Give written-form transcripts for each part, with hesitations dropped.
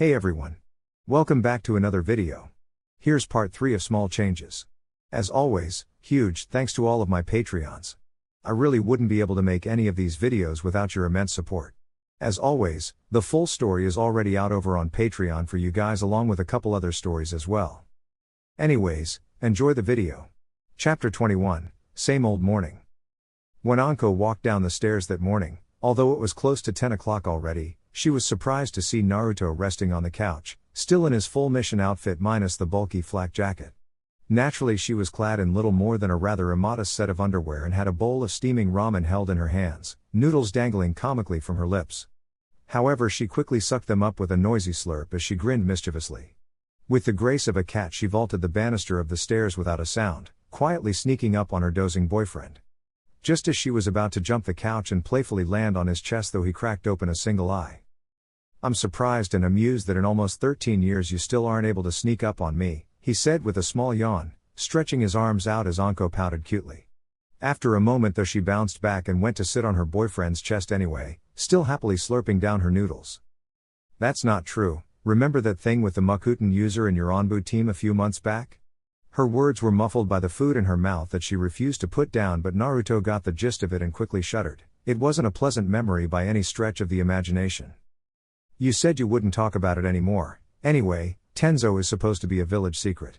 Hey everyone. Welcome back to another video. Here's part 3 of small changes. As always, huge thanks to all of my Patreons. I really wouldn't be able to make any of these videos without your immense support. As always, the full story is already out over on Patreon for you guys along with a couple other stories as well. Anyways, enjoy the video. Chapter 21, Same Old Morning. When Anko walked down the stairs that morning, although it was close to 10 o'clock already, she was surprised to see Naruto resting on the couch, still in his full mission outfit minus the bulky flak jacket. Naturally she was clad in little more than a rather immodest set of underwear and had a bowl of steaming ramen held in her hands, noodles dangling comically from her lips. However, she quickly sucked them up with a noisy slurp as she grinned mischievously. With the grace of a cat she vaulted the banister of the stairs without a sound, quietly sneaking up on her dozing boyfriend. Just as she was about to jump the couch and playfully land on his chest though he cracked open a single eye. "I'm surprised and amused that in almost 13 years you still aren't able to sneak up on me," he said with a small yawn, stretching his arms out as Anko pouted cutely. After a moment though she bounced back and went to sit on her boyfriend's chest anyway, still happily slurping down her noodles. "That's not true, remember that thing with the Mukuten user in your Onbu team a few months back?" Her words were muffled by the food in her mouth that she refused to put down, but Naruto got the gist of it and quickly shuddered. It wasn't a pleasant memory by any stretch of the imagination. "You said you wouldn't talk about it anymore. Anyway, Tenzo is supposed to be a village secret.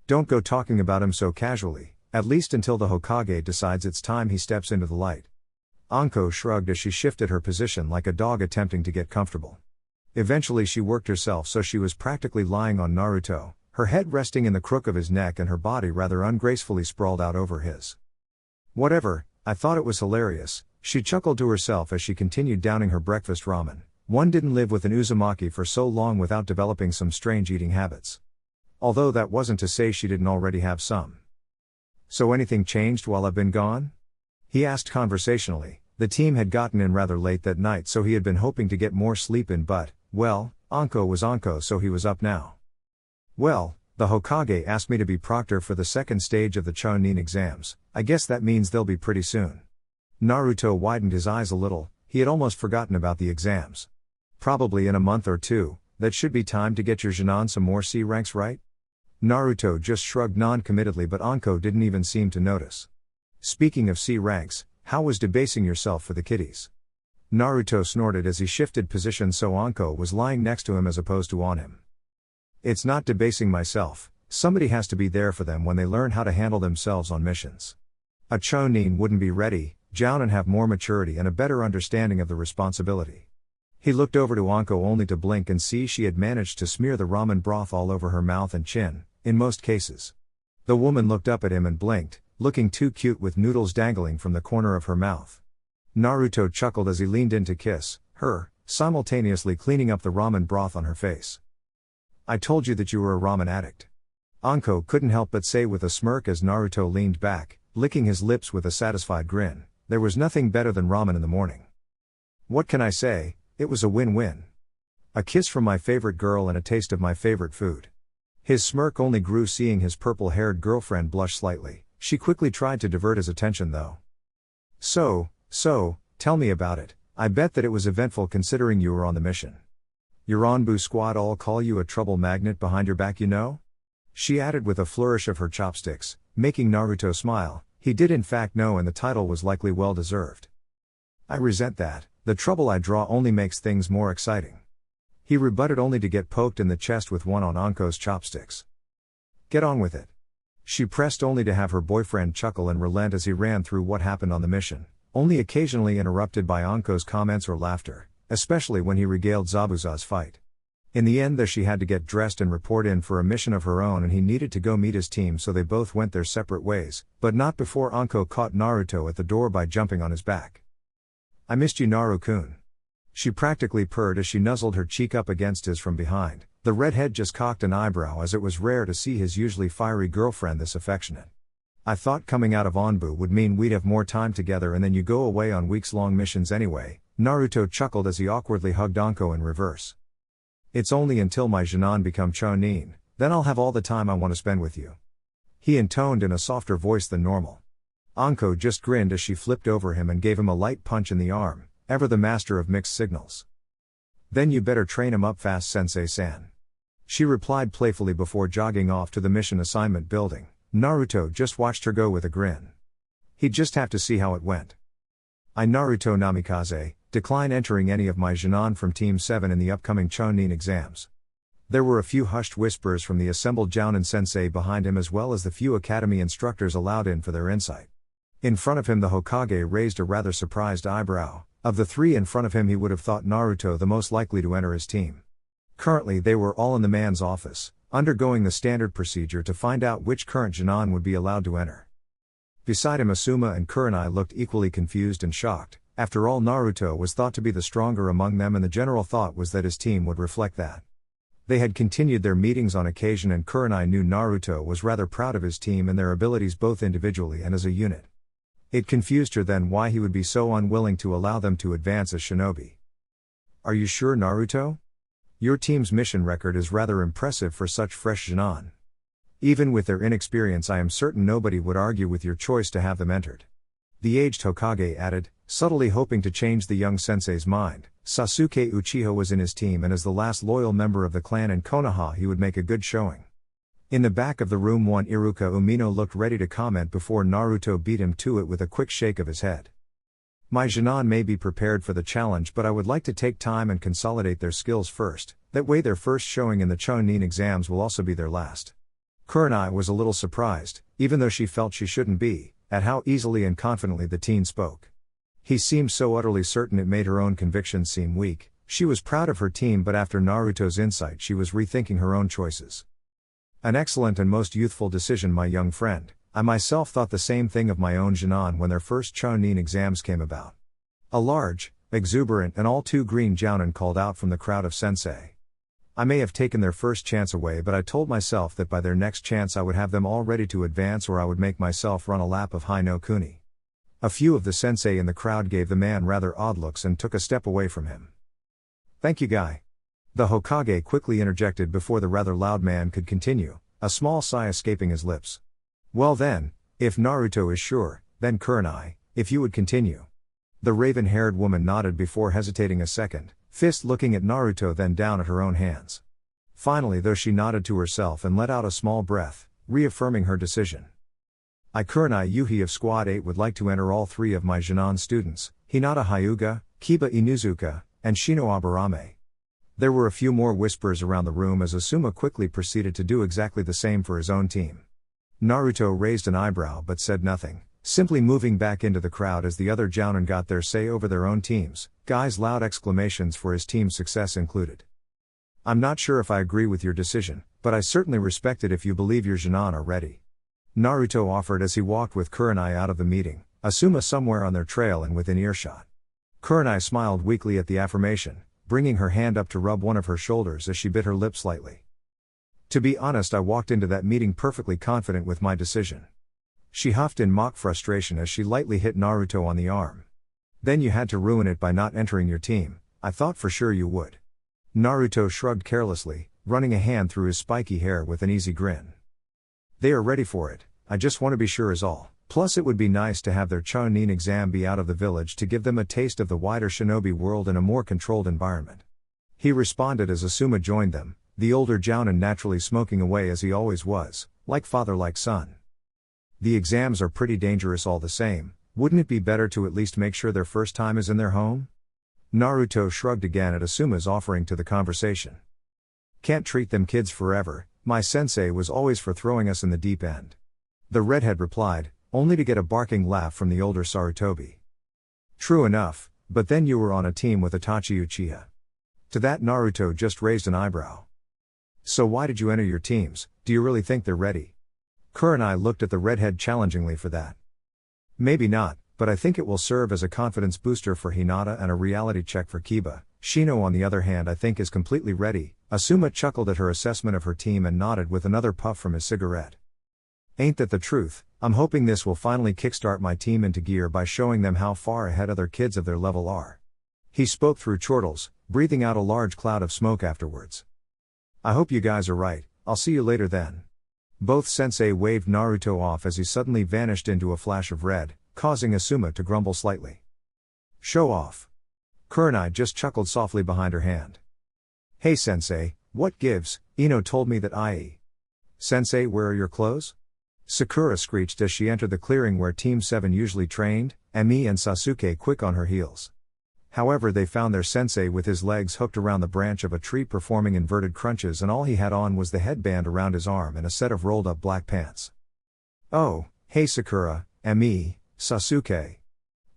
Don't go talking about him so casually, at least until the Hokage decides it's time he steps into the light." Anko shrugged as she shifted her position like a dog attempting to get comfortable. Eventually she worked herself so she was practically lying on Naruto, her head resting in the crook of his neck and her body rather ungracefully sprawled out over his. "Whatever, I thought it was hilarious," she chuckled to herself as she continued downing her breakfast ramen. One didn't live with an Uzumaki for so long without developing some strange eating habits. Although that wasn't to say she didn't already have some. "So anything changed while I've been gone?" he asked conversationally. The team had gotten in rather late that night so he had been hoping to get more sleep in but, well, Anko was Anko so he was up now. "Well, the Hokage asked me to be proctor for the second stage of the Chunin exams. I guess that means they'll be pretty soon." Naruto widened his eyes a little, he had almost forgotten about the exams. "Probably in a month or two, that should be time to get your Jinan some more C ranks right?" Naruto just shrugged non-committedly but Anko didn't even seem to notice. "Speaking of C ranks, how was debasing yourself for the kiddies?" Naruto snorted as he shifted position so Anko was lying next to him as opposed to on him. "It's not debasing myself, somebody has to be there for them when they learn how to handle themselves on missions. A Chunin wouldn't be ready, Jounin have more maturity and a better understanding of the responsibility." He looked over to Anko only to blink and see she had managed to smear the ramen broth all over her mouth and chin, in most cases. The woman looked up at him and blinked, looking too cute with noodles dangling from the corner of her mouth. Naruto chuckled as he leaned in to kiss her, simultaneously cleaning up the ramen broth on her face. "I told you that you were a ramen addict." Anko couldn't help but say with a smirk as Naruto leaned back, licking his lips with a satisfied grin. There was nothing better than ramen in the morning. "What can I say, it was a win-win. A kiss from my favorite girl and a taste of my favorite food." His smirk only grew seeing his purple-haired girlfriend blush slightly. She quickly tried to divert his attention though. So, tell me about it. I bet that it was eventful considering you were on the mission. Your Onbu squad all call you a trouble magnet behind your back, you know?" She added with a flourish of her chopsticks, making Naruto smile. He did in fact know and the title was likely well deserved. "I resent that, the trouble I draw only makes things more exciting." He rebutted only to get poked in the chest with one on Anko's chopsticks. "Get on with it." She pressed only to have her boyfriend chuckle and relent as he ran through what happened on the mission, only occasionally interrupted by Anko's comments or laughter, especially when he regaled Zabuza's fight. In the end though she had to get dressed and report in for a mission of her own and he needed to go meet his team so they both went their separate ways, but not before Anko caught Naruto at the door by jumping on his back. "I missed you Naru-kun." She practically purred as she nuzzled her cheek up against his from behind. The redhead just cocked an eyebrow as it was rare to see his usually fiery girlfriend this affectionate. "I thought coming out of Onbu would mean we'd have more time together and then you go away on weeks-long missions anyway." Naruto chuckled as he awkwardly hugged Anko in reverse. "It's only until my Jinan become Chunin, then I'll have all the time I want to spend with you." He intoned in a softer voice than normal. Anko just grinned as she flipped over him and gave him a light punch in the arm, ever the master of mixed signals. Then you better train him up fast, Sensei-san. She replied playfully before jogging off to the mission assignment building. Naruto just watched her go with a grin. He'd just have to see how it went. I, Naruto Namikaze, decline entering any of my Jinan from Team 7 in the upcoming Chunin exams. There were a few hushed whispers from the assembled Jounin sensei behind him, as well as the few academy instructors allowed in for their insight. In front of him the Hokage raised a rather surprised eyebrow. Of the three in front of him he would have thought Naruto the most likely to enter his team. Currently they were all in the man's office, undergoing the standard procedure to find out which current Jinan would be allowed to enter. Beside him Asuma and Kurenai looked equally confused and shocked. After all, Naruto was thought to be the stronger among them, and the general thought was that his team would reflect that. They had continued their meetings on occasion, and Kurenai knew Naruto was rather proud of his team and their abilities both individually and as a unit. It confused her then why he would be so unwilling to allow them to advance as shinobi. Are you sure, Naruto? Your team's mission record is rather impressive for such fresh Jinan. Even with their inexperience I am certain nobody would argue with your choice to have them entered. The aged Hokage added, subtly hoping to change the young sensei's mind. Sasuke Uchiha was in his team, and as the last loyal member of the clan in Konoha he would make a good showing. In the back of the room one Iruka Umino looked ready to comment before Naruto beat him to it with a quick shake of his head. My Jinan may be prepared for the challenge, but I would like to take time and consolidate their skills first, that way their first showing in the Chunin exams will also be their last. Kurenai was a little surprised, even though she felt she shouldn't be, at how easily and confidently the teen spoke. He seemed so utterly certain it made her own convictions seem weak. She was proud of her team, but after Naruto's insight she was rethinking her own choices. An excellent and most youthful decision, my young friend. I myself thought the same thing of my own Jinan when their first Chunin exams came about. A large, exuberant and all too green Jounin called out from the crowd of sensei. I may have taken their first chance away, but I told myself that by their next chance I would have them all ready to advance, or I would make myself run a lap of Hai no Kuni. A few of the sensei in the crowd gave the man rather odd looks and took a step away from him. Thank you, guy. The Hokage quickly interjected before the rather loud man could continue, a small sigh escaping his lips. Well then, if Naruto is sure, then Kurenai, if you would continue. The raven-haired woman nodded before hesitating a second, fist looking at Naruto then down at her own hands. Finally though she nodded to herself and let out a small breath, reaffirming her decision. I, Kurenai Yuhi of Squad 8, would like to enter all three of my Jinan students, Hinata Hyuga, Kiba Inuzuka, and Shino Aburame. There were a few more whispers around the room as Asuma quickly proceeded to do exactly the same for his own team. Naruto raised an eyebrow but said nothing, simply moving back into the crowd as the other Jounin got their say over their own teams. Guy's loud exclamations for his team's success included. I'm not sure if I agree with your decision, but I certainly respect it if you believe your Jinan are ready. Naruto offered as he walked with Kurenai out of the meeting, Asuma somewhere on their trail and within earshot. Kurenai smiled weakly at the affirmation, bringing her hand up to rub one of her shoulders as she bit her lip slightly. To be honest, I walked into that meeting perfectly confident with my decision. She huffed in mock frustration as she lightly hit Naruto on the arm. Then you had to ruin it by not entering your team. I thought for sure you would. Naruto shrugged carelessly, running a hand through his spiky hair with an easy grin. They are ready for it, I just want to be sure is all. Plus it would be nice to have their Chunin exam be out of the village to give them a taste of the wider shinobi world in a more controlled environment. He responded as Asuma joined them, the older Jounin naturally smoking away as he always was, like father like son. The exams are pretty dangerous all the same, wouldn't it be better to at least make sure their first time is in their home? Naruto shrugged again at Asuma's offering to the conversation. Can't treat them kids forever, my sensei was always for throwing us in the deep end. The redhead replied, only to get a barking laugh from the older Sarutobi. True enough, but then you were on a team with Itachi Uchiha. To that Naruto just raised an eyebrow. So why did you enter your teams? Do you really think they're ready? Kurenai looked at the redhead challengingly for that. Maybe not, but I think it will serve as a confidence booster for Hinata and a reality check for Kiba. Shino on the other hand I think is completely ready. Asuma chuckled at her assessment of her team and nodded with another puff from his cigarette. Ain't that the truth? I'm hoping this will finally kickstart my team into gear by showing them how far ahead other kids of their level are. He spoke through chortles, breathing out a large cloud of smoke afterwards. I hope you guys are right, I'll see you later then. Both sensei waved Naruto off as he suddenly vanished into a flash of red, causing Asuma to grumble slightly. Show off. Kurenai just chuckled softly behind her hand. Hey sensei, what gives? Ino told me that Sensei, where are your clothes? Sakura screeched as she entered the clearing where Team 7 usually trained, Emi and Sasuke quick on her heels. However, they found their sensei with his legs hooked around the branch of a tree performing inverted crunches, and all he had on was the headband around his arm and a set of rolled up black pants. Oh, hey Sakura, Emi, Sasuke.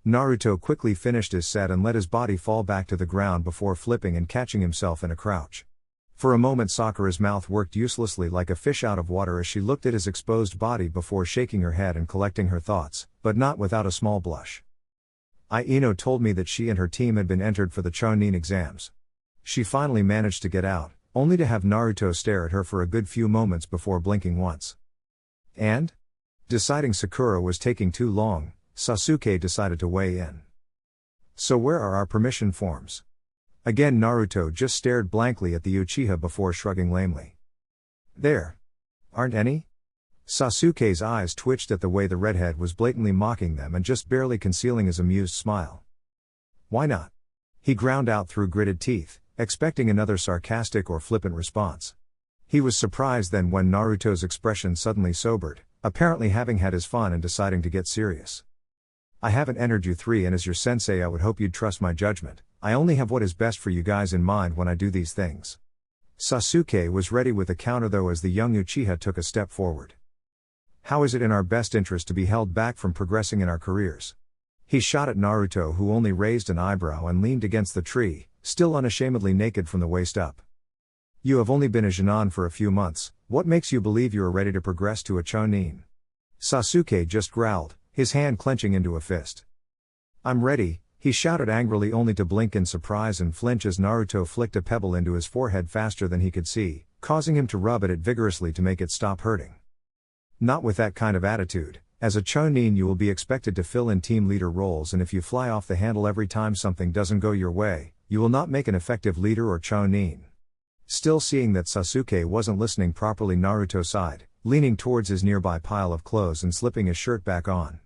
Naruto quickly finished his set and let his body fall back to the ground before flipping and catching himself in a crouch. For a moment Sakura's mouth worked uselessly like a fish out of water as she looked at his exposed body before shaking her head and collecting her thoughts, but not without a small blush. Ino told me that she and her team had been entered for the Chunin exams. She finally managed to get out, only to have Naruto stare at her for a good few moments before blinking once. And? Deciding Sakura was taking too long, Sasuke decided to weigh in. So where are our permission forms? Again Naruto just stared blankly at the Uchiha before shrugging lamely. There. Aren't any? Sasuke's eyes twitched at the way the redhead was blatantly mocking them and just barely concealing his amused smile. Why not? He ground out through gritted teeth, expecting another sarcastic or flippant response. He was surprised then when Naruto's expression suddenly sobered, apparently having had his fun and deciding to get serious. I haven't entered you three, and as your sensei I would hope you'd trust my judgment. I only have what is best for you guys in mind when I do these things. Sasuke was ready with a counter though as the young Uchiha took a step forward. How is it in our best interest to be held back from progressing in our careers? He shot at Naruto, who only raised an eyebrow and leaned against the tree, still unashamedly naked from the waist up. You have only been a Jonin for a few months, what makes you believe you are ready to progress to a Chunin? Sasuke just growled, his hand clenching into a fist. I'm ready, he shouted angrily only to blink in surprise and flinch as Naruto flicked a pebble into his forehead faster than he could see, causing him to rub at it vigorously to make it stop hurting. Not with that kind of attitude. As a Chunin you will be expected to fill in team leader roles, and if you fly off the handle every time something doesn't go your way, you will not make an effective leader or Chunin. Still seeing that Sasuke wasn't listening properly, Naruto sighed, leaning towards his nearby pile of clothes and slipping his shirt back on.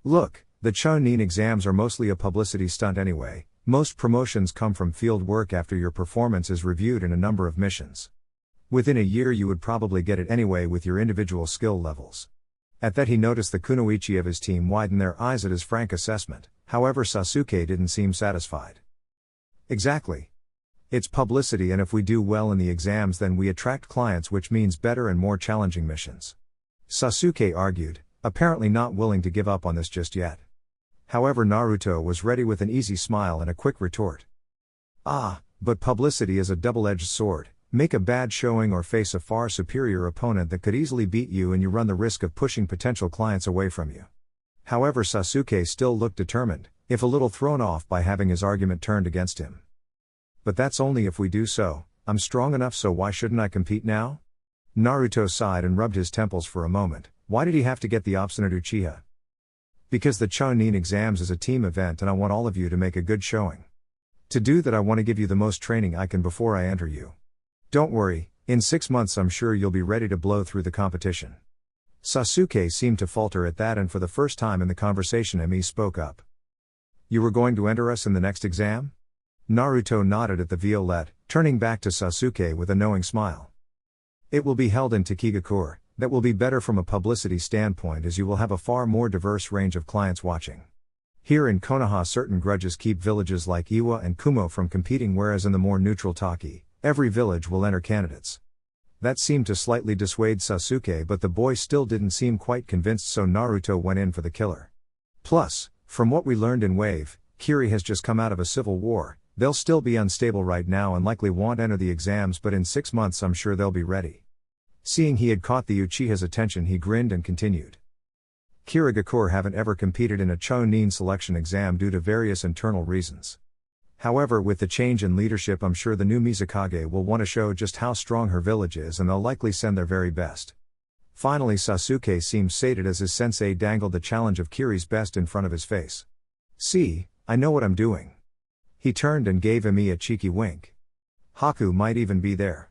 Look, the Chunin exams are mostly a publicity stunt anyway. Most promotions come from field work after your performance is reviewed in a number of missions. Within a year you would probably get it anyway with your individual skill levels. At that he noticed the kunoichi of his team widen their eyes at his frank assessment, however Sasuke didn't seem satisfied. Exactly. It's publicity, and if we do well in the exams then we attract clients, which means better and more challenging missions. Sasuke argued, apparently not willing to give up on this just yet. However Naruto was ready with an easy smile and a quick retort. But publicity is a double-edged sword. Make a bad showing or face a far superior opponent that could easily beat you, and you run the risk of pushing potential clients away from you. However Sasuke still looked determined, if a little thrown off by having his argument turned against him. But that's only if we do so. I'm strong enough, so why shouldn't I compete now? Naruto sighed and rubbed his temples for a moment. Why did he have to get the obstinate Uchiha? Because the Chunin exams is a team event and I want all of you to make a good showing. To do that I want to give you the most training I can before I enter you. Don't worry, in 6 months I'm sure you'll be ready to blow through the competition. Sasuke seemed to falter at that, and for the first time in the conversation Emi spoke up. You were going to enter us in the next exam? Naruto nodded at the violette, turning back to Sasuke with a knowing smile. It will be held in Takigakure. That will be better from a publicity standpoint, as you will have a far more diverse range of clients watching. Here in Konoha certain grudges keep villages like Iwa and Kumo from competing, whereas in the more neutral Taki, every village will enter candidates. That seemed to slightly dissuade Sasuke, but the boy still didn't seem quite convinced, so Naruto went in for the killer. Plus, from what we learned in Wave, Kiri has just come out of a civil war. They'll still be unstable right now and likely won't enter the exams, but in 6 months I'm sure they'll be ready. Seeing he had caught the Uchiha's attention, he grinned and continued. Kirigakure haven't ever competed in a Chunin selection exam due to various internal reasons. However, with the change in leadership I'm sure the new Mizukage will want to show just how strong her village is, and they'll likely send their very best. Finally Sasuke seemed sated as his sensei dangled the challenge of Kiri's best in front of his face. See, I know what I'm doing. He turned and gave Emi a cheeky wink. Haku might even be there.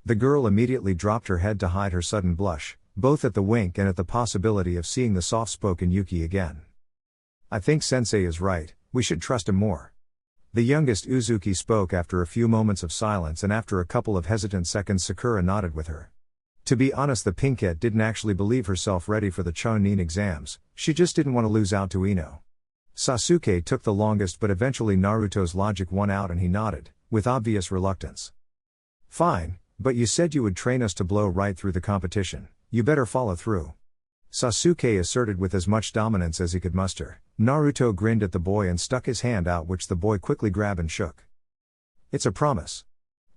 The girl immediately dropped her head to hide her sudden blush, both at the wink and at the possibility of seeing the soft-spoken Yuki again. I think Sensei is right, we should trust him more. The youngest Uzuki spoke after a few moments of silence, and after a couple of hesitant seconds Sakura nodded with her. To be honest, the pinkette didn't actually believe herself ready for the Chunin exams, she just didn't want to lose out to Ino. Sasuke took the longest, but eventually Naruto's logic won out and he nodded, with obvious reluctance. Fine, but you said you would train us to blow right through the competition, you better follow through. Sasuke asserted with as much dominance as he could muster. Naruto grinned at the boy and stuck his hand out, which the boy quickly grabbed and shook. It's a promise.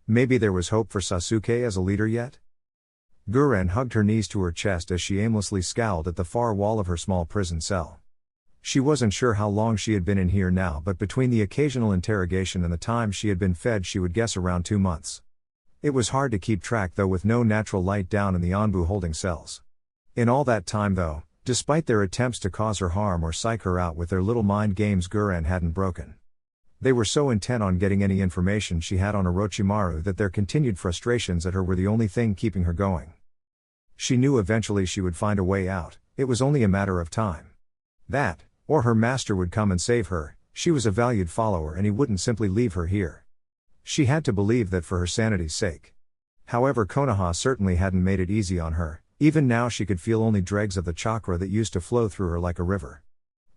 Maybe there was hope for Sasuke as a leader yet? Guren hugged her knees to her chest as she aimlessly scowled at the far wall of her small prison cell. She wasn't sure how long she had been in here now, but between the occasional interrogation and the time she had been fed, she would guess around 2 months. It was hard to keep track though, with no natural light down in the Anbu holding cells. In all that time though, despite their attempts to cause her harm or psych her out with their little mind games, Guren hadn't broken. They were so intent on getting any information she had on Orochimaru that their continued frustrations at her were the only thing keeping her going. She knew eventually she would find a way out, it was only a matter of time. That, or her master would come and save her. She was a valued follower and he wouldn't simply leave her here. She had to believe that for her sanity's sake. However, Konoha certainly hadn't made it easy on her. Even now she could feel only dregs of the chakra that used to flow through her like a river.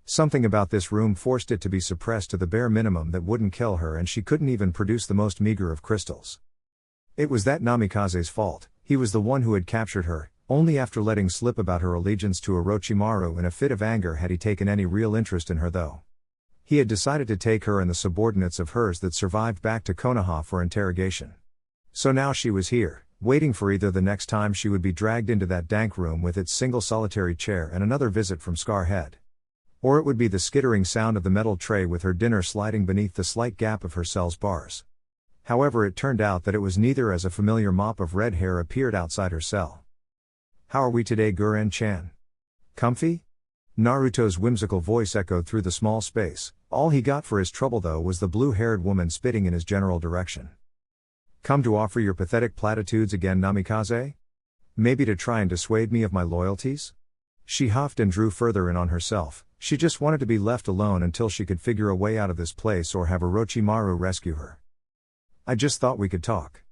Something about this room forced it to be suppressed to the bare minimum that wouldn't kill her, and she couldn't even produce the most meager of crystals. It was that Namikaze's fault. He was the one who had captured her, only after letting slip about her allegiance to Orochimaru. In a fit of anger had he taken any real interest in her though. He had decided to take her and the subordinates of hers that survived back to Konoha for interrogation. So now she was here, waiting for either the next time she would be dragged into that dank room with its single solitary chair and another visit from Scarhead. Or it would be the skittering sound of the metal tray with her dinner sliding beneath the slight gap of her cell's bars. However, it turned out that it was neither, as a familiar mop of red hair appeared outside her cell. "How are we today, Guren-chan? Comfy?" Naruto's whimsical voice echoed through the small space. All he got for his trouble though was the blue-haired woman spitting in his general direction. "Come to offer your pathetic platitudes again, Namikaze? Maybe to try and dissuade me of my loyalties?" She huffed and drew further in on herself. She just wanted to be left alone until she could figure a way out of this place or have Orochimaru rescue her. "I just thought we could talk."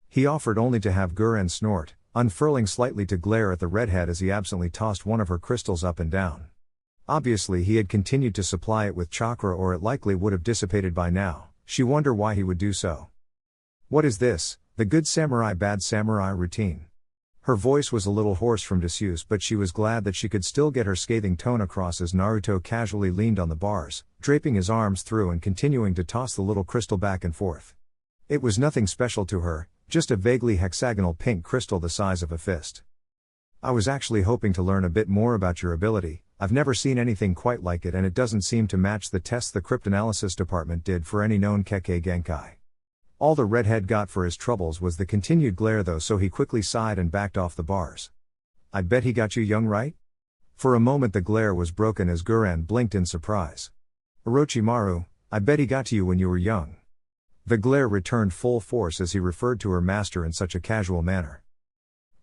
He offered, only to have Guren snort, unfurling slightly to glare at the redhead as he absently tossed one of her crystals up and down. Obviously he had continued to supply it with chakra, or it likely would have dissipated by now. She wondered why he would do so. "What is this, the good samurai bad samurai routine?" Her voice was a little hoarse from disuse, but she was glad that she could still get her scathing tone across as Naruto casually leaned on the bars, draping his arms through and continuing to toss the little crystal back and forth. It was nothing special to her, just a vaguely hexagonal pink crystal the size of a fist. "I was actually hoping to learn a bit more about your ability. I've never seen anything quite like it, and it doesn't seem to match the tests the cryptanalysis department did for any known Kekkei Genkai." All the redhead got for his troubles was the continued glare though, so he quickly sighed and backed off the bars. "I bet he got you young, right?" For a moment the glare was broken as Guren blinked in surprise. "Orochimaru, I bet he got to you when you were young." The glare returned full force as he referred to her master in such a casual manner.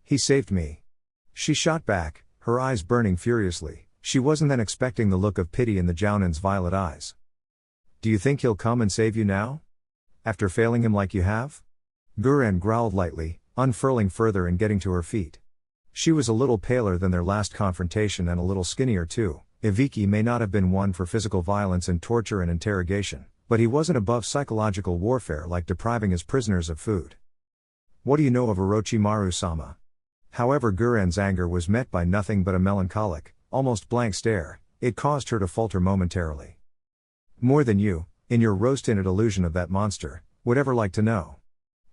"He saved me." She shot back, her eyes burning furiously. She wasn't then expecting the look of pity in the Jounin's violet eyes. "Do you think he'll come and save you now? After failing him like you have?" Guren growled lightly, unfurling further and getting to her feet. She was a little paler than their last confrontation and a little skinnier too. Ibiki may not have been one for physical violence and torture and interrogation, but he wasn't above psychological warfare like depriving his prisoners of food. "What do you know of Orochimaru-sama?" However, Guren's anger was met by nothing but a melancholic, almost blank stare. It caused her to falter momentarily. "More than you, in your rose-tinted illusion of that monster, would ever like to know."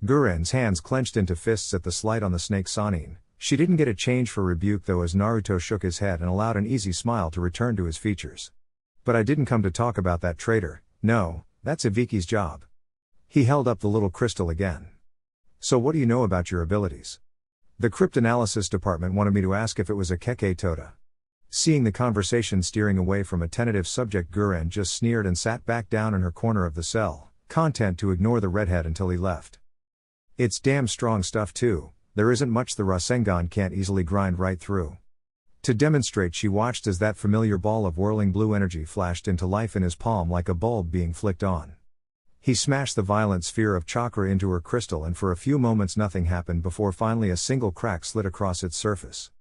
Guren's hands clenched into fists at the slight on the snake Sanin. She didn't get a change for rebuke though as Naruto shook his head and allowed an easy smile to return to his features. "But I didn't come to talk about that traitor. No, that's Ibiki's job." He held up the little crystal again. "So what do you know about your abilities?" "The cryptanalysis department wanted me to ask if it was a Kekkei Tota." Seeing the conversation steering away from a tentative subject, Guren just sneered and sat back down in her corner of the cell, content to ignore the redhead until he left. "It's damn strong stuff too. There isn't much the Rasengan can't easily grind right through." To demonstrate, she watched as that familiar ball of whirling blue energy flashed into life in his palm like a bulb being flicked on. He smashed the violent sphere of chakra into her crystal, and for a few moments nothing happened before finally a single crack slid across its surface.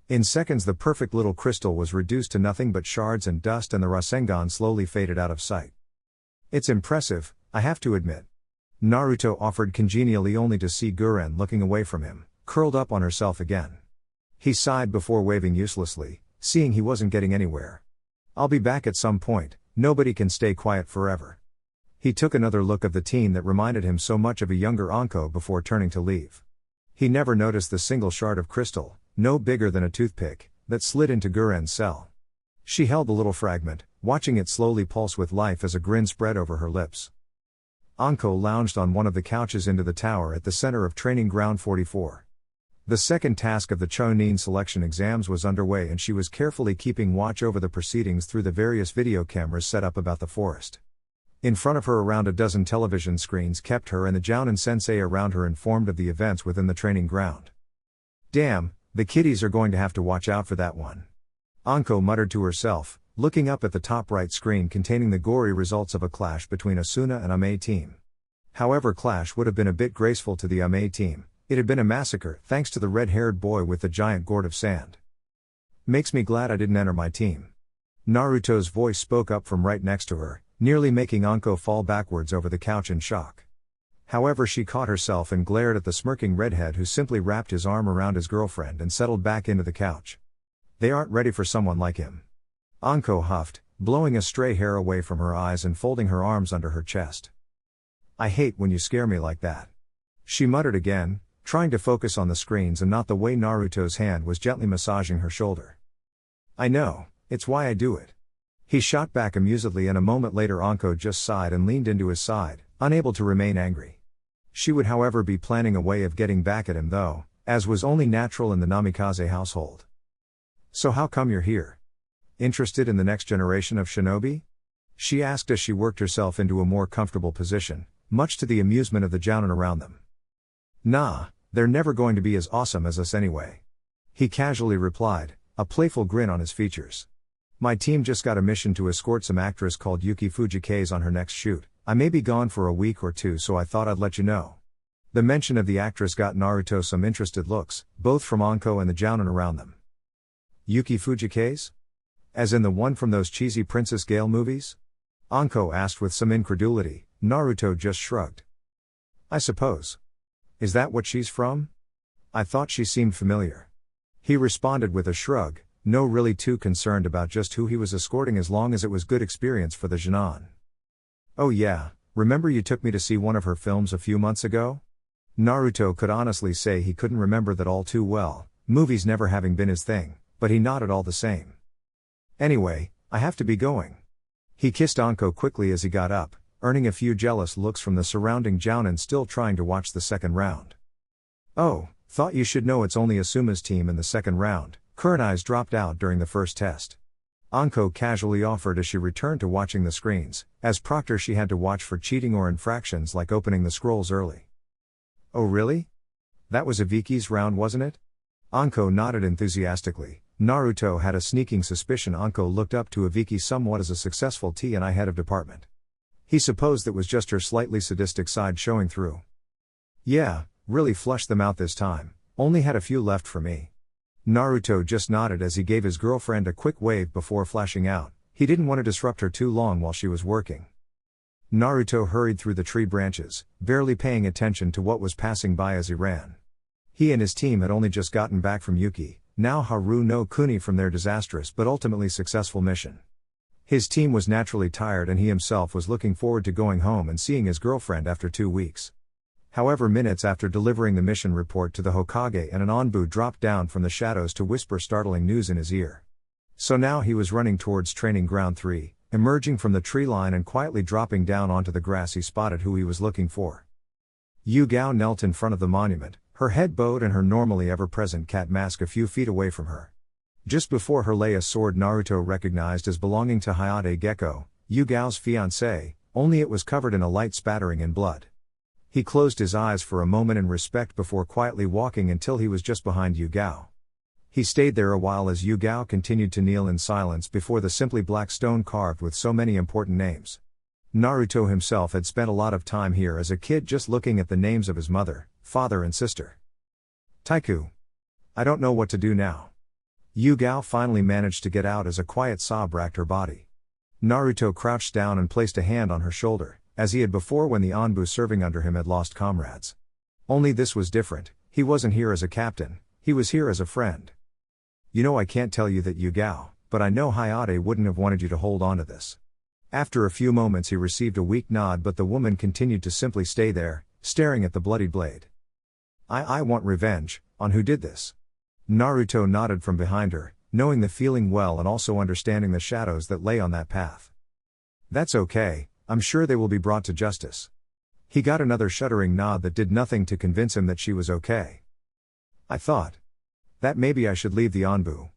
In seconds the perfect little crystal was reduced to nothing but shards and dust, and the Rasengan slowly faded out of sight. It's impressive, I have to admit. Naruto offered congenially, only to see Guren looking away from him, curled up on herself again. He sighed before waving uselessly, seeing he wasn't getting anywhere. I'll be back at some point, nobody can stay quiet forever. He took another look of the teen that reminded him so much of a younger Anko before turning to leave. He never noticed the single shard of crystal, no bigger than a toothpick, that slid into Guren's cell. She held the little fragment, watching it slowly pulse with life as a grin spread over her lips. Anko lounged on one of the couches into the tower at the center of Training Ground 44. The second task of the Chunin selection exams was underway, and she was carefully keeping watch over the proceedings through the various video cameras set up about the forest. In front of her around a dozen television screens kept her and the Jounin sensei around her informed of the events within the training ground. Damn, the kiddies are going to have to watch out for that one. Anko muttered to herself, looking up at the top right screen containing the gory results of a clash between Asuna and Ame team. However, clash would have been a bit graceful to the Ame team. It had been a massacre thanks to the red-haired boy with the giant gourd of sand. Makes me glad I didn't enter my team. Naruto's voice spoke up from right next to her, nearly making Anko fall backwards over the couch in shock. However, she caught herself and glared at the smirking redhead, who simply wrapped his arm around his girlfriend and settled back into the couch. They aren't ready for someone like him. Anko huffed, blowing a stray hair away from her eyes and folding her arms under her chest. I hate when you scare me like that. She muttered again, trying to focus on the screens and not the way Naruto's hand was gently massaging her shoulder. I know, it's why I do it. He shot back amusedly, and a moment later Anko just sighed and leaned into his side, unable to remain angry. She would however be planning a way of getting back at him though, as was only natural in the Namikaze household. So how come you're here? Interested in the next generation of shinobi? She asked as she worked herself into a more comfortable position, much to the amusement of the Jounin around them. Nah, they're never going to be as awesome as us anyway. He casually replied, a playful grin on his features. My team just got a mission to escort some actress called Yuki Fujikaze on her next shoot. I may be gone for a week or two, so I thought I'd let you know. The mention of the actress got Naruto some interested looks, both from Anko and the Jounin around them. Yuki Fujikaze? As in the one from those cheesy Princess Gale movies? Anko asked with some incredulity. Naruto just shrugged. I suppose. Is that what she's from? I thought she seemed familiar. He responded with a shrug, no really too concerned about just who he was escorting as long as it was good experience for the Jounin. Oh yeah, remember you took me to see one of her films a few months ago? Naruto could honestly say he couldn't remember that all too well, movies never having been his thing, but he nodded all the same. Anyway, I have to be going. He kissed Anko quickly as he got up, earning a few jealous looks from the surrounding Jounin still trying to watch the second round. Oh, thought you should know it's only Asuma's team in the second round. Kurenai's dropped out during the first test. Anko casually offered as she returned to watching the screens. As proctor she had to watch for cheating or infractions like opening the scrolls early. Oh really? That was Iviki's round, wasn't it? Anko nodded enthusiastically. Naruto had a sneaking suspicion Anko looked up to Iviki somewhat as a successful T&I head of department. He supposed that was just her slightly sadistic side showing through. Yeah, really flushed them out this time, only had a few left for me. Naruto just nodded as he gave his girlfriend a quick wave before flashing out. He didn't want to disrupt her too long while she was working. Naruto hurried through the tree branches, barely paying attention to what was passing by as he ran. He and his team had only just gotten back from Yuki, now Haru no Kuni, from their disastrous but ultimately successful mission. His team was naturally tired and he himself was looking forward to going home and seeing his girlfriend after 2 weeks. However, minutes after delivering the mission report to the Hokage, and an Anbu dropped down from the shadows to whisper startling news in his ear. So now he was running towards Training Ground 3, emerging from the tree line and quietly dropping down onto the grass. He spotted who he was looking for. Yu Gao knelt in front of the monument, her head bowed and her normally ever-present cat mask a few feet away from her. Just before her lay a sword Naruto recognized as belonging to Hayate Gecko, Yu Gao's fiancée, only it was covered in a light spattering in blood. He closed his eyes for a moment in respect before quietly walking until he was just behind Yu Gao. He stayed there a while as Yu Gao continued to kneel in silence before the simply black stone carved with so many important names. Naruto himself had spent a lot of time here as a kid just looking at the names of his mother, father and sister. Taiku. I don't know what to do now. Yugao finally managed to get out as a quiet sob racked her body. Naruto crouched down and placed a hand on her shoulder, as he had before when the Anbu serving under him had lost comrades. Only this was different, he wasn't here as a captain, he was here as a friend. You know I can't tell you that Yugao, but I know Hayate wouldn't have wanted you to hold on to this. After a few moments he received a weak nod, but the woman continued to simply stay there, staring at the bloodied blade. I want revenge, on who did this? Naruto nodded from behind her, knowing the feeling well and also understanding the shadows that lay on that path. That's okay, I'm sure they will be brought to justice. He got another shuddering nod that did nothing to convince him that she was okay. I thought that maybe I should leave the Anbu.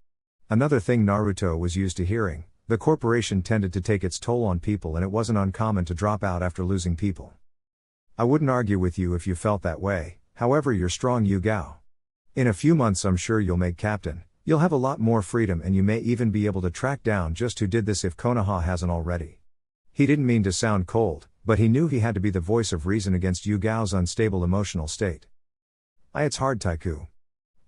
Another thing Naruto was used to hearing, the corporation tended to take its toll on people and it wasn't uncommon to drop out after losing people. I wouldn't argue with you if you felt that way, however you're strong Yugao. In a few months I'm sure you'll make captain, you'll have a lot more freedom and you may even be able to track down just who did this if Konoha hasn't already. He didn't mean to sound cold, but he knew he had to be the voice of reason against Yugao's unstable emotional state. It's hard Taiku.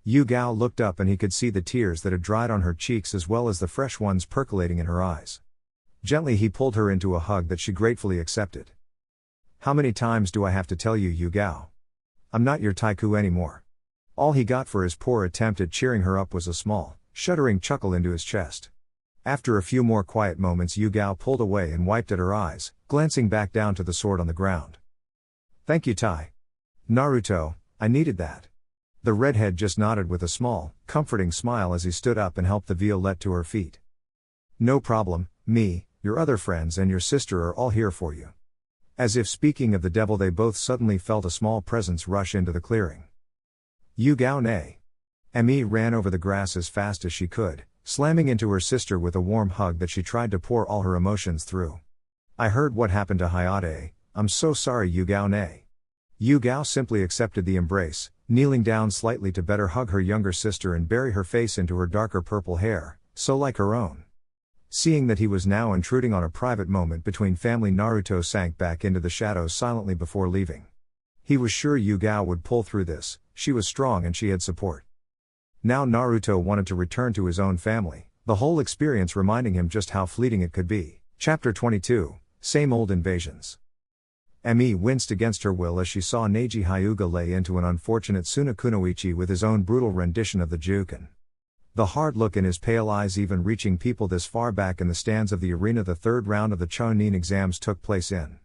Yugao looked up and he could see the tears that had dried on her cheeks as well as the fresh ones percolating in her eyes. Gently he pulled her into a hug that she gratefully accepted. How many times do I have to tell you Yugao? I'm not your Taiku anymore. All he got for his poor attempt at cheering her up was a small, shuddering chuckle into his chest. After a few more quiet moments Yugao pulled away and wiped at her eyes, glancing back down to the sword on the ground. Thank you Tai. Naruto, I needed that. The redhead just nodded with a small, comforting smile as he stood up and helped the Violette to her feet. No problem, me, your other friends and your sister are all here for you. As if speaking of the devil they both suddenly felt a small presence rush into the clearing. Yugao ne. Emi ran over the grass as fast as she could, slamming into her sister with a warm hug that she tried to pour all her emotions through. I heard what happened to Hayate, I'm so sorry Yugao ne. Yugao simply accepted the embrace, kneeling down slightly to better hug her younger sister and bury her face into her darker purple hair, so like her own. Seeing that he was now intruding on a private moment between family, Naruto sank back into the shadows silently before leaving. He was sure Yugao would pull through this, she was strong and she had support. Now Naruto wanted to return to his own family, the whole experience reminding him just how fleeting it could be. Chapter 22, Same Old Invasions. Emi winced against her will as she saw Neji Hyuga lay into an unfortunate Sunakunoichi with his own brutal rendition of the Juken. The hard look in his pale eyes even reaching people this far back in the stands of the arena the third round of the Chunin exams took place in.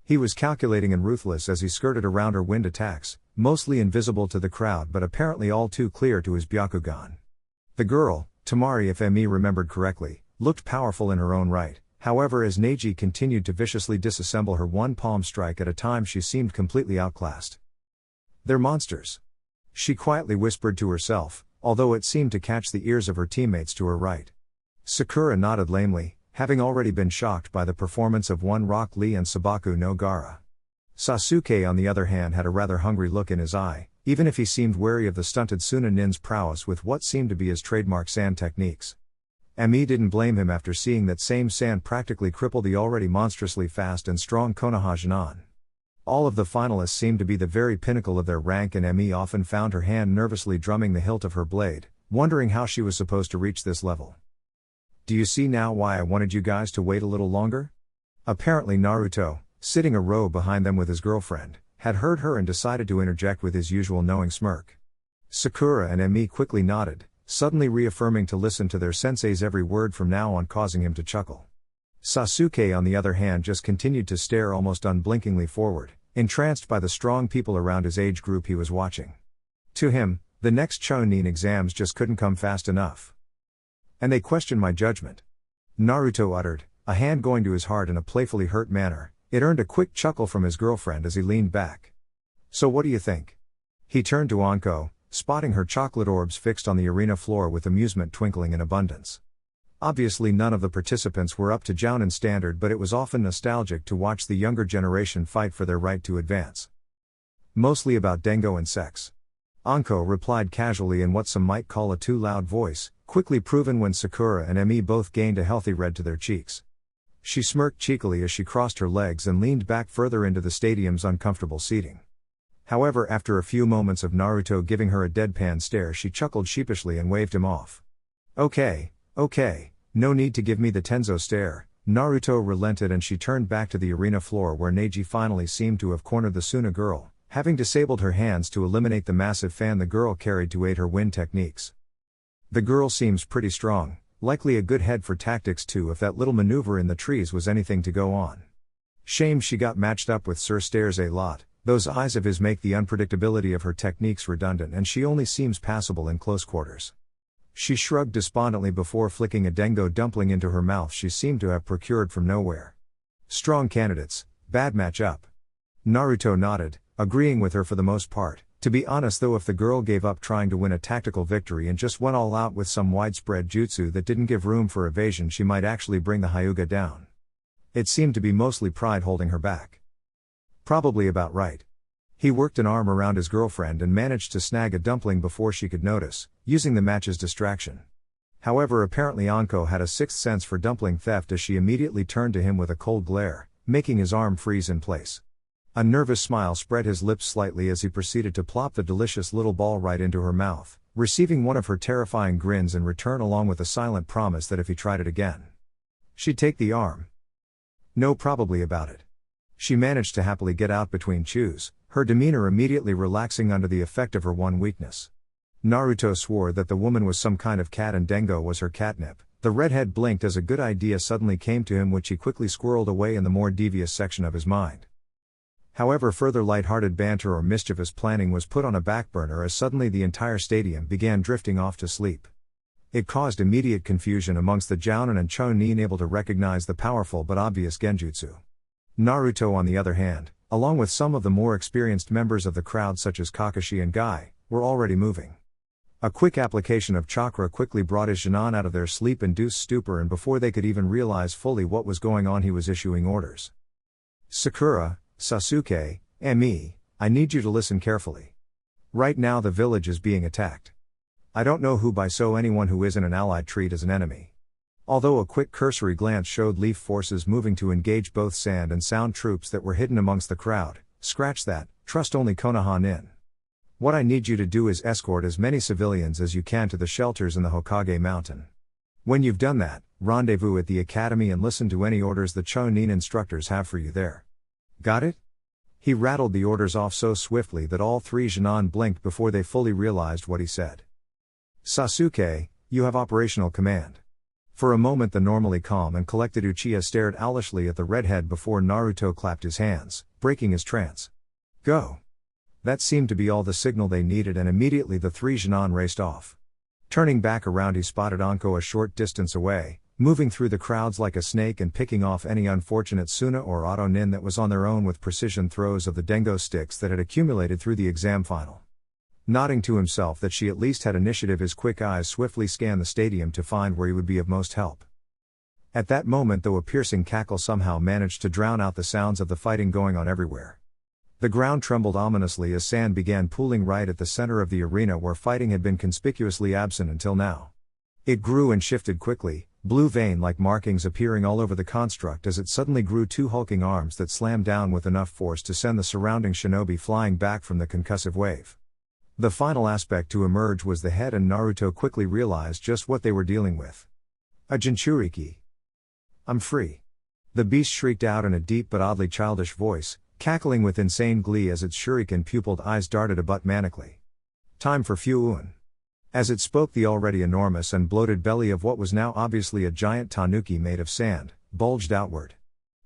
He was calculating and ruthless as he skirted around her wind attacks, mostly invisible to the crowd but apparently all too clear to his Byakugan. The girl, Tamari if Emi remembered correctly, looked powerful in her own right. However, as Neji continued to viciously disassemble her one palm strike at a time, she seemed completely outclassed. They're monsters. She quietly whispered to herself, although it seemed to catch the ears of her teammates to her right. Sakura nodded lamely, having already been shocked by the performance of one Rock Lee and Sabaku no Gara. Sasuke on the other hand had a rather hungry look in his eye, even if he seemed wary of the stunted Sunanin's prowess with what seemed to be his trademark sand techniques. Emi didn't blame him after seeing that same sand practically cripple the already monstrously fast and strong Konoha Jinan. All of the finalists seemed to be the very pinnacle of their rank and Emi often found her hand nervously drumming the hilt of her blade, wondering how she was supposed to reach this level. Do you see now why I wanted you guys to wait a little longer? Apparently Naruto, sitting a row behind them with his girlfriend, had heard her and decided to interject with his usual knowing smirk. Sakura and Emi quickly nodded, suddenly reaffirming to listen to their sensei's every word from now on, causing him to chuckle. Sasuke on the other hand just continued to stare almost unblinkingly forward, entranced by the strong people around his age group he was watching. To him, the next Chunin exams just couldn't come fast enough. And they questioned my judgment. Naruto uttered, a hand going to his heart in a playfully hurt manner. It earned a quick chuckle from his girlfriend as he leaned back. So what do you think? He turned to Anko, spotting her chocolate orbs fixed on the arena floor with amusement twinkling in abundance. Obviously none of the participants were up to Jounin standard, but it was often nostalgic to watch the younger generation fight for their right to advance. Mostly about Dengo and sex. Anko replied casually in what some might call a too loud voice, quickly proven when Sakura and Emi both gained a healthy red to their cheeks. She smirked cheekily as she crossed her legs and leaned back further into the stadium's uncomfortable seating. However, after a few moments of Naruto giving her a deadpan stare, she chuckled sheepishly and waved him off. Okay, no need to give me the Tenzo stare. Naruto relented and she turned back to the arena floor where Neji finally seemed to have cornered the Suna girl, having disabled her hands to eliminate the massive fan the girl carried to aid her wind techniques. The girl seems pretty strong, likely a good head for tactics too if that little maneuver in the trees was anything to go on. Shame she got matched up with Sir Stares a lot, those eyes of his make the unpredictability of her techniques redundant and she only seems passable in close quarters. She shrugged despondently before flicking a Dengo dumpling into her mouth she seemed to have procured from nowhere. Strong candidates, bad match up. Naruto nodded, agreeing with her for the most part. To be honest though, if the girl gave up trying to win a tactical victory and just went all out with some widespread jutsu that didn't give room for evasion, she might actually bring the Hyuga down. It seemed to be mostly pride holding her back. Probably about right. He worked an arm around his girlfriend and managed to snag a dumpling before she could notice, using the match's distraction. However, apparently Anko had a sixth sense for dumpling theft as she immediately turned to him with a cold glare, making his arm freeze in place. A nervous smile spread his lips slightly as he proceeded to plop the delicious little ball right into her mouth, receiving one of her terrifying grins in return along with a silent promise that if he tried it again, she'd take the arm. No probably about it. She managed to happily get out between chews, her demeanor immediately relaxing under the effect of her one weakness. Naruto swore that the woman was some kind of cat and Dengo was her catnip. The redhead blinked as a good idea suddenly came to him, which he quickly squirreled away in the more devious section of his mind. However, further light-hearted banter or mischievous planning was put on a back burner as suddenly the entire stadium began drifting off to sleep. It caused immediate confusion amongst the Jounin and Chunin, able to recognize the powerful but obvious genjutsu. Naruto, on the other hand, along with some of the more experienced members of the crowd such as Kakashi and Guy, were already moving. A quick application of chakra quickly brought his Jounin out of their sleep-induced stupor, and before they could even realize fully what was going on he was issuing orders. Sakura, Sasuke, Emi, I need you to listen carefully. Right now the village is being attacked. I don't know who by, so anyone who isn't an ally treat as an enemy. Although a quick cursory glance showed Leaf forces moving to engage both sand and sound troops that were hidden amongst the crowd, scratch that, trust only Konoha in. What I need you to do is escort as many civilians as you can to the shelters in the Hokage mountain. When you've done that, rendezvous at the academy and listen to any orders the Chunin instructors have for you there. Got it? He rattled the orders off so swiftly that all three Jounin blinked before they fully realized what he said. Sasuke, you have operational command. For a moment the normally calm and collected Uchiha stared owlishly at the redhead before Naruto clapped his hands, breaking his trance. Go! That seemed to be all the signal they needed, and immediately the three Jounin raced off. Turning back around he spotted Anko a short distance away, moving through the crowds like a snake and picking off any unfortunate Suna or Auto Nin that was on their own with precision throws of the Dengo sticks that had accumulated through the exam final. Nodding to himself that she at least had initiative, his quick eyes swiftly scanned the stadium to find where he would be of most help. At that moment though, a piercing cackle somehow managed to drown out the sounds of the fighting going on everywhere. The ground trembled ominously as sand began pooling right at the center of the arena where fighting had been conspicuously absent until now. It grew and shifted quickly, blue vein-like markings appearing all over the construct as it suddenly grew two hulking arms that slammed down with enough force to send the surrounding shinobi flying back from the concussive wave. The final aspect to emerge was the head, and Naruto quickly realized just what they were dealing with. A Jinchuriki. I'm free. The beast shrieked out in a deep but oddly childish voice, cackling with insane glee as its shuriken-pupiled eyes darted about manically. Time for Fuun. As it spoke, the already enormous and bloated belly of what was now obviously a giant tanuki made of sand, bulged outward.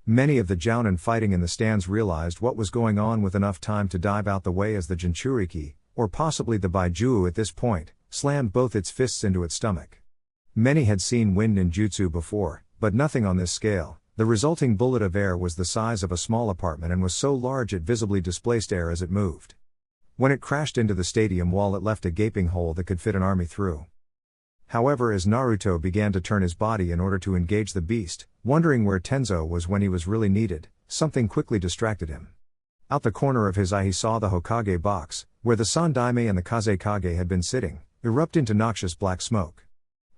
Many of the Jounin fighting in the stands realized what was going on with enough time to dive out the way as the Jinchuriki, or possibly the Baijuu at this point, slammed both its fists into its stomach. Many had seen wind ninjutsu before, but nothing on this scale. The resulting bullet of air was the size of a small apartment and was so large it visibly displaced air as it moved. When it crashed into the stadium wall, it left a gaping hole that could fit an army through. However, as Naruto began to turn his body in order to engage the beast, wondering where Tenzo was when he was really needed, something quickly distracted him. Out the corner of his eye he saw the Hokage box, where the Sandaime and the Kazekage had been sitting, erupt into noxious black smoke.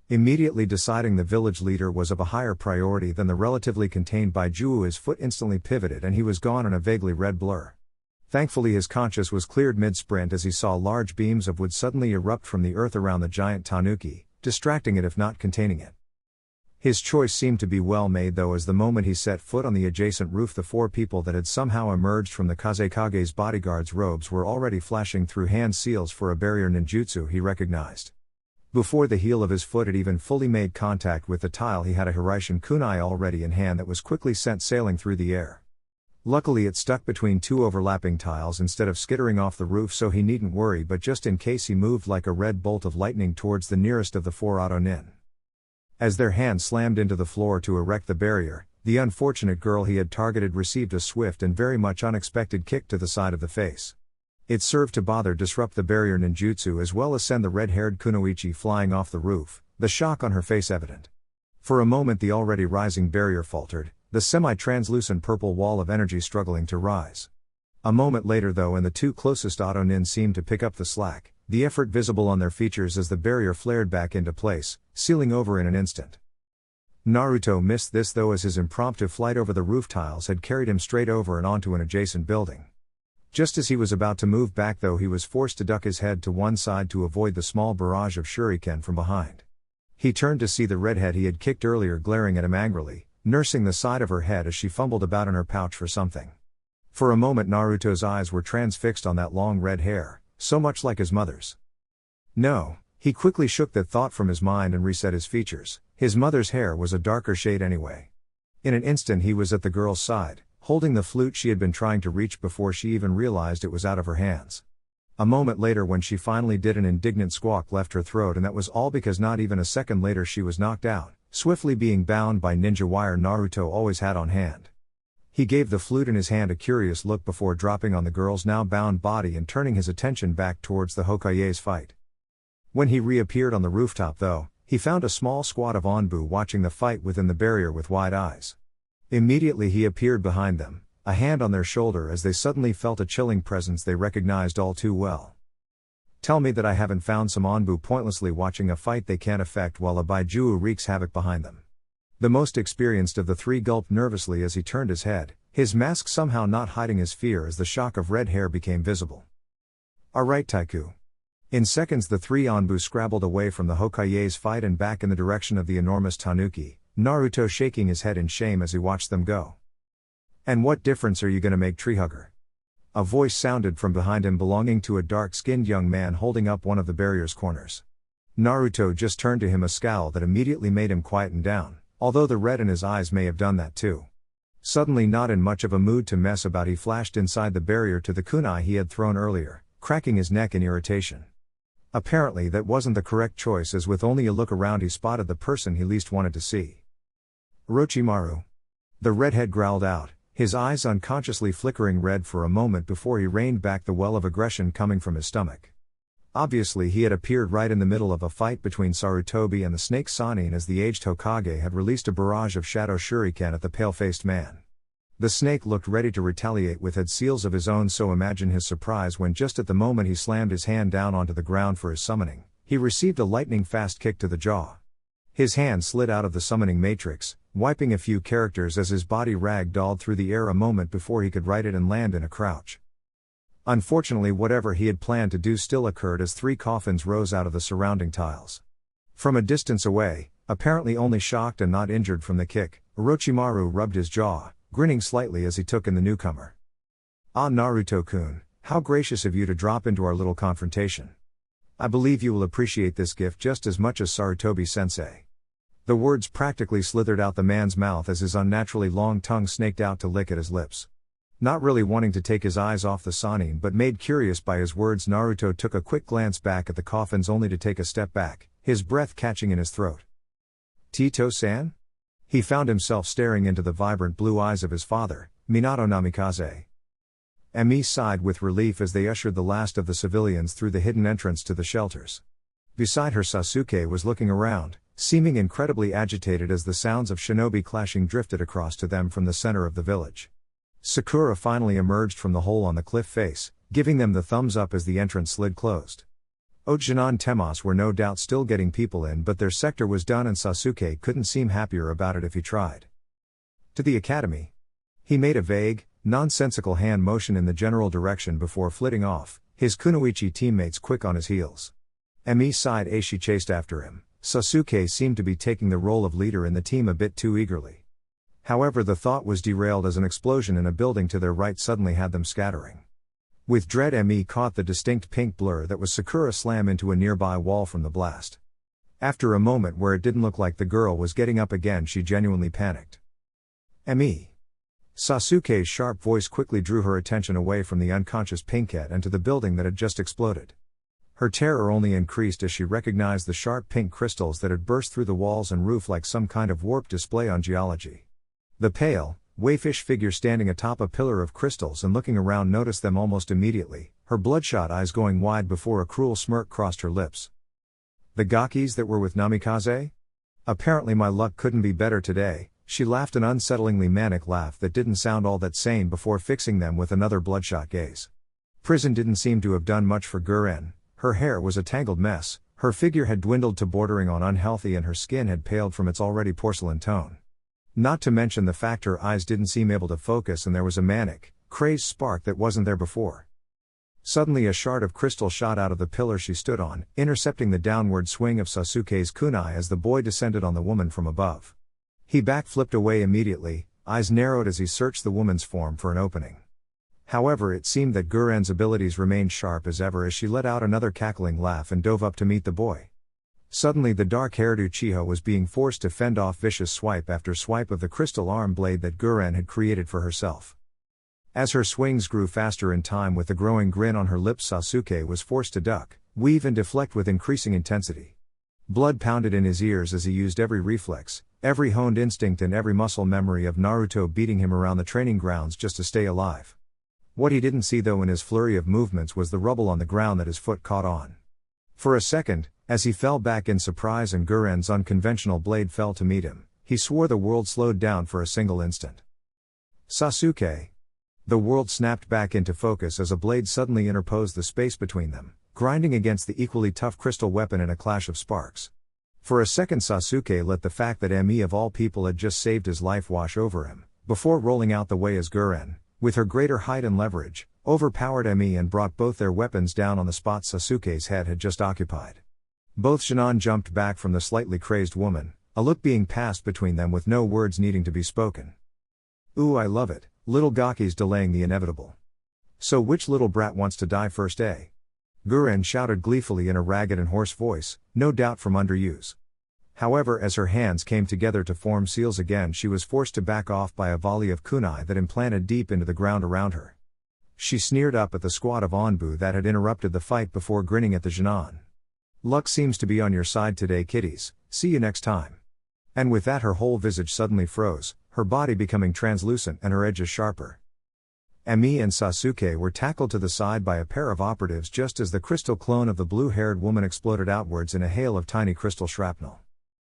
Immediately deciding the village leader was of a higher priority than the relatively contained Baijiu, his foot instantly pivoted and he was gone in a vaguely red blur. Thankfully his conscience was cleared mid-sprint as he saw large beams of wood suddenly erupt from the earth around the giant tanuki, distracting it if not containing it. His choice seemed to be well made though, as the moment he set foot on the adjacent roof the 4 people that had somehow emerged from the Kazekage's bodyguard's robes were already flashing through hand seals for a barrier ninjutsu he recognized. Before the heel of his foot had even fully made contact with the tile, he had a Hiraishin kunai already in hand that was quickly sent sailing through the air. Luckily it stuck between 2 overlapping tiles instead of skittering off the roof, so he needn't worry, but just in case he moved like a red bolt of lightning towards the nearest of the 4 Autonin. As their hands slammed into the floor to erect the barrier, the unfortunate girl he had targeted received a swift and very much unexpected kick to the side of the face. It served to bother disrupt the barrier ninjutsu as well as send the red-haired kunoichi flying off the roof, the shock on her face evident. For a moment the already rising barrier faltered, the semi-translucent purple wall of energy struggling to rise. A moment later though, and the 2 closest Autonin seemed to pick up the slack, the effort visible on their features as the barrier flared back into place, sealing over in an instant. Naruto missed this though, as his impromptu flight over the roof tiles had carried him straight over and onto an adjacent building. Just as he was about to move back though, he was forced to duck his head to one side to avoid the small barrage of shuriken from behind. He turned to see the redhead he had kicked earlier glaring at him angrily, nursing the side of her head as she fumbled about in her pouch for something. For a moment Naruto's eyes were transfixed on that long red hair, so much like his mother's. No, he quickly shook that thought from his mind and reset his features. His mother's hair was a darker shade anyway. In an instant he was at the girl's side, holding the flute she had been trying to reach before she even realized it was out of her hands. A moment later, when she finally did, an indignant squawk left her throat, and that was all because not even a second later she was knocked out, swiftly being bound by ninja wire Naruto always had on hand. He gave the flute in his hand a curious look before dropping on the girl's now bound body and turning his attention back towards the Hokage's fight. When he reappeared on the rooftop though, he found a small squad of Onbu watching the fight within the barrier with wide eyes. Immediately he appeared behind them, a hand on their shoulder, as they suddenly felt a chilling presence they recognized all too well. Tell me that I haven't found some Onbu pointlessly watching a fight they can't affect while a Baijiu wreaks havoc behind them. The most experienced of the 3 gulped nervously as he turned his head, his mask somehow not hiding his fear as the shock of red hair became visible. Alright Taiku. In seconds the 3 Onbu scrabbled away from the Hokage's fight and back in the direction of the enormous tanuki, Naruto shaking his head in shame as he watched them go. And what difference are you gonna make, treehugger? A voice sounded from behind him, belonging to a dark-skinned young man holding up one of the barrier's corners. Naruto just turned to him, a scowl that immediately made him quieten down, although the red in his eyes may have done that too. Suddenly, not in much of a mood to mess about, he flashed inside the barrier to the kunai he had thrown earlier, cracking his neck in irritation. Apparently that wasn't the correct choice, as with only a look around he spotted the person he least wanted to see. Orochimaru. The redhead growled out, his eyes unconsciously flickering red for a moment before he reined back the well of aggression coming from his stomach. Obviously he had appeared right in the middle of a fight between Sarutobi and the snake Sanin as the aged Hokage had released a barrage of shadow shuriken at the pale-faced man. The snake looked ready to retaliate with head seals of his own, so imagine his surprise when just at the moment he slammed his hand down onto the ground for his summoning, he received a lightning-fast kick to the jaw. His hand slid out of the summoning matrix, wiping a few characters as his body rag-dolled through the air a moment before he could right it and land in a crouch. Unfortunately, whatever he had planned to do still occurred as 3 coffins rose out of the surrounding tiles. From a distance away, apparently only shocked and not injured from the kick, Orochimaru rubbed his jaw, grinning slightly as he took in the newcomer. Ah, Naruto-kun, how gracious of you to drop into our little confrontation. I believe you will appreciate this gift just as much as Sarutobi-sensei. The words practically slithered out the man's mouth as his unnaturally long tongue snaked out to lick at his lips. Not really wanting to take his eyes off the Sanin but made curious by his words, Naruto took a quick glance back at the coffins only to take a step back, his breath catching in his throat. Tito-san? He found himself staring into the vibrant blue eyes of his father, Minato Namikaze. Emi sighed with relief as they ushered the last of the civilians through the hidden entrance to the shelters. Beside her, Sasuke was looking around, seeming incredibly agitated as the sounds of shinobi clashing drifted across to them from the center of the village. Sakura finally emerged from the hole on the cliff face, giving them the thumbs up as the entrance slid closed. Ojinan and Temos were no doubt still getting people in, but their sector was done and Sasuke couldn't seem happier about it if he tried. To the academy. He made a vague, nonsensical hand motion in the general direction before flitting off, his Kunoichi teammates quick on his heels. Emi sighed as she chased after him. Sasuke seemed to be taking the role of leader in the team a bit too eagerly. However, the thought was derailed as an explosion in a building to their right suddenly had them scattering. With dread, Emi caught the distinct pink blur that was Sakura slam into a nearby wall from the blast. After a moment where it didn't look like the girl was getting up again, she genuinely panicked. Emi. Sasuke's sharp voice quickly drew her attention away from the unconscious pinkette and to the building that had just exploded. Her terror only increased as she recognized the sharp pink crystals that had burst through the walls and roof like some kind of warped display on geology. The pale, wayfish figure standing atop a pillar of crystals and looking around noticed them almost immediately, her bloodshot eyes going wide before a cruel smirk crossed her lips. The gakis that were with Namikaze? Apparently my luck couldn't be better today. She laughed an unsettlingly manic laugh that didn't sound all that sane before fixing them with another bloodshot gaze. Prison didn't seem to have done much for Guren. Her hair was a tangled mess, her figure had dwindled to bordering on unhealthy and her skin had paled from its already porcelain tone. Not to mention the fact her eyes didn't seem able to focus and there was a manic, crazed spark that wasn't there before. Suddenly a shard of crystal shot out of the pillar she stood on, intercepting the downward swing of Sasuke's kunai as the boy descended on the woman from above. He backflipped away immediately, eyes narrowed as he searched the woman's form for an opening. However, it seemed that Guren's abilities remained sharp as ever as she let out another cackling laugh and dove up to meet the boy. Suddenly the dark-haired Uchiha was being forced to fend off vicious swipe after swipe of the crystal arm blade that Guren had created for herself. As her swings grew faster in time with the growing grin on her lips, Sasuke was forced to duck, weave and deflect with increasing intensity. Blood pounded in his ears as he used every reflex, every honed instinct and every muscle memory of Naruto beating him around the training grounds just to stay alive. What he didn't see though in his flurry of movements was the rubble on the ground that his foot caught on. For a second, as he fell back in surprise and Guren's unconventional blade fell to meet him, he swore the world slowed down for a single instant. Sasuke. The world snapped back into focus as a blade suddenly interposed the space between them, grinding against the equally tough crystal weapon in a clash of sparks. For a second Sasuke let the fact that Emi of all people had just saved his life wash over him, before rolling out the way as Guren, with her greater height and leverage, overpowered Emi and brought both their weapons down on the spot Sasuke's head had just occupied. Both Shinon jumped back from the slightly crazed woman, a look being passed between them with no words needing to be spoken. Ooh, I love it, little Gaki's delaying the inevitable. So which little brat wants to die first, eh? Guren shouted gleefully in a ragged and hoarse voice, no doubt from underuse. However, as her hands came together to form seals again, she was forced to back off by a volley of kunai that implanted deep into the ground around her. She sneered up at the squad of Onbu that had interrupted the fight before grinning at the Jinan. Luck seems to be on your side today, kiddies, see you next time. And with that her whole visage suddenly froze, her body becoming translucent and her edges sharper. Emi and Sasuke were tackled to the side by a pair of operatives just as the crystal clone of the blue-haired woman exploded outwards in a hail of tiny crystal shrapnel.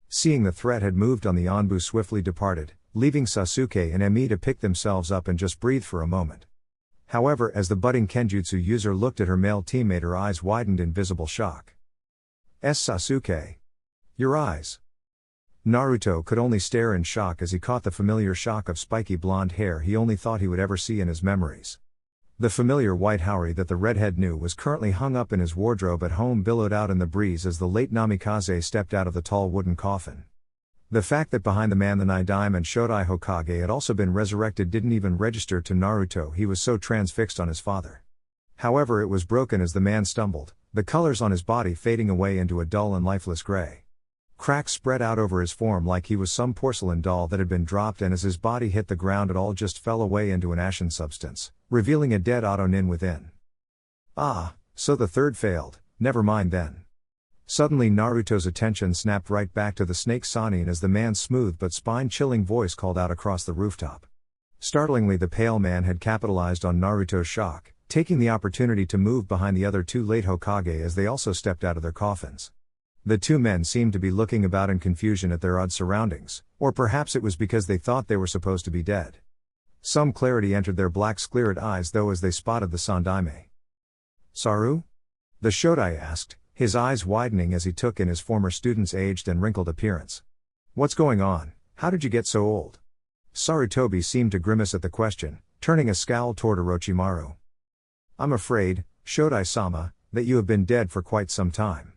Seeing the threat had moved on, the Onbu swiftly departed, leaving Sasuke and Emi to pick themselves up and just breathe for a moment. However, as the budding Kenjutsu user looked at her male teammate, her eyes widened in visible shock. Sasuke. Your eyes. Naruto could only stare in shock as he caught the familiar shock of spiky blonde hair he only thought he would ever see in his memories. The familiar white haori that the redhead knew was currently hung up in his wardrobe at home billowed out in the breeze as the late Namikaze stepped out of the tall wooden coffin. The fact that behind the man the Nidaime and Shodai Hokage had also been resurrected didn't even register to Naruto, he was so transfixed on his father. However, it was broken as the man stumbled, the colors on his body fading away into a dull and lifeless gray. Cracks spread out over his form like he was some porcelain doll that had been dropped, and as his body hit the ground it all just fell away into an ashen substance, revealing a dead Otonin within. Ah, so the third failed, never mind then. Suddenly Naruto's attention snapped right back to the snake Sannin as the man's smooth but spine-chilling voice called out across the rooftop. Startlingly, the pale man had capitalized on Naruto's shock, taking the opportunity to move behind the other two late Hokage as they also stepped out of their coffins. The two men seemed to be looking about in confusion at their odd surroundings, or perhaps it was because they thought they were supposed to be dead. Some clarity entered their black sclerid eyes though as they spotted the Sandaime. Saru? The Shodai asked, his eyes widening as he took in his former student's aged and wrinkled appearance. "What's going on? How did you get so old?" Sarutobi seemed to grimace at the question, turning a scowl toward Orochimaru. "I'm afraid, Shodai-sama, that you have been dead for quite some time.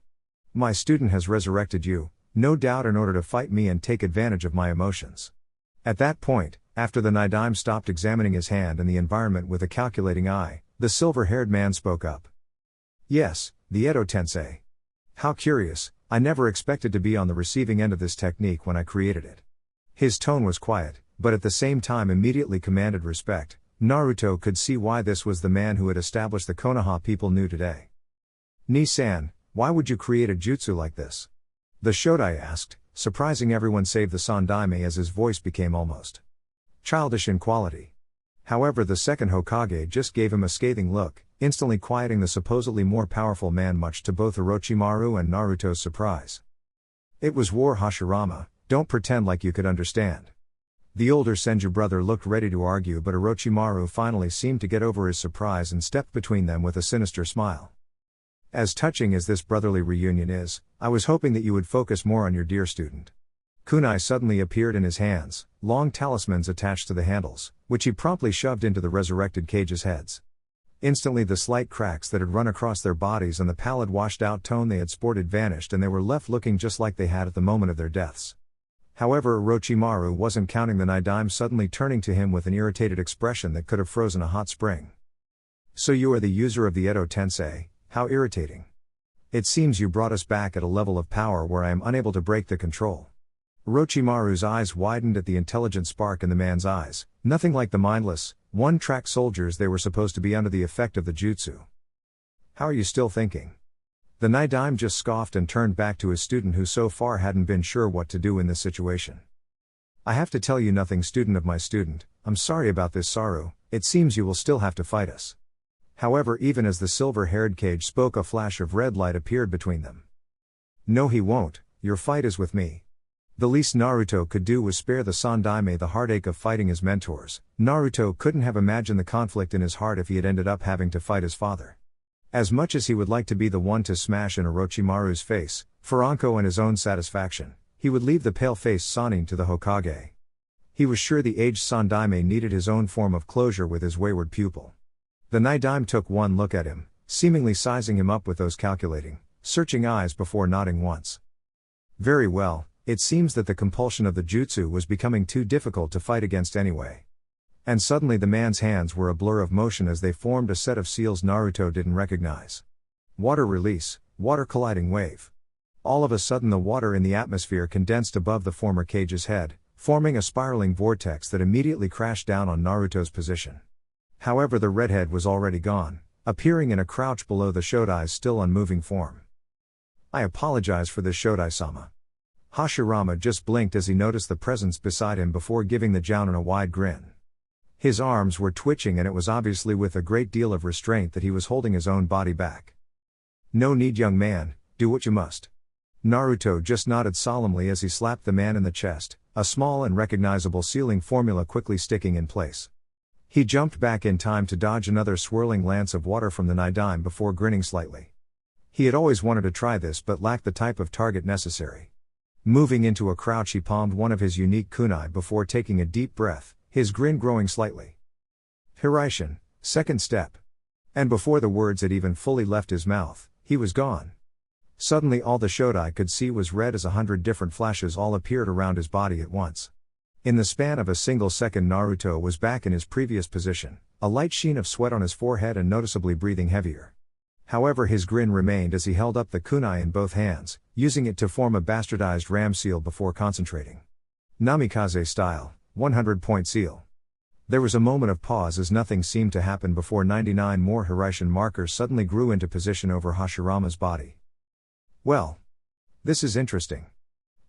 My student has resurrected you, no doubt in order to fight me and take advantage of my emotions." At that point, after the Nidaime stopped examining his hand and the environment with a calculating eye, the silver-haired man spoke up. "Yes, the Edo Tensei. How curious, I never expected to be on the receiving end of this technique when I created it." His tone was quiet, but at the same time immediately commanded respect. Naruto could see why this was the man who had established the Konoha people knew today. "Ni-san, why would you create a jutsu like this?" the Shodai asked, surprising everyone save the Sandaime as his voice became almost childish in quality. However, the second Hokage just gave him a scathing look, instantly quieting the supposedly more powerful man, much to both Orochimaru and Naruto's surprise. "It was war, Hashirama, don't pretend like you could understand." The older Senju brother looked ready to argue, but Orochimaru finally seemed to get over his surprise and stepped between them with a sinister smile. "As touching as this brotherly reunion is, I was hoping that you would focus more on your dear student." Kunai suddenly appeared in his hands, long talismans attached to the handles, which he promptly shoved into the resurrected cage's heads. Instantly the slight cracks that had run across their bodies and the pallid washed-out tone they had sported vanished, and they were left looking just like they had at the moment of their deaths. However, Orochimaru wasn't counting the Nidaime suddenly turning to him with an irritated expression that could have frozen a hot spring. "So you are the user of the Edo Tensei, how irritating. It seems you brought us back at a level of power where I am unable to break the control." Orochimaru's eyes widened at the intelligent spark in the man's eyes, nothing like the mindless, one-track soldiers they were supposed to be under the effect of the jutsu. "How are you still thinking?" The Nidaime just scoffed and turned back to his student, who so far hadn't been sure what to do in this situation. "I have to tell you nothing, student of my student, I'm sorry about this, Saru, it seems you will still have to fight us." However, even as the silver-haired cage spoke, a flash of red light appeared between them. "No, he won't, your fight is with me." The least Naruto could do was spare the Sandaime the heartache of fighting his mentors. Naruto couldn't have imagined the conflict in his heart if he had ended up having to fight his father. As much as he would like to be the one to smash in Orochimaru's face, for Anko and his own satisfaction, he would leave the pale-faced Sannin to the Hokage. He was sure the aged Sandaime needed his own form of closure with his wayward pupil. The Nidaime took one look at him, seemingly sizing him up with those calculating, searching eyes before nodding once. "Very well, it seems that the compulsion of the jutsu was becoming too difficult to fight against anyway." And suddenly the man's hands were a blur of motion as they formed a set of seals Naruto didn't recognize. Water release, water colliding wave. All of a sudden the water in the atmosphere condensed above the former cage's head, forming a spiraling vortex that immediately crashed down on Naruto's position. However, the redhead was already gone, appearing in a crouch below the Shodai's still unmoving form. "I apologize for this, Shodai-sama." Hashirama just blinked as he noticed the presence beside him before giving the Jounin a wide grin. His arms were twitching, and it was obviously with a great deal of restraint that he was holding his own body back. "No need, young man, do what you must." Naruto just nodded solemnly as he slapped the man in the chest, a small and recognizable sealing formula quickly sticking in place. He jumped back in time to dodge another swirling lance of water from the Nidaime before grinning slightly. He had always wanted to try this but lacked the type of target necessary. Moving into a crouch, he palmed one of his unique kunai before taking a deep breath, his grin growing slightly. "Hiraishin, second step." And before the words had even fully left his mouth, he was gone. Suddenly all the Shodai could see was red as 100 different flashes all appeared around his body at once. In the span of a single second, Naruto was back in his previous position, a light sheen of sweat on his forehead and noticeably breathing heavier. However, his grin remained as he held up the kunai in both hands, using it to form a bastardized ram seal before concentrating. Namikaze style, 100-point seal. There was a moment of pause as nothing seemed to happen before 99 more Hiraishin markers suddenly grew into position over Hashirama's body. "Well, this is interesting,"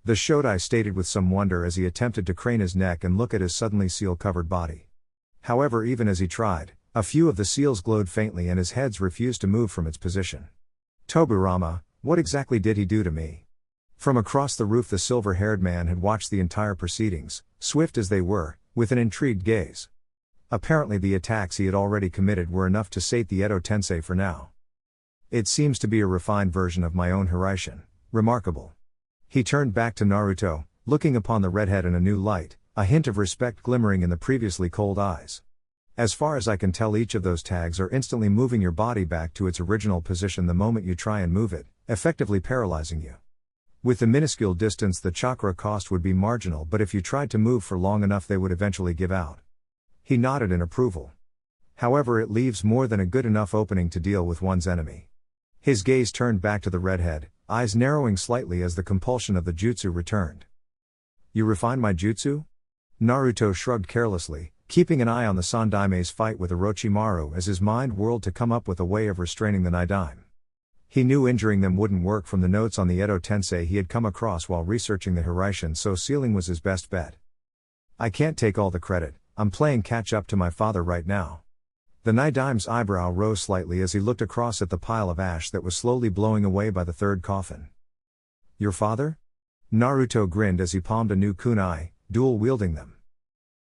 the Shodai stated with some wonder as he attempted to crane his neck and look at his suddenly seal-covered body. However, even as he tried, a few of the seals glowed faintly and his head refused to move from its position. "Tobirama, what exactly did he do to me?" From across the roof the silver-haired man had watched the entire proceedings, swift as they were, with an intrigued gaze. Apparently the attacks he had already committed were enough to sate the Edo Tensei for now. It seems to be a refined version of my own Hiraishin. Remarkable. He turned back to Naruto, looking upon the redhead in a new light, a hint of respect glimmering in the previously cold eyes. As far as I can tell, each of those tags are instantly moving your body back to its original position the moment you try and move it, effectively paralyzing you. With the minuscule distance, the chakra cost would be marginal, but if you tried to move for long enough they would eventually give out. He nodded in approval. However, it leaves more than a good enough opening to deal with one's enemy. His gaze turned back to the redhead, eyes narrowing slightly as the compulsion of the jutsu returned. You refine my jutsu? Naruto shrugged carelessly, keeping an eye on the Sandaime's fight with Orochimaru as his mind whirled to come up with a way of restraining the Nidaime. He knew injuring them wouldn't work from the notes on the Edo Tensei he had come across while researching the Hiraishin, so sealing was his best bet. I can't take all the credit, I'm playing catch up to my father right now. The Nidaime's eyebrow rose slightly as he looked across at the pile of ash that was slowly blowing away by the third coffin. Your father? Naruto grinned as he palmed a new kunai, dual-wielding them.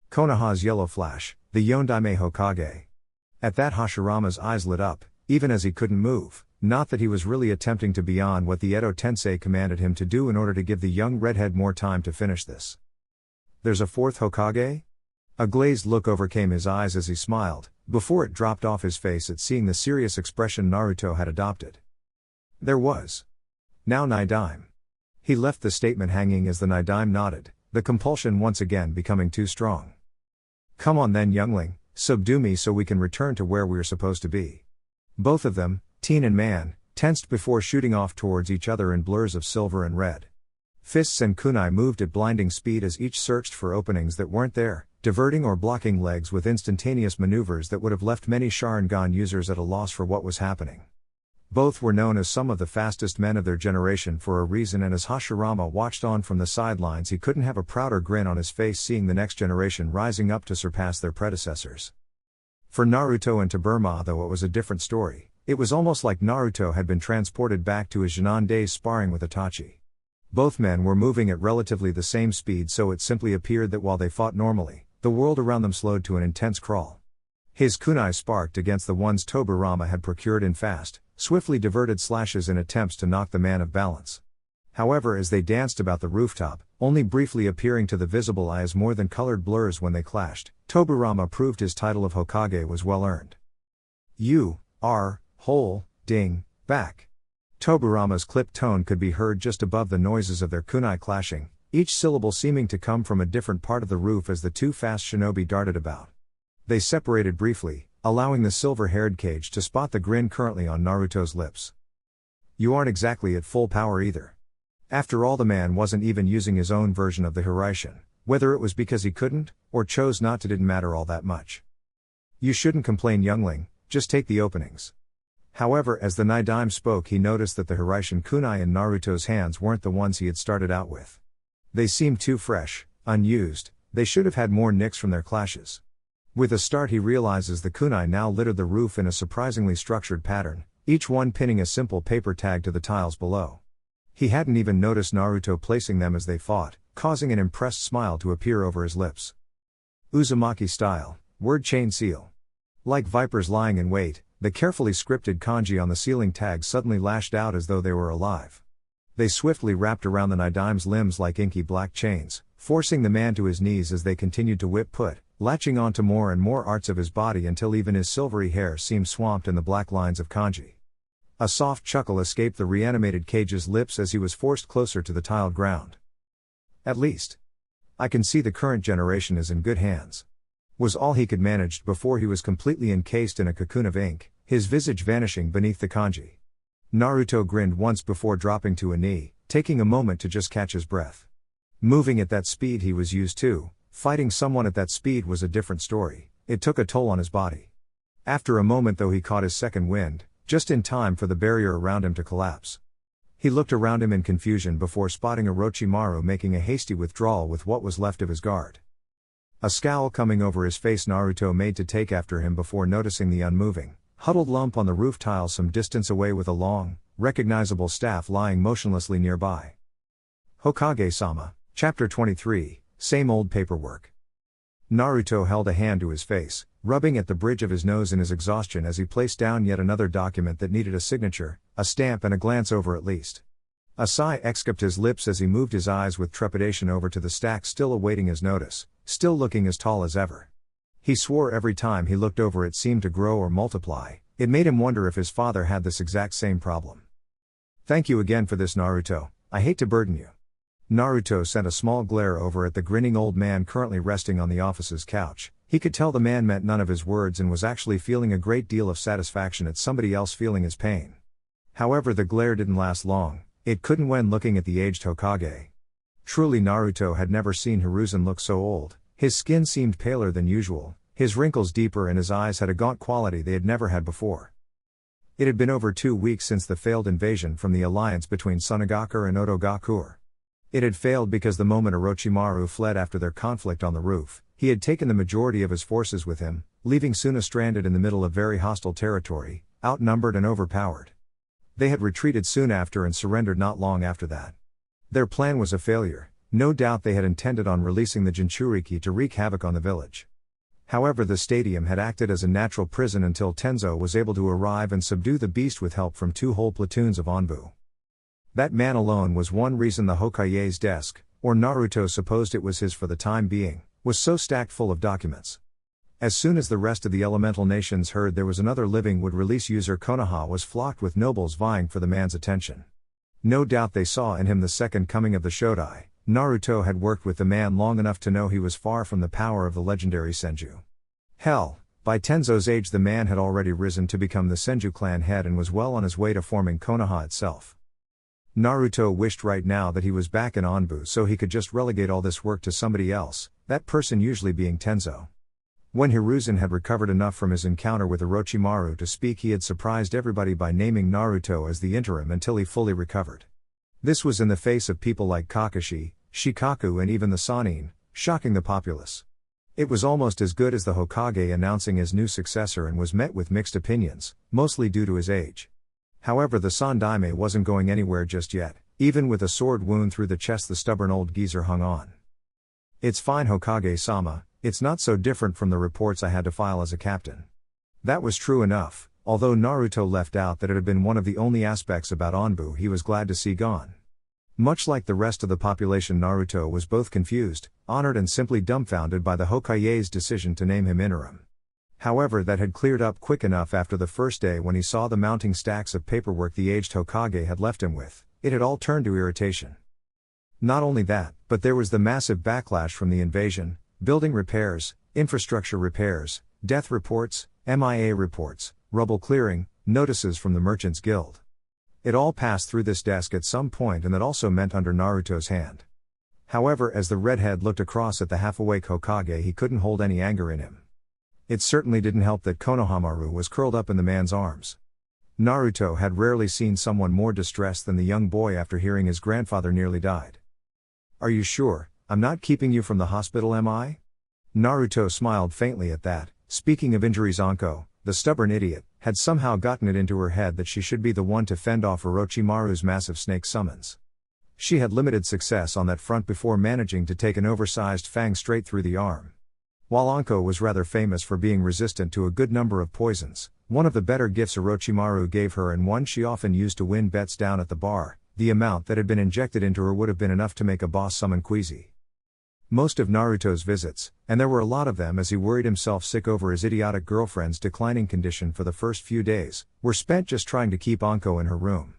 Konoha's yellow flash, the Yondaime Hokage. At that, Hashirama's eyes lit up, even as he couldn't move, not that he was really attempting to beyond what the Edo Tensei commanded him to do in order to give the young redhead more time to finish this. There's a fourth Hokage? A glazed look overcame his eyes as he smiled, before it dropped off his face at seeing the serious expression Naruto had adopted. There was. Now Nidaime. He left the statement hanging as the Nidaime nodded, the compulsion once again becoming too strong. Come on then, youngling, subdue me so we can return to where we're supposed to be. Both of them, teen and man, tensed before shooting off towards each other in blurs of silver and red. Fists and kunai moved at blinding speed as each searched for openings that weren't there, diverting or blocking legs with instantaneous maneuvers that would have left many Sharingan users at a loss for what was happening. Both were known as some of the fastest men of their generation for a reason, and as Hashirama watched on from the sidelines, he couldn't have a prouder grin on his face seeing the next generation rising up to surpass their predecessors. For Naruto and Tobirama, though, it was a different story. It was almost like Naruto had been transported back to his Jinan days sparring with Itachi. Both men were moving at relatively the same speed, so it simply appeared that while they fought normally, the world around them slowed to an intense crawl. His kunai sparked against the ones Tobirama had procured in fast, swiftly diverted slashes in attempts to knock the man of balance. However, as they danced about the rooftop, only briefly appearing to the visible eye as more than colored blurs when they clashed, Tobirama proved his title of Hokage was well earned. You are holding back. Tobirama's clipped tone could be heard just above the noises of their kunai clashing, each syllable seeming to come from a different part of the roof as the two fast shinobi darted about. They separated briefly, allowing the silver-haired Kage to spot the grin currently on Naruto's lips. You aren't exactly at full power either. After all, the man wasn't even using his own version of the Hiraishin. Whether it was because he couldn't, or chose not to, didn't matter all that much. You shouldn't complain, youngling, just take the openings. However, as the Nidaime spoke, he noticed that the Hiraishin kunai in Naruto's hands weren't the ones he had started out with. They seemed too fresh, unused, they should have had more nicks from their clashes. With a start, he realizes the kunai now littered the roof in a surprisingly structured pattern, each one pinning a simple paper tag to the tiles below. He hadn't even noticed Naruto placing them as they fought, causing an impressed smile to appear over his lips. Uzumaki style, word chain seal. Like vipers lying in wait, the carefully scripted kanji on the ceiling tags suddenly lashed out as though they were alive. They swiftly wrapped around the Nidaime's limbs like inky black chains, forcing the man to his knees as they continued to whip-put, latching onto more and more arts of his body until even his silvery hair seemed swamped in the black lines of kanji. A soft chuckle escaped the reanimated Kage's lips as he was forced closer to the tiled ground. At least, I can see the current generation is in good hands. Was all he could manage before he was completely encased in a cocoon of ink, his visage vanishing beneath the kanji. Naruto grinned once before dropping to a knee, taking a moment to just catch his breath. Moving at that speed he was used to, fighting someone at that speed was a different story. It took a toll on his body. After a moment though, he caught his second wind, just in time for the barrier around him to collapse. He looked around him in confusion before spotting Orochimaru making a hasty withdrawal with what was left of his guard. A scowl coming over his face, Naruto made to take after him before noticing the unmoving, huddled lump on the roof tile some distance away with a long, recognizable staff lying motionlessly nearby. Hokage-sama, Chapter 23, Same Old Paperwork. Naruto held a hand to his face, rubbing at the bridge of his nose in his exhaustion as he placed down yet another document that needed a signature, a stamp and a glance over at least. A sigh escaped his lips as he moved his eyes with trepidation over to the stack still awaiting his notice, still looking as tall as ever. He swore every time he looked over it seemed to grow or multiply. It made him wonder if his father had this exact same problem. "Thank you again for this, Naruto. I hate to burden you." Naruto sent a small glare over at the grinning old man currently resting on the office's couch. He could tell the man meant none of his words and was actually feeling a great deal of satisfaction at somebody else feeling his pain. However, the glare didn't last long. It couldn't when looking at the aged Hokage. Truly, Naruto had never seen Hiruzen look so old. His skin seemed paler than usual, his wrinkles deeper and his eyes had a gaunt quality they had never had before. It had been over 2 weeks since the failed invasion from the alliance between Sunagakure and Otogakure. It had failed because the moment Orochimaru fled after their conflict on the roof, he had taken the majority of his forces with him, leaving Suna stranded in the middle of very hostile territory, outnumbered and overpowered. They had retreated soon after and surrendered not long after that. Their plan was a failure. No doubt they had intended on releasing the Jinchuriki to wreak havoc on the village. However, the stadium had acted as a natural prison until Tenzo was able to arrive and subdue the beast with help from 2 whole platoons of Anbu. That man alone was one reason the Hokage's desk, or Naruto supposed it was his for the time being, was so stacked full of documents. As soon as the rest of the elemental nations heard there was another living would release user, Konoha was flocked with nobles vying for the man's attention. No doubt they saw in him the second coming of the Shodai. Naruto had worked with the man long enough to know he was far from the power of the legendary Senju. Hell, by Tenzo's age the man had already risen to become the Senju clan head and was well on his way to forming Konoha itself. Naruto wished right now that he was back in Anbu so he could just relegate all this work to somebody else, that person usually being Tenzo. When Hiruzen had recovered enough from his encounter with Orochimaru to speak, he had surprised everybody by naming Naruto as the interim until he fully recovered. This was in the face of people like Kakashi, Shikaku and even the Sannin, shocking the populace. It was almost as good as the Hokage announcing his new successor and was met with mixed opinions, mostly due to his age. However, the Sandaime wasn't going anywhere just yet. Even with a sword wound through the chest the stubborn old geezer hung on. "It's fine, Hokage-sama, it's not so different from the reports I had to file as a captain." That was true enough, although Naruto left out that it had been one of the only aspects about Anbu he was glad to see gone. Much like the rest of the population, Naruto was both confused, honored and simply dumbfounded by the Hokage's decision to name him interim. However, that had cleared up quick enough after the first day when he saw the mounting stacks of paperwork the aged Hokage had left him with. It had all turned to irritation. Not only that, but there was the massive backlash from the invasion: building repairs, infrastructure repairs, death reports, MIA reports, rubble clearing, notices from the Merchants Guild. It all passed through this desk at some point, and that also meant under Naruto's hand. However, as the redhead looked across at the half-awake Hokage, he couldn't hold any anger in him. It certainly didn't help that Konohamaru was curled up in the man's arms. Naruto had rarely seen someone more distressed than the young boy after hearing his grandfather nearly died. "Are you sure? I'm not keeping you from the hospital, am I?" Naruto smiled faintly at that. Speaking of injuries, Anko, the stubborn idiot, had somehow gotten it into her head that she should be the one to fend off Orochimaru's massive snake summons. She had limited success on that front before managing to take an oversized fang straight through the arm. While Anko was rather famous for being resistant to a good number of poisons, one of the better gifts Orochimaru gave her, and one she often used to win bets down at the bar, the amount that had been injected into her would have been enough to make a boss summon Queasy. Most of Naruto's visits, and there were a lot of them as he worried himself sick over his idiotic girlfriend's declining condition for the first few days, were spent just trying to keep Anko in her room.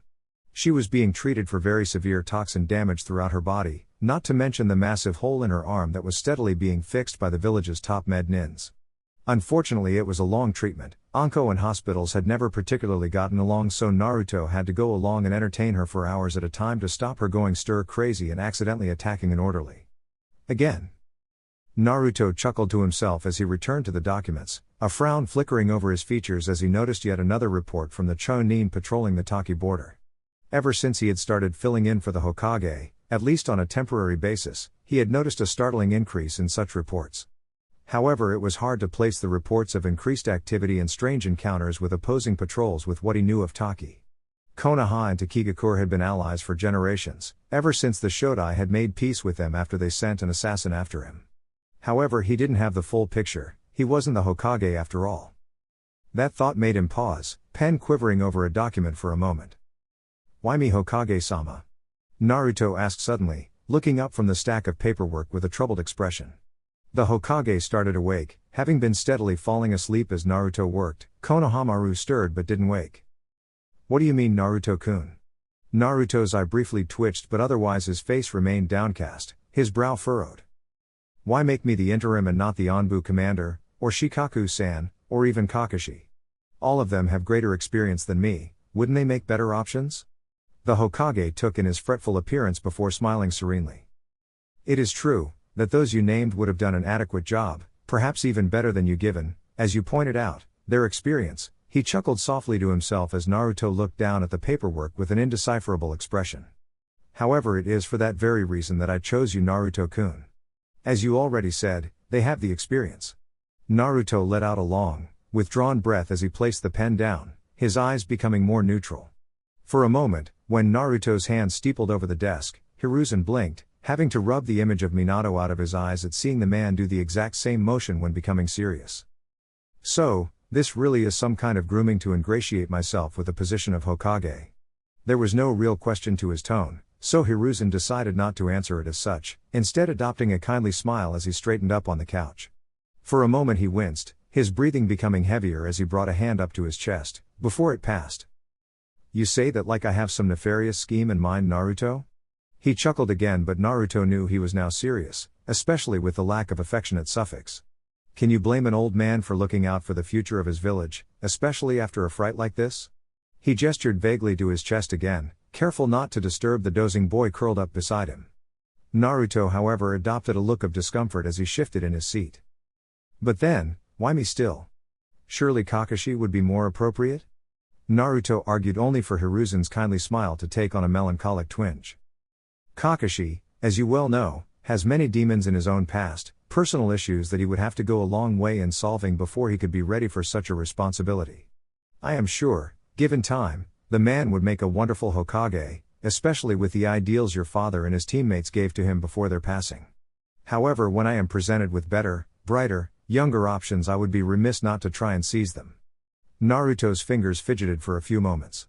She was being treated for very severe toxin damage throughout her body, not to mention the massive hole in her arm that was steadily being fixed by the village's top med nins. Unfortunately, it was a long treatment. Anko and hospitals had never particularly gotten along, so Naruto had to go along and entertain her for hours at a time to stop her going stir crazy and accidentally attacking an orderly. Again. Naruto chuckled to himself as he returned to the documents, a frown flickering over his features as he noticed yet another report from the Chunin patrolling the Taki border. Ever since he had started filling in for the Hokage, at least on a temporary basis, he had noticed a startling increase in such reports. However, it was hard to place the reports of increased activity and strange encounters with opposing patrols with what he knew of Taki. Konoha and Takigakure had been allies for generations, ever since the Shodai had made peace with them after they sent an assassin after him. However, he didn't have the full picture, he wasn't the Hokage after all. That thought made him pause, pen quivering over a document for a moment. Why me, Hokage-sama? Naruto asked suddenly, looking up from the stack of paperwork with a troubled expression. The Hokage started awake, having been steadily falling asleep as Naruto worked. Konohamaru stirred but didn't wake. What do you mean, Naruto-kun? Naruto's eye briefly twitched, but otherwise his face remained downcast, his brow furrowed. Why make me the interim and not the Anbu commander, or Shikaku-san, or even Kakashi? All of them have greater experience than me, wouldn't they make better options? The Hokage took in his fretful appearance before smiling serenely. It is true that those you named would have done an adequate job, perhaps even better than you given, as you pointed out, their experience. He chuckled softly to himself as Naruto looked down at the paperwork with an indecipherable expression. However, it is for that very reason that I chose you, Naruto-kun. As you already said, they have the experience. Naruto let out a long, withdrawn breath as he placed the pen down, his eyes becoming more neutral. For a moment, when Naruto's hand steepled over the desk, Hiruzen blinked, having to rub the image of Minato out of his eyes at seeing the man do the exact same motion when becoming serious. So, this really is some kind of grooming to ingratiate myself with the position of Hokage. There was no real question to his tone, so Hiruzen decided not to answer it as such, instead adopting a kindly smile as he straightened up on the couch. For a moment he winced, his breathing becoming heavier as he brought a hand up to his chest, before it passed. You say that like I have some nefarious scheme in mind, Naruto? He chuckled again, but Naruto knew he was now serious, especially with the lack of affectionate suffix. Can you blame an old man for looking out for the future of his village, especially after a fright like this? He gestured vaguely to his chest again, careful not to disturb the dozing boy curled up beside him. Naruto, however, adopted a look of discomfort as he shifted in his seat. But then, why me still? Surely Kakashi would be more appropriate? Naruto argued, only for Hiruzen's kindly smile to take on a melancholic twinge. Kakashi, as you well know, has many demons in his own past, personal issues that he would have to go a long way in solving before he could be ready for such a responsibility. I am sure, given time, the man would make a wonderful Hokage, especially with the ideals your father and his teammates gave to him before their passing. However, when I am presented with better, brighter, younger options, I would be remiss not to try and seize them. Naruto's fingers fidgeted for a few moments.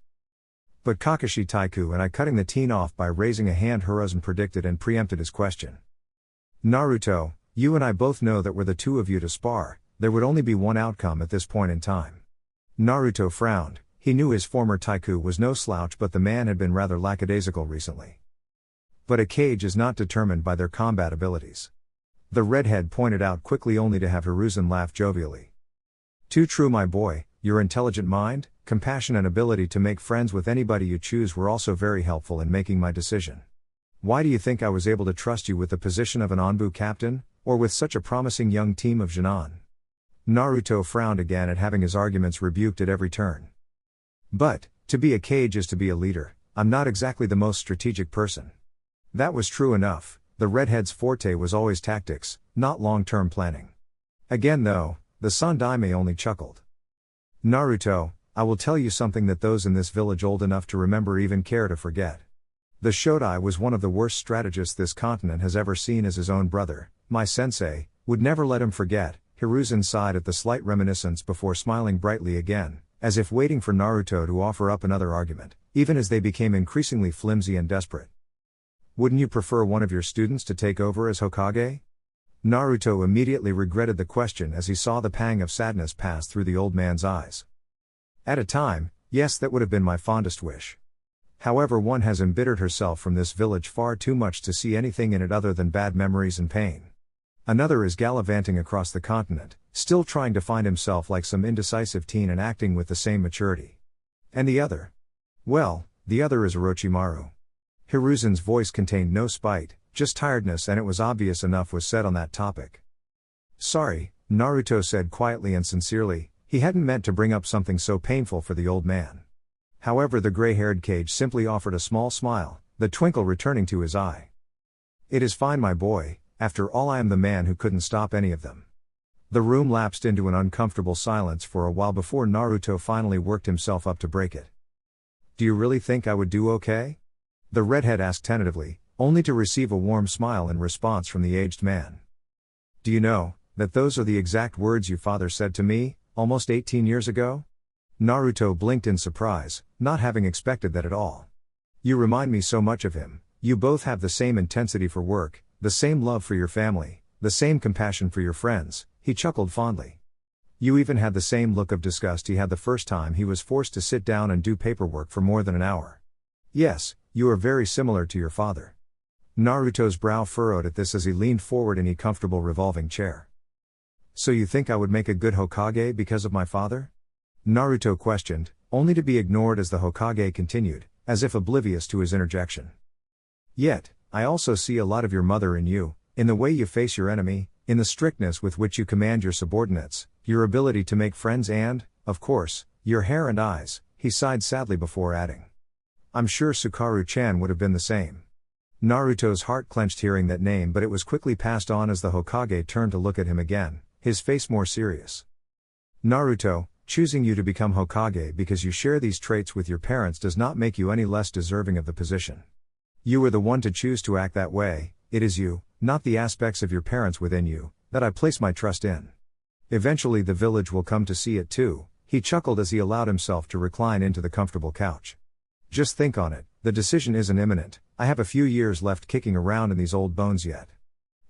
But Kakashi Taiku and I, cutting the teen off by raising a hand, Hiruzen predicted and preempted his question. Naruto, you and I both know that were the two of you to spar, there would only be one outcome at this point in time. Naruto frowned. He knew his former Taiku was no slouch, but the man had been rather lackadaisical recently. But a Kage is not determined by their combat abilities. The redhead pointed out quickly, only to have Hiruzen laugh jovially. Too true, my boy, your intelligent mind, compassion and ability to make friends with anybody you choose were also very helpful in making my decision. Why do you think I was able to trust you with the position of an Anbu captain, or with such a promising young team of Genin? Naruto frowned again at having his arguments rebuked at every turn. But, to be a Kage is to be a leader. I'm not exactly the most strategic person. That was true enough. The redhead's forte was always tactics, not long-term planning. Again though, the Sandaime only chuckled. Naruto, I will tell you something that those in this village old enough to remember even care to forget. The Shodai was one of the worst strategists this continent has ever seen, as his own brother, my sensei, would never let him forget. Hiruzen sighed at the slight reminiscence before smiling brightly again, as if waiting for Naruto to offer up another argument, even as they became increasingly flimsy and desperate. Wouldn't you prefer one of your students to take over as Hokage? Naruto immediately regretted the question as he saw the pang of sadness pass through the old man's eyes. At a time, yes, that would have been my fondest wish. However, one has embittered herself from this village far too much to see anything in it other than bad memories and pain. Another is gallivanting across the continent, still trying to find himself like some indecisive teen and acting with the same maturity. And the other? Well, the other is Orochimaru. Hiruzen's voice contained no spite, just tiredness, and it was obvious enough was said on that topic. Sorry, Naruto said quietly and sincerely. He hadn't meant to bring up something so painful for the old man. However, the gray-haired Kage simply offered a small smile, the twinkle returning to his eye. It is fine, my boy, after all I am the man who couldn't stop any of them. The room lapsed into an uncomfortable silence for a while before Naruto finally worked himself up to break it. Do you really think I would do okay? The redhead asked tentatively, only to receive a warm smile in response from the aged man. Do you know that those are the exact words your father said to me, almost 18 years ago? Naruto blinked in surprise, not having expected that at all. You remind me so much of him. You both have the same intensity for work, the same love for your family, the same compassion for your friends, he chuckled fondly. You even had the same look of disgust he had the first time he was forced to sit down and do paperwork for more than an hour. Yes, you are very similar to your father. Naruto's brow furrowed at this as he leaned forward in a comfortable revolving chair. So you think I would make a good Hokage because of my father? Naruto questioned, only to be ignored as the Hokage continued, as if oblivious to his interjection. Yet, I also see a lot of your mother in you, in the way you face your enemy, in the strictness with which you command your subordinates, your ability to make friends and, of course, your hair and eyes, he sighed sadly before adding. I'm sure Sukaru-chan would have been the same. Naruto's heart clenched hearing that name, but it was quickly passed on as the Hokage turned to look at him again, his face more serious. Naruto, choosing you to become Hokage because you share these traits with your parents does not make you any less deserving of the position. You were the one to choose to act that way. It is you, not the aspects of your parents within you, that I place my trust in. Eventually the village will come to see it too, he chuckled as he allowed himself to recline into the comfortable couch. Just think on it, the decision isn't imminent, I have a few years left kicking around in these old bones yet.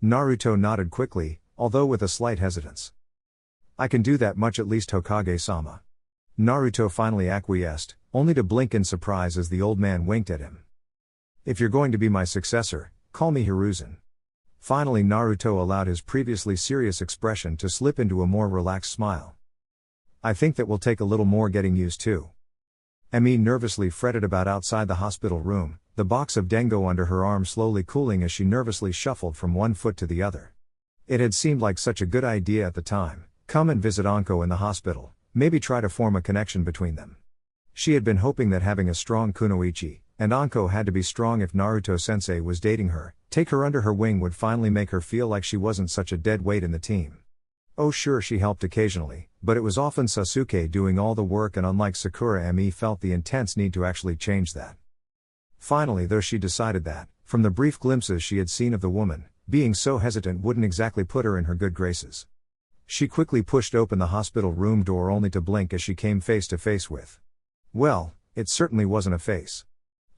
Naruto nodded quickly, although with a slight hesitance. I can do that much at least, Hokage-sama. Naruto finally acquiesced, only to blink in surprise as the old man winked at him. If you're going to be my successor, call me Hiruzen. Finally Naruto allowed his previously serious expression to slip into a more relaxed smile. I think that will take a little more getting used to. Emi nervously fretted about outside the hospital room, the box of dengo under her arm slowly cooling as she nervously shuffled from one foot to the other. It had seemed like such a good idea at the time, come and visit Anko in the hospital, maybe try to form a connection between them. She had been hoping that having a strong kunoichi, and Anko had to be strong if Naruto-sensei was dating her, take her under her wing would finally make her feel like she wasn't such a dead weight in the team. Oh sure, she helped occasionally, but it was often Sasuke doing all the work, and unlike Sakura, Emi felt the intense need to actually change that. Finally though, she decided that, from the brief glimpses she had seen of the woman, being so hesitant wouldn't exactly put her in her good graces. She quickly pushed open the hospital room door only to blink as she came face to face with. Well, it certainly wasn't a face.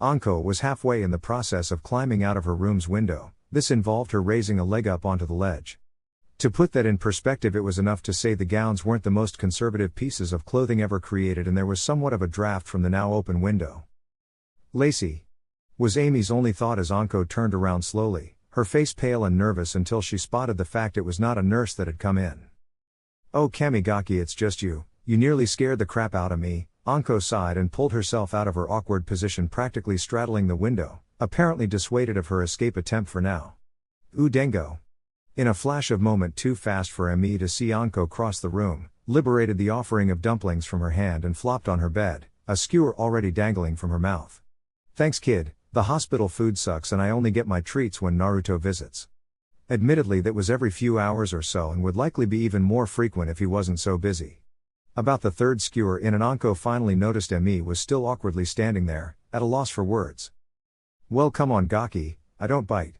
Anko was halfway in the process of climbing out of her room's window. This involved her raising a leg up onto the ledge. To put that in perspective, it was enough to say the gowns weren't the most conservative pieces of clothing ever created, and there was somewhat of a draft from the now open window. Lacey, was Amy's only thought as Anko turned around slowly, her face pale and nervous until she spotted the fact it was not a nurse that had come in. Oh Kamigaki, it's just you nearly scared the crap out of me. Anko sighed and pulled herself out of her awkward position, practically straddling the window, apparently dissuaded of her escape attempt for now. Ooh dengo. In a flash of moment too fast for Emi to see, Anko crossed the room, liberated the offering of dumplings from her hand and flopped on her bed, a skewer already dangling from her mouth. Thanks kid, the hospital food sucks and I only get my treats when Naruto visits. Admittedly that was every few hours or so and would likely be even more frequent if he wasn't so busy. About the third skewer in, and Anko finally noticed Emi was still awkwardly standing there, at a loss for words. Well come on Gaki, I don't bite.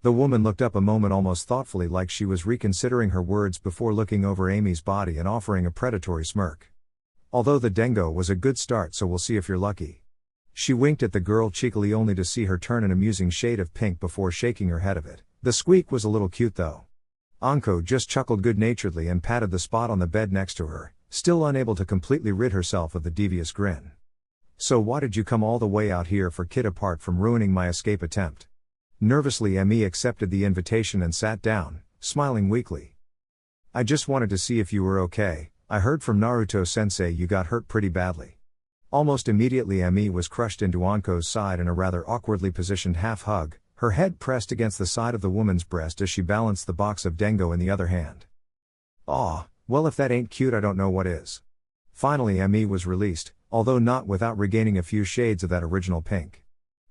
The woman looked up a moment almost thoughtfully, like she was reconsidering her words before looking over Amy's body and offering a predatory smirk. Although the dengo was a good start, so we'll see if you're lucky. She winked at the girl cheekily only to see her turn an amusing shade of pink before shaking her head of it. The squeak was a little cute though. Anko just chuckled good-naturedly and patted the spot on the bed next to her, still unable to completely rid herself of the devious grin. So why did you come all the way out here for kid, apart from ruining my escape attempt? Nervously Emi accepted the invitation and sat down, smiling weakly. I just wanted to see if you were okay. I heard from Naruto-sensei you got hurt pretty badly. Almost immediately Emi was crushed into Anko's side in a rather awkwardly positioned half-hug, her head pressed against the side of the woman's breast as she balanced the box of dengo in the other hand. Aw, well if that ain't cute I don't know what is. Finally Emi was released, although not without regaining a few shades of that original pink.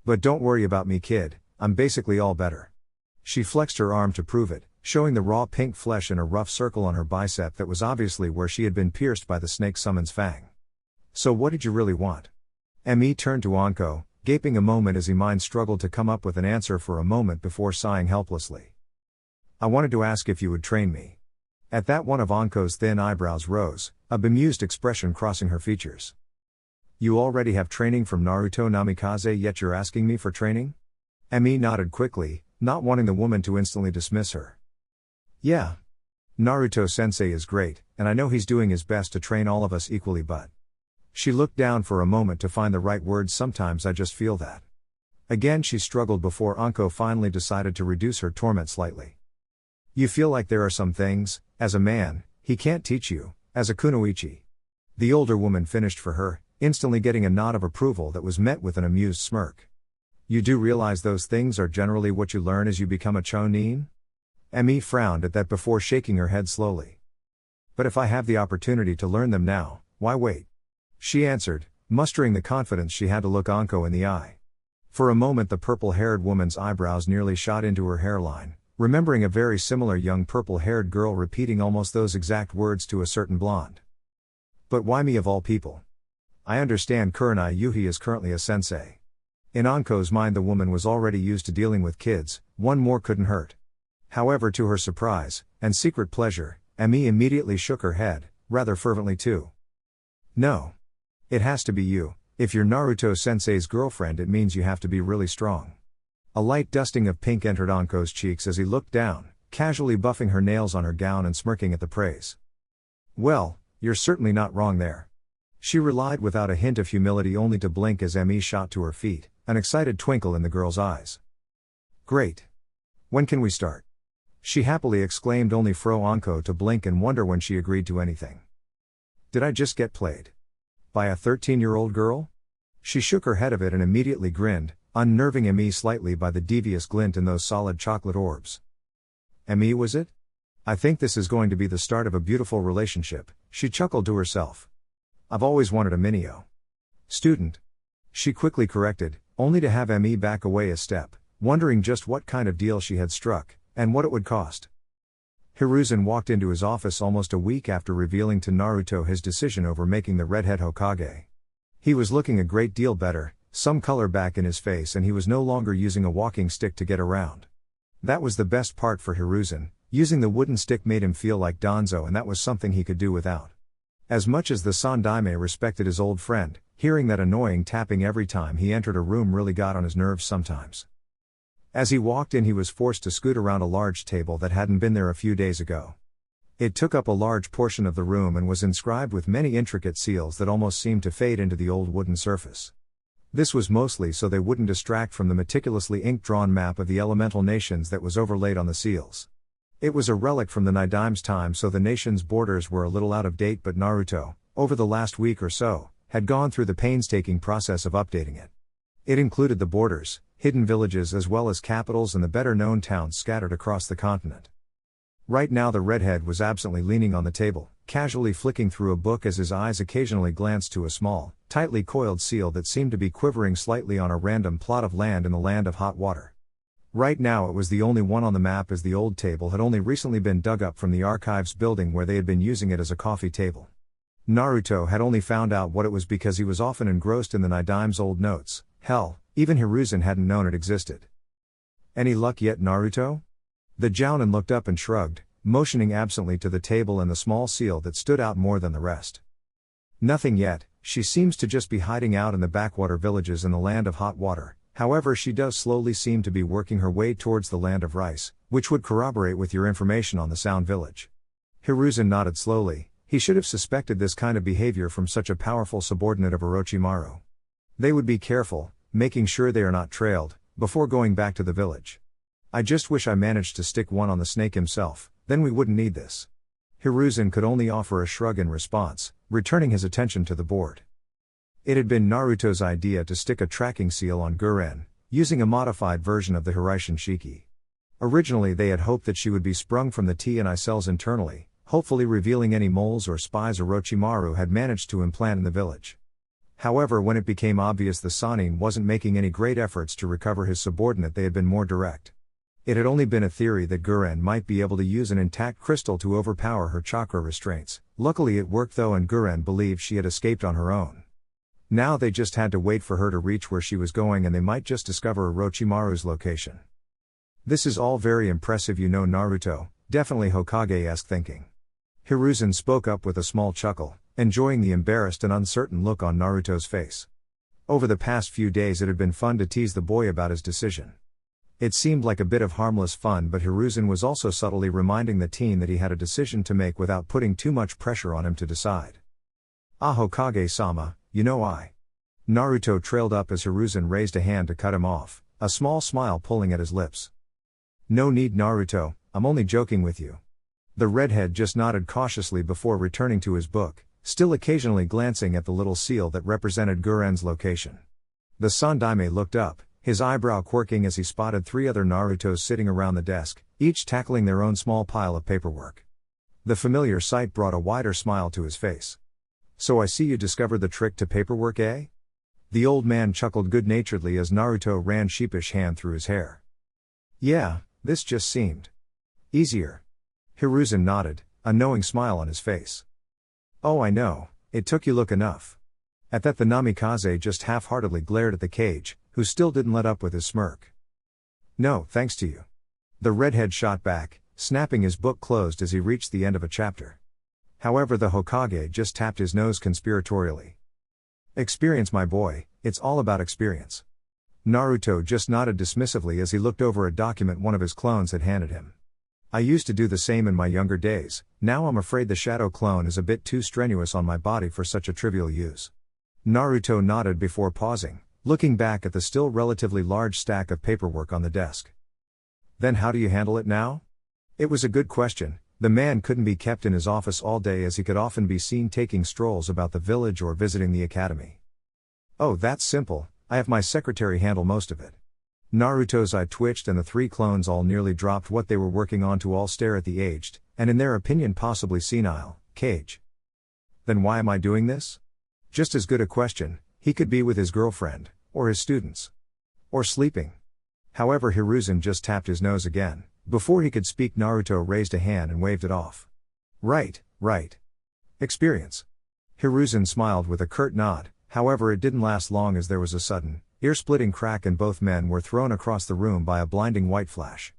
But don't worry about me kid, I'm basically all better. She flexed her arm to prove it, showing the raw pink flesh in a rough circle on her bicep that was obviously where she had been pierced by the snake summon's fang. So what did you really want? Emi turned to Anko, gaping a moment as he mind struggled to come up with an answer for a moment before sighing helplessly. I wanted to ask if you would train me. At that, one of Anko's thin eyebrows rose, a bemused expression crossing her features. You already have training from Naruto Namikaze, yet you're asking me for training? Emi nodded quickly, not wanting the woman to instantly dismiss her. Yeah. Naruto-sensei is great, and I know he's doing his best to train all of us equally, but... She looked down for a moment to find the right words. Sometimes I just feel that. Again she struggled before Anko finally decided to reduce her torment slightly. You feel like there are some things, as a man, he can't teach you, as a kunoichi. The older woman finished for her, instantly getting a nod of approval that was met with an amused smirk. You do realize those things are generally what you learn as you become a chonin? Emi frowned at that before shaking her head slowly. But if I have the opportunity to learn them now, why wait? She answered, mustering the confidence she had to look Anko in the eye. For a moment the purple-haired woman's eyebrows nearly shot into her hairline, remembering a very similar young purple-haired girl repeating almost those exact words to a certain blonde. But why me of all people? I understand Kurenai Yuhi is currently a sensei. In Anko's mind the woman was already used to dealing with kids, one more couldn't hurt. However, to her surprise, and secret pleasure, Emi immediately shook her head, rather fervently too. No. It has to be you. If you're Naruto-sensei's girlfriend, it means you have to be really strong. A light dusting of pink entered Anko's cheeks as he looked down, casually buffing her nails on her gown and smirking at the praise. Well, you're certainly not wrong there. She relied without a hint of humility, only to blink as Emi shot to her feet, an excited twinkle in the girl's eyes. Great. When can we start? She happily exclaimed, only for Anko to blink and wonder when she agreed to anything. Did I just get played? By a 13-year-old girl? She shook her head of it and immediately grinned, unnerving Emi slightly by the devious glint in those solid chocolate orbs. Emi, was it? I think this is going to be the start of a beautiful relationship, she chuckled to herself. I've always wanted a Minio. Student. She quickly corrected, only to have Emi back away a step, wondering just what kind of deal she had struck, and what it would cost. Hiruzen walked into his office almost a week after revealing to Naruto his decision over making the redhead Hokage. He was looking a great deal better, some color back in his face, and he was no longer using a walking stick to get around. That was the best part for Hiruzen. Using the wooden stick made him feel like Danzo, and that was something he could do without. As much as the Sandaime respected his old friend, hearing that annoying tapping every time he entered a room really got on his nerves sometimes. As he walked in, he was forced to scoot around a large table that hadn't been there a few days ago. It took up a large portion of the room and was inscribed with many intricate seals that almost seemed to fade into the old wooden surface. This was mostly so they wouldn't distract from the meticulously ink-drawn map of the elemental nations that was overlaid on the seals. It was a relic from the Nidaime's time, so the nation's borders were a little out of date, but Naruto, over the last week or so, had gone through the painstaking process of updating it. It included the borders, hidden villages, as well as capitals and the better-known towns scattered across the continent. Right now the redhead was absently leaning on the table, casually flicking through a book as his eyes occasionally glanced to a small, tightly coiled seal that seemed to be quivering slightly on a random plot of land in the land of hot water. Right now it was the only one on the map, as the old table had only recently been dug up from the archives building where they had been using it as a coffee table. Naruto had only found out what it was because he was often engrossed in the Nidaime's old notes. Hell, even Hiruzen hadn't known it existed. Any luck yet, Naruto? The Jounin looked up and shrugged, motioning absently to the table and the small seal that stood out more than the rest. Nothing yet. She seems to just be hiding out in the backwater villages in the land of hot water. However, she does slowly seem to be working her way towards the land of rice, which would corroborate with your information on the Sound Village. Hiruzen nodded slowly. He should have suspected this kind of behavior from such a powerful subordinate of Orochimaru. They would be careful, making sure they are not trailed, before going back to the village. I just wish I managed to stick one on the snake himself, then we wouldn't need this. Hiruzen could only offer a shrug in response, returning his attention to the board. It had been Naruto's idea to stick a tracking seal on Guren, using a modified version of the Hiraishin Shiki. Originally they had hoped that she would be sprung from the T and I cells internally, hopefully revealing any moles or spies Orochimaru had managed to implant in the village. However, when it became obvious the Sannin wasn't making any great efforts to recover his subordinate, they had been more direct. It had only been a theory that Guren might be able to use an intact crystal to overpower her chakra restraints. Luckily it worked though, and Guren believed she had escaped on her own. Now they just had to wait for her to reach where she was going, and they might just discover Orochimaru's location. This is all very impressive, you know, Naruto, definitely Hokage-esque thinking. Hiruzen spoke up with a small chuckle, enjoying the embarrassed and uncertain look on Naruto's face. Over the past few days it had been fun to tease the boy about his decision. It seemed like a bit of harmless fun, but Hiruzen was also subtly reminding the teen that he had a decision to make without putting too much pressure on him to decide. Ah, Hokage-sama, you know Naruto trailed up as Hiruzen raised a hand to cut him off, a small smile pulling at his lips. No need, Naruto, I'm only joking with you. The redhead just nodded cautiously before returning to his book, still occasionally glancing at the little seal that represented Guren's location. The Sandaime looked up, his eyebrow quirking as he spotted 3 other Narutos sitting around the desk, each tackling their own small pile of paperwork. The familiar sight brought a wider smile to his face. So I see you discovered the trick to paperwork, eh? The old man chuckled good-naturedly as Naruto ran sheepish hand through his hair. Yeah, this just seemed easier. Hiruzen nodded, a knowing smile on his face. Oh, I know, it took you long enough. At that the Namikaze just half-heartedly glared at the cage, who still didn't let up with his smirk. No, thanks to you. The redhead shot back, snapping his book closed as he reached the end of a chapter. However, the Hokage just tapped his nose conspiratorially. Experience, my boy, it's all about experience. Naruto just nodded dismissively as he looked over a document one of his clones had handed him. I used to do the same in my younger days, now I'm afraid the shadow clone is a bit too strenuous on my body for such a trivial use. Naruto nodded before pausing, looking back at the still relatively large stack of paperwork on the desk. Then how do you handle it now? It was a good question. The man couldn't be kept in his office all day as he could often be seen taking strolls about the village or visiting the academy. Oh, that's simple, I have my secretary handle most of it. Naruto's eye twitched and the 3 clones all nearly dropped what they were working on to all stare at the aged, and in their opinion possibly senile, cage. Then why am I doing this? Just as good a question, he could be with his girlfriend, or his students. Or sleeping. However, Hiruzen just tapped his nose again. Before he could speak, Naruto raised a hand and waved it off. Right. Experience. Hiruzen smiled with a curt nod, however it didn't last long as there was a sudden, ear-splitting crack and both men were thrown across the room by a blinding white flash.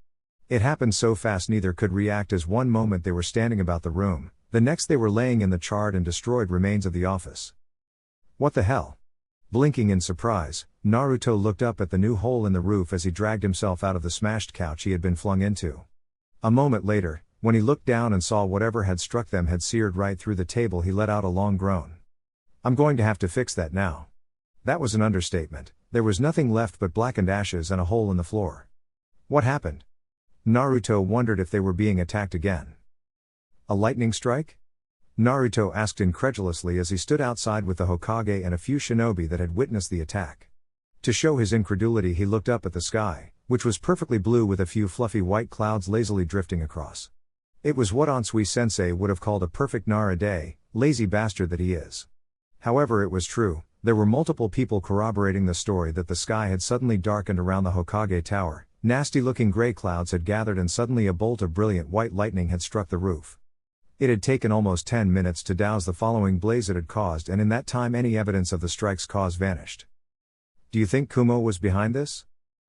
It happened so fast neither could react as one moment they were standing about the room, the next they were laying in the charred and destroyed remains of the office. What the hell? Blinking in surprise, Naruto looked up at the new hole in the roof as he dragged himself out of the smashed couch he had been flung into. A moment later, when he looked down and saw whatever had struck them had seared right through the table, he let out a long groan. I'm going to have to fix that now. That was an understatement. There was nothing left but blackened ashes and a hole in the floor. What happened? Naruto wondered if they were being attacked again. A lightning strike? Naruto asked incredulously as he stood outside with the Hokage and a few shinobi that had witnessed the attack. To show his incredulity, he looked up at the sky, which was perfectly blue with a few fluffy white clouds lazily drifting across. It was what Ansui-sensei would have called a perfect Nara day, lazy bastard that he is. However, it was true. There were multiple people corroborating the story that the sky had suddenly darkened around the Hokage tower, nasty-looking gray clouds had gathered and suddenly a bolt of brilliant white lightning had struck the roof. It had taken almost 10 minutes to douse the following blaze it had caused, and in that time any evidence of the strike's cause vanished. Do you think Kumo was behind this?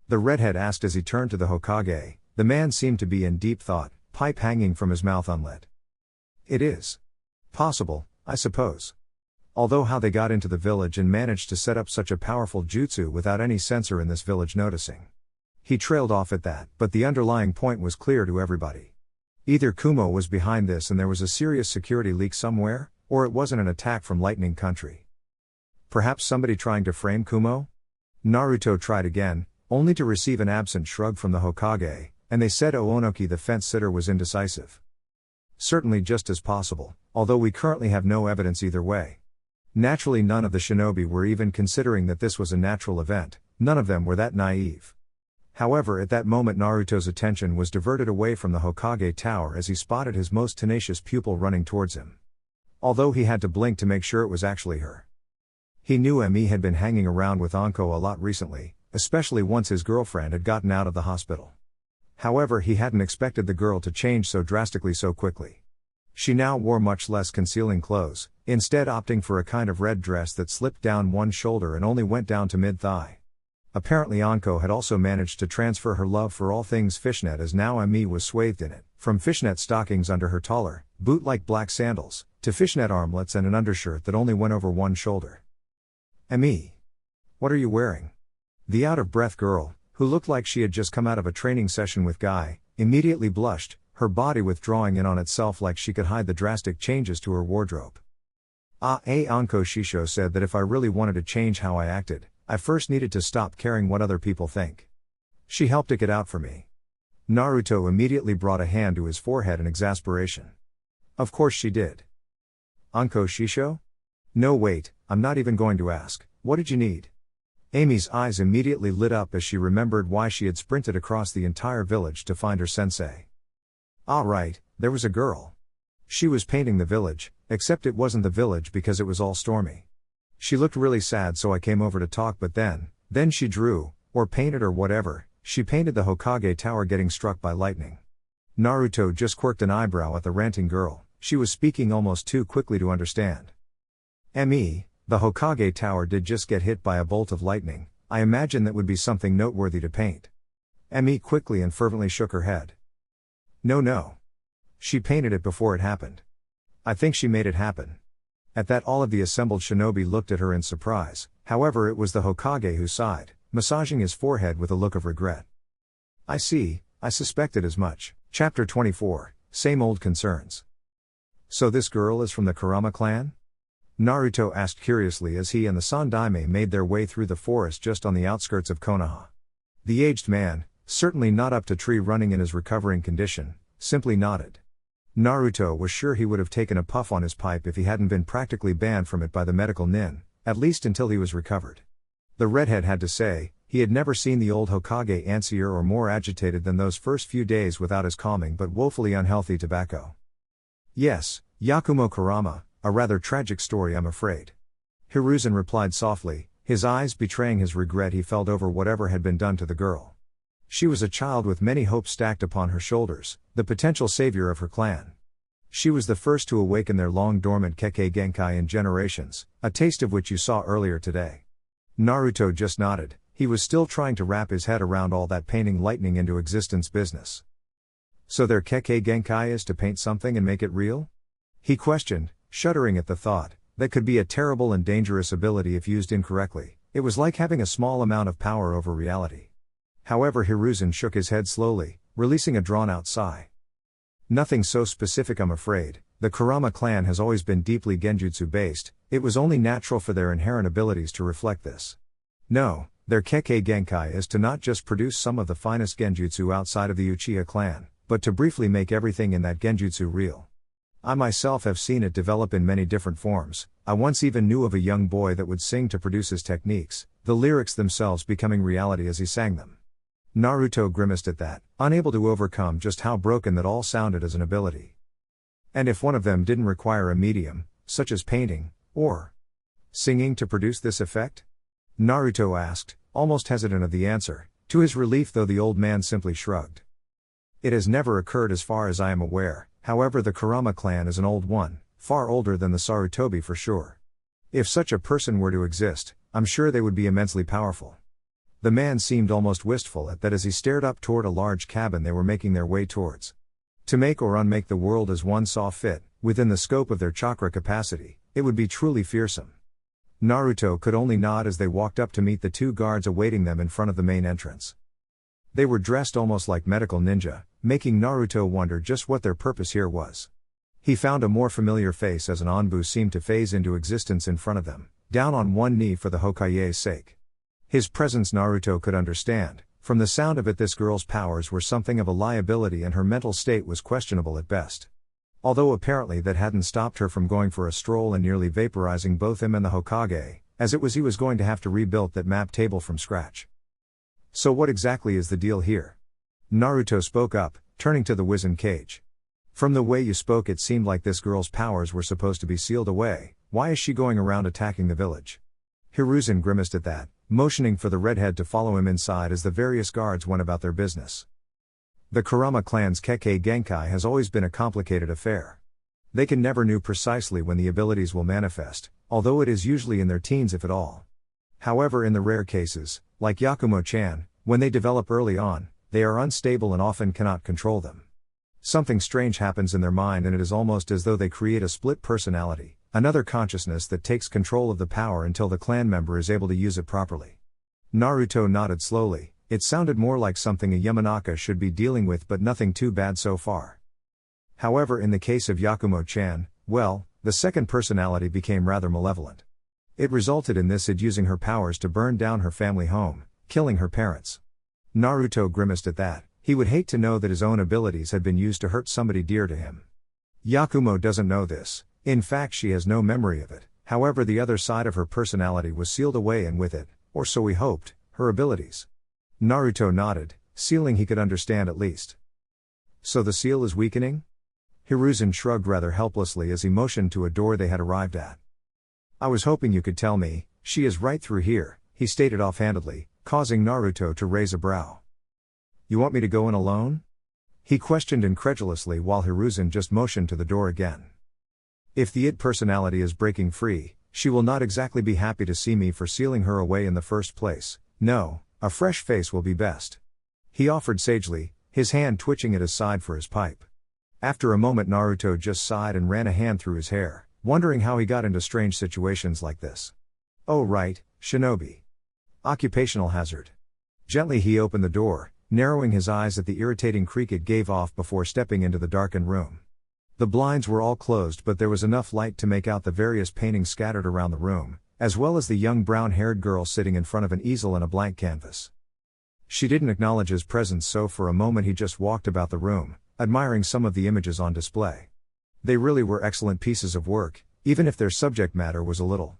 The redhead asked as he turned to the Hokage. The man seemed to be in deep thought, pipe hanging from his mouth unlit. It is possible, I suppose. Although how they got into the village and managed to set up such a powerful jutsu without any censor in this village noticing. He trailed off at that, but the underlying point was clear to everybody. Either Kumo was behind this and there was a serious security leak somewhere, or it wasn't an attack from Lightning Country. Perhaps somebody trying to frame Kumo? Naruto tried again, only to receive an absent shrug from the Hokage, and they said Oonoki the fence-sitter was indecisive. Certainly just as possible, although we currently have no evidence either way. Naturally, none of the shinobi were even considering that this was a natural event, none of them were that naive. However, at that moment Naruto's attention was diverted away from the Hokage tower as he spotted his most tenacious pupil running towards him. Although he had to blink to make sure it was actually her. He knew ME had been hanging around with Anko a lot recently, especially once his girlfriend had gotten out of the hospital. However, he hadn't expected the girl to change so drastically so quickly. She now wore much less concealing clothes, instead opting for a kind of red dress that slipped down one shoulder and only went down to mid-thigh. Apparently Anko had also managed to transfer her love for all things fishnet, as now Ami was swathed in it, from fishnet stockings under her taller, boot-like black sandals, to fishnet armlets and an undershirt that only went over one shoulder. Ami. What are you wearing? The out-of-breath girl, who looked like she had just come out of a training session with Guy, immediately blushed, her body withdrawing in on itself like she could hide the drastic changes to her wardrobe. Anko Shisho said that if I really wanted to change how I acted, I first needed to stop caring what other people think. She helped to get out for me. Naruto immediately brought a hand to his forehead in exasperation. Of course she did. Anko Shisho? No, wait, I'm not even going to ask. What did you need? Amy's eyes immediately lit up as she remembered why she had sprinted across the entire village to find her sensei. Ah, right, there was a girl. She was painting the village, except it wasn't the village because it was all stormy. She looked really sad, so I came over to talk, but then she drew, or painted or whatever, she painted the Hokage tower getting struck by lightning. Naruto just quirked an eyebrow at the ranting girl. She was speaking almost too quickly to understand. Me, the Hokage tower did just get hit by a bolt of lightning. I imagine that would be something noteworthy to paint. Me quickly and fervently shook her head. No. She painted it before it happened. I think she made it happen. At that, all of the assembled shinobi looked at her in surprise. However, it was the Hokage who sighed, massaging his forehead with a look of regret. I see, I suspected as much. Chapter 24, Same Old Concerns. So this girl is from the Kurama clan? Naruto asked curiously as he and the Sandaime made their way through the forest just on the outskirts of Konoha. The aged man, certainly not up to tree running in his recovering condition, simply nodded. Naruto was sure he would have taken a puff on his pipe if he hadn't been practically banned from it by the medical nin, at least until he was recovered. The redhead had to say, he had never seen the old Hokage antsier or more agitated than those first few days without his calming but woefully unhealthy tobacco. Yes, Yakumo Kurama, a rather tragic story, I'm afraid. Hiruzen replied softly, his eyes betraying his regret he felt over whatever had been done to the girl. She was a child with many hopes stacked upon her shoulders, the potential savior of her clan. She was the first to awaken their long-dormant Kekkei Genkai in generations, a taste of which you saw earlier today. Naruto just nodded, he was still trying to wrap his head around all that painting lightning into existence business. So their Kekkei Genkai is to paint something and make it real? He questioned, shuddering at the thought. That could be a terrible and dangerous ability if used incorrectly. It was like having a small amount of power over reality. However, Hiruzen shook his head slowly, releasing a drawn-out sigh. Nothing so specific, I'm afraid. The Kurama clan has always been deeply genjutsu-based. It was only natural for their inherent abilities to reflect this. No, their Kekkei Genkai is to not just produce some of the finest genjutsu outside of the Uchiha clan, but to briefly make everything in that genjutsu real. I myself have seen it develop in many different forms. I once even knew of a young boy that would sing to produce his techniques, the lyrics themselves becoming reality as he sang them. Naruto grimaced at that, unable to overcome just how broken that all sounded as an ability. And if one of them didn't require a medium, such as painting, or singing to produce this effect? Naruto asked, almost hesitant of the answer. To his relief though, the old man simply shrugged. It has never occurred as far as I am aware. However, the Kurama clan is an old one, far older than the Sarutobi for sure. If such a person were to exist, I'm sure they would be immensely powerful. The man seemed almost wistful at that as he stared up toward a large cabin they were making their way towards. To make or unmake the world as one saw fit, within the scope of their chakra capacity, it would be truly fearsome. Naruto could only nod as they walked up to meet the two guards awaiting them in front of the main entrance. They were dressed almost like medical ninja, making Naruto wonder just what their purpose here was. He found a more familiar face as an Anbu seemed to phase into existence in front of them, down on one knee for the Hokage's sake. His presence Naruto could understand. From the sound of it, this girl's powers were something of a liability and her mental state was questionable at best. Although apparently that hadn't stopped her from going for a stroll and nearly vaporizing both him and the Hokage, as it was he was going to have to rebuild that map table from scratch. So what exactly is the deal here? Naruto spoke up, turning to the Wizen cage. From the way you spoke, it seemed like this girl's powers were supposed to be sealed away. Why is she going around attacking the village? Hiruzen grimaced at that, motioning for the redhead to follow him inside as the various guards went about their business. The Kurama clan's Kekkei Genkai has always been a complicated affair. They can never know precisely when the abilities will manifest, although it is usually in their teens if at all. However, in the rare cases, Like Yakumo-chan, when they develop early on, they are unstable and often cannot control them. Something strange happens in their mind and it is almost as though they create a split personality, another consciousness that takes control of the power until the clan member is able to use it properly. Naruto nodded slowly. It sounded more like something a Yamanaka should be dealing with, but nothing too bad so far. However, in the case of Yakumo-chan, well, the second personality became rather malevolent. It resulted in this id using her powers to burn down her family home, killing her parents. Naruto grimaced at that. He would hate to know that his own abilities had been used to hurt somebody dear to him. Yakumo doesn't know this. In fact, she has no memory of it. However, the other side of her personality was sealed away, and with it, or so he hoped, her abilities. Naruto nodded, sealing he could understand at least. So the seal is weakening? Hiruzen shrugged rather helplessly as he motioned to a door they had arrived at. I was hoping you could tell me. She is right through here, he stated offhandedly, causing Naruto to raise a brow. You want me to go in alone? He questioned incredulously while Hiruzen just motioned to the door again. If the id personality is breaking free, she will not exactly be happy to see me for sealing her away in the first place. No, a fresh face will be best. He offered sagely, his hand twitching at his side for his pipe. After a moment Naruto just sighed and ran a hand through his hair, wondering how he got into strange situations like this. Oh right, shinobi. Occupational hazard. Gently he opened the door, narrowing his eyes at the irritating creak it gave off before stepping into the darkened room. The blinds were all closed, but there was enough light to make out the various paintings scattered around the room, as well as the young brown-haired girl sitting in front of an easel and a blank canvas. She didn't acknowledge his presence, so for a moment he just walked about the room, admiring some of the images on display. They really were excellent pieces of work, even if their subject matter was a little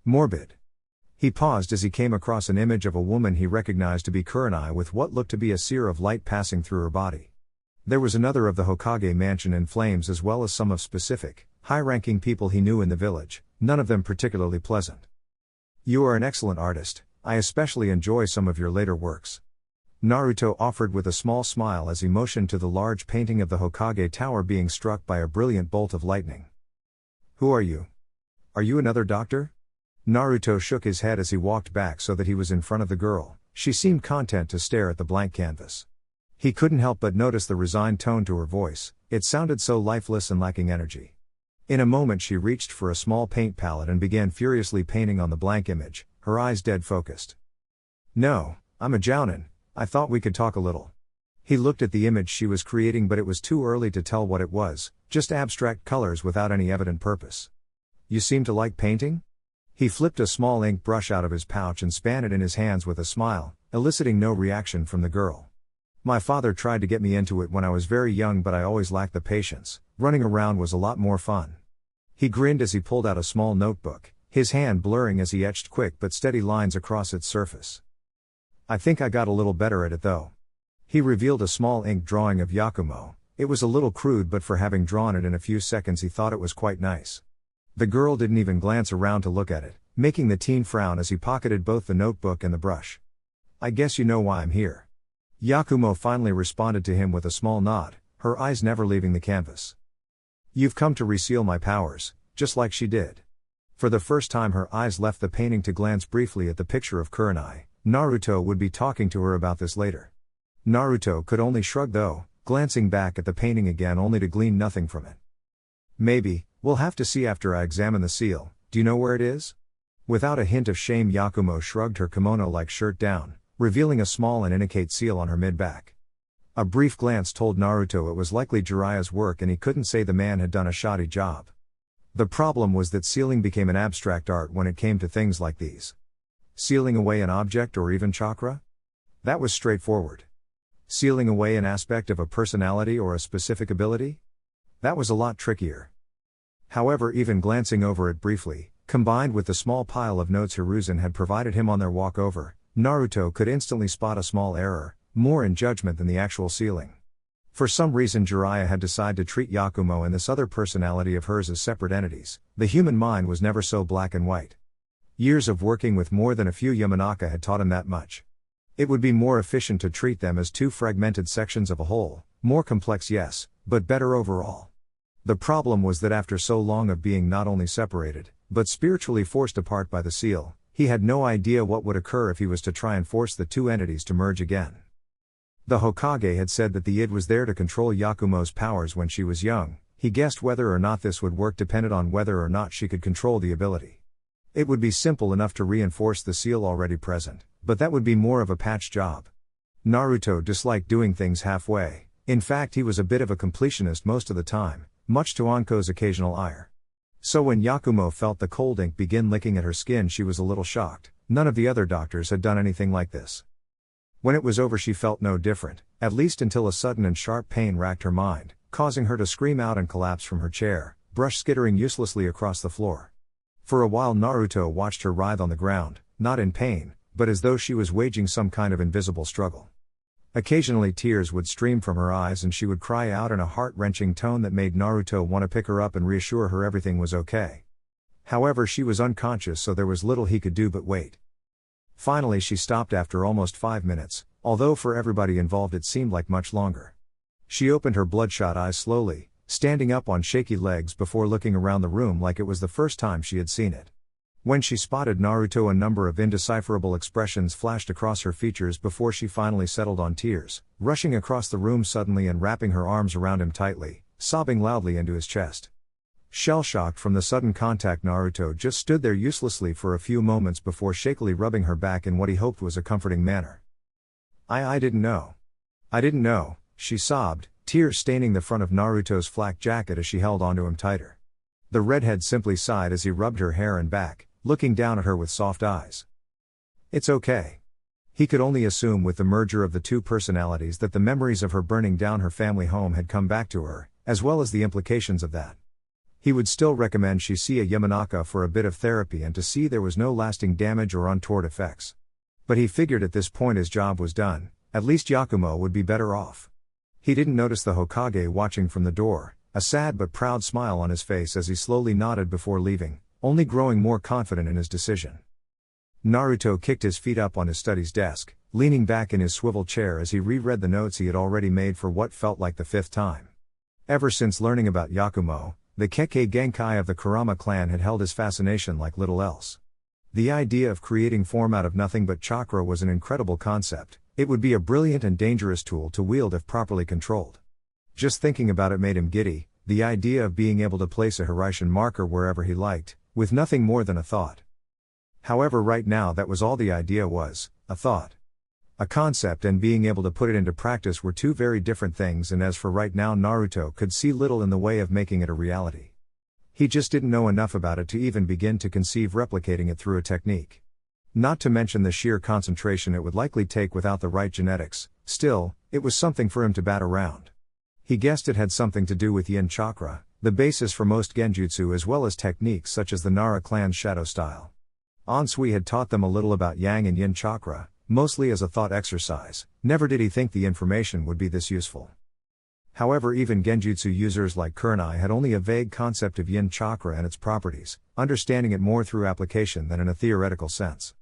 morbid. He paused as he came across an image of a woman he recognized to be Kurenai with what looked to be a sear of light passing through her body. There was another of the Hokage mansion in flames, as well as some of specific, high-ranking people he knew in the village, none of them particularly pleasant. You are an excellent artist. I especially enjoy some of your later works. Naruto offered with a small smile as he motioned to the large painting of the Hokage tower being struck by a brilliant bolt of lightning. Who are you? Are you another doctor? Naruto shook his head as he walked back so that he was in front of the girl. She seemed content to stare at the blank canvas. He couldn't help but notice the resigned tone to her voice. It sounded so lifeless and lacking energy. In a moment she reached for a small paint palette and began furiously painting on the blank image, her eyes dead focused. No, I'm a jounin. I thought we could talk a little. He looked at the image she was creating, but it was too early to tell what it was, just abstract colors without any evident purpose. You seem to like painting? He flipped a small ink brush out of his pouch and span it in his hands with a smile, eliciting no reaction from the girl. My father tried to get me into it when I was very young, but I always lacked the patience. Running around was a lot more fun. He grinned as he pulled out a small notebook, his hand blurring as he etched quick but steady lines across its surface. I think I got a little better at it though. He revealed a small ink drawing of Yakumo. It was a little crude, but for having drawn it in a few seconds he thought it was quite nice. The girl didn't even glance around to look at it, making the teen frown as he pocketed both the notebook and the brush. I guess you know why I'm here. Yakumo finally responded to him with a small nod, her eyes never leaving the canvas. You've come to reseal my powers, just like she did. For the first time her eyes left the painting to glance briefly at the picture of Kurenai. Naruto would be talking to her about this later. Naruto could only shrug though, glancing back at the painting again only to glean nothing from it. Maybe, we'll have to see after I examine the seal. Do you know where it is? Without a hint of shame Yakumo shrugged her kimono-like shirt down, revealing a small and intricate seal on her mid-back. A brief glance told Naruto it was likely Jiraiya's work, and he couldn't say the man had done a shoddy job. The problem was that sealing became an abstract art when it came to things like these. Sealing away an object or even chakra? That was straightforward. Sealing away an aspect of a personality or a specific ability? That was a lot trickier. However, even glancing over it briefly, combined with the small pile of notes Hiruzen had provided him on their walk over, Naruto could instantly spot a small error, more in judgment than the actual sealing. For some reason Jiraiya had decided to treat Yakumo and this other personality of hers as separate entities. The human mind was never so black and white. Years of working with more than a few Yamanaka had taught him that much. It would be more efficient to treat them as two fragmented sections of a whole, more complex yes, but better overall. The problem was that after so long of being not only separated, but spiritually forced apart by the seal, He had no idea what would occur if he was to try and force the two entities to merge again. The Hokage had said that the id was there to control Yakumo's powers when she was young. He guessed whether or not this would work depended on whether or not she could control the ability. It would be simple enough to reinforce the seal already present, but that would be more of a patch job. Naruto disliked doing things halfway. In fact, he was a bit of a completionist most of the time, much to Anko's occasional ire. So when Yakumo felt the cold ink begin licking at her skin, she was a little shocked. None of the other doctors had done anything like this. When it was over, she felt no different, at least until a sudden and sharp pain racked her mind, causing her to scream out and collapse from her chair, brush skittering uselessly across the floor. For a while Naruto watched her writhe on the ground, not in pain, but as though she was waging some kind of invisible struggle. Occasionally tears would stream from her eyes and she would cry out in a heart-wrenching tone that made Naruto want to pick her up and reassure her everything was okay. However, she was unconscious, so there was little he could do but wait. Finally she stopped after almost 5 minutes, although for everybody involved it seemed like much longer. She opened her bloodshot eyes slowly, standing up on shaky legs before looking around the room like it was the first time she had seen it. When she spotted Naruto, a number of indecipherable expressions flashed across her features before she finally settled on tears, rushing across the room suddenly and wrapping her arms around him tightly, sobbing loudly into his chest. Shell-shocked from the sudden contact, Naruto just stood there uselessly for a few moments before shakily rubbing her back in what he hoped was a comforting manner. I didn't know. I didn't know, she sobbed, tears staining the front of Naruto's flak jacket as she held onto him tighter. The redhead simply sighed as he rubbed her hair and back, looking down at her with soft eyes. It's okay. He could only assume with the merger of the two personalities that the memories of her burning down her family home had come back to her, as well as the implications of that. He would still recommend she see a Yamanaka for a bit of therapy and to see there was no lasting damage or untoward effects. But he figured at this point his job was done, at least Yakumo would be better off. He didn't notice the Hokage watching from the door, a sad but proud smile on his face as he slowly nodded before leaving, only growing more confident in his decision. Naruto kicked his feet up on his study's desk, leaning back in his swivel chair as he reread the notes he had already made for what felt like the 5th time. Ever since learning about Yakumo, the Kekkei Genkai of the Kurama clan had held his fascination like little else. The idea of creating form out of nothing but chakra was an incredible concept. It would be a brilliant and dangerous tool to wield if properly controlled. Just thinking about it made him giddy, the idea of being able to place a Hiraishin marker wherever he liked, with nothing more than a thought. However, right now that was all the idea was, a thought. A concept and being able to put it into practice were two very different things, and as for right now, Naruto could see little in the way of making it a reality. He just didn't know enough about it to even begin to conceive replicating it through a technique. Not to mention the sheer concentration it would likely take without the right genetics. Still, it was something for him to bat around. He guessed it had something to do with yin chakra, the basis for most genjutsu, as well as techniques such as the Nara clan's shadow style. Ansui had taught them a little about yang and yin chakra, mostly as a thought exercise. Never did he think the information would be this useful. However, even genjutsu users like Kurenai had only a vague concept of yin chakra and its properties, understanding it more through application than in a theoretical sense.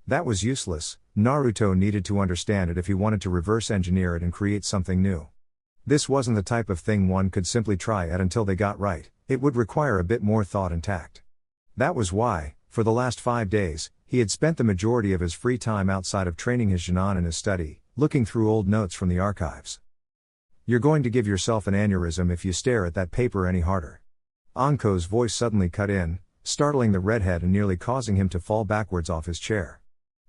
That was useless. Naruto needed to understand it if he wanted to reverse engineer it and create something new. This wasn't the type of thing one could simply try at until they got right. It would require a bit more thought and tact. That was why, for the last 5 days, he had spent the majority of his free time outside of training his Jinan in his study, looking through old notes from the archives. You're going to give yourself an aneurysm if you stare at that paper any harder. Anko's voice suddenly cut in, startling the redhead and nearly causing him to fall backwards off his chair.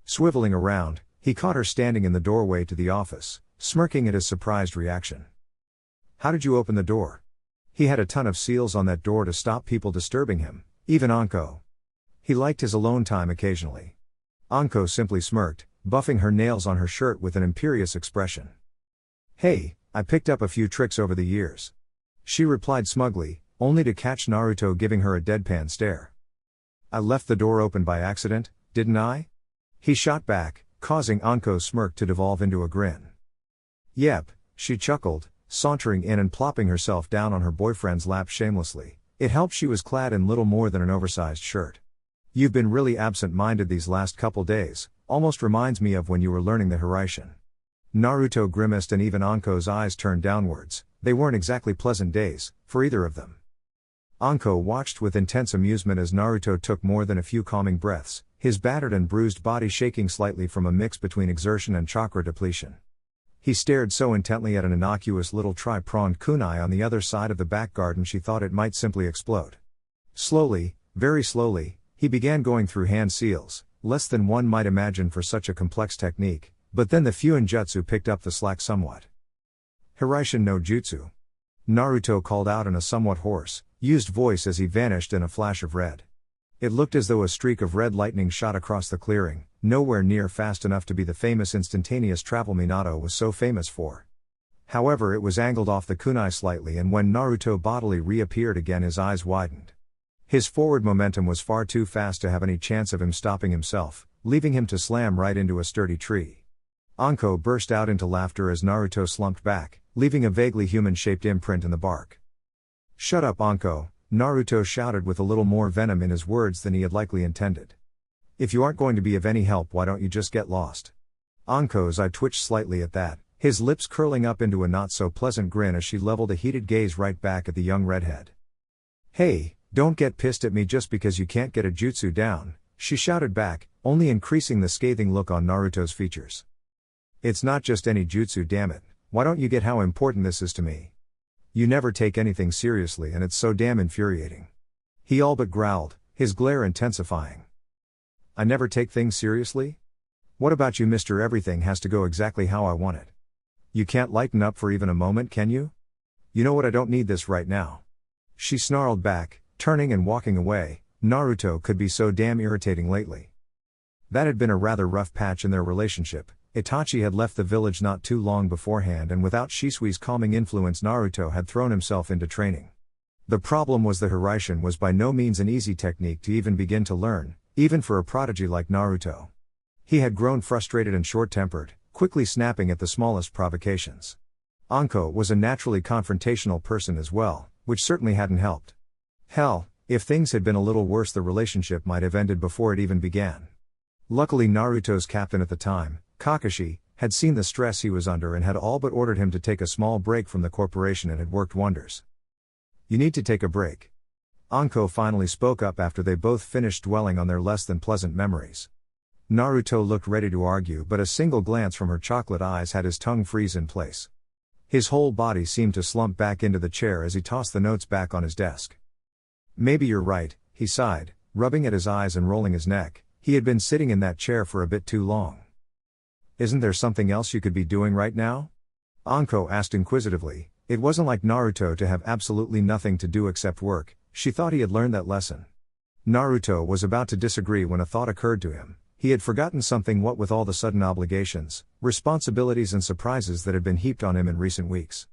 Swiveling around, he caught her standing in the doorway to the office, smirking at his surprised reaction. How did you open the door? He had a ton of seals on that door to stop people disturbing him, even Anko. He liked his alone time occasionally. Anko simply smirked, buffing her nails on her shirt with an imperious expression. Hey, I picked up a few tricks over the years. She replied smugly, only to catch Naruto giving her a deadpan stare. I left the door open by accident, didn't I? He shot back, causing Anko's smirk to devolve into a grin. Yep, she chuckled, sauntering in and plopping herself down on her boyfriend's lap shamelessly. It helped she was clad in little more than an oversized shirt. You've been really absent-minded these last couple days, almost reminds me of when you were learning the Hiraishin. Naruto grimaced and even Anko's eyes turned downwards. They weren't exactly pleasant days, for either of them. Anko watched with intense amusement as Naruto took more than a few calming breaths, his battered and bruised body shaking slightly from a mix between exertion and chakra depletion. He stared so intently at an innocuous little tri-pronged kunai on the other side of the back garden she thought it might simply explode. Slowly, very slowly, he began going through hand seals, less than one might imagine for such a complex technique, but then the Fuinjutsu picked up the slack somewhat. Hiraishin no Jutsu. Naruto called out in a somewhat hoarse, used voice as he vanished in a flash of red. It looked as though a streak of red lightning shot across the clearing, nowhere near fast enough to be the famous instantaneous travel Minato was so famous for. However, it was angled off the kunai slightly, and when Naruto bodily reappeared again his eyes widened. His forward momentum was far too fast to have any chance of him stopping himself, leaving him to slam right into a sturdy tree. Anko burst out into laughter as Naruto slumped back, leaving a vaguely human-shaped imprint in the bark. "Shut up, Anko," Naruto shouted with a little more venom in his words than he had likely intended. "If you aren't going to be of any help, why don't you just get lost?" Anko's eye twitched slightly at that, his lips curling up into a not-so-pleasant grin as she leveled a heated gaze right back at the young redhead. "Hey, don't get pissed at me just because you can't get a jutsu down," she shouted back, only increasing the scathing look on Naruto's features. "It's not just any jutsu, damn it. Why don't you get how important this is to me? You never take anything seriously and it's so damn infuriating." He all but growled, his glare intensifying. "I never take things seriously? What about you, Mr. Everything has to go exactly how I want it. You can't lighten up for even a moment, can you? You know what, I don't need this right now." She snarled back, turning and walking away. Naruto could be so damn irritating lately. That had been a rather rough patch in their relationship. Itachi had left the village not too long beforehand, and without Shisui's calming influence Naruto had thrown himself into training. The problem was that Hiraishin was by no means an easy technique to even begin to learn, even for a prodigy like Naruto. He had grown frustrated and short-tempered, quickly snapping at the smallest provocations. Anko was a naturally confrontational person as well, which certainly hadn't helped. Hell, if things had been a little worse the relationship might have ended before it even began. Luckily Naruto's captain at the time, Kakashi, had seen the stress he was under and had all but ordered him to take a small break from the corporation, and had worked wonders. "You need to take a break." Anko finally spoke up after they both finished dwelling on their less than pleasant memories. Naruto looked ready to argue, but a single glance from her chocolate eyes had his tongue freeze in place. His whole body seemed to slump back into the chair as he tossed the notes back on his desk. "Maybe you're right," he sighed, rubbing at his eyes and rolling his neck. He had been sitting in that chair for a bit too long. "Isn't there something else you could be doing right now?" Anko asked inquisitively. It wasn't like Naruto to have absolutely nothing to do except work. She thought he had learned that lesson. Naruto was about to disagree when a thought occurred to him. He had forgotten something, what with all the sudden obligations, responsibilities and surprises that had been heaped on him in recent weeks.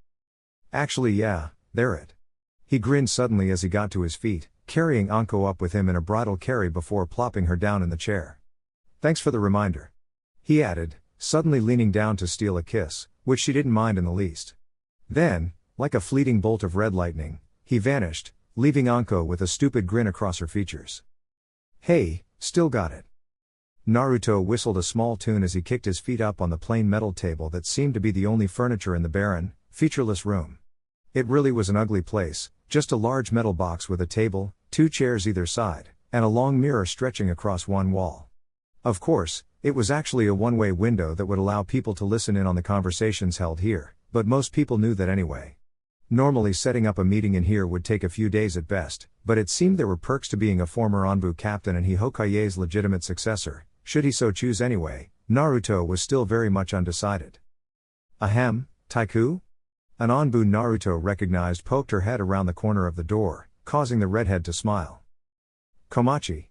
"Actually yeah, there it." He grinned suddenly as he got to his feet, carrying Anko up with him in a bridal carry before plopping her down in the chair. "Thanks for the reminder," he added, suddenly leaning down to steal a kiss, which she didn't mind in the least. Then, like a fleeting bolt of red lightning, he vanished, leaving Anko with a stupid grin across her features. "Hey, still got it." Naruto whistled a small tune as he kicked his feet up on the plain metal table that seemed to be the only furniture in the barren, featureless room. It really was an ugly place, just a large metal box with a table, 2 chairs either side, and a long mirror stretching across one wall. Of course, it was actually a one-way window that would allow people to listen in on the conversations held here, but most people knew that anyway. Normally setting up a meeting in here would take a few days at best, but it seemed there were perks to being a former Anbu captain and Hokage's legitimate successor. Should he so choose anyway, Naruto was still very much undecided. "Ahem, Taiku?" An Anbu Naruto recognized poked her head around the corner of the door, causing the redhead to smile. "Komachi.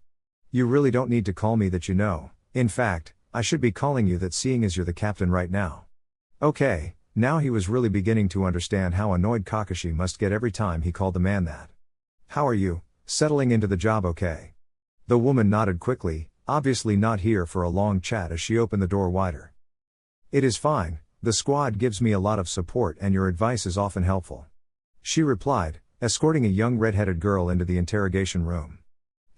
You really don't need to call me that, you know. In fact, I should be calling you that, seeing as you're the captain right now." Okay, now he was really beginning to understand how annoyed Kakashi must get every time he called the man that. "How are you, settling into the job okay?" The woman nodded quickly, obviously not here for a long chat, as she opened the door wider. "It is fine, the squad gives me a lot of support and your advice is often helpful," she replied, escorting a young red-headed girl into the interrogation room.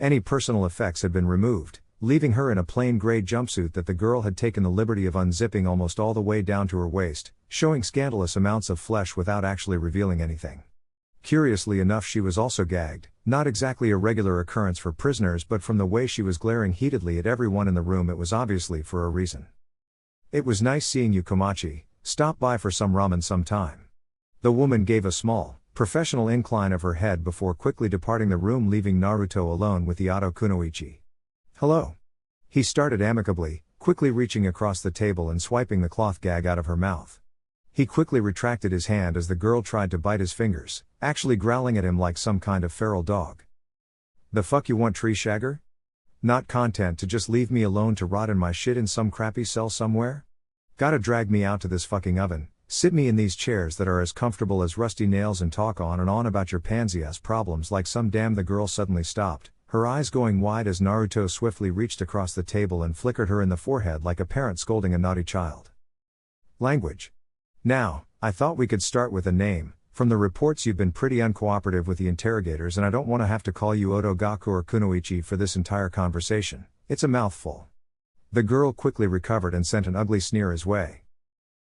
Any personal effects had been removed, leaving her in a plain gray jumpsuit that the girl had taken the liberty of unzipping almost all the way down to her waist, showing scandalous amounts of flesh without actually revealing anything. Curiously enough, she was also gagged, not exactly a regular occurrence for prisoners, but from the way she was glaring heatedly at everyone in the room, it was obviously for a reason. "It was nice seeing you, Komachi. Stop by for some ramen sometime." The woman gave a small, professional incline of her head before quickly departing the room, leaving Naruto alone with the Oto Kunoichi. "Hello." He started amicably, quickly reaching across the table and swiping the cloth gag out of her mouth. He quickly retracted his hand as the girl tried to bite his fingers, actually growling at him like some kind of feral dog. "The fuck you want, tree shagger? Not content to just leave me alone to rot in my shit in some crappy cell somewhere? Gotta drag me out to this fucking oven, sit me in these chairs that are as comfortable as rusty nails and talk on and on about your pansy-ass problems like some damn." The girl suddenly stopped, her eyes going wide as Naruto swiftly reached across the table and flickered her in the forehead like a parent scolding a naughty child. "Language. Now, I thought we could start with a name. From the reports, you've been pretty uncooperative with the interrogators, and I don't want to have to call you Otogaku or Kunoichi for this entire conversation. It's a mouthful." The girl quickly recovered and sent an ugly sneer his way.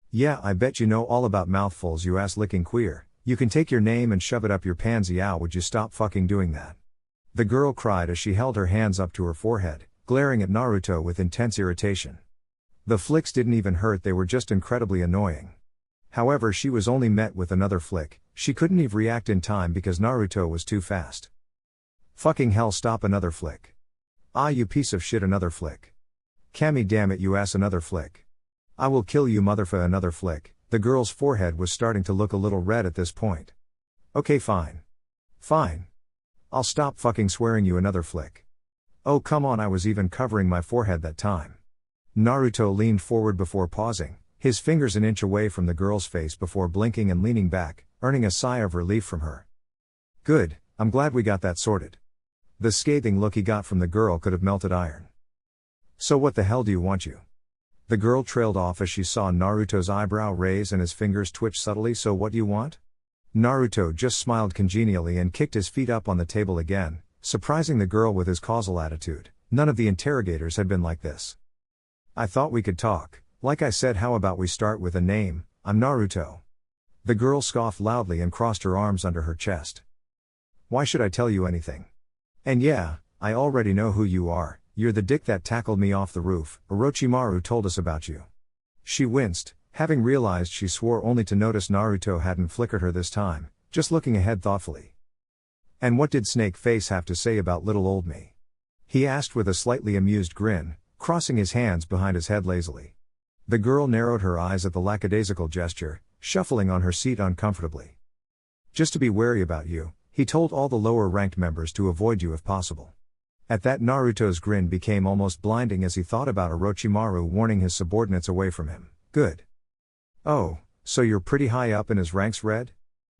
"Yeah, I bet you know all about mouthfuls, you ass-licking queer. You can take your name and shove it up your pansy. Ow, would you stop fucking doing that?" The girl cried as she held her hands up to her forehead, glaring at Naruto with intense irritation. The flicks didn't even hurt, they were just incredibly annoying. However, she was only met with another flick. She couldn't even react in time because Naruto was too fast. "Fucking hell, stop, another flick. Ah, you piece of shit, another flick. Kami, damn it, you ass, another flick. I will kill you, motherfucker, another flick." The girl's forehead was starting to look a little red at this point. "Okay, fine. Fine. I'll stop fucking swearing, you, another flick. Oh, come on, I was even covering my forehead that time." Naruto leaned forward before pausing, his fingers an inch away from the girl's face before blinking and leaning back, earning a sigh of relief from her. "Good, I'm glad we got that sorted." The scathing look he got from the girl could have melted iron. "So what the hell do you want, you?" The girl trailed off as she saw Naruto's eyebrow raise and his fingers twitch subtly. "So what do you want?" Naruto just smiled congenially and kicked his feet up on the table again, surprising the girl with his causal attitude. None of the interrogators had been like this. "I thought we could talk. Like I said, how about we start with a name? I'm Naruto." The girl scoffed loudly and crossed her arms under her chest. "Why should I tell you anything? And yeah, I already know who you are. You're the dick that tackled me off the roof. Orochimaru told us about you." She winced, having realized she swore only to notice Naruto hadn't flickered her this time, just looking ahead thoughtfully. "And what did Snake Face have to say about little old me?" he asked with a slightly amused grin, crossing his hands behind his head lazily. The girl narrowed her eyes at the lackadaisical gesture, shuffling on her seat uncomfortably. "Just to be wary about you, he told all the lower-ranked members to avoid you if possible." At that, Naruto's grin became almost blinding as he thought about Orochimaru warning his subordinates away from him. "Good. Oh, so you're pretty high up in his ranks, Red?"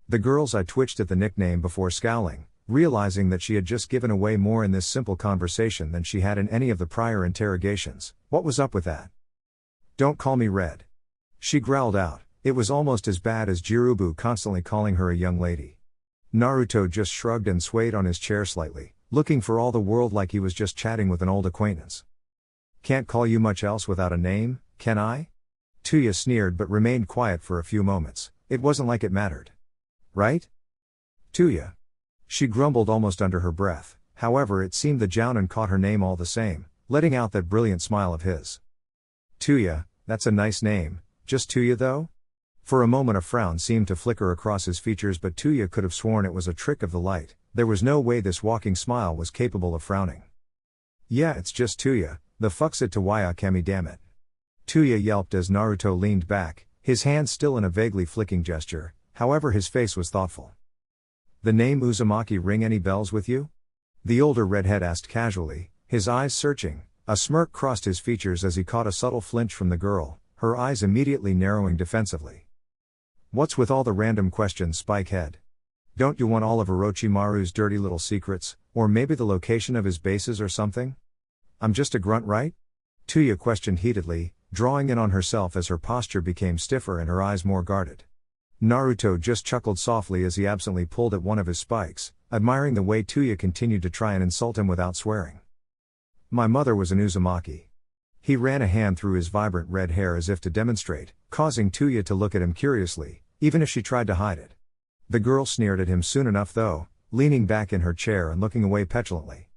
The girl's eye twitched at the nickname before scowling, realizing that she had just given away more in this simple conversation than she had in any of the prior interrogations. What was up with that? "Don't call me Red," she growled out. It was almost as bad as Jirubu constantly calling her a young lady. Naruto just shrugged and swayed on his chair slightly, looking for all the world like he was just chatting with an old acquaintance. "Can't call you much else without a name, can I?" Tuya sneered but remained quiet for a few moments. It wasn't like it mattered. "Right? Tuya?" She grumbled almost under her breath. However, it seemed the Jounin caught her name all the same, letting out that brilliant smile of his. "Tuya, that's a nice name. Just Tuya though?" For a moment a frown seemed to flicker across his features, but Tuya could have sworn it was a trick of the light. There was no way this walking smile was capable of frowning. "Yeah, it's just Tuya. The fuck's it to Waya Kami, damn it." Tuya yelped as Naruto leaned back, his hand still in a vaguely flicking gesture, however his face was thoughtful. "The name Uzumaki ring any bells with you?" the older redhead asked casually, his eyes searching. A smirk crossed his features as he caught a subtle flinch from the girl, her eyes immediately narrowing defensively. "What's with all the random questions, Spikehead? Don't you want all of Orochimaru's dirty little secrets, or maybe the location of his bases or something? I'm just a grunt, right?" Tuya questioned heatedly, drawing in on herself as her posture became stiffer and her eyes more guarded. Naruto just chuckled softly as he absently pulled at one of his spikes, admiring the way Tuya continued to try and insult him without swearing. "My mother was an Uzumaki." He ran a hand through his vibrant red hair as if to demonstrate, causing Tuya to look at him curiously, even if she tried to hide it. The girl sneered at him soon enough though, leaning back in her chair and looking away petulantly.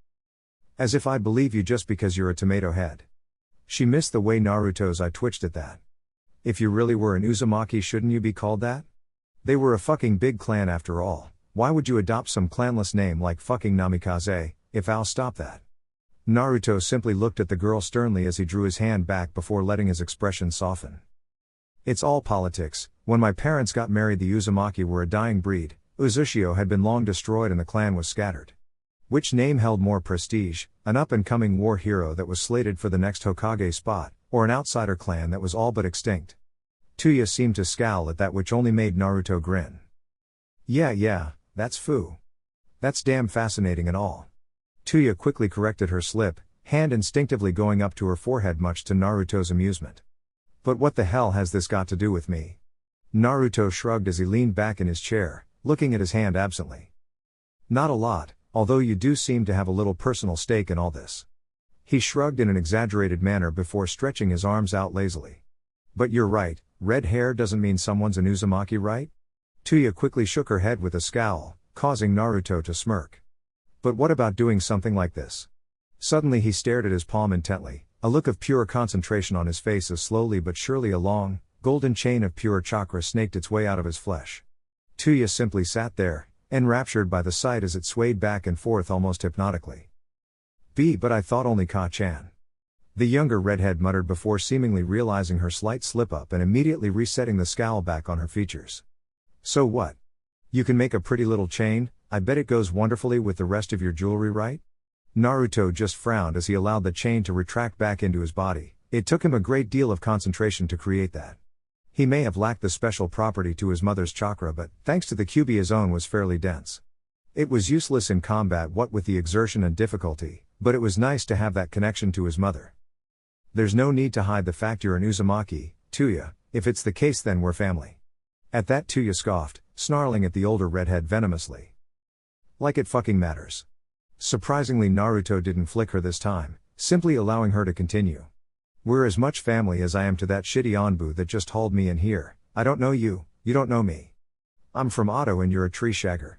As if I'd believe you just because you're a tomato head. She missed the way Naruto's eye twitched at that. If you really were an Uzumaki, shouldn't you be called that? They were a fucking big clan after all. Why would you adopt some clanless name like fucking Namikaze? If I'll stop that. Naruto simply looked at the girl sternly as he drew his hand back before letting his expression soften. It's all politics. When my parents got married, the Uzumaki were a dying breed. Uzushio had been long destroyed and the clan was scattered. Which name held more prestige, an up-and-coming war hero that was slated for the next Hokage spot, or an outsider clan that was all but extinct? Tuya seemed to scowl at that, which only made Naruto grin. Yeah, that's foo. That's damn fascinating and all. Tuya quickly corrected her slip, hand instinctively going up to her forehead much to Naruto's amusement. But what the hell has this got to do with me? Naruto shrugged as he leaned back in his chair, looking at his hand absently. Not a lot, although you do seem to have a little personal stake in all this. He shrugged in an exaggerated manner before stretching his arms out lazily. But you're right, red hair doesn't mean someone's an Uzumaki, right? Tuya quickly shook her head with a scowl, causing Naruto to smirk. But what about doing something like this? Suddenly he stared at his palm intently, a look of pure concentration on his face as slowly but surely a long, golden chain of pure chakra snaked its way out of his flesh. Tuya simply sat there, enraptured by the sight as it swayed back and forth almost hypnotically. But I thought only Ka-chan. The younger redhead muttered before seemingly realizing her slight slip-up and immediately resetting the scowl back on her features. So what? You can make a pretty little chain, I bet it goes wonderfully with the rest of your jewelry, right? Naruto just frowned as he allowed the chain to retract back into his body. It took him a great deal of concentration to create that. He may have lacked the special property to his mother's chakra, but, thanks to the Kyuubi, his own was fairly dense. It was useless in combat what with the exertion and difficulty, but it was nice to have that connection to his mother. There's no need to hide the fact you're an Uzumaki, Tuya. If it's the case, then we're family. At that, Tuya scoffed, snarling at the older redhead venomously. Like it fucking matters. Surprisingly, Naruto didn't flick her this time, simply allowing her to continue. We're as much family as I am to that shitty Anbu that just hauled me in here. I don't know you, you don't know me. I'm from Oto and you're a tree shagger.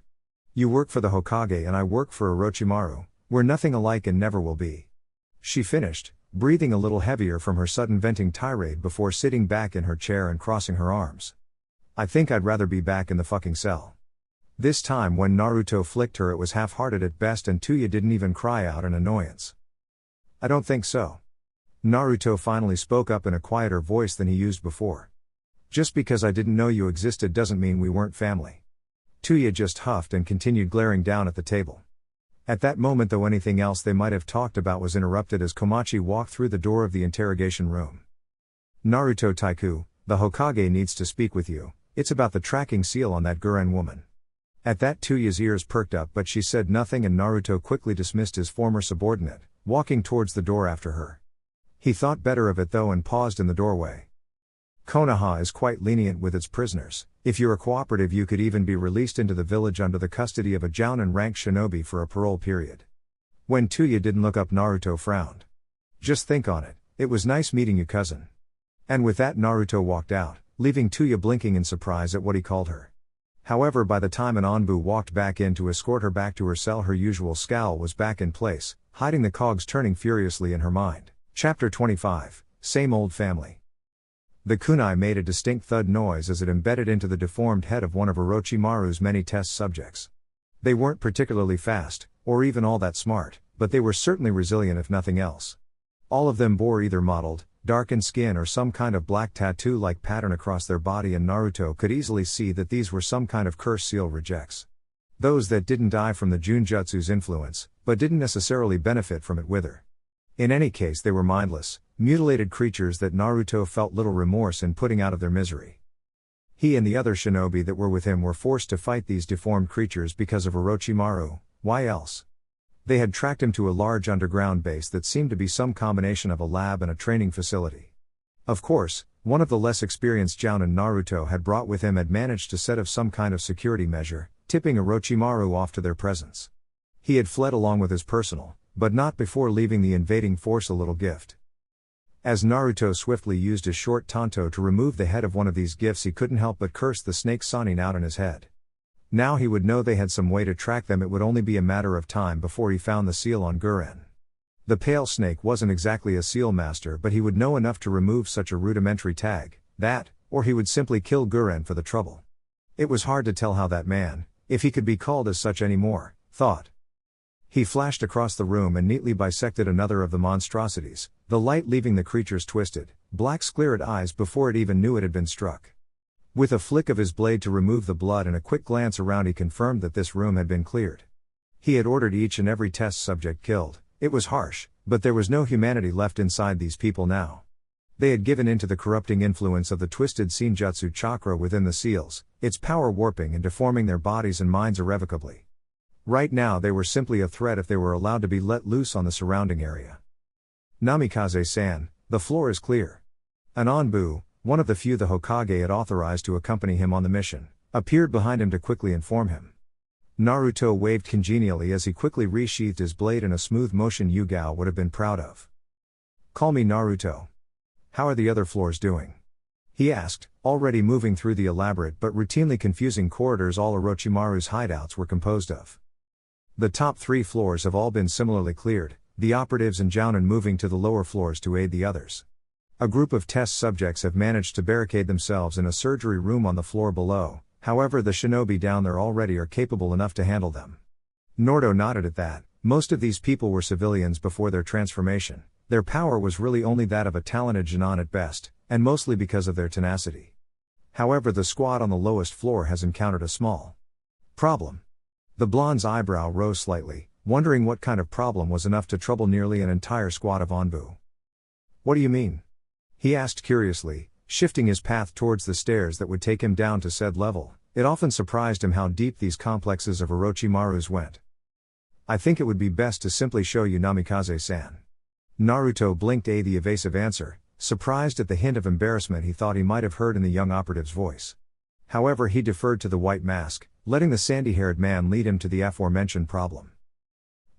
You work for the Hokage and I work for Orochimaru. We're nothing alike and never will be. She finished, breathing a little heavier from her sudden venting tirade before sitting back in her chair and crossing her arms. I think I'd rather be back in the fucking cell. This time when Naruto flicked her, it was half-hearted at best and Tuya didn't even cry out in annoyance. I don't think so. Naruto finally spoke up in a quieter voice than he used before. Just because I didn't know you existed doesn't mean we weren't family. Tuya just huffed and continued glaring down at the table. At that moment though, anything else they might have talked about was interrupted as Komachi walked through the door of the interrogation room. Naruto Taiku, the Hokage needs to speak with you. It's about the tracking seal on that Guren woman. At that, Tuya's ears perked up, but she said nothing and Naruto quickly dismissed his former subordinate, walking towards the door after her. He thought better of it though and paused in the doorway. Konoha is quite lenient with its prisoners. If you're cooperative, you could even be released into the village under the custody of a Jounin-ranked shinobi for a parole period. When Tuya didn't look up, Naruto frowned. Just think on it. It was nice meeting you, cousin. And with that, Naruto walked out, leaving Tuya blinking in surprise at what he called her. However, by the time an Anbu walked back in to escort her back to her cell, her usual scowl was back in place, hiding the cogs turning furiously in her mind. Chapter 25, Same Old Family. The kunai made a distinct thud noise as it embedded into the deformed head of one of Orochimaru's many test subjects. They weren't particularly fast, or even all that smart, but they were certainly resilient if nothing else. All of them bore either mottled, darkened skin or some kind of black tattoo-like pattern across their body, and Naruto could easily see that these were some kind of curse seal rejects. Those that didn't die from the Junjutsu's influence, but didn't necessarily benefit from it wither. In any case, they were mindless, mutilated creatures that Naruto felt little remorse in putting out of their misery. He and the other shinobi that were with him were forced to fight these deformed creatures because of Orochimaru. Why else? They had tracked him to a large underground base that seemed to be some combination of a lab and a training facility. Of course, one of the less experienced Jounin Naruto had brought with him had managed to set up some kind of security measure, tipping Orochimaru off to their presence. He had fled along with his personal, but not before leaving the invading force a little gift. As Naruto swiftly used his short tanto to remove the head of one of these gifts, he couldn't help but curse the snake Sanin out in his head. Now he would know they had some way to track them. It would only be a matter of time before he found the seal on Guren. The pale snake wasn't exactly a seal master, but he would know enough to remove such a rudimentary tag, that, or he would simply kill Guren for the trouble. It was hard to tell how that man, if he could be called as such anymore, thought. He flashed across the room and neatly bisected another of the monstrosities, the light leaving the creature's twisted, black sclerat eyes before it even knew it had been struck. With a flick of his blade to remove the blood and a quick glance around, he confirmed that this room had been cleared. He had ordered each and every test subject killed. It was harsh, but there was no humanity left inside these people now. They had given in to the corrupting influence of the twisted Senjutsu chakra within the seals, its power warping and deforming their bodies and minds irrevocably. Right now they were simply a threat if they were allowed to be let loose on the surrounding area. Namikaze-san, the floor is clear. An Anbu, one of the few the Hokage had authorized to accompany him on the mission, appeared behind him to quickly inform him. Naruto waved congenially as he quickly resheathed his blade in a smooth motion Yugao would have been proud of. "Call me Naruto. How are the other floors doing?" he asked, already moving through the elaborate but routinely confusing corridors all Orochimaru's hideouts were composed of. The top 3 floors have all been similarly cleared, the operatives and Jounin moving to the lower floors to aid the others. A group of test subjects have managed to barricade themselves in a surgery room on the floor below, however the shinobi down there already are capable enough to handle them. Nordo nodded at that. Most of these people were civilians before their transformation. Their power was really only that of a talented Genin at best, and mostly because of their tenacity. However, the squad on the lowest floor has encountered a small problem. The blonde's eyebrow rose slightly, wondering what kind of problem was enough to trouble nearly an entire squad of Anbu. "What do you mean?" he asked curiously, shifting his path towards the stairs that would take him down to said level. It often surprised him how deep these complexes of Orochimaru's went. "I think it would be best to simply show you, Namikaze-san." Naruto blinked the evasive answer, surprised at the hint of embarrassment he thought he might have heard in the young operative's voice. However, he deferred to the white mask, letting the sandy-haired man lead him to the aforementioned problem.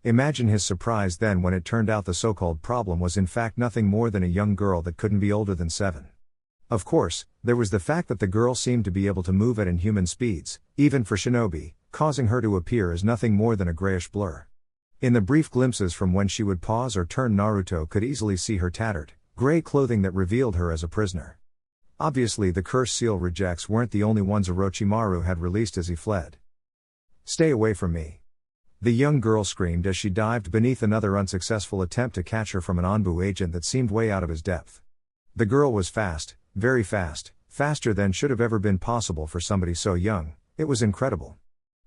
Imagine his surprise then when it turned out the so-called problem was in fact nothing more than a young girl that couldn't be older than 7. Of course, there was the fact that the girl seemed to be able to move at inhuman speeds, even for shinobi, causing her to appear as nothing more than a grayish blur. In the brief glimpses from when she would pause or turn, Naruto could easily see her tattered, gray clothing that revealed her as a prisoner. Obviously the curse seal rejects weren't the only ones Orochimaru had released as he fled. "Stay away from me!" the young girl screamed as she dived beneath another unsuccessful attempt to catch her from an Anbu agent that seemed way out of his depth. The girl was fast, very fast, faster than should have ever been possible for somebody so young. It was incredible.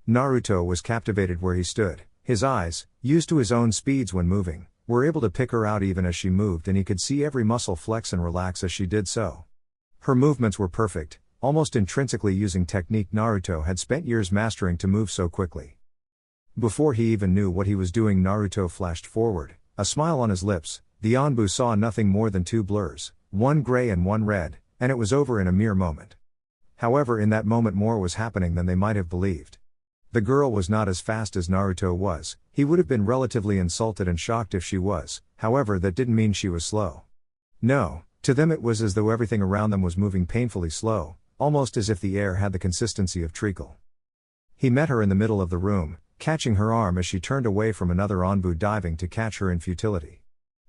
Naruto was captivated where he stood. His eyes, used to his own speeds when moving, were able to pick her out even as she moved, and he could see every muscle flex and relax as she did so. Her movements were perfect, almost intrinsically using technique Naruto had spent years mastering to move so quickly. Before he even knew what he was doing, Naruto flashed forward, a smile on his lips. The Anbu saw nothing more than 2 blurs, one gray and one red, and it was over in a mere moment. However, in that moment more was happening than they might have believed. The girl was not as fast as Naruto was. He would have been relatively insulted and shocked if she was. However, that didn't mean she was slow. No, to them it was as though everything around them was moving painfully slow, almost as if the air had the consistency of treacle. He met her in the middle of the room, catching her arm as she turned away from another Anbu diving to catch her in futility.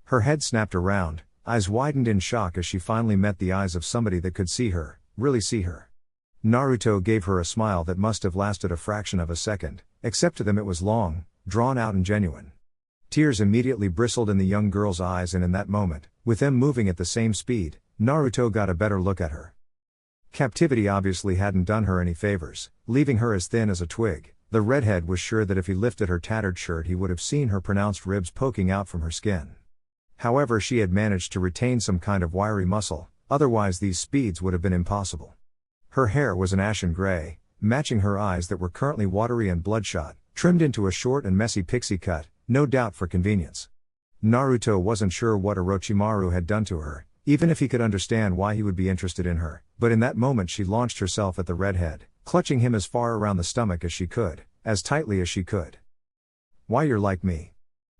Her head snapped around, eyes widened in shock as she finally met the eyes of somebody that could see her, really see her. Naruto gave her a smile that must have lasted a fraction of a second, except to them it was long, drawn out and genuine. Tears immediately bristled in the young girl's eyes, and in that moment, with them moving at the same speed, Naruto got a better look at her. Captivity obviously hadn't done her any favors, leaving her as thin as a twig. The redhead was sure that if he lifted her tattered shirt he would have seen her pronounced ribs poking out from her skin. However, she had managed to retain some kind of wiry muscle, otherwise these speeds would have been impossible. Her hair was an ashen gray, matching her eyes that were currently watery and bloodshot, trimmed into a short and messy pixie cut, no doubt for convenience. Naruto wasn't sure what Orochimaru had done to her, even if he could understand why he would be interested in her, but in that moment she launched herself at the redhead, clutching him as far around the stomach as she could, as tightly as she could. "Why, you're like me,"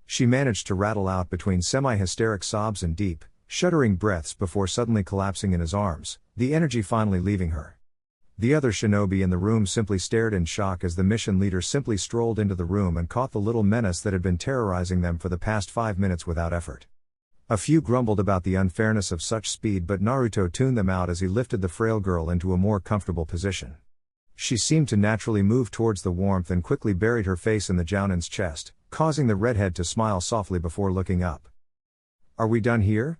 she managed to rattle out between semi-hysteric sobs and deep, shuddering breaths before suddenly collapsing in his arms, the energy finally leaving her. The other shinobi in the room simply stared in shock as the mission leader simply strolled into the room and caught the little menace that had been terrorizing them for the past 5 minutes without effort. A few grumbled about the unfairness of such speed, but Naruto tuned them out as he lifted the frail girl into a more comfortable position. She seemed to naturally move towards the warmth and quickly buried her face in the Jounin's chest, causing the redhead to smile softly before looking up. "Are we done here?"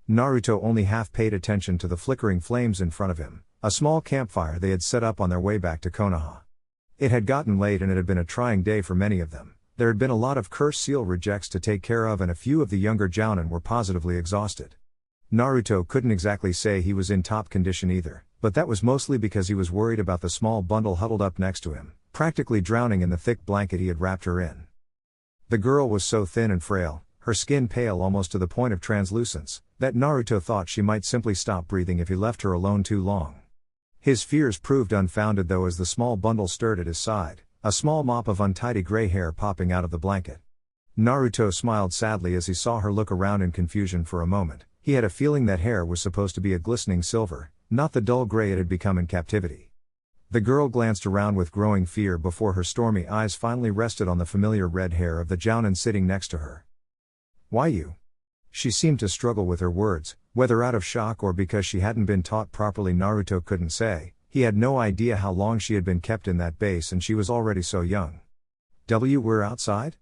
Naruto only half paid attention to the flickering flames in front of him, a small campfire they had set up on their way back to Konoha. It had gotten late and it had been a trying day for many of them. There had been a lot of cursed seal rejects to take care of and a few of the younger Jounin were positively exhausted. Naruto couldn't exactly say he was in top condition either, but that was mostly because he was worried about the small bundle huddled up next to him, practically drowning in the thick blanket he had wrapped her in. The girl was so thin and frail, her skin pale almost to the point of translucence, that Naruto thought she might simply stop breathing if he left her alone too long. His fears proved unfounded though as the small bundle stirred at his side, a small mop of untidy gray hair popping out of the blanket. Naruto smiled sadly as he saw her look around in confusion for a moment. He had a feeling that hair was supposed to be a glistening silver, not the dull gray it had become in captivity. The girl glanced around with growing fear before her stormy eyes finally rested on the familiar red hair of the Jounin sitting next to her. "Why you?" She seemed to struggle with her words, whether out of shock or because she hadn't been taught properly Naruto couldn't say. He had no idea how long she had been kept in that base and she was already so young. "We're outside?"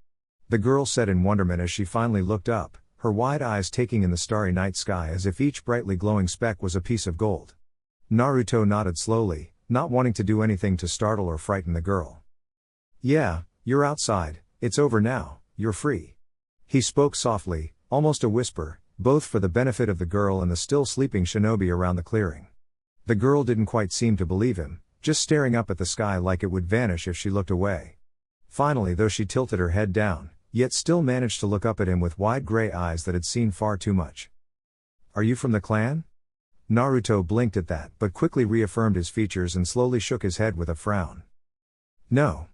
The girl said in wonderment as she finally looked up, her wide eyes taking in the starry night sky as if each brightly glowing speck was a piece of gold. Naruto nodded slowly, not wanting to do anything to startle or frighten the girl. "Yeah, you're outside, it's over now, you're free." He spoke softly, almost a whisper, both for the benefit of the girl and the still sleeping shinobi around the clearing. The girl didn't quite seem to believe him, just staring up at the sky like it would vanish if she looked away. Finally, though, she tilted her head down, yet still managed to look up at him with wide gray eyes that had seen far too much. "Are you from the clan?" Naruto blinked at that but quickly reaffirmed his features and slowly shook his head with a frown. "No.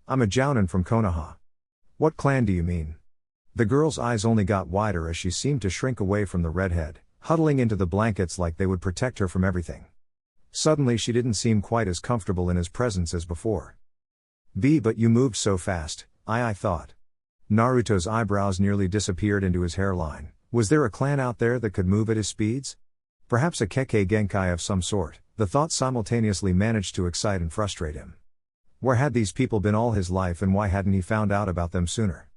I'm a Jounin from Konoha." "What clan do you mean?" The girl's eyes only got wider as she seemed to shrink away from the redhead, huddling into the blankets like they would protect her from everything. Suddenly she didn't seem quite as comfortable in his presence as before. But you moved so fast, I thought." Naruto's eyebrows nearly disappeared into his hairline. Was there a clan out there that could move at his speeds? Perhaps a Kekkei Genkai of some sort. The thought simultaneously managed to excite and frustrate him. Where had these people been all his life and why hadn't he found out about them sooner?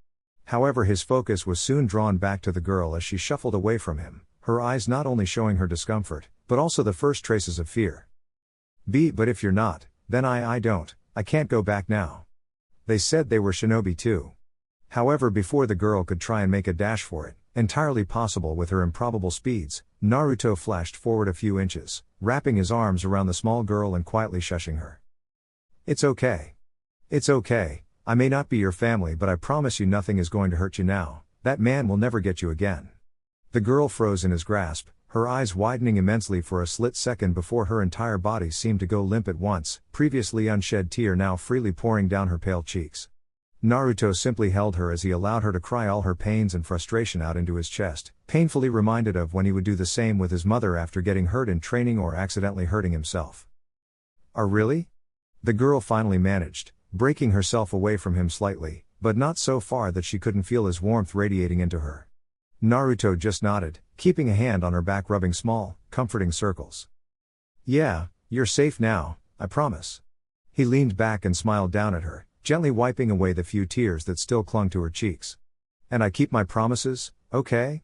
However, his focus was soon drawn back to the girl as she shuffled away from him, her eyes not only showing her discomfort, but also the first traces of fear. But if you're not, then I can't go back now." They said they were shinobi too. However, before the girl could try and make a dash for it, entirely possible with her improbable speeds, Naruto flashed forward a few inches, wrapping his arms around the small girl and quietly shushing her. "It's okay. It's okay. I may not be your family, but I promise you nothing is going to hurt you now. That man will never get you again." The girl froze in his grasp, her eyes widening immensely for a split second before her entire body seemed to go limp at once, previously unshed tear now freely pouring down her pale cheeks. Naruto simply held her as he allowed her to cry all her pains and frustration out into his chest, painfully reminded of when he would do the same with his mother after getting hurt in training or accidentally hurting himself. Really?" The girl finally managed, breaking herself away from him slightly, but not so far that she couldn't feel his warmth radiating into her. Naruto just nodded, keeping a hand on her back rubbing small, comforting circles. "Yeah, you're safe now, I promise." He leaned back and smiled down at her, gently wiping away the few tears that still clung to her cheeks. "And I keep my promises, okay?"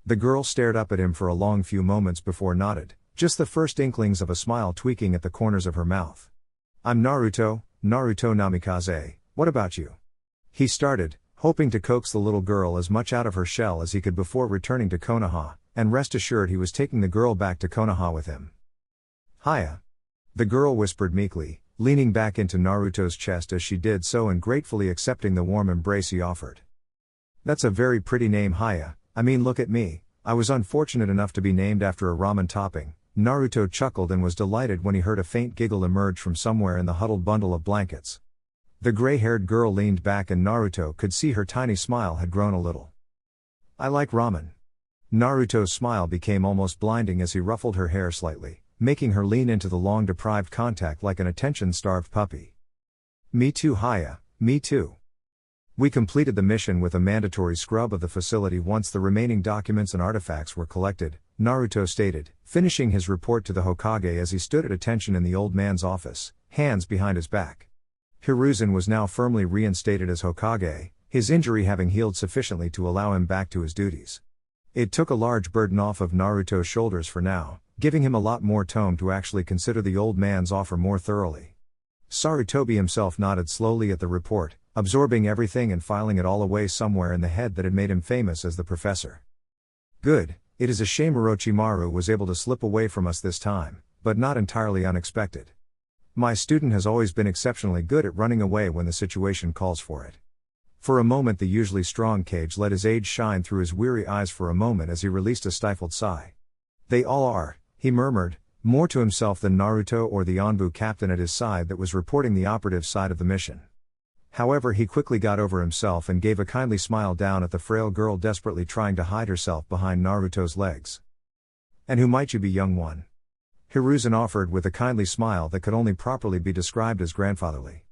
The girl stared up at him for a long few moments before nodded, just the first inklings of a smile tweaking at the corners of her mouth. "I'm Naruto Namikaze, what about you?" He started, hoping to coax the little girl as much out of her shell as he could before returning to Konoha, and rest assured he was taking the girl back to Konoha with him. "Hiya." The girl whispered meekly, leaning back into Naruto's chest as she did so and gratefully accepting the warm embrace he offered. "That's a very pretty name, Hiya. I mean, look at me, I was unfortunate enough to be named after a ramen topping." Naruto chuckled and was delighted when he heard a faint giggle emerge from somewhere in the huddled bundle of blankets. The gray-haired girl leaned back and Naruto could see her tiny smile had grown a little. "I like ramen." Naruto's smile became almost blinding as he ruffled her hair slightly, making her lean into the long-deprived contact like an attention-starved puppy. Me too, Haya, me too. We completed the mission with a mandatory scrub of the facility once the remaining documents and artifacts were collected, Naruto stated, finishing his report to the Hokage as he stood at attention in the old man's office, hands behind his back. Hiruzen was now firmly reinstated as Hokage, his injury having healed sufficiently to allow him back to his duties. It took a large burden off of Naruto's shoulders for now, giving him a lot more tone to actually consider the old man's offer more thoroughly. Sarutobi himself nodded slowly at the report, absorbing everything and filing it all away somewhere in the head that had made him famous as the professor. Good, it is a shame Orochimaru was able to slip away from us this time, but not entirely unexpected. My student has always been exceptionally good at running away when the situation calls for it. For a moment the usually strong Kage let his age shine through his weary eyes for a moment as he released a stifled sigh. They all are, he murmured, more to himself than Naruto or the Anbu captain at his side that was reporting the operative side of the mission. However, he quickly got over himself and gave a kindly smile down at the frail girl desperately trying to hide herself behind Naruto's legs. And who might you be, young one? Hiruzen offered with a kindly smile that could only properly be described as grandfatherly.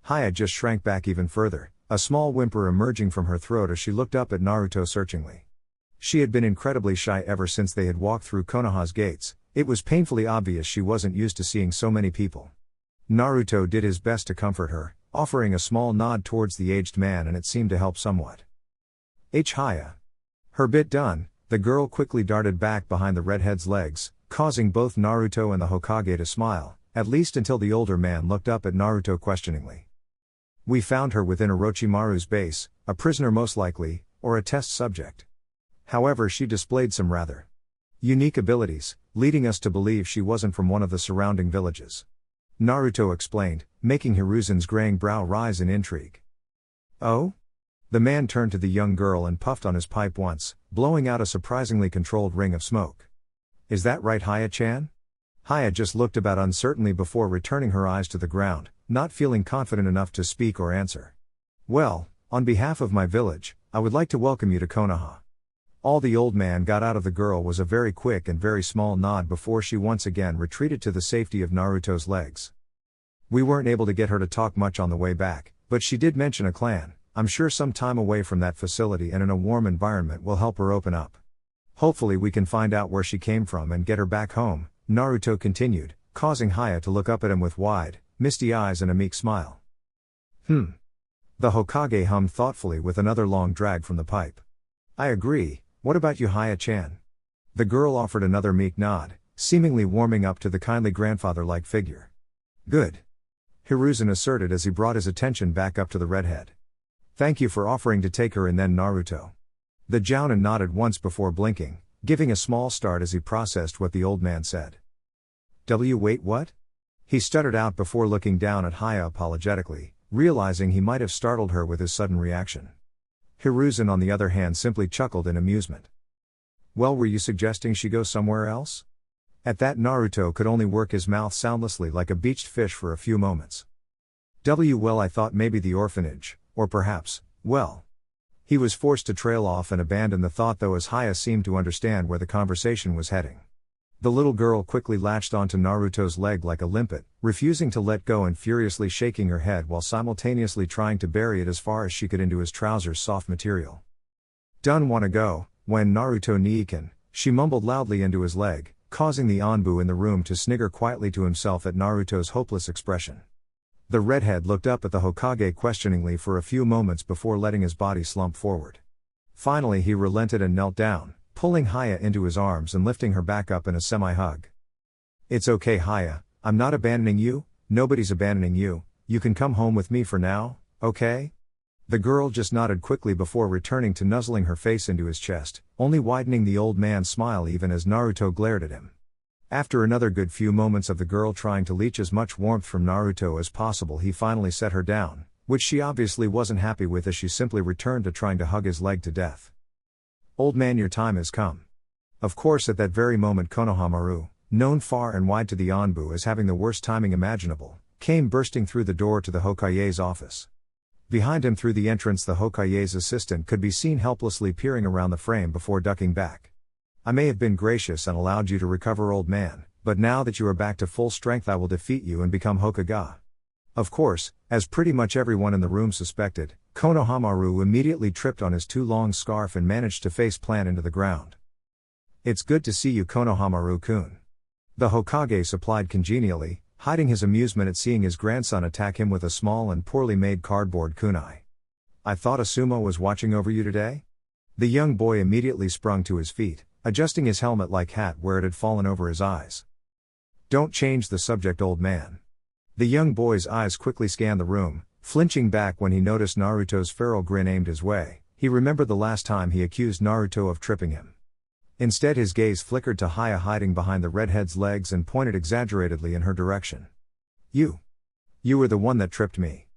Haya just shrank back even further, a small whimper emerging from her throat as she looked up at Naruto searchingly. She had been incredibly shy ever since they had walked through Konoha's gates. It was painfully obvious she wasn't used to seeing so many people. Naruto did his best to comfort her, offering a small nod towards the aged man, and it seemed to help somewhat. Haya. Her bit done, the girl quickly darted back behind the redhead's legs, causing both Naruto and the Hokage to smile, at least until the older man looked up at Naruto questioningly. We found her within Orochimaru's base, a prisoner most likely, or a test subject. However, she displayed some rather unique abilities, leading us to believe she wasn't from one of the surrounding villages. Naruto explained, making Hiruzen's graying brow rise in intrigue. Oh? The man turned to the young girl and puffed on his pipe once, blowing out a surprisingly controlled ring of smoke. Is that right, Haya-chan? Haya just looked about uncertainly before returning her eyes to the ground, not feeling confident enough to speak or answer. Well, on behalf of my village, I would like to welcome you to Konoha. All the old man got out of the girl was a very quick and very small nod before she once again retreated to the safety of Naruto's legs. We weren't able to get her to talk much on the way back, but she did mention a clan. I'm sure some time away from that facility and in a warm environment will help her open up. Hopefully we can find out where she came from and get her back home, Naruto continued, causing Haya to look up at him with wide, misty eyes and a meek smile. The Hokage hummed thoughtfully with another long drag from the pipe. I agree, what about you, Haya-chan? The girl offered another meek nod, seemingly warming up to the kindly grandfather-like figure. Good. Hiruzen asserted as he brought his attention back up to the redhead. Thank you for offering to take her in then, Naruto. The Jounin nodded once before blinking, giving a small start as he processed what the old man said. Wait, what? He stuttered out before looking down at Haya apologetically, realizing he might have startled her with his sudden reaction. Hiruzen on the other hand simply chuckled in amusement. Well, were you suggesting she go somewhere else? At that Naruto could only work his mouth soundlessly like a beached fish for a few moments. Well, I thought maybe the orphanage, or perhaps, well. He was forced to trail off and abandon the thought though as Haya seemed to understand where the conversation was heading. The little girl quickly latched onto Naruto's leg like a limpet, refusing to let go and furiously shaking her head while simultaneously trying to bury it as far as she could into his trousers' soft material. Done wanna go, when Naruto Niiken, she mumbled loudly into his leg, causing the Anbu in the room to snigger quietly to himself at Naruto's hopeless expression. The redhead looked up at the Hokage questioningly for a few moments before letting his body slump forward. Finally he relented and knelt down, pulling Haya into his arms and lifting her back up in a semi-hug. It's okay, Haya, I'm not abandoning you, nobody's abandoning you, you can come home with me for now, okay? The girl just nodded quickly before returning to nuzzling her face into his chest, only widening the old man's smile even as Naruto glared at him. After another good few moments of the girl trying to leech as much warmth from Naruto as possible, he finally set her down, which she obviously wasn't happy with as she simply returned to trying to hug his leg to death. Old man, your time has come. Of course at that very moment Konohamaru, known far and wide to the Anbu as having the worst timing imaginable, came bursting through the door to the Hokage's office. Behind him through the entrance the Hokage's assistant could be seen helplessly peering around the frame before ducking back. I may have been gracious and allowed you to recover, old man, but now that you are back to full strength I will defeat you and become Hokage. Of course, as pretty much everyone in the room suspected, Konohamaru immediately tripped on his too long scarf and managed to face plant into the ground. It's good to see you, Konohamaru-kun. The Hokage supplied congenially, hiding his amusement at seeing his grandson attack him with a small and poorly made cardboard kunai. I thought Asuma was watching over you today? The young boy immediately sprung to his feet, adjusting his helmet-like hat where it had fallen over his eyes. Don't change the subject, old man. The young boy's eyes quickly scanned the room, flinching back when he noticed Naruto's feral grin aimed his way. He remembered the last time he accused Naruto of tripping him. Instead his gaze flickered to Haya hiding behind the redhead's legs and pointed exaggeratedly in her direction. You were the one that tripped me.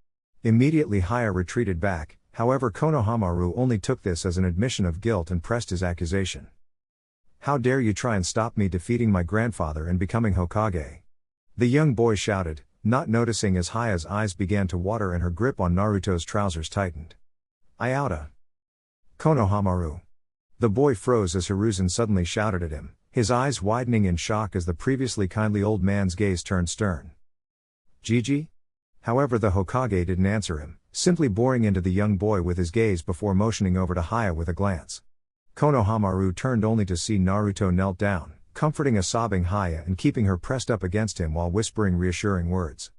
Immediately Haya retreated back, however Konohamaru only took this as an admission of guilt and pressed his accusation. How dare you try and stop me defeating my grandfather and becoming Hokage? The young boy shouted, not noticing as Haya's eyes began to water and her grip on Naruto's trousers tightened. Iota. Konohamaru. The boy froze as Hiruzen suddenly shouted at him, his eyes widening in shock as the previously kindly old man's gaze turned stern. Gigi? However the Hokage didn't answer him, simply boring into the young boy with his gaze before motioning over to Haya with a glance. Konohamaru turned only to see Naruto knelt down, comforting a sobbing Haya and keeping her pressed up against him while whispering reassuring words.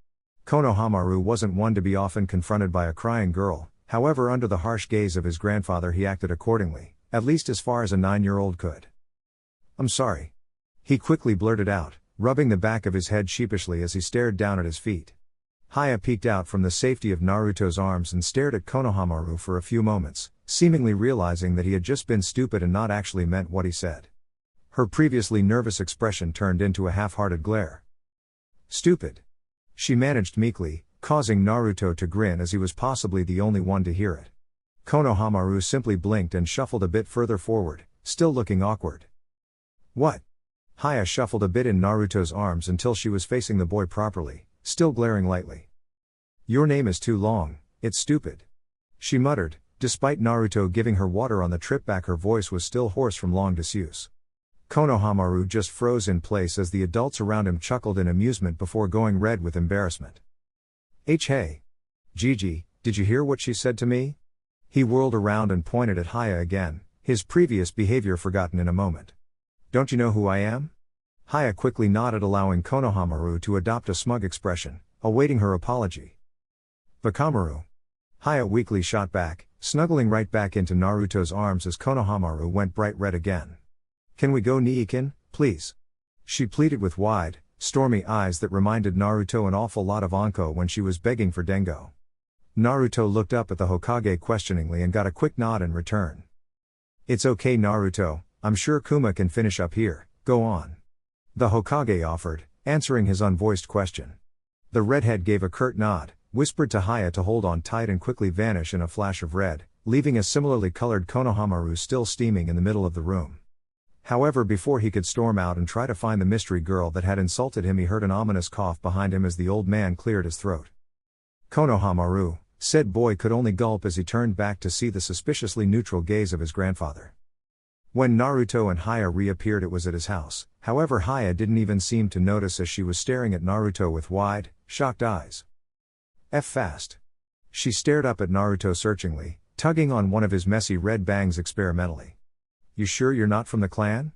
Konohamaru wasn't one to be often confronted by a crying girl, however under the harsh gaze of his grandfather he acted accordingly, at least as far as a 9-year-old could. I'm sorry. He quickly blurted out, rubbing the back of his head sheepishly as he stared down at his feet. Haya peeked out from the safety of Naruto's arms and stared at Konohamaru for a few moments, seemingly realizing that he had just been stupid and not actually meant what he said. Her previously nervous expression turned into a half-hearted glare. Stupid. She managed meekly, causing Naruto to grin as he was possibly the only one to hear it. Konohamaru simply blinked and shuffled a bit further forward, still looking awkward. What? Haya shuffled a bit in Naruto's arms until she was facing the boy properly, still glaring lightly. Your name is too long, it's stupid. She muttered, despite Naruto giving her water on the trip back her voice was still hoarse from long disuse. Konohamaru just froze in place as the adults around him chuckled in amusement before going red with embarrassment. Hey. Gigi, did you hear what she said to me? He whirled around and pointed at Haya again, his previous behavior forgotten in a moment. Don't you know who I am? Haya quickly nodded, allowing Konohamaru to adopt a smug expression, awaiting her apology. Bakamaru. Haya weakly shot back, snuggling right back into Naruto's arms as Konohamaru went bright red again. Can we go, Niikin, please? She pleaded with wide, stormy eyes that reminded Naruto an awful lot of Anko when she was begging for Dengo. Naruto looked up at the Hokage questioningly and got a quick nod in return. It's okay, Naruto, I'm sure Kuma can finish up here, go on. The Hokage offered, answering his unvoiced question. The redhead gave a curt nod, whispered to Haya to hold on tight and quickly vanish in a flash of red, leaving a similarly colored Konohamaru still steaming in the middle of the room. However, before he could storm out and try to find the mystery girl that had insulted him, he heard an ominous cough behind him as the old man cleared his throat. Konohamaru, said boy could only gulp as he turned back to see the suspiciously neutral gaze of his grandfather. When Naruto and Haya reappeared, it was at his house, however Haya didn't even seem to notice as she was staring at Naruto with wide, shocked eyes. Fast. She stared up at Naruto searchingly, tugging on one of his messy red bangs experimentally. You sure you're not from the clan?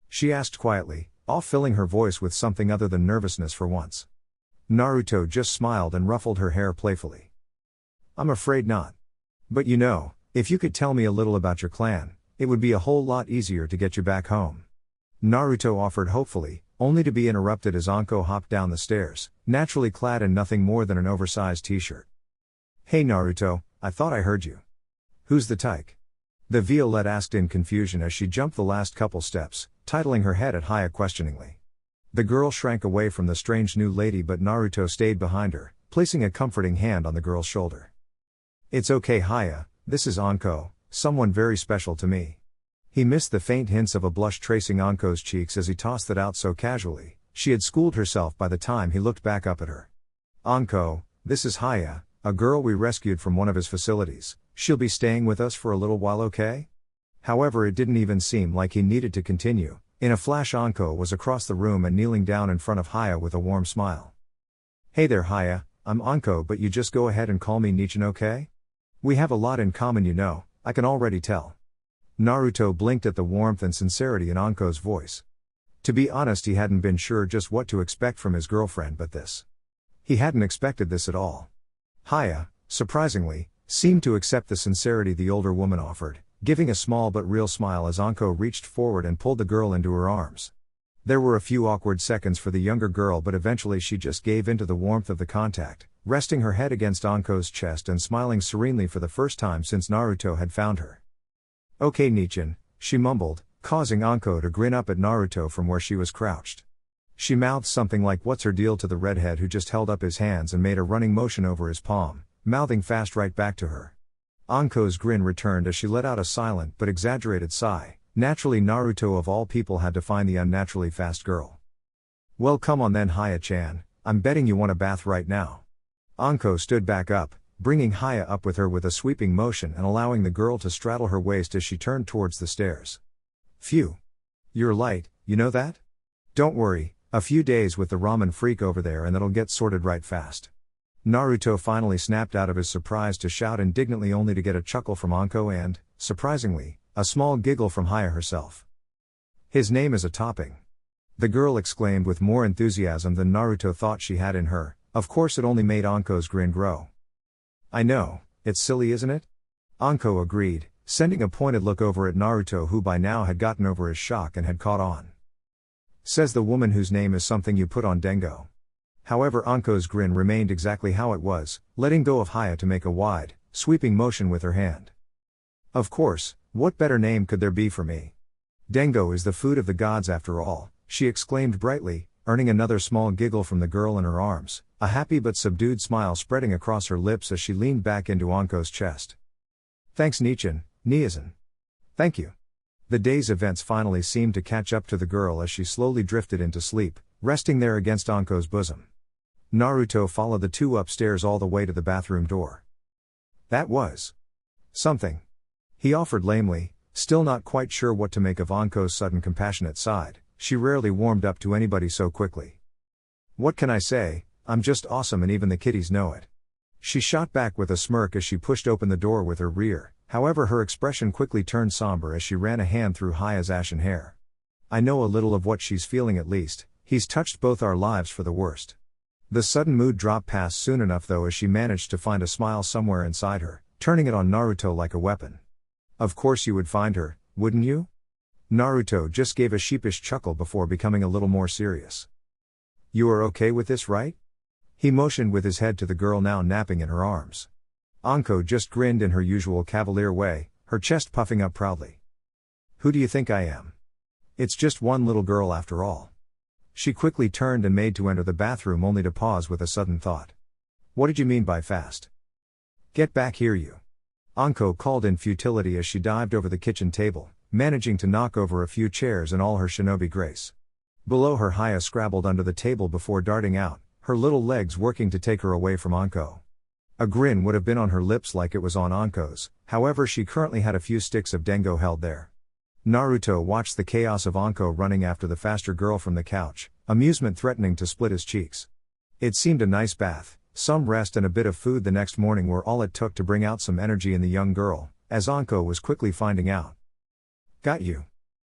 She asked quietly, off-filling her voice with something other than nervousness for once. Naruto just smiled and ruffled her hair playfully. I'm afraid not. But you know, if you could tell me a little about your clan, it would be a whole lot easier to get you back home. Naruto offered hopefully, only to be interrupted as Anko hopped down the stairs, naturally clad in nothing more than an oversized t-shirt. Hey Naruto, I thought I heard you. Who's the tyke? The Violette asked in confusion as she jumped the last couple steps, titling her head at Haya questioningly. The girl shrank away from the strange new lady, but Naruto stayed behind her, placing a comforting hand on the girl's shoulder. It's okay Haya, this is Anko, someone very special to me. He missed the faint hints of a blush tracing Anko's cheeks as he tossed that out so casually. She had schooled herself by the time he looked back up at her. Anko, this is Haya, a girl we rescued from one of his facilities. She'll be staying with us for a little while, okay? However, it didn't even seem like he needed to continue, In a flash Anko was across the room and kneeling down in front of Haya with a warm smile. "Hey there Haya, I'm Anko, but you just go ahead and call me Nichin, okay? We have a lot in common, you know, I can already tell." Naruto blinked at the warmth and sincerity in Anko's voice. To be honest, he hadn't been sure just what to expect from his girlfriend, but this. He hadn't expected this at all. Haya, surprisingly, seemed to accept the sincerity the older woman offered, giving a small but real smile as Anko reached forward and pulled the girl into her arms. There were a few awkward seconds for the younger girl, but eventually she just gave into the warmth of the contact, resting her head against Anko's chest and smiling serenely for the first time since Naruto had found her. "Okay Nichin," she mumbled, causing Anko to grin up at Naruto from where she was crouched. She mouthed something like "what's her deal" to the redhead, who just held up his hands and made a running motion over his palm, mouthing fast right back to her. Anko's grin returned as she let out a silent but exaggerated sigh. Naturally, Naruto of all people had to find the unnaturally fast girl. "Well, come on then Haya-chan, I'm betting you want a bath right now." Anko stood back up, bringing Haya up with her with a sweeping motion and allowing the girl to straddle her waist as she turned towards the stairs. "Phew. You're light, you know that? Don't worry, a few days with the ramen freak over there and it'll get sorted right fast." Naruto finally snapped out of his surprise to shout indignantly, only to get a chuckle from Anko and, surprisingly, a small giggle from Haya herself. "His name is a topping," the girl exclaimed with more enthusiasm than Naruto thought she had in her. Of course, it only made Anko's grin grow. "I know, it's silly, isn't it?" Anko agreed, sending a pointed look over at Naruto, who by now had gotten over his shock and had caught on. "Says the woman whose name is something you put on Dengo." However, Anko's grin remained exactly how it was, letting go of Haya to make a wide, sweeping motion with her hand. "Of course, what better name could there be for me? Dengo is the food of the gods after all," she exclaimed brightly, earning another small giggle from the girl in her arms, a happy but subdued smile spreading across her lips as she leaned back into Anko's chest. "Thanks Nichin, Niazan. Thank you." The day's events finally seemed to catch up to the girl as she slowly drifted into sleep, resting there against Anko's bosom. Naruto followed the two upstairs all the way to the bathroom door. "That was something," he offered lamely, still not quite sure what to make of Anko's sudden compassionate side. She rarely warmed up to anybody so quickly. "What can I say, I'm just awesome and even the kiddies know it." She shot back with a smirk as she pushed open the door with her rear, however her expression quickly turned somber as she ran a hand through Haya's ashen hair. "I know a little of what she's feeling at least, he's touched both our lives for the worst." The sudden mood drop passed soon enough though, as she managed to find a smile somewhere inside her, turning it on Naruto like a weapon. "Of course you would find her, wouldn't you?" Naruto just gave a sheepish chuckle before becoming a little more serious. "You are okay with this, right?" He motioned with his head to the girl now napping in her arms. Anko just grinned in her usual cavalier way, her chest puffing up proudly. "Who do you think I am? It's just one little girl after all." She quickly turned and made to enter the bathroom, only to pause with a sudden thought. "What did you mean by fast?" "Get back here you!" Anko called in futility as she dived over the kitchen table, managing to knock over a few chairs in all her shinobi grace. Below her, Haya scrabbled under the table before darting out, her little legs working to take her away from Anko. A grin would have been on her lips like it was on Anko's, however she currently had a few sticks of Dengo held there. Naruto watched the chaos of Anko running after the faster girl from the couch, amusement threatening to split his cheeks. It seemed a nice bath, some rest and a bit of food the next morning were all it took to bring out some energy in the young girl, as Anko was quickly finding out. "Got you!"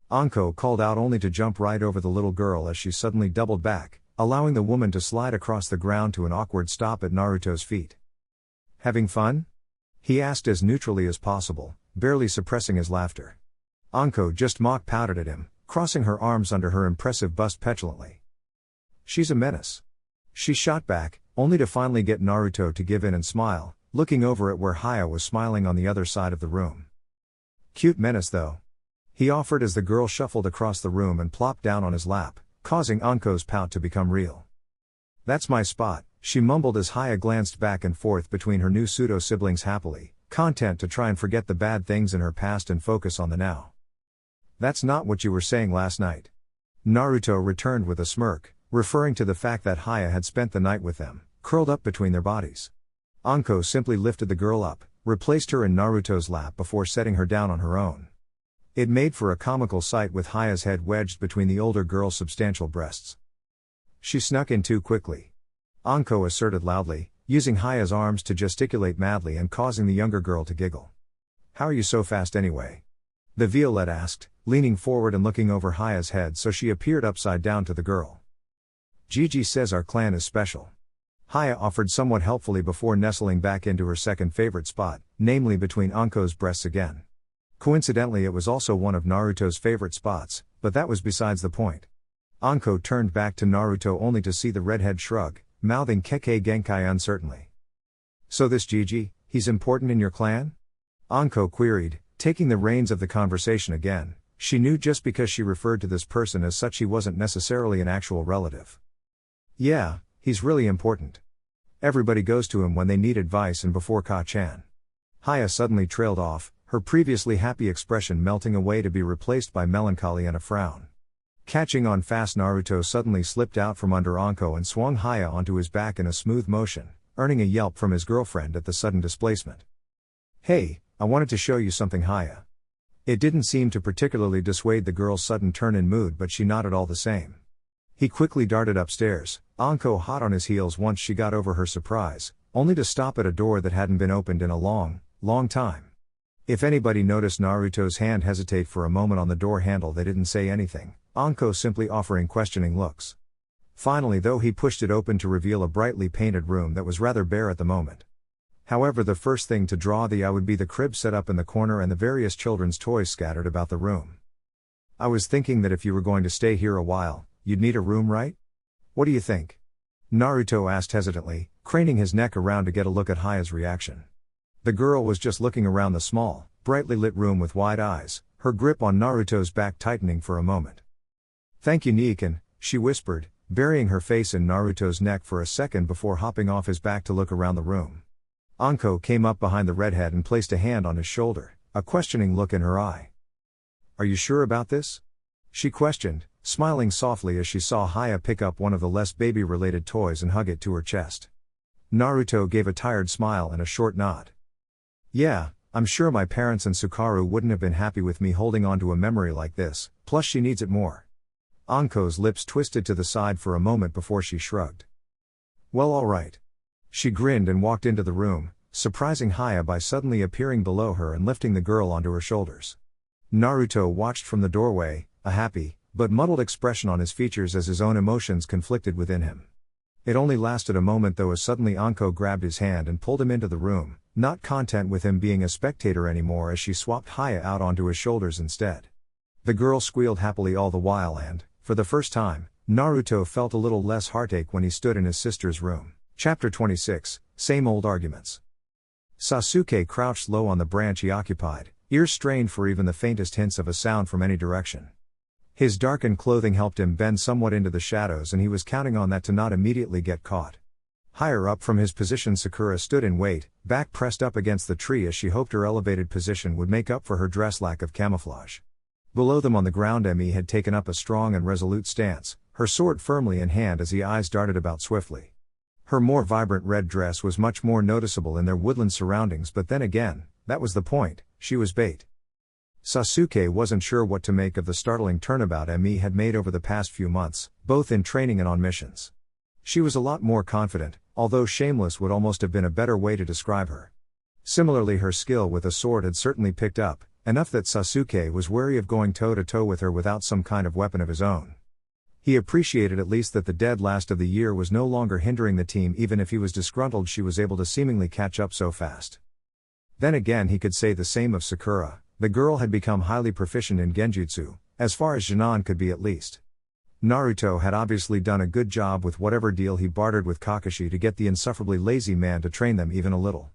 Anko called out, only to jump right over the little girl as she suddenly doubled back, allowing the woman to slide across the ground to an awkward stop at Naruto's feet. "Having fun?" he asked as neutrally as possible, barely suppressing his laughter. Anko just mock pouted at him, crossing her arms under her impressive bust petulantly. "She's a menace." She shot back, only to finally get Naruto to give in and smile, looking over at where Haya was smiling on the other side of the room. "Cute menace though," he offered as the girl shuffled across the room and plopped down on his lap, causing Anko's pout to become real. "That's my spot," she mumbled as Haya glanced back and forth between her new pseudo-siblings happily, content to try and forget the bad things in her past and focus on the now. "That's not what you were saying last night." Naruto returned with a smirk, referring to the fact that Haya had spent the night with them, curled up between their bodies. Anko simply lifted the girl up, replaced her in Naruto's lap before setting her down on her own. It made for a comical sight with Haya's head wedged between the older girl's substantial breasts. She snuck in too quickly. Anko asserted loudly, using Haya's arms to gesticulate madly and causing the younger girl to giggle. How are you so fast anyway? The Violette asked, leaning forward and looking over Haya's head so she appeared upside down to the girl. Gigi says our clan is special. Haya offered somewhat helpfully before nestling back into her second favorite spot, namely between Anko's breasts again. Coincidentally, it was also one of Naruto's favorite spots, but that was besides the point. Anko turned back to Naruto only to see the redhead shrug, mouthing Kekkei Genkai uncertainly. So this Gigi, he's important in your clan? Anko queried, taking the reins of the conversation again. She knew just because she referred to this person as such he wasn't necessarily an actual relative. Yeah, he's really important. Everybody goes to him when they need advice and before Ka-chan. Haya suddenly trailed off, her previously happy expression melting away to be replaced by melancholy and a frown. Catching on fast, Naruto suddenly slipped out from under Anko and swung Haya onto his back in a smooth motion, earning a yelp from his girlfriend at the sudden displacement. Hey, I wanted to show you something, Haya. It didn't seem to particularly dissuade the girl's sudden turn in mood, but she nodded all the same. He quickly darted upstairs, Anko hot on his heels once she got over her surprise, only to stop at a door that hadn't been opened in a long time. If anybody noticed Naruto's hand hesitate for a moment on the door handle, they didn't say anything, Anko simply offering questioning looks. Finally though, he pushed it open to reveal a brightly painted room that was rather bare at the moment. However, the first thing to draw the eye would be the crib set up in the corner and the various children's toys scattered about the room. I was thinking that if you were going to stay here a while, you'd need a room, right? What do you think? Naruto asked hesitantly, craning his neck around to get a look at Haya's reaction. The girl was just looking around the small, brightly lit room with wide eyes, her grip on Naruto's back tightening for a moment. Thank you, Niikan, she whispered, burying her face in Naruto's neck for a second before hopping off his back to look around the room. Anko came up behind the redhead and placed a hand on his shoulder, a questioning look in her eye. Are you sure about this? She questioned, smiling softly as she saw Haya pick up one of the less baby-related toys and hug it to her chest. Naruto gave a tired smile and a short nod. Yeah, I'm sure my parents and Sukaru wouldn't have been happy with me holding on to a memory like this, plus she needs it more. Anko's lips twisted to the side for a moment before she shrugged. Well, all right. She grinned and walked into the room, surprising Haya by suddenly appearing below her and lifting the girl onto her shoulders. Naruto watched from the doorway, a happy, but muddled expression on his features as his own emotions conflicted within him. It only lasted a moment though, as suddenly Anko grabbed his hand and pulled him into the room, not content with him being a spectator anymore as she swapped Haya out onto his shoulders instead. The girl squealed happily all the while and, for the first time, Naruto felt a little less heartache when he stood in his sister's room. Chapter 26, Same Old Arguments. Sasuke crouched low on the branch he occupied, ears strained for even the faintest hints of a sound from any direction. His darkened clothing helped him bend somewhat into the shadows, and he was counting on that to not immediately get caught. Higher up from his position, Sakura stood in wait, back pressed up against the tree as she hoped her elevated position would make up for her dress lack of camouflage. Below them on the ground, Emi had taken up a strong and resolute stance, her sword firmly in hand as the eyes darted about swiftly. Her more vibrant red dress was much more noticeable in their woodland surroundings, but then again, that was the point, she was bait. Sasuke wasn't sure what to make of the startling turnabout Emi had made over the past few months, both in training and on missions. She was a lot more confident, although shameless would almost have been a better way to describe her. Similarly, her skill with a sword had certainly picked up, enough that Sasuke was wary of going toe-to-toe with her without some kind of weapon of his own. He appreciated at least that the dead last of the year was no longer hindering the team, even if he was disgruntled she was able to seemingly catch up so fast. Then again, he could say the same of Sakura. The girl had become highly proficient in genjutsu, as far as Jinan could be at least. Naruto had obviously done a good job with whatever deal he bartered with Kakashi to get the insufferably lazy man to train them even a little.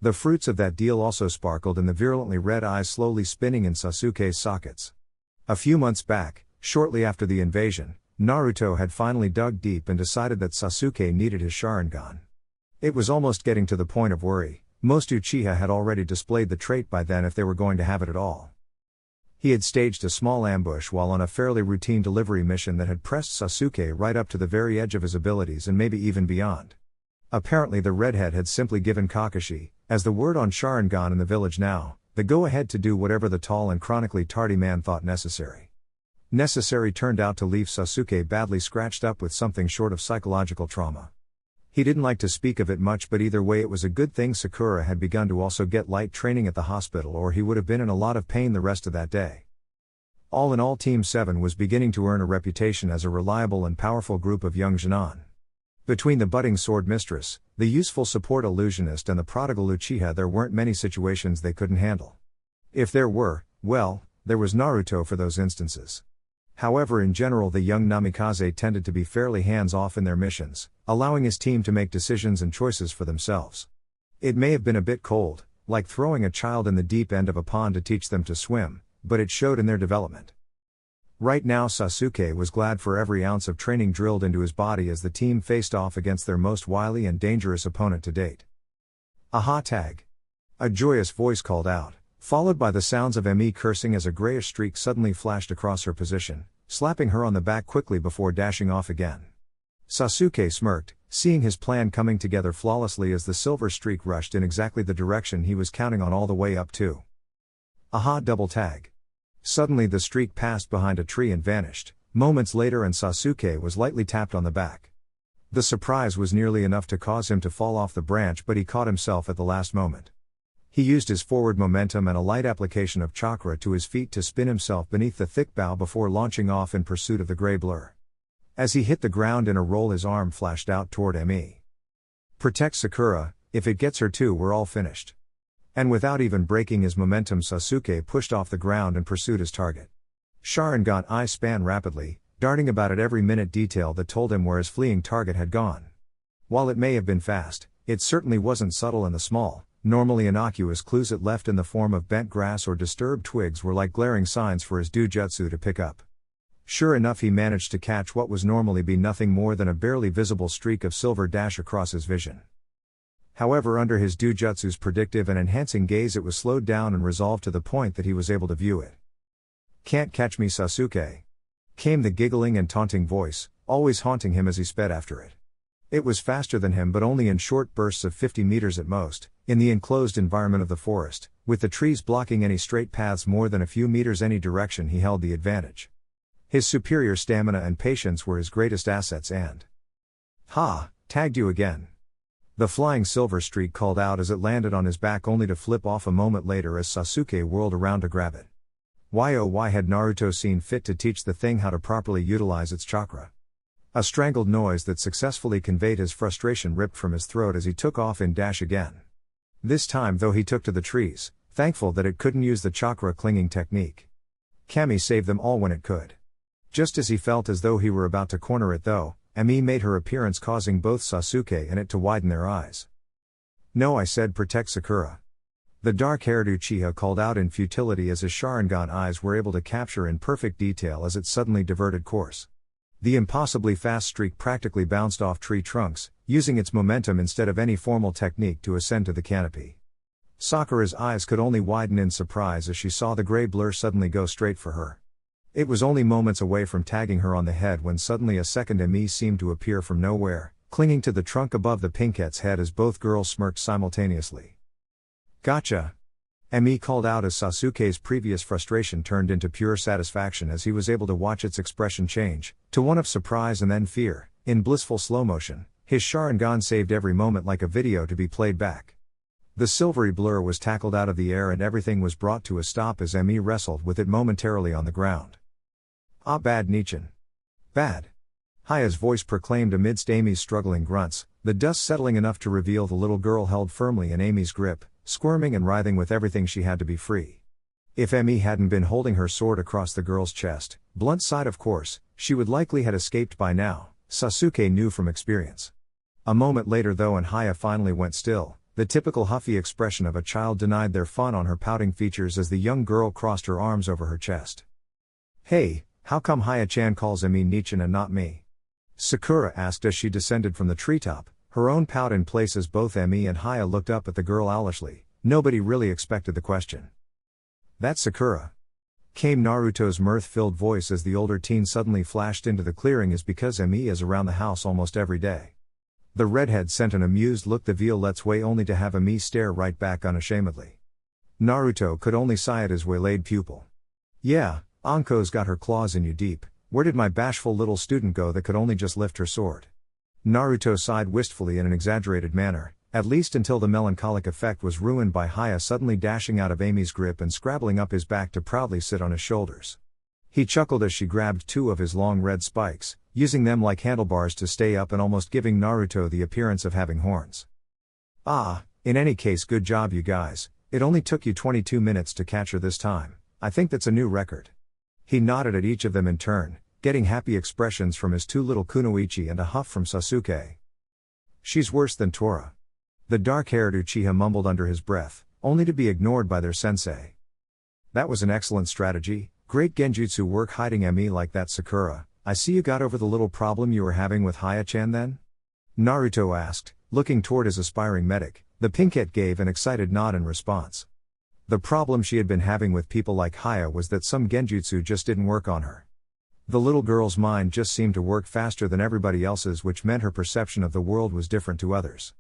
The fruits of that deal also sparkled in the virulently red eyes slowly spinning in Sasuke's sockets. A few months back, shortly after the invasion, Naruto had finally dug deep and decided that Sasuke needed his Sharingan. It was almost getting to the point of worry. Most Uchiha had already displayed the trait by then if they were going to have it at all. He had staged a small ambush while on a fairly routine delivery mission that had pressed Sasuke right up to the very edge of his abilities and maybe even beyond. Apparently the redhead had simply given Kakashi, as the word on Sharingan in the village now, the go-ahead to do whatever the tall and chronically tardy man thought necessary. Necessary turned out to leave Sasuke badly scratched up with something short of psychological trauma. He didn't like to speak of it much, but either way it was a good thing Sakura had begun to also get light training at the hospital, or he would have been in a lot of pain the rest of that day. All in all, Team 7 was beginning to earn a reputation as a reliable and powerful group of young genin. Between the budding sword mistress, the useful support illusionist and the prodigal Uchiha, there weren't many situations they couldn't handle. If there were, well, there was Naruto for those instances. However, in general the young Namikaze tended to be fairly hands-off in their missions, allowing his team to make decisions and choices for themselves. It may have been a bit cold, like throwing a child in the deep end of a pond to teach them to swim, but it showed in their development. Right now Sasuke was glad for every ounce of training drilled into his body as the team faced off against their most wily and dangerous opponent to date. "Aha, tag!" A joyous voice called out, followed by the sounds of Emi cursing as a grayish streak suddenly flashed across her position, slapping her on the back quickly before dashing off again. Sasuke smirked, seeing his plan coming together flawlessly as the silver streak rushed in exactly the direction he was counting on all the way up to. "Aha, double tag!" Suddenly the streak passed behind a tree and vanished, moments later, and Sasuke was lightly tapped on the back. The surprise was nearly enough to cause him to fall off the branch, but he caught himself at the last moment. He used his forward momentum and a light application of chakra to his feet to spin himself beneath the thick bough before launching off in pursuit of the gray blur. As he hit the ground in a roll, his arm flashed out toward Emi. "Protect Sakura, if it gets her too, we're all finished." And without even breaking his momentum, Sasuke pushed off the ground and pursued his target. Sharingan eyes span rapidly, darting about at every minute detail that told him where his fleeing target had gone. While it may have been fast, it certainly wasn't subtle, and the small, normally innocuous clues it left in the form of bent grass or disturbed twigs were like glaring signs for his dujutsu to pick up. Sure enough, he managed to catch what was normally be nothing more than a barely visible streak of silver dash across his vision. However, under his dujutsu's predictive and enhancing gaze, it was slowed down and resolved to the point that he was able to view it. "Can't catch me, Sasuke," came the giggling and taunting voice, always haunting him as he sped after it. It was faster than him, but only in short bursts of 50 meters at most, in the enclosed environment of the forest, with the trees blocking any straight paths more than a few meters any direction. He held the advantage. His superior stamina and patience were his greatest assets, and "Ha, tagged you again." The flying silver streak called out as it landed on his back, only to flip off a moment later as Sasuke whirled around to grab it. Why oh why had Naruto seen fit to teach the thing how to properly utilize its chakra? A strangled noise that successfully conveyed his frustration ripped from his throat as he took off in dash again. This time though he took to the trees, thankful that it couldn't use the chakra clinging technique. Kami saved them all when it could. Just as he felt as though he were about to corner it though, Emi made her appearance, causing both Sasuke and it to widen their eyes. "No, I said protect Sakura." The dark-haired Uchiha called out in futility as his Sharingan eyes were able to capture in perfect detail as it suddenly diverted course. The impossibly fast streak practically bounced off tree trunks, using its momentum instead of any formal technique to ascend to the canopy. Sakura's eyes could only widen in surprise as she saw the gray blur suddenly go straight for her. It was only moments away from tagging her on the head when suddenly a second Emi seemed to appear from nowhere, clinging to the trunk above the pinkette's head as both girls smirked simultaneously. "Gotcha!" Emi called out as Sasuke's previous frustration turned into pure satisfaction as he was able to watch its expression change, to one of surprise and then fear, in blissful slow motion. His Sharingan saved every moment like a video to be played back. The silvery blur was tackled out of the air and everything was brought to a stop as Emi wrestled with it momentarily on the ground. "Ah, bad Nichin. Bad." Haya's voice proclaimed amidst Amy's struggling grunts, the dust settling enough to reveal the little girl held firmly in Amy's grip, squirming and writhing with everything she had to be free. If Emi hadn't been holding her sword across the girl's chest, blunt side of course, she would likely have escaped by now, Sasuke knew from experience. A moment later though and Haya finally went still, the typical huffy expression of a child denied their fun on her pouting features as the young girl crossed her arms over her chest. "Hey, how come Haya-chan calls Emi Nichin and not me?" Sakura asked as she descended from the treetop, her own pout in place as both Emi and Haya looked up at the girl owlishly. Nobody really expected the question. "That's Sakura," came Naruto's mirth-filled voice as the older teen suddenly flashed into the clearing. "Is because Emi is around the house almost every day." The redhead sent an amused look the Violet's way only to have Emi stare right back unashamedly. Naruto could only sigh at his waylaid pupil. Yeah, Anko's got her claws in you deep. Where did my bashful little student go that could only just lift her sword? Naruto sighed wistfully in an exaggerated manner, at least until the melancholic effect was ruined by Haya suddenly dashing out of Amy's grip and scrabbling up his back to proudly sit on his shoulders. He chuckled as she grabbed two of his long red spikes, using them like handlebars to stay up and almost giving Naruto the appearance of having horns. Ah, in any case, good job you guys, it only took you 22 minutes to catch her this time. I think that's a new record. He nodded at each of them in turn, getting happy expressions from his two little kunoichi and a huff from Sasuke. She's worse than Tora. The dark-haired Uchiha mumbled under his breath, only to be ignored by their sensei. That was an excellent strategy, great genjutsu work hiding Emi like that, Sakura. I see you got over the little problem you were having with Haya-chan then? Naruto asked, looking toward his aspiring medic. The pinkette gave an excited nod in response. The problem she had been having with people like Haya was that some genjutsu just didn't work on her. The little girl's mind just seemed to work faster than everybody else's, which meant her perception of the world was different to others.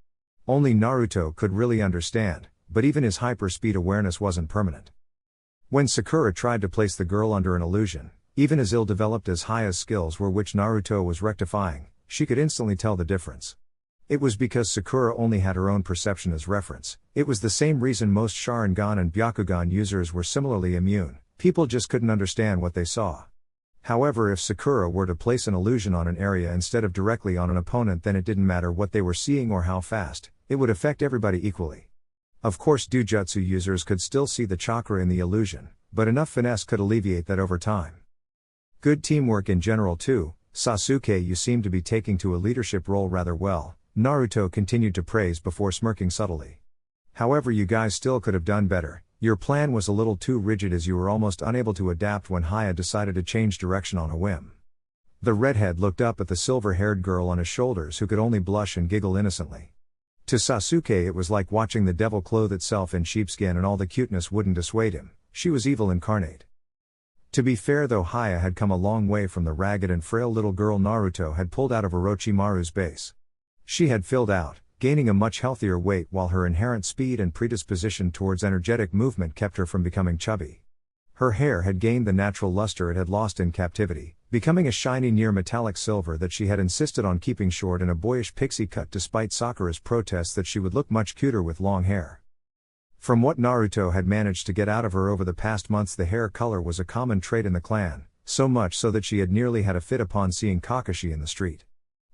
Only Naruto could really understand, but even his hyperspeed awareness wasn't permanent. When Sakura tried to place the girl under an illusion, even as ill-developed as Haya's skills were, which Naruto was rectifying, she could instantly tell the difference. It was because Sakura only had her own perception as reference. It was the same reason most Sharingan and Byakugan users were similarly immune. People just couldn't understand what they saw. However, if Sakura were to place an illusion on an area instead of directly on an opponent, then it didn't matter what they were seeing or how fast, it would affect everybody equally. Of course, Dujutsu users could still see the chakra in the illusion, but enough finesse could alleviate that over time. Good teamwork in general too. Sasuke, you seem to be taking to a leadership role rather well, Naruto continued to praise before smirking subtly. However, you guys still could have done better. Your plan was a little too rigid as you were almost unable to adapt when Haya decided to change direction on a whim. The redhead looked up at the silver-haired girl on his shoulders, who could only blush and giggle innocently. To Sasuke it was like watching the devil clothe itself in sheepskin, and all the cuteness wouldn't dissuade him. She was evil incarnate. To be fair though, Haya had come a long way from the ragged and frail little girl Naruto had pulled out of Orochimaru's base. She had filled out, gaining a much healthier weight, while her inherent speed and predisposition towards energetic movement kept her from becoming chubby. Her hair had gained the natural luster it had lost in captivity, becoming a shiny near metallic silver that she had insisted on keeping short in a boyish pixie cut despite Sakura's protests that she would look much cuter with long hair. From what Naruto had managed to get out of her over the past months, the hair color was a common trait in the clan, so much so that she had nearly had a fit upon seeing Kakashi in the street.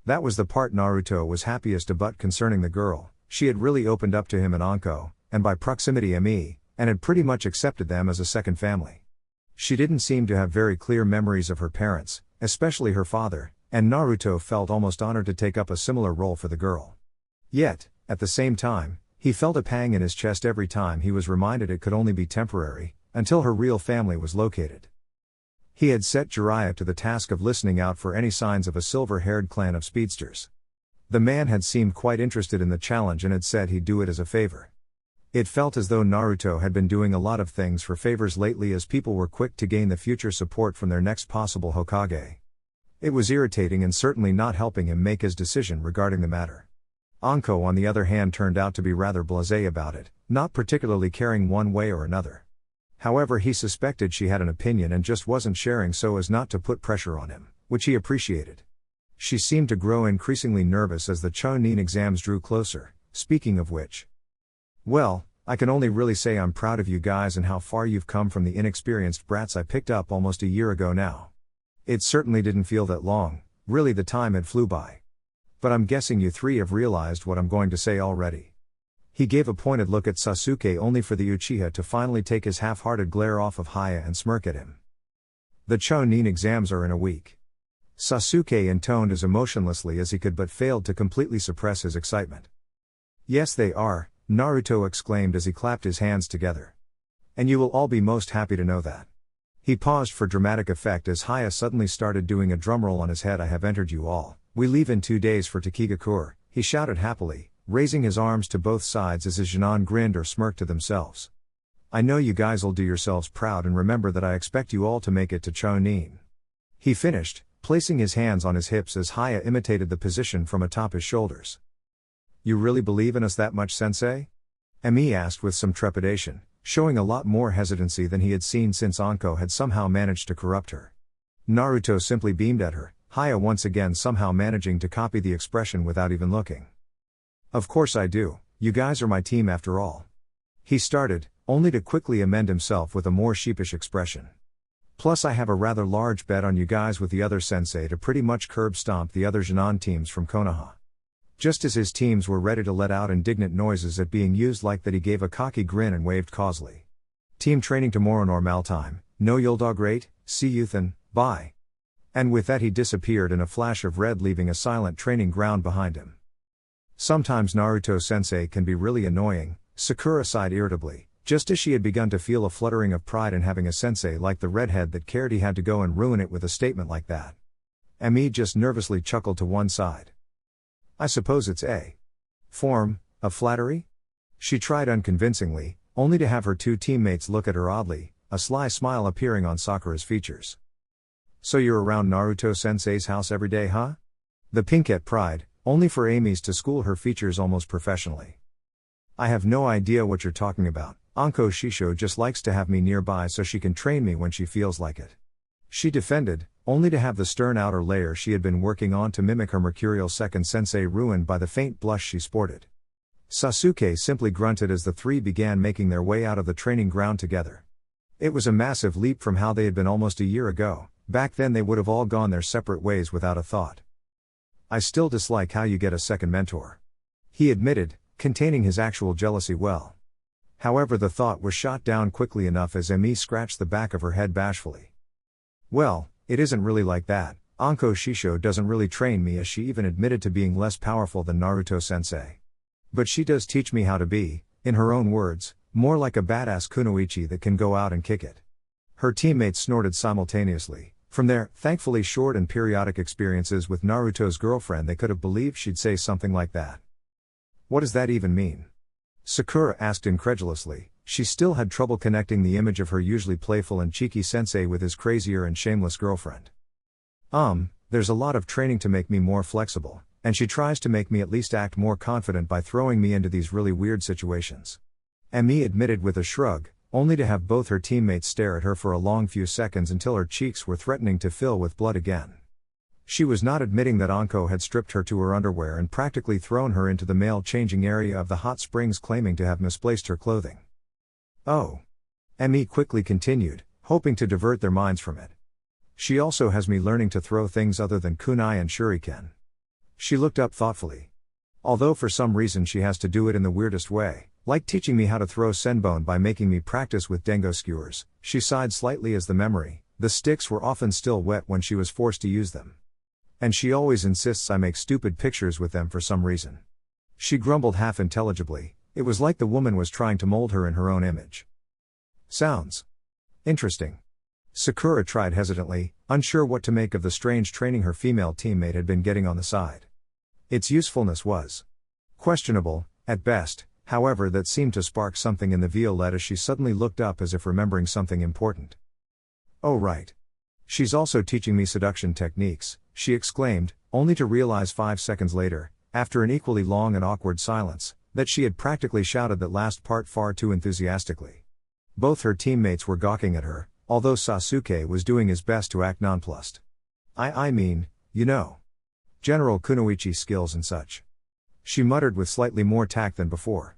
That was the part Naruto was happiest about concerning the girl. She had really opened up to him and Anko, and by proximity Emi, and had pretty much accepted them as a second family. She didn't seem to have very clear memories of her parents, especially her father, and Naruto felt almost honored to take up a similar role for the girl. Yet, at the same time, he felt a pang in his chest every time he was reminded it could only be temporary, until her real family was located. He had set Jiraiya to the task of listening out for any signs of a silver-haired clan of speedsters. The man had seemed quite interested in the challenge and had said he'd do it as a favor. It felt as though Naruto had been doing a lot of things for favors lately, as people were quick to gain the future support from their next possible Hokage. It was irritating and certainly not helping him make his decision regarding the matter. Anko, on the other hand, turned out to be rather blasé about it, not particularly caring one way or another. However, he suspected she had an opinion and just wasn't sharing so as not to put pressure on him, which he appreciated. She seemed to grow increasingly nervous as the Chunin exams drew closer, speaking of which. Well, I can only really say I'm proud of you guys and how far you've come from the inexperienced brats I picked up almost a year ago now. It certainly didn't feel that long, really the time had flew by. But I'm guessing you three have realized what I'm going to say already. He gave a pointed look at Sasuke, only for the Uchiha to finally take his half-hearted glare off of Haya and smirk at him. The Chunin exams are in a week. Sasuke intoned as emotionlessly as he could, but failed to completely suppress his excitement. Yes, they are, Naruto exclaimed as he clapped his hands together. And you will all be most happy to know that. He paused for dramatic effect as Haya suddenly started doing a drumroll on his head. I have entered you all. We leave in 2 days for Takigakure, he shouted happily, raising his arms to both sides as his genin grinned or smirked to themselves. I know you guys'll do yourselves proud, and remember that I expect you all to make it to Chunin. He finished, placing his hands on his hips as Haya imitated the position from atop his shoulders. You really believe in us that much, sensei? Emi asked with some trepidation. showing a lot more hesitancy than he had seen since Anko had somehow managed to corrupt her. Naruto simply beamed at her, Haya once again somehow managing to copy the expression without even looking. Of course I do, you guys are my team after all. He started, only to quickly amend himself with a more sheepish expression. Plus I have a rather large bet on you guys with the other sensei to pretty much curb stomp the other Jinan teams from Konoha. Just as his teams were ready to let out indignant noises at being used like that, he gave a cocky grin and waved causally. Team training tomorrow normal time, no you'll dog great, see you then, bye. And with that he disappeared in a flash of red, leaving a silent training ground behind him. Sometimes Naruto sensei can be really annoying, Sakura sighed irritably, just as she had begun to feel a fluttering of pride in having a sensei like the redhead that cared he had to go and ruin it with a statement like that. Ami just nervously chuckled to one side. I suppose it's a form of flattery? She tried unconvincingly, only to have her two teammates look at her oddly, a sly smile appearing on Sakura's features. So you're around Naruto-sensei's house every day, huh? The pinkette pried, only for Amy's to school her features almost professionally. I have no idea what you're talking about, Anko Shisho just likes to have me nearby so she can train me when she feels like it. She defended, only to have the stern outer layer she had been working on to mimic her mercurial second sensei ruined by the faint blush she sported. Sasuke simply grunted as the three began making their way out of the training ground together. It was a massive leap from how they had been almost a year ago. Back then they would have all gone their separate ways without a thought. I still dislike how you get a second mentor, he admitted, containing his actual jealousy well. However, the thought was shot down quickly enough as Emi scratched the back of her head bashfully. Well, it isn't really like that. Anko Shisho doesn't really train me, as she even admitted to being less powerful than Naruto-sensei. But she does teach me how to be, in her own words, more like a badass kunoichi that can go out and kick it. Her teammates snorted simultaneously. From their, thankfully short and periodic experiences with Naruto's girlfriend, they could have believed she'd say something like that. What does that even mean? Sakura asked incredulously. She still had trouble connecting the image of her usually playful and cheeky sensei with his crazier and shameless girlfriend. There's a lot of training to make me more flexible, and she tries to make me at least act more confident by throwing me into these really weird situations. Emi admitted with a shrug, only to have both her teammates stare at her for a long few seconds until her cheeks were threatening to fill with blood again. She was not admitting that Anko had stripped her to her underwear and practically thrown her into the male changing area of the hot springs, claiming to have misplaced her clothing. Oh. Emi quickly continued, hoping to divert their minds from it. She also has me learning to throw things other than kunai and shuriken. She looked up thoughtfully. Although for some reason she has to do it in the weirdest way, like teaching me how to throw senbon by making me practice with dengo skewers, she sighed slightly as the sticks were often still wet when she was forced to use them. And she always insists I make stupid pictures with them for some reason. She grumbled half intelligibly. It was like the woman was trying to mold her in her own image. Sounds interesting. Sakura tried hesitantly, unsure what to make of the strange training her female teammate had been getting on the side. Its usefulness was questionable, at best, however that seemed to spark something in the Violette as she suddenly looked up as if remembering something important. Oh right. She's also teaching me seduction techniques, she exclaimed, only to realize 5 seconds later, after an equally long and awkward silence, that she had practically shouted that last part far too enthusiastically. Both her teammates were gawking at her, although Sasuke was doing his best to act nonplussed. I mean, you know. General kunoichi skills and such. She muttered with slightly more tact than before.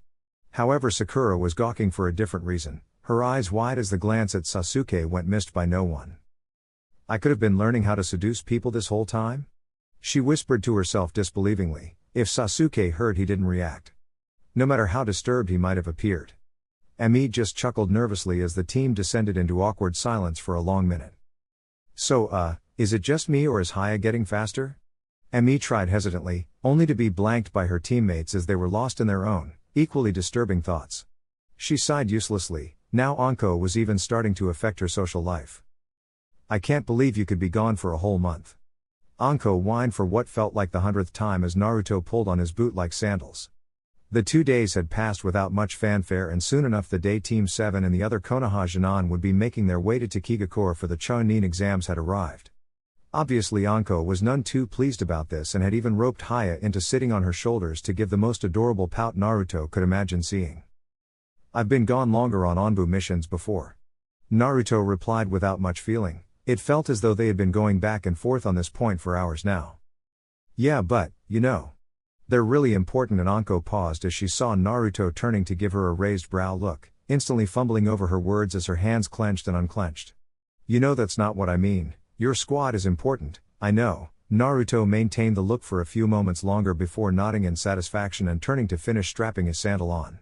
However, Sakura was gawking for a different reason, her eyes wide as the glance at Sasuke went missed by no one. I could have been learning how to seduce people this whole time? She whispered to herself disbelievingly, if Sasuke heard he didn't react. No matter how disturbed he might have appeared. Emi just chuckled nervously as the team descended into awkward silence for a long minute. So, is it just me or is Haya getting faster? Emi tried hesitantly, only to be blanked by her teammates as they were lost in their own, equally disturbing thoughts. She sighed uselessly. Now Anko was even starting to affect her social life. I can't believe you could be gone for a whole month. Anko whined for what felt like the 100th time as Naruto pulled on his boot-like sandals. The 2 days had passed without much fanfare, and soon enough the day Team 7 and the other Konoha Jinan would be making their way to Takigakura for the Chunin exams had arrived. Obviously Anko was none too pleased about this and had even roped Haya into sitting on her shoulders to give the most adorable pout Naruto could imagine seeing. I've been gone longer on Onbu missions before. Naruto replied without much feeling. It felt as though they had been going back and forth on this point for hours now. Yeah, but, they're really important, and Anko paused as she saw Naruto turning to give her a raised brow look, instantly fumbling over her words as her hands clenched and unclenched. That's not what I mean. Your squad is important, I know. Naruto maintained the look for a few moments longer before nodding in satisfaction and turning to finish strapping his sandal on.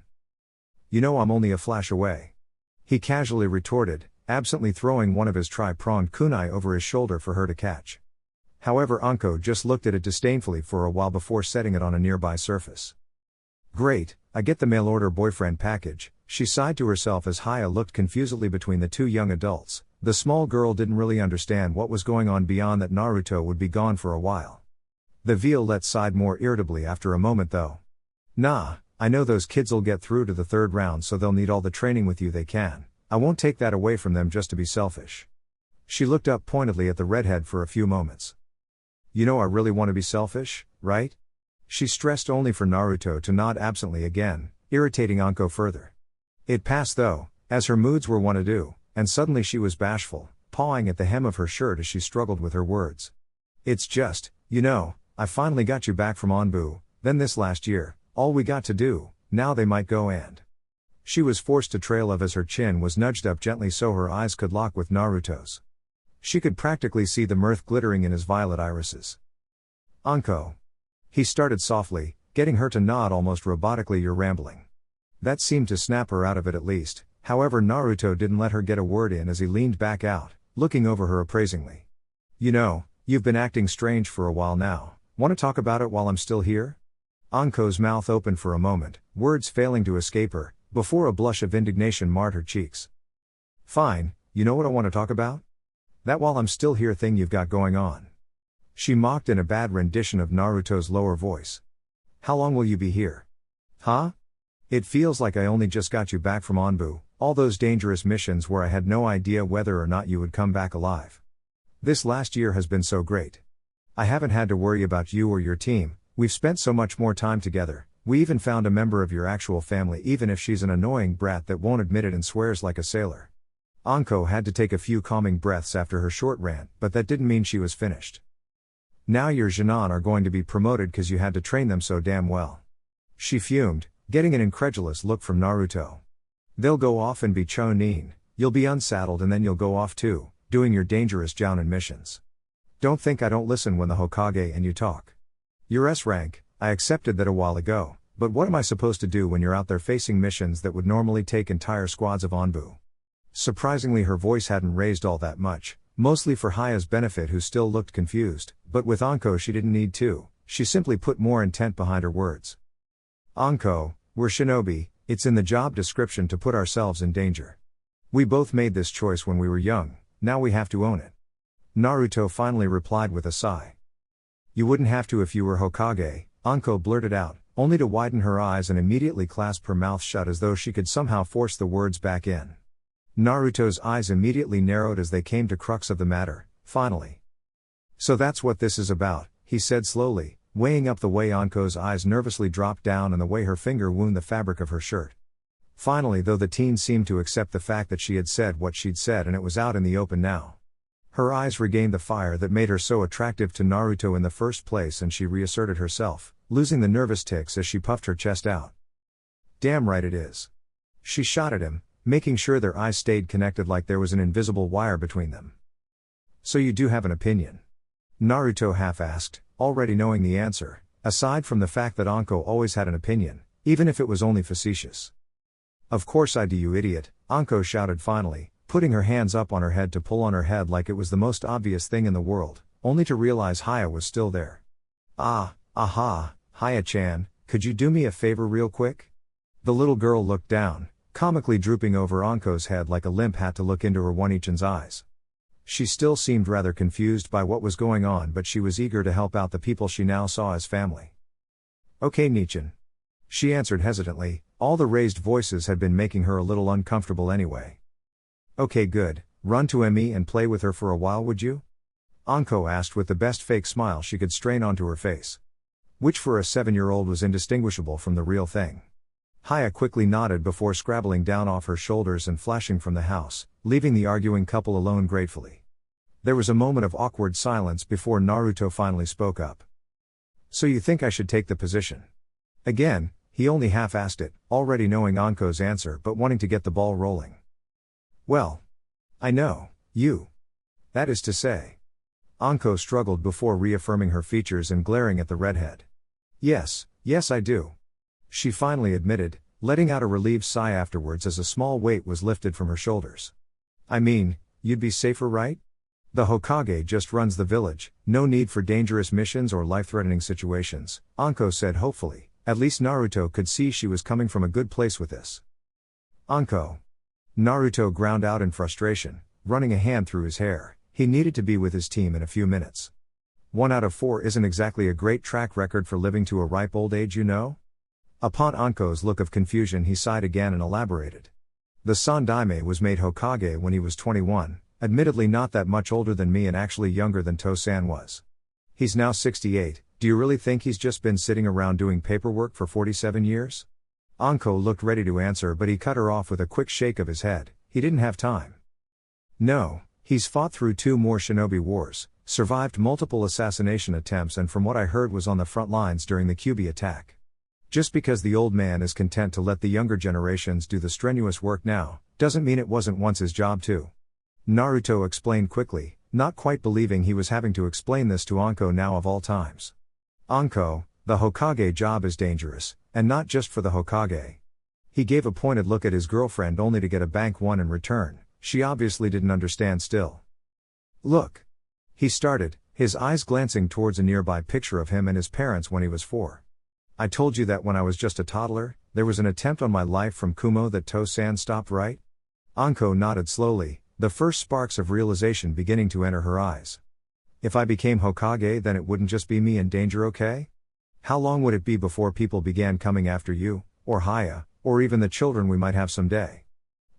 I'm only a flash away. He casually retorted, absently throwing one of his tri-pronged kunai over his shoulder for her to catch. However, Anko just looked at it disdainfully for a while before setting it on a nearby surface. Great, I get the mail-order boyfriend package, she sighed to herself as Haya looked confusedly between the two young adults. The small girl didn't really understand what was going on beyond that Naruto would be gone for a while. The Violet sighed more irritably after a moment though. Nah, I know those kids'll get through to the third round, so they'll need all the training with you they can. I won't take that away from them just to be selfish. She looked up pointedly at the redhead for a few moments. I really want to be selfish, right? She stressed only for Naruto to nod absently again, irritating Anko further. It passed though, as her moods were wont to do, and suddenly she was bashful, pawing at the hem of her shirt as she struggled with her words. It's just, I finally got you back from Onbu, then this last year, all we got to do, now they might go and. She was forced to trail off as her chin was nudged up gently so her eyes could lock with Naruto's. She could practically see the mirth glittering in his violet irises. Anko. He started softly, getting her to nod almost robotically. You're rambling. That seemed to snap her out of it at least. However, Naruto didn't let her get a word in as he leaned back out, looking over her appraisingly. You've been acting strange for a while now. Want to talk about it while I'm still here? Anko's mouth opened for a moment, words failing to escape her, before a blush of indignation marred her cheeks. Fine, you know what I want to talk about? That while I'm still here thing you've got going on. She mocked in a bad rendition of Naruto's lower voice. How long will you be here? Huh? It feels like I only just got you back from Onbu, all those dangerous missions where I had no idea whether or not you would come back alive. This last year has been so great. I haven't had to worry about you or your team, we've spent so much more time together, we even found a member of your actual family even if she's an annoying brat that won't admit it and swears like a sailor. Anko had to take a few calming breaths after her short rant, but that didn't mean she was finished. Now your Jinan are going to be promoted cause you had to train them so damn well. She fumed, getting an incredulous look from Naruto. They'll go off and be Chonin, you'll be unsaddled and then you'll go off too, doing your dangerous Jounin missions. Don't think I don't listen when the Hokage and you talk. Your S rank, I accepted that a while ago, but what am I supposed to do when you're out there facing missions that would normally take entire squads of Onbu? Surprisingly her voice hadn't raised all that much, mostly for Haya's benefit who still looked confused, but with Anko she didn't need to, she simply put more intent behind her words. Anko, we're shinobi, it's in the job description to put ourselves in danger. We both made this choice when we were young, now we have to own it. Naruto finally replied with a sigh. You wouldn't have to if you were Hokage, Anko blurted out, only to widen her eyes and immediately clasp her mouth shut as though she could somehow force the words back in. Naruto's eyes immediately narrowed as they came to crux of the matter, finally. So that's what this is about, he said slowly, weighing up the way Anko's eyes nervously dropped down and the way her finger wound the fabric of her shirt. Finally though the teen seemed to accept the fact that she had said what she'd said and it was out in the open now. Her eyes regained the fire that made her so attractive to Naruto in the first place and she reasserted herself, losing the nervous tics as she puffed her chest out. Damn right it is. She shot at him, making sure their eyes stayed connected like there was an invisible wire between them. So you do have an opinion? Naruto half-asked, already knowing the answer, aside from the fact that Anko always had an opinion, even if it was only facetious. Of course I do, you idiot, Anko shouted finally, putting her hands up on her head to pull on her head like it was the most obvious thing in the world, only to realize Haya was still there. Aha, Haya-chan, could you do me a favor real quick? The little girl looked down, comically drooping over Anko's head like a limp hat to look into her One-ichan's eyes. She still seemed rather confused by what was going on but she was eager to help out the people she now saw as family. Okay Nichan. She answered hesitantly, all the raised voices had been making her a little uncomfortable anyway. Okay good, run to ME and play with her for a while would you? Anko asked with the best fake smile she could strain onto her face. Which for a 7-year-old was indistinguishable from the real thing. Haya quickly nodded before scrabbling down off her shoulders and flashing from the house, leaving the arguing couple alone gratefully. There was a moment of awkward silence before Naruto finally spoke up. "So you think I should take the position?" Again, he only half-asked it, already knowing Anko's answer but wanting to get the ball rolling. "Well, I know, you. That is to say." Anko struggled before reaffirming her features and glaring at the redhead. Yes, I do." She finally admitted, letting out a relieved sigh afterwards as a small weight was lifted from her shoulders. "I mean, you'd be safer, right? The Hokage just runs the village, no need for dangerous missions or life-threatening situations," Anko said hopefully. At least Naruto could see she was coming from a good place with this. "Anko." Naruto ground out in frustration, running a hand through his hair. He needed to be with his team in a few minutes. 1 out of 4 isn't exactly a great track record for living to a ripe old age, you know? Upon Anko's look of confusion, he sighed again and elaborated. "The Sandaime was made Hokage when he was 21, admittedly not that much older than me and actually younger than Tosan was. He's now 68, do you really think he's just been sitting around doing paperwork for 47 years? Anko looked ready to answer but he cut her off with a quick shake of his head. He didn't have time. "No, he's fought through 2 more shinobi wars, survived multiple assassination attempts and from what I heard was on the front lines during the Kyuubi attack. Just because the old man is content to let the younger generations do the strenuous work now, doesn't mean it wasn't once his job too." Naruto explained quickly, not quite believing he was having to explain this to Anko now of all times. "Anko, the Hokage job is dangerous, and not just for the Hokage." He gave a pointed look at his girlfriend only to get a bank one in return. She obviously didn't understand still. "Look," he started, his eyes glancing towards a nearby picture of him and his parents when he was 4. "I told you that when I was just a toddler, there was an attempt on my life from Kumo that Tosan stopped, right?" Anko nodded slowly, the first sparks of realization beginning to enter her eyes. "If I became Hokage, then it wouldn't just be me in danger, okay? How long would it be before people began coming after you, or Haya, or even the children we might have someday?"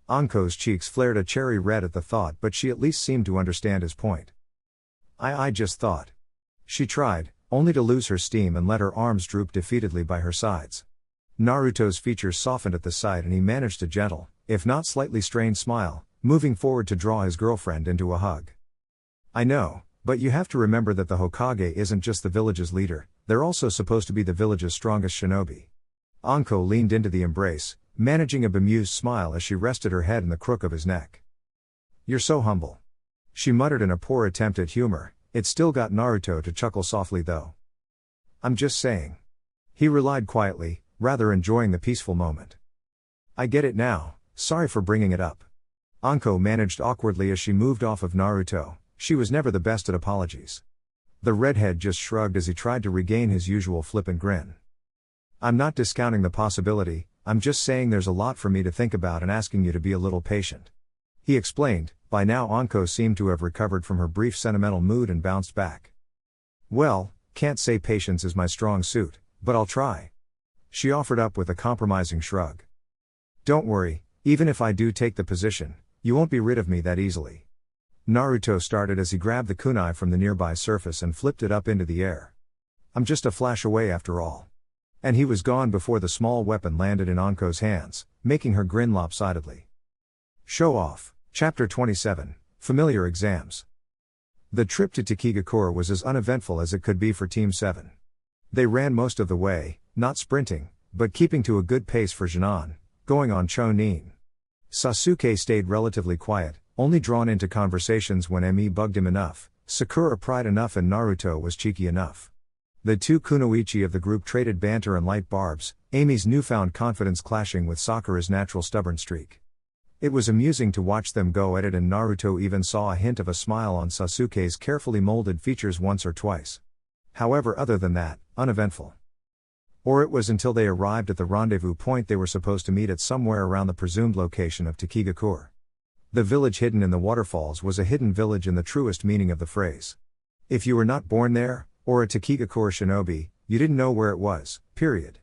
Anko's cheeks flared a cherry red at the thought, but she at least seemed to understand his point. I just thought." She tried, only to lose her steam and let her arms droop defeatedly by her sides. Naruto's features softened at the sight and he managed a gentle, if not slightly strained smile, moving forward to draw his girlfriend into a hug. "I know, but you have to remember that the Hokage isn't just the village's leader, they're also supposed to be the village's strongest shinobi." Anko leaned into the embrace, managing a bemused smile as she rested her head in the crook of his neck. "You're so humble." She muttered in a poor attempt at humor. It still got Naruto to chuckle softly though. "I'm just saying." He relied quietly, rather enjoying the peaceful moment. "I get it now, sorry for bringing it up." Anko managed awkwardly as she moved off of Naruto. She was never the best at apologies. The redhead just shrugged as he tried to regain his usual flippant grin. "I'm not discounting the possibility, I'm just saying there's a lot for me to think about and asking you to be a little patient," he explained. By now Anko seemed to have recovered from her brief sentimental mood and bounced back. "Well, can't say patience is my strong suit, but I'll try," she offered up with a compromising shrug. "Don't worry, even if I do take the position, you won't be rid of me that easily." Naruto started as he grabbed the kunai from the nearby surface and flipped it up into the air. "I'm just a flash away after all." And he was gone before the small weapon landed in Anko's hands, making her grin lopsidedly. Show off. Chapter 27, Familiar Exams. The trip to Takigakura was as uneventful as it could be for Team 7. They ran most of the way, not sprinting, but keeping to a good pace for Jinan, going on Chonin. Sasuke stayed relatively quiet, only drawn into conversations when ME bugged him enough, Sakura pried enough and Naruto was cheeky enough. The 2 kunoichi of the group traded banter and light barbs, Amy's newfound confidence clashing with Sakura's natural stubborn streak. It was amusing to watch them go at it and Naruto even saw a hint of a smile on Sasuke's carefully molded features once or twice. However, other than that, uneventful. Or it was until they arrived at the rendezvous point they were supposed to meet at somewhere around the presumed location of Takigakura. The village hidden in the waterfalls was a hidden village in the truest meaning of the phrase. If you were not born there, or a Takigakura shinobi, you didn't know where it was, period.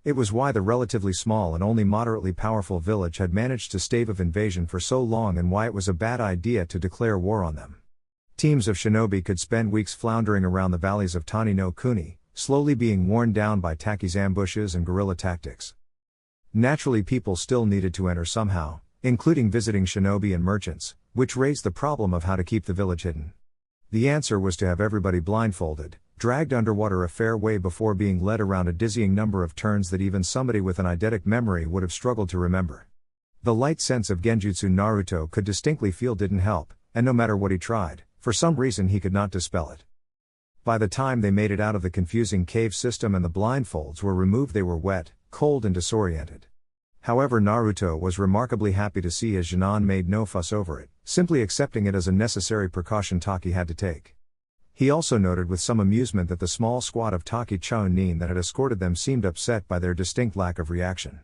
It was why the relatively small and only moderately powerful village had managed to stave off invasion for so long and why it was a bad idea to declare war on them. Teams of shinobi could spend weeks floundering around the valleys of Tani no Kuni, slowly being worn down by Taki's ambushes and guerrilla tactics. Naturally, people still needed to enter somehow, including visiting shinobi and merchants, which raised the problem of how to keep the village hidden. The answer was to have everybody blindfolded, dragged underwater a fair way before being led around a dizzying number of turns that even somebody with an eidetic memory would have struggled to remember. The light sense of genjutsu Naruto could distinctly feel didn't help, and no matter what he tried, for some reason he could not dispel it. By the time they made it out of the confusing cave system and the blindfolds were removed, they were wet, cold and disoriented. However, Naruto was remarkably happy to see his Jinan made no fuss over it, simply accepting it as a necessary precaution Taki had to take. He also noted with some amusement that the small squad of Taki Chunin that had escorted them seemed upset by their distinct lack of reaction.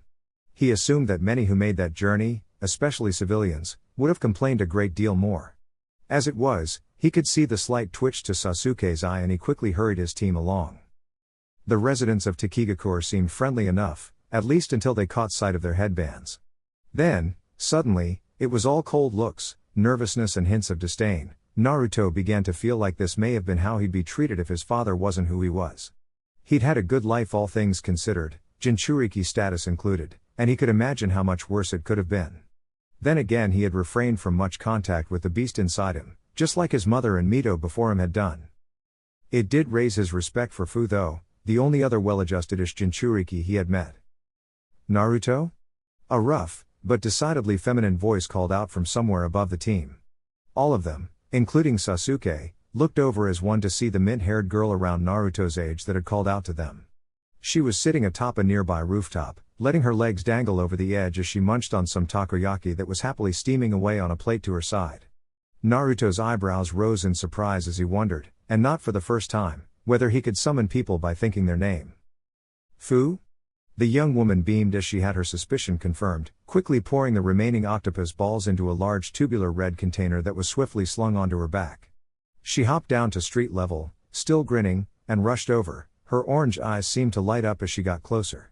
He assumed that many who made that journey, especially civilians, would have complained a great deal more. As it was, he could see the slight twitch to Sasuke's eye and he quickly hurried his team along. The residents of Takigakure seemed friendly enough, at least until they caught sight of their headbands. Then, suddenly, it was all cold looks, nervousness and hints of disdain. Naruto began to feel like this may have been how he'd be treated if his father wasn't who he was. He'd had a good life, all things considered, Jinchuriki status included, and he could imagine how much worse it could have been. Then again, he had refrained from much contact with the beast inside him, just like his mother and Mito before him had done. It did raise his respect for Fu though, the only other well-adjusted-ish Jinchuriki he had met. Naruto? A rough, but decidedly feminine voice called out from somewhere above the team. All of them, including Sasuke, looked over as one to see the mint-haired girl around Naruto's age that had called out to them. She was sitting atop a nearby rooftop, letting her legs dangle over the edge as she munched on some takoyaki that was happily steaming away on a plate to her side. Naruto's eyebrows rose in surprise as he wondered, and not for the first time, whether he could summon people by thinking their name. Fu? The young woman beamed as she had her suspicion confirmed, quickly pouring the remaining octopus balls into a large tubular red container that was swiftly slung onto her back. She hopped down to street level, still grinning, and rushed over. Her orange eyes seemed to light up as she got closer.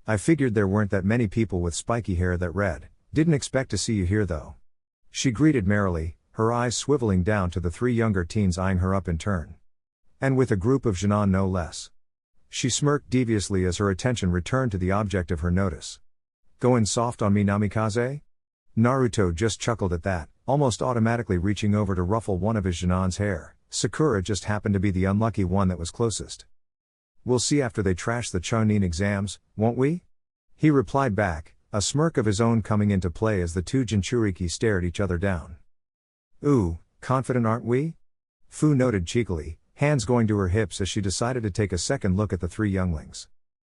I figured there weren't that many people with spiky hair that red. Didn't expect to see you here though. She greeted merrily, her eyes swiveling down to the three younger teens eyeing her up in turn. And with a group of Jinan no less. She smirked deviously as her attention returned to the object of her notice. Goin' soft on me, Namikaze? Naruto just chuckled at that, almost automatically reaching over to ruffle one of his Jinan's hair. Sakura just happened to be the unlucky one that was closest. We'll see after they trash the Chunin exams, won't we? He replied back, a smirk of his own coming into play as the two Jinchuriki stared each other down. Ooh, confident aren't we? Fu noted cheekily, hands going to her hips as she decided to take a second look at the three younglings.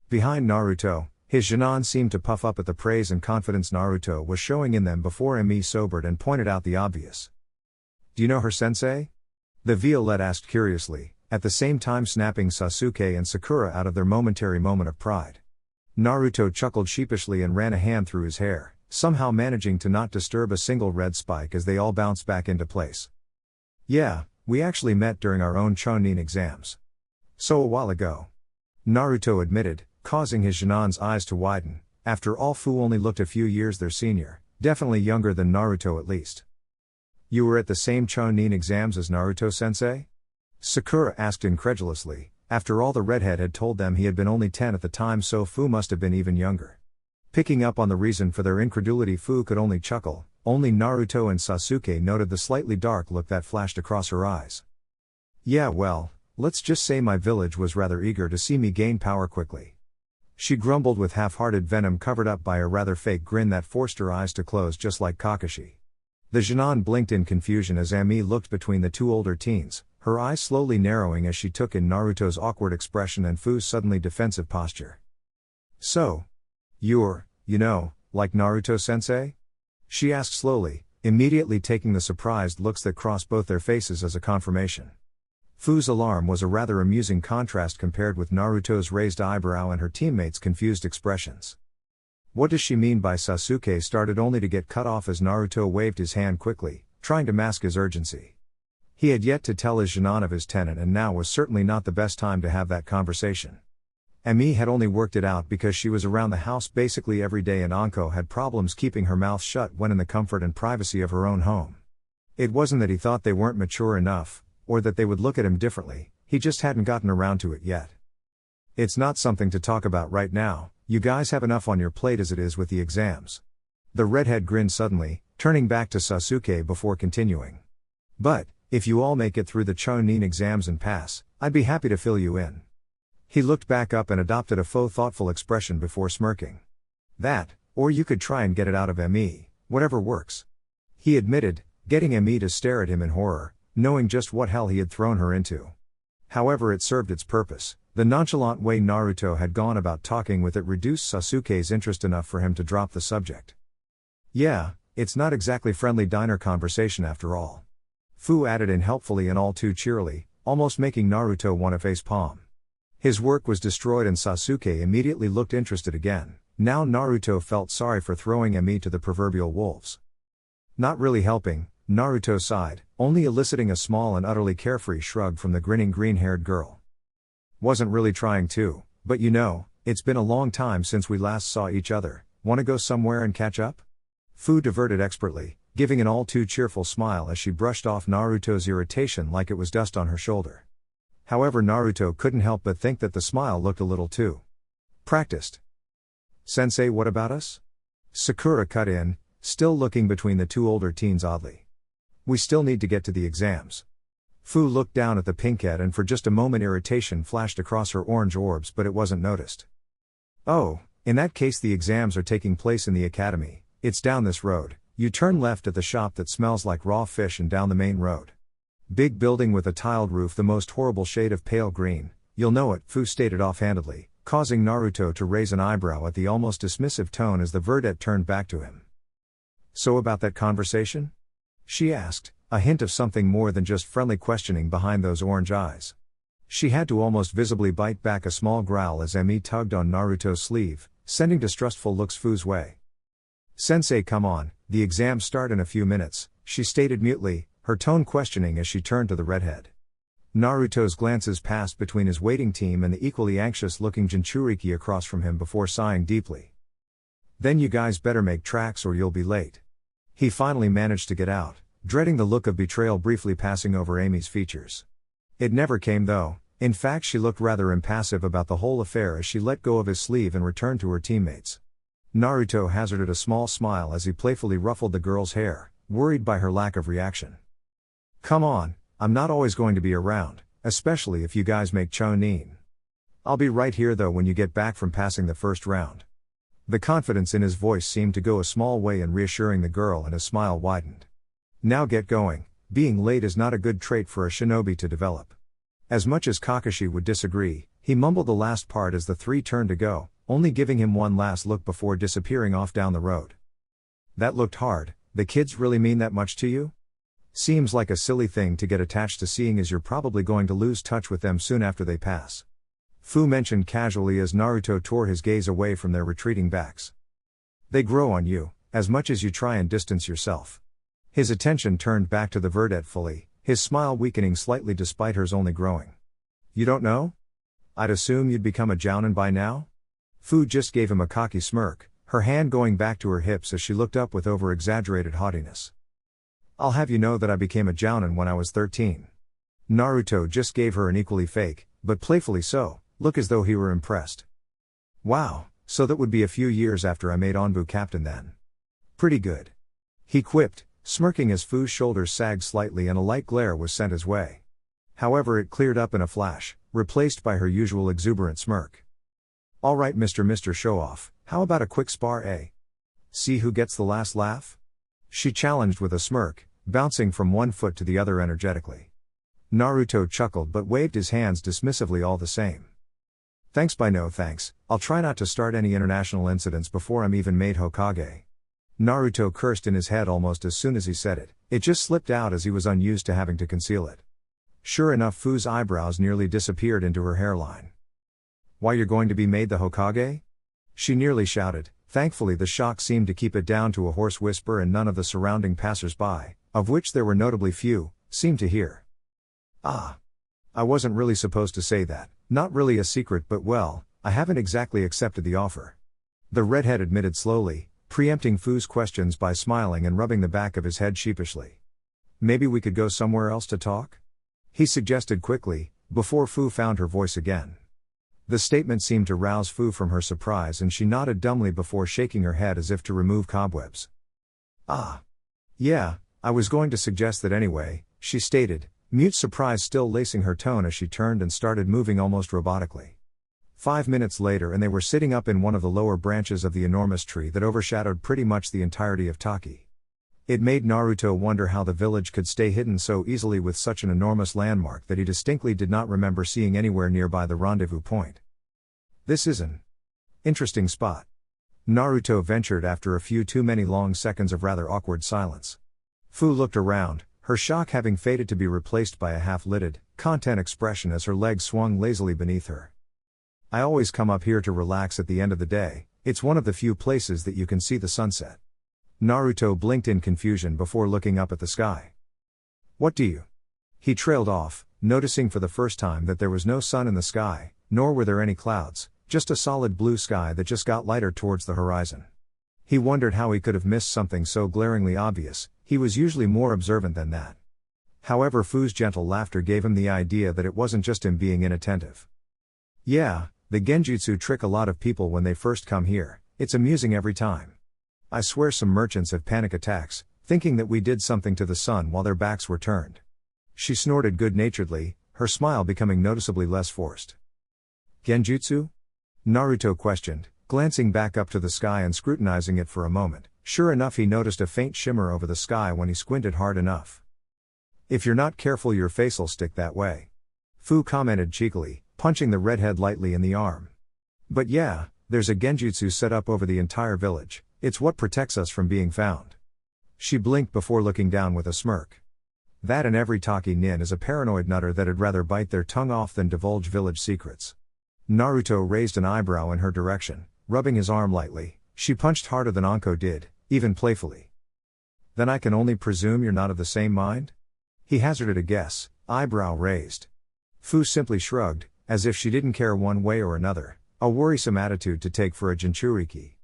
Behind Naruto, his Jinan seemed to puff up at the praise and confidence Naruto was showing in them before Emi sobered and pointed out the obvious. Do you know her sensei? The Violette asked curiously, at the same time snapping Sasuke and Sakura out of their momentary moment of pride. Naruto chuckled sheepishly and ran a hand through his hair, somehow managing to not disturb a single red spike as they all bounced back into place. Yeah, we actually met during our own Chunin exams. So a while ago. Naruto admitted, causing his Jinan's eyes to widen. After all, Fu only looked a few years their senior, definitely younger than Naruto at least. You were at the same Chunin exams as Naruto-sensei? Sakura asked incredulously. After all, the redhead had told them he had been only 10 at the time, so Fu must have been even younger. Picking up on the reason for their incredulity, Fu could only chuckle. Only Naruto and Sasuke noted the slightly dark look that flashed across her eyes. Yeah, well, let's just say my village was rather eager to see me gain power quickly. She grumbled with half-hearted venom covered up by a rather fake grin that forced her eyes to close just like Kakashi. The Jinan blinked in confusion as Ami looked between the two older teens, her eyes slowly narrowing as she took in Naruto's awkward expression and Fu's suddenly defensive posture. So, you're, like Naruto-sensei? She asked slowly, immediately taking the surprised looks that crossed both their faces as a confirmation. Fu's alarm was a rather amusing contrast compared with Naruto's raised eyebrow and her teammates' confused expressions. What does she mean by Sasuke started only to get cut off as Naruto waved his hand quickly, trying to mask his urgency. He had yet to tell his Jinan of his tenant and now was certainly not the best time to have that conversation. Ami had only worked it out because she was around the house basically every day and Anko had problems keeping her mouth shut when in the comfort and privacy of her own home. It wasn't that he thought they weren't mature enough, or that they would look at him differently, he just hadn't gotten around to it yet. It's not something to talk about right now, You guys have enough on your plate as it is with the exams. The redhead grinned suddenly, turning back to Sasuke before continuing. But, if you all make it through the Chunin exams and pass, I'd be happy to fill you in. He looked back up and adopted a faux thoughtful expression before smirking. That, or you could try and get it out of ME, whatever works. He admitted, getting ME to stare at him in horror, knowing just what hell he had thrown her into. However, it served its purpose. The nonchalant way Naruto had gone about talking with it reduced Sasuke's interest enough for him to drop the subject. Yeah, it's not exactly friendly diner conversation after all. Fu added in helpfully and all too cheerily, almost making Naruto want to face palm. His work was destroyed and Sasuke immediately looked interested again. Now Naruto felt sorry for throwing ME to the proverbial wolves. Not really helping, Naruto sighed, only eliciting a small and utterly carefree shrug from the grinning green-haired girl. Wasn't really trying to, but you know, it's been a long time since we last saw each other. Wanna go somewhere and catch up? Fu diverted expertly, giving an all too cheerful smile as she brushed off Naruto's irritation like it was dust on her shoulder. However, Naruto couldn't help but think that the smile looked a little too practiced. Sensei, what about us? Sakura cut in, still looking between the two older teens oddly. We still need to get to the exams. Fu looked down at the pinkette and for just a moment irritation flashed across her orange orbs, but it wasn't noticed. Oh, in that case the exams are taking place in the academy. It's down this road. You turn left at the shop that smells like raw fish and down the main road. Big building with a tiled roof, the most horrible shade of pale green. You'll know it, Fu stated offhandedly, causing Naruto to raise an eyebrow at the almost dismissive tone as the verdette turned back to him. So about that conversation? She asked, a hint of something more than just friendly questioning behind those orange eyes. She had to almost visibly bite back a small growl as ME tugged on Naruto's sleeve, sending distrustful looks Fu's way. Sensei, come on, the exams start in a few minutes, she stated mutely, her tone questioning as she turned to the redhead. Naruto's glances passed between his waiting team and the equally anxious-looking Jinchuriki across from him before sighing deeply. Then you guys better make tracks or you'll be late. He finally managed to get out, dreading the look of betrayal briefly passing over Amy's features. It never came though. In fact, she looked rather impassive about the whole affair as she let go of his sleeve and returned to her teammates. Naruto hazarded a small smile as he playfully ruffled the girl's hair, worried by her lack of reaction. Come on, I'm not always going to be around, especially if you guys make Chunin. I'll be right here though when you get back from passing the first round. The confidence in his voice seemed to go a small way in reassuring the girl and his smile widened. Now get going, being late is not a good trait for a shinobi to develop. As much as Kakashi would disagree, he mumbled the last part as the three turned to go, only giving him one last look before disappearing off down the road. That looked hard. The kids really mean that much to you? Seems like a silly thing to get attached to, seeing as you're probably going to lose touch with them soon after they pass. Fu mentioned casually as Naruto tore his gaze away from their retreating backs. They grow on you, as much as you try and distance yourself. His attention turned back to the verdette fully, his smile weakening slightly despite hers only growing. You don't know? I'd assume you'd become a jounin by now? Fu just gave him a cocky smirk, her hand going back to her hips as she looked up with over-exaggerated haughtiness. I'll have you know that I became a jounin when I was 13. Naruto just gave her an equally fake, but playfully so, look as though he were impressed. Wow, so that would be a few years after I made Onbu captain then. Pretty good. He quipped, smirking as Fu's shoulders sagged slightly and a light glare was sent his way. However, it cleared up in a flash, replaced by her usual exuberant smirk. Alright Mr. Show-Off, how about a quick spar, eh? See who gets the last laugh? She challenged with a smirk, bouncing from one foot to the other energetically. Naruto chuckled but waved his hands dismissively all the same. Thanks by no thanks, I'll try not to start any international incidents before I'm even made Hokage. Naruto cursed in his head almost as soon as he said it, it just slipped out as he was unused to having to conceal it. Sure enough, Fu's eyebrows nearly disappeared into her hairline. Why, you're going to be made the Hokage? She nearly shouted. Thankfully the shock seemed to keep it down to a hoarse whisper and none of the surrounding passers-by, of which there were notably few, seemed to hear. Ah. I wasn't really supposed to say that, not really a secret but well, I haven't exactly accepted the offer. The redhead admitted slowly, preempting Fu's questions by smiling and rubbing the back of his head sheepishly. Maybe we could go somewhere else to talk? He suggested quickly, before Fu found her voice again. The statement seemed to rouse Fu from her surprise and she nodded dumbly before shaking her head as if to remove cobwebs. Ah. Yeah, I was going to suggest that anyway, she stated, mute surprise still lacing her tone as she turned and started moving almost robotically. 5 minutes later and they were sitting up in one of the lower branches of the enormous tree that overshadowed pretty much the entirety of Taki. It made Naruto wonder how the village could stay hidden so easily with such an enormous landmark that he distinctly did not remember seeing anywhere nearby the rendezvous point. This is an interesting spot, Naruto ventured after a few too many long seconds of rather awkward silence. Fu looked around, her shock having faded to be replaced by a half-lidded, content expression as her legs swung lazily beneath her. I always come up here to relax at the end of the day, it's one of the few places that you can see the sunset. Naruto blinked in confusion before looking up at the sky. What do you? He trailed off, noticing for the first time that there was no sun in the sky, nor were there any clouds, just a solid blue sky that just got lighter towards the horizon. He wondered how he could have missed something so glaringly obvious, he was usually more observant than that. However, Fu's gentle laughter gave him the idea that it wasn't just him being inattentive. Yeah, the genjutsu trick a lot of people when they first come here, it's amusing every time. I swear some merchants have panic attacks, thinking that we did something to the sun while their backs were turned. She snorted good-naturedly, her smile becoming noticeably less forced. Genjutsu? Naruto questioned, glancing back up to the sky and scrutinizing it for a moment. Sure enough, he noticed a faint shimmer over the sky when he squinted hard enough. If you're not careful, your face'll stick that way, Fu commented cheekily, punching the redhead lightly in the arm. But yeah, there's a genjutsu set up over the entire village. It's what protects us from being found. She blinked before looking down with a smirk. That and every Taki nin is a paranoid nutter that'd rather bite their tongue off than divulge village secrets. Naruto raised an eyebrow in her direction, rubbing his arm lightly. She punched harder than Anko did, even playfully. Then I can only presume you're not of the same mind? He hazarded a guess, eyebrow raised. Fu simply shrugged, as if she didn't care one way or another, a worrisome attitude to take for a Jinchuriki.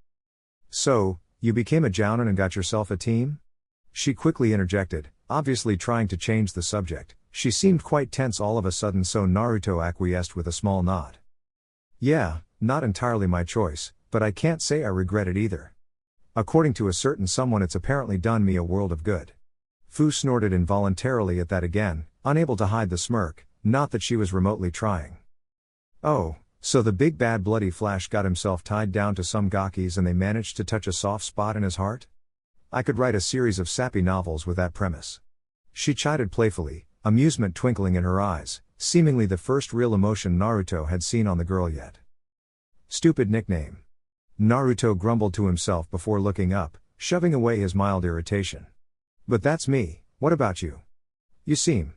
So, you became a jounin and got yourself a team? She quickly interjected, obviously trying to change the subject. She seemed quite tense all of a sudden, so Naruto acquiesced with a small nod. Yeah, not entirely my choice, but I can't say I regret it either. According to a certain someone, it's apparently done me a world of good. Fu snorted involuntarily at that again, unable to hide the smirk, not that she was remotely trying. Oh. So the big bad bloody Flash got himself tied down to some gakis and they managed to touch a soft spot in his heart? I could write a series of sappy novels with that premise. She chided playfully, amusement twinkling in her eyes, seemingly the first real emotion Naruto had seen on the girl yet. Stupid nickname. Naruto grumbled to himself before looking up, shoving away his mild irritation. But that's me, what about you? You seem,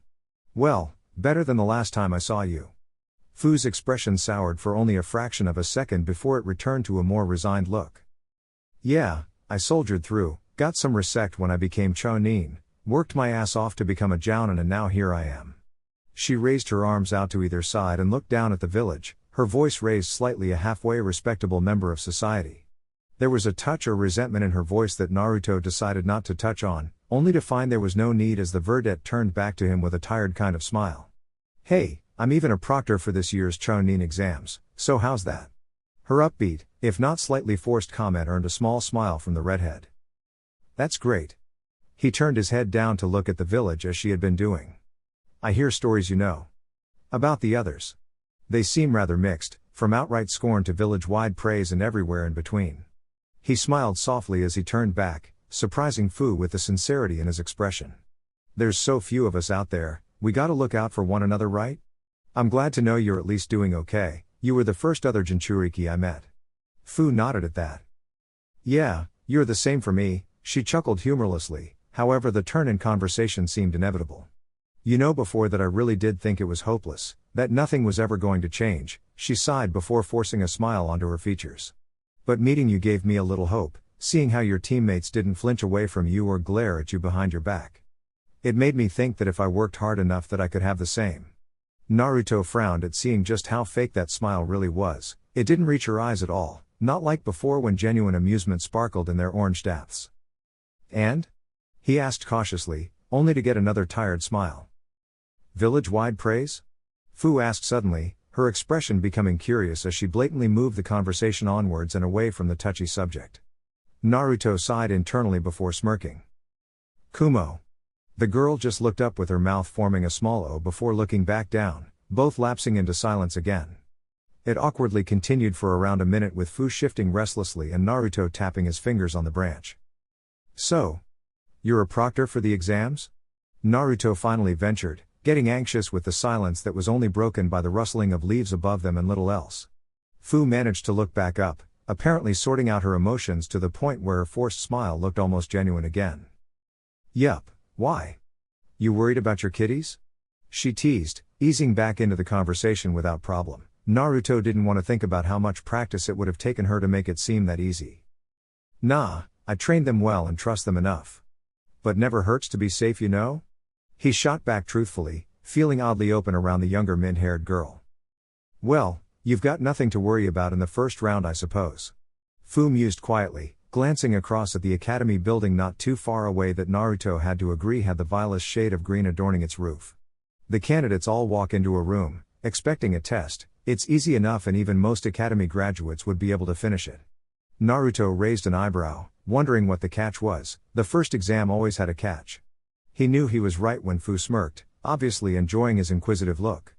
well, better than the last time I saw you. Fu's expression soured for only a fraction of a second before it returned to a more resigned look. Yeah, I soldiered through, got some respect when I became Chunin, worked my ass off to become a jounin and now here I am. She raised her arms out to either side and looked down at the village, her voice raised slightly, a halfway respectable member of society. There was a touch or resentment in her voice that Naruto decided not to touch on, only to find there was no need as the verdette turned back to him with a tired kind of smile. Hey, I'm even a proctor for this year's Chunin exams, so how's that? Her upbeat, if not slightly forced comment earned a small smile from the redhead. That's great. He turned his head down to look at the village as she had been doing. I hear stories about the others. They seem rather mixed, from outright scorn to village-wide praise and everywhere in between. He smiled softly as he turned back, surprising Fu with the sincerity in his expression. There's so few of us out there, we gotta look out for one another, right? I'm glad to know you're at least doing okay. You were the first other Jinchuriki I met. Fu nodded at that. Yeah, you're the same for me, she chuckled humorlessly, however the turn in conversation seemed inevitable. You know, before that I really did think it was hopeless, that nothing was ever going to change, she sighed before forcing a smile onto her features. But meeting you gave me a little hope, seeing how your teammates didn't flinch away from you or glare at you behind your back. It made me think that if I worked hard enough that I could have the same. Naruto frowned at seeing just how fake that smile really was. It didn't reach her eyes at all, not like before when genuine amusement sparkled in their orange depths. And? He asked cautiously, only to get another tired smile. Village-wide praise? Fu asked suddenly, her expression becoming curious as she blatantly moved the conversation onwards and away from the touchy subject. Naruto sighed internally before smirking. Kumo. The girl just looked up with her mouth forming a small O before looking back down, both lapsing into silence again. It awkwardly continued for around a minute with Fu shifting restlessly and Naruto tapping his fingers on the branch. So, you're a proctor for the exams? Naruto finally ventured, getting anxious with the silence that was only broken by the rustling of leaves above them and little else. Fu managed to look back up, apparently sorting out her emotions to the point where her forced smile looked almost genuine again. Yup, why? You worried about your kitties? She teased, easing back into the conversation without problem. Naruto didn't want to think about how much practice it would have taken her to make it seem that easy. Nah, I trained them well and trust them enough. But never hurts to be safe, you know? He shot back truthfully, feeling oddly open around the younger mint-haired girl. Well, you've got nothing to worry about in the first round, I suppose. Fu mused quietly, glancing across at the academy building not too far away that Naruto had to agree had the vilest shade of green adorning its roof. The candidates all walk into a room, expecting a test. It's easy enough and even most academy graduates would be able to finish it. Naruto raised an eyebrow, wondering what the catch was. The first exam always had a catch. He knew he was right when Fu smirked, obviously enjoying his inquisitive look.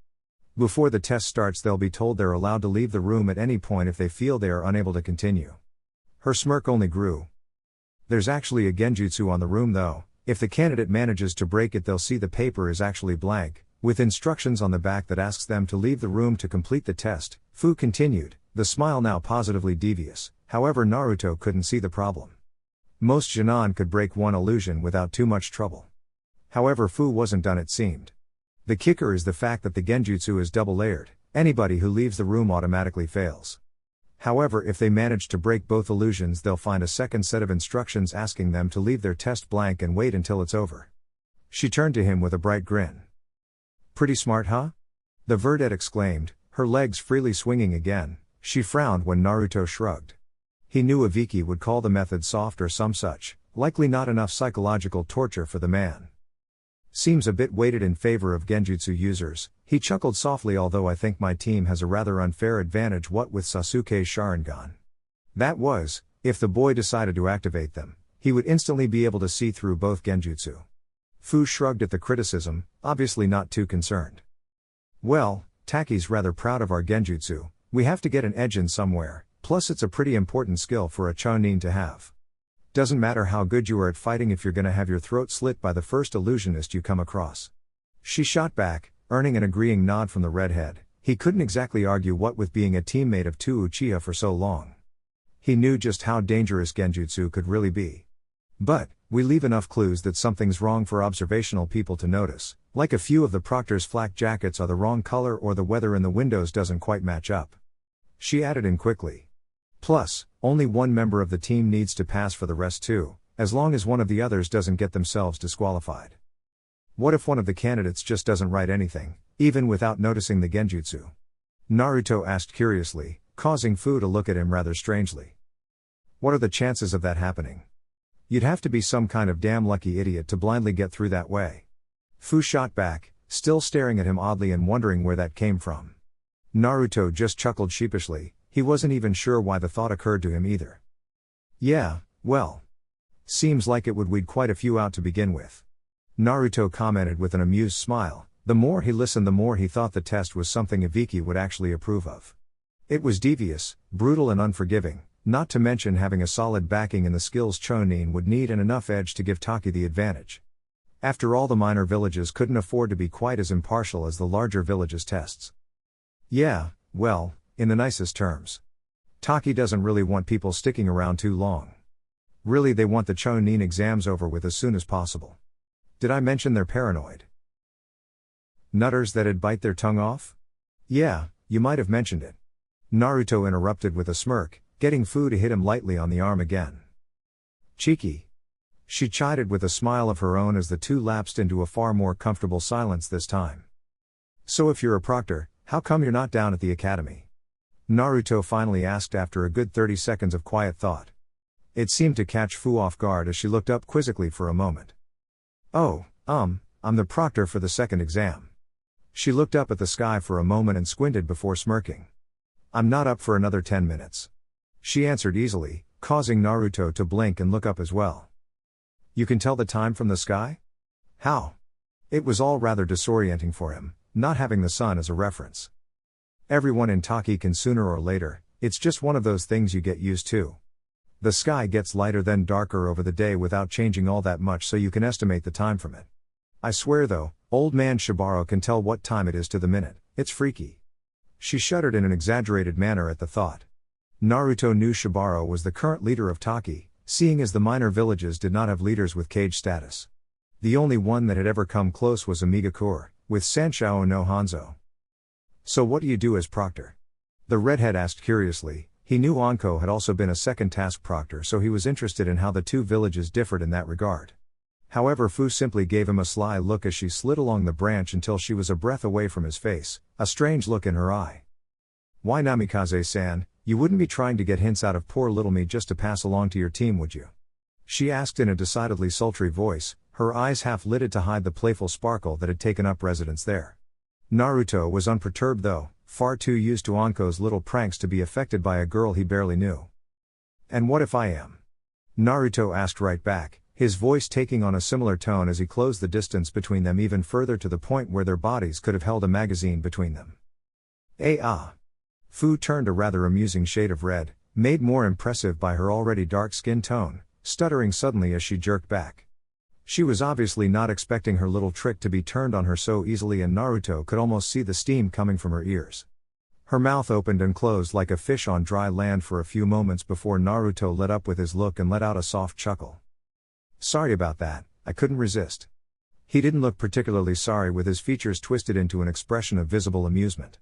Before the test starts they'll be told they're allowed to leave the room at any point if they feel they are unable to continue. Her smirk only grew. There's actually a genjutsu on the room though. If the candidate manages to break it they'll see the paper is actually blank, with instructions on the back that asks them to leave the room to complete the test. Fu continued, the smile now positively devious. However, Naruto couldn't see the problem. Most Jonin could break one illusion without too much trouble. However, Fu wasn't done, it seemed. The kicker is the fact that the genjutsu is double-layered. Anybody who leaves the room automatically fails. However, if they manage to break both illusions they'll find a second set of instructions asking them to leave their test blank and wait until it's over. She turned to him with a bright grin. Pretty smart, huh? The verdette exclaimed, her legs freely swinging again. She frowned when Naruto shrugged. He knew Aviki would call the method soft or some such, likely not enough psychological torture for the man. Seems a bit weighted in favor of genjutsu users, he chuckled softly, although I think my team has a rather unfair advantage what with Sasuke's Sharingan. That was, if the boy decided to activate them, he would instantly be able to see through both genjutsu. Fu shrugged at the criticism, obviously not too concerned. Well, Taki's rather proud of our genjutsu, we have to get an edge in somewhere, plus it's a pretty important skill for a Chunin to have. Doesn't matter how good you are at fighting if you're gonna have your throat slit by the first illusionist you come across. She shot back, earning an agreeing nod from the redhead. He couldn't exactly argue what with being a teammate of two Uchiha for so long. He knew just how dangerous genjutsu could really be. But, we leave enough clues that something's wrong for observational people to notice, like a few of the proctor's flak jackets are the wrong color or the weather in the windows doesn't quite match up. She added in quickly. Plus, only one member of the team needs to pass for the rest too, as long as one of the others doesn't get themselves disqualified. What if one of the candidates just doesn't write anything, even without noticing the genjutsu? Naruto asked curiously, causing Fu to look at him rather strangely. What are the chances of that happening? You'd have to be some kind of damn lucky idiot to blindly get through that way. Fu shot back, still staring at him oddly and wondering where that came from. Naruto just chuckled sheepishly. He wasn't even sure why the thought occurred to him either. Yeah, well. Seems like it would weed quite a few out to begin with. Naruto commented with an amused smile. The more he listened the more he thought the test was something Aviki would actually approve of. It was devious, brutal and unforgiving, not to mention having a solid backing in the skills Chunin would need and enough edge to give Taki the advantage. After all, the minor villages couldn't afford to be quite as impartial as the larger villages' tests. Yeah, well, in the nicest terms. Taki doesn't really want people sticking around too long. Really, they want the Chunin exams over with as soon as possible. Did I mention they're paranoid? Nutters that'd bite their tongue off? Yeah, you might have mentioned it. Naruto interrupted with a smirk, getting Fu to hit him lightly on the arm again. Cheeky. She chided with a smile of her own as the two lapsed into a far more comfortable silence this time. So if you're a proctor, how come you're not down at the academy? Naruto finally asked after a good 30 seconds of quiet thought. It seemed to catch Fu off guard as she looked up quizzically for a moment. Oh, I'm the proctor for the second exam. She looked up at the sky for a moment and squinted before smirking. I'm not up for another 10 minutes. She answered easily, causing Naruto to blink and look up as well. You can tell the time from the sky? How? It was all rather disorienting for him, not having the sun as a reference. Everyone in Taki can sooner or later, it's just one of those things you get used to. The sky gets lighter then darker over the day without changing all that much, so you can estimate the time from it. I swear though, old man Shibaro can tell what time it is to the minute. It's freaky. She shuddered in an exaggerated manner at the thought. Naruto knew Shibaro was the current leader of Taki, seeing as the minor villages did not have leaders with kage status. The only one that had ever come close was Amigakure, with Sanshao no Hanzo. So what do you do as proctor? The redhead asked curiously. He knew Anko had also been a second task proctor, so he was interested in how the two villages differed in that regard. However, Fu simply gave him a sly look as she slid along the branch until she was a breath away from his face, a strange look in her eye. Why Namikaze-san, you wouldn't be trying to get hints out of poor little me just to pass along to your team, would you? She asked in a decidedly sultry voice, her eyes half lidded to hide the playful sparkle that had taken up residence there. Naruto was unperturbed though, far too used to Anko's little pranks to be affected by a girl he barely knew. And what if I am? Naruto asked right back, his voice taking on a similar tone as he closed the distance between them even further to the point where their bodies could have held a magazine between them. Fu turned a rather amusing shade of red, made more impressive by her already dark skin tone, stuttering suddenly as she jerked back. She was obviously not expecting her little trick to be turned on her so easily, and Naruto could almost see the steam coming from her ears. Her mouth opened and closed like a fish on dry land for a few moments before Naruto let up with his look and let out a soft chuckle. Sorry about that, I couldn't resist. He didn't look particularly sorry, with his features twisted into an expression of visible amusement.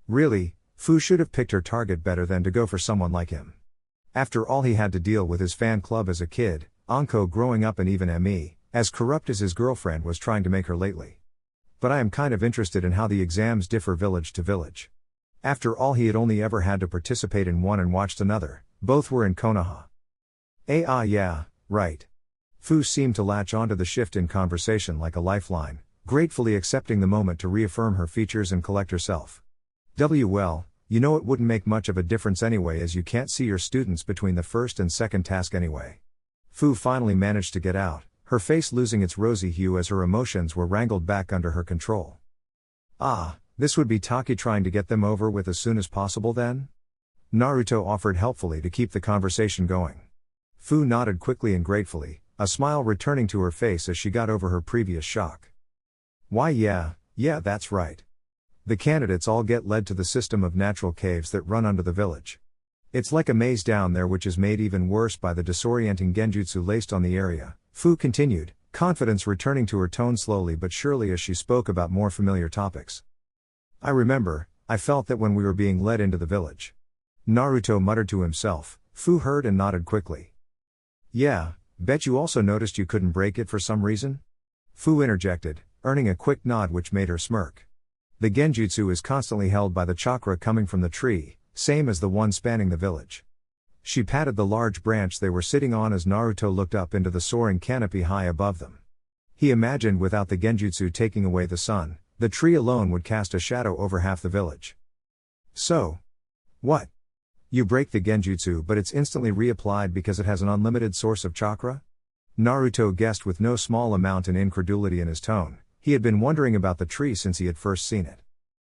Really, Fu should have picked her target better than to go for someone like him. After all he had to deal with his fan club as a kid, Anko growing up, and even Me, as corrupt as his girlfriend was trying to make her lately. But I am kind of interested in how the exams differ village to village. After all, he had only ever had to participate in one and watched another, both were in Konoha. Yeah, right. Fu seemed to latch onto the shift in conversation like a lifeline, gratefully accepting the moment to reaffirm her features and collect herself. Well, you know it wouldn't make much of a difference anyway, as you can't see your students between the first and second task anyway. Fu finally managed to get out, her face losing its rosy hue as her emotions were wrangled back under her control. This would be Taki trying to get them over with as soon as possible then? Naruto offered helpfully to keep the conversation going. Fu nodded quickly and gratefully, a smile returning to her face as she got over her previous shock. Why yeah, that's right. The candidates all get led to the system of natural caves that run under the village. It's like a maze down there, which is made even worse by the disorienting genjutsu laced on the area, Fu continued, confidence returning to her tone slowly but surely as she spoke about more familiar topics. I remember, I felt that when we were being led into the village. Naruto muttered to himself. Fu heard and nodded quickly. Yeah, bet you also noticed you couldn't break it for some reason? Fu interjected, earning a quick nod which made her smirk. The genjutsu is constantly held by the chakra coming from the tree, same as the one spanning the village. She patted the large branch they were sitting on as Naruto looked up into the soaring canopy high above them. He imagined without the genjutsu taking away the sun, the tree alone would cast a shadow over half the village. So, what? You break the genjutsu but it's instantly reapplied because it has an unlimited source of chakra? Naruto guessed with no small amount of incredulity in his tone. He had been wondering about the tree since he had first seen it.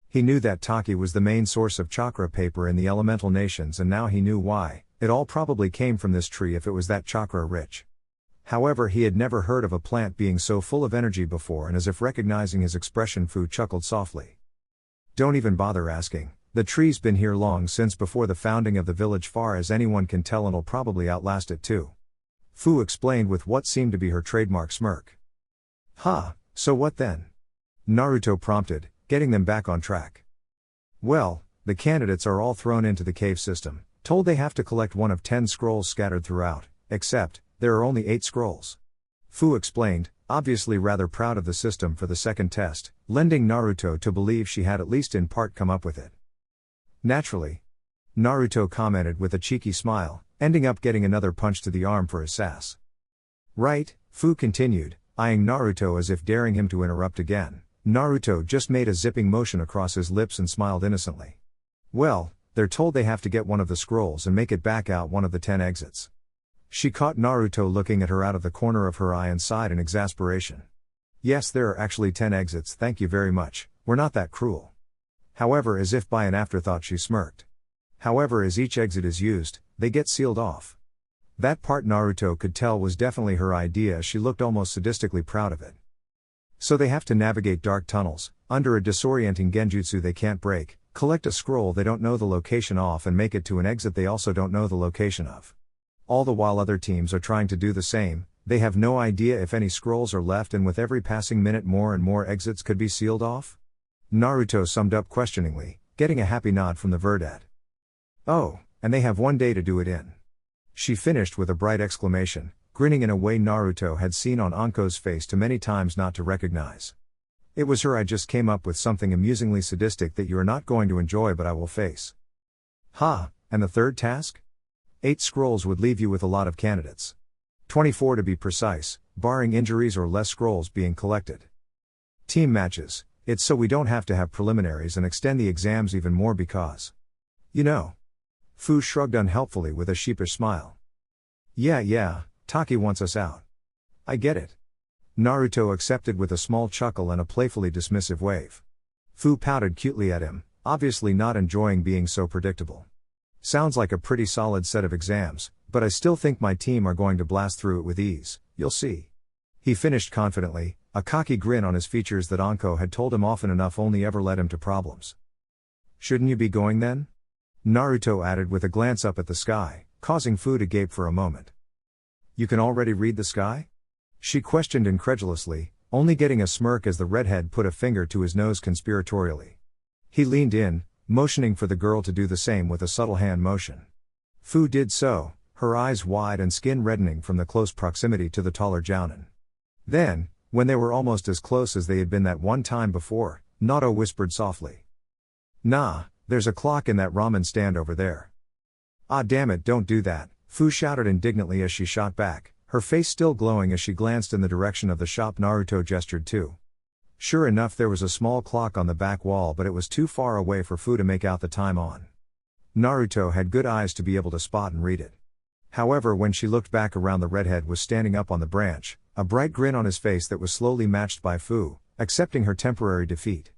He knew that Taki was the main source of chakra paper in the elemental nations, and now he knew why. It all probably came from this tree if it was that chakra rich. However, he had never heard of a plant being so full of energy before, and as if recognizing his expression, Fu chuckled softly. Don't even bother asking. The tree's been here long since before the founding of the village, far as anyone can tell, and will probably outlast it too. Fu explained with what seemed to be her trademark smirk. So what then? Naruto prompted, getting them back on track. Well, the candidates are all thrown into the cave system, told they have to collect one of 10 scrolls scattered throughout, except, there are only 8 scrolls. Fu explained, obviously rather proud of the system for the second test, lending Naruto to believe she had at least in part come up with it. Naturally. Naruto commented with a cheeky smile, ending up getting another punch to the arm for his sass. Right, Fu continued, eyeing Naruto as if daring him to interrupt again. Naruto just made a zipping motion across his lips and smiled innocently. Well, they're told they have to get one of the scrolls and make it back out one of the 10 exits. She caught Naruto looking at her out of the corner of her eye and sighed in exasperation. Yes, there are actually 10 exits, thank you very much, we're not that cruel. However, as if by an afterthought, she smirked. However, as each exit is used, they get sealed off. That part Naruto could tell was definitely her idea. She looked almost sadistically proud of it. So they have to navigate dark tunnels, under a disorienting genjutsu they can't break, collect a scroll they don't know the location of and make it to an exit they also don't know the location of. All the while other teams are trying to do the same, they have no idea if any scrolls are left, and with every passing minute more and more exits could be sealed off? Naruto summed up questioningly, getting a happy nod from the Verdad. Oh, and they have one day to do it in. She finished with a bright exclamation, grinning in a way Naruto had seen on Anko's face too many times not to recognize. It was her. I just came up with something amusingly sadistic that you are not going to enjoy but I will face. Ha, and the third task? 8 scrolls would leave you with a lot of candidates. 24 to be precise, barring injuries or less scrolls being collected. Team matches, it's so we don't have to have preliminaries and extend the exams even more because. You know. Fu shrugged unhelpfully with a sheepish smile. Yeah, Taki wants us out. I get it. Naruto accepted with a small chuckle and a playfully dismissive wave. Fu pouted cutely at him, obviously not enjoying being so predictable. Sounds like a pretty solid set of exams, but I still think my team are going to blast through it with ease, you'll see. He finished confidently, a cocky grin on his features that Anko had told him often enough only ever led him to problems. Shouldn't you be going then? Naruto added with a glance up at the sky, causing Fu to gape for a moment. You can already read the sky? She questioned incredulously, only getting a smirk as the redhead put a finger to his nose conspiratorially. He leaned in, motioning for the girl to do the same with a subtle hand motion. Fu did so, her eyes wide and skin reddening from the close proximity to the taller Jounin. Then, when they were almost as close as they had been that one time before, Naruto whispered softly. Nah, there's a clock in that ramen stand over there. Ah damn it, don't do that, Fu shouted indignantly as she shot back, her face still glowing as she glanced in the direction of the shop Naruto gestured to. Sure enough, there was a small clock on the back wall, but it was too far away for Fu to make out the time on. Naruto had good eyes to be able to spot and read it. However, when she looked back around, the redhead was standing up on the branch, a bright grin on his face that was slowly matched by Fu, accepting her temporary defeat.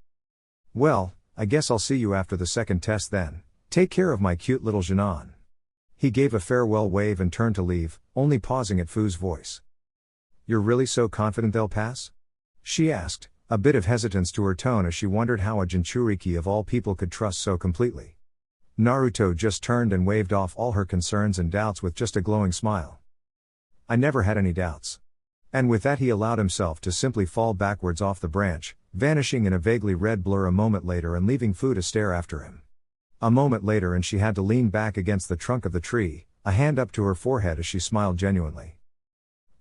Well, I guess I'll see you after the second test then. Take care of my cute little Jinan. He gave a farewell wave and turned to leave, only pausing at Fu's voice. You're really so confident they'll pass? She asked, a bit of hesitance to her tone as she wondered how a Jinchuriki of all people could trust so completely. Naruto just turned and waved off all her concerns and doubts with just a glowing smile. I never had any doubts. And with that he allowed himself to simply fall backwards off the branch, vanishing in a vaguely red blur a moment later and leaving Fu to stare after him. A moment later and she had to lean back against the trunk of the tree, a hand up to her forehead as she smiled genuinely.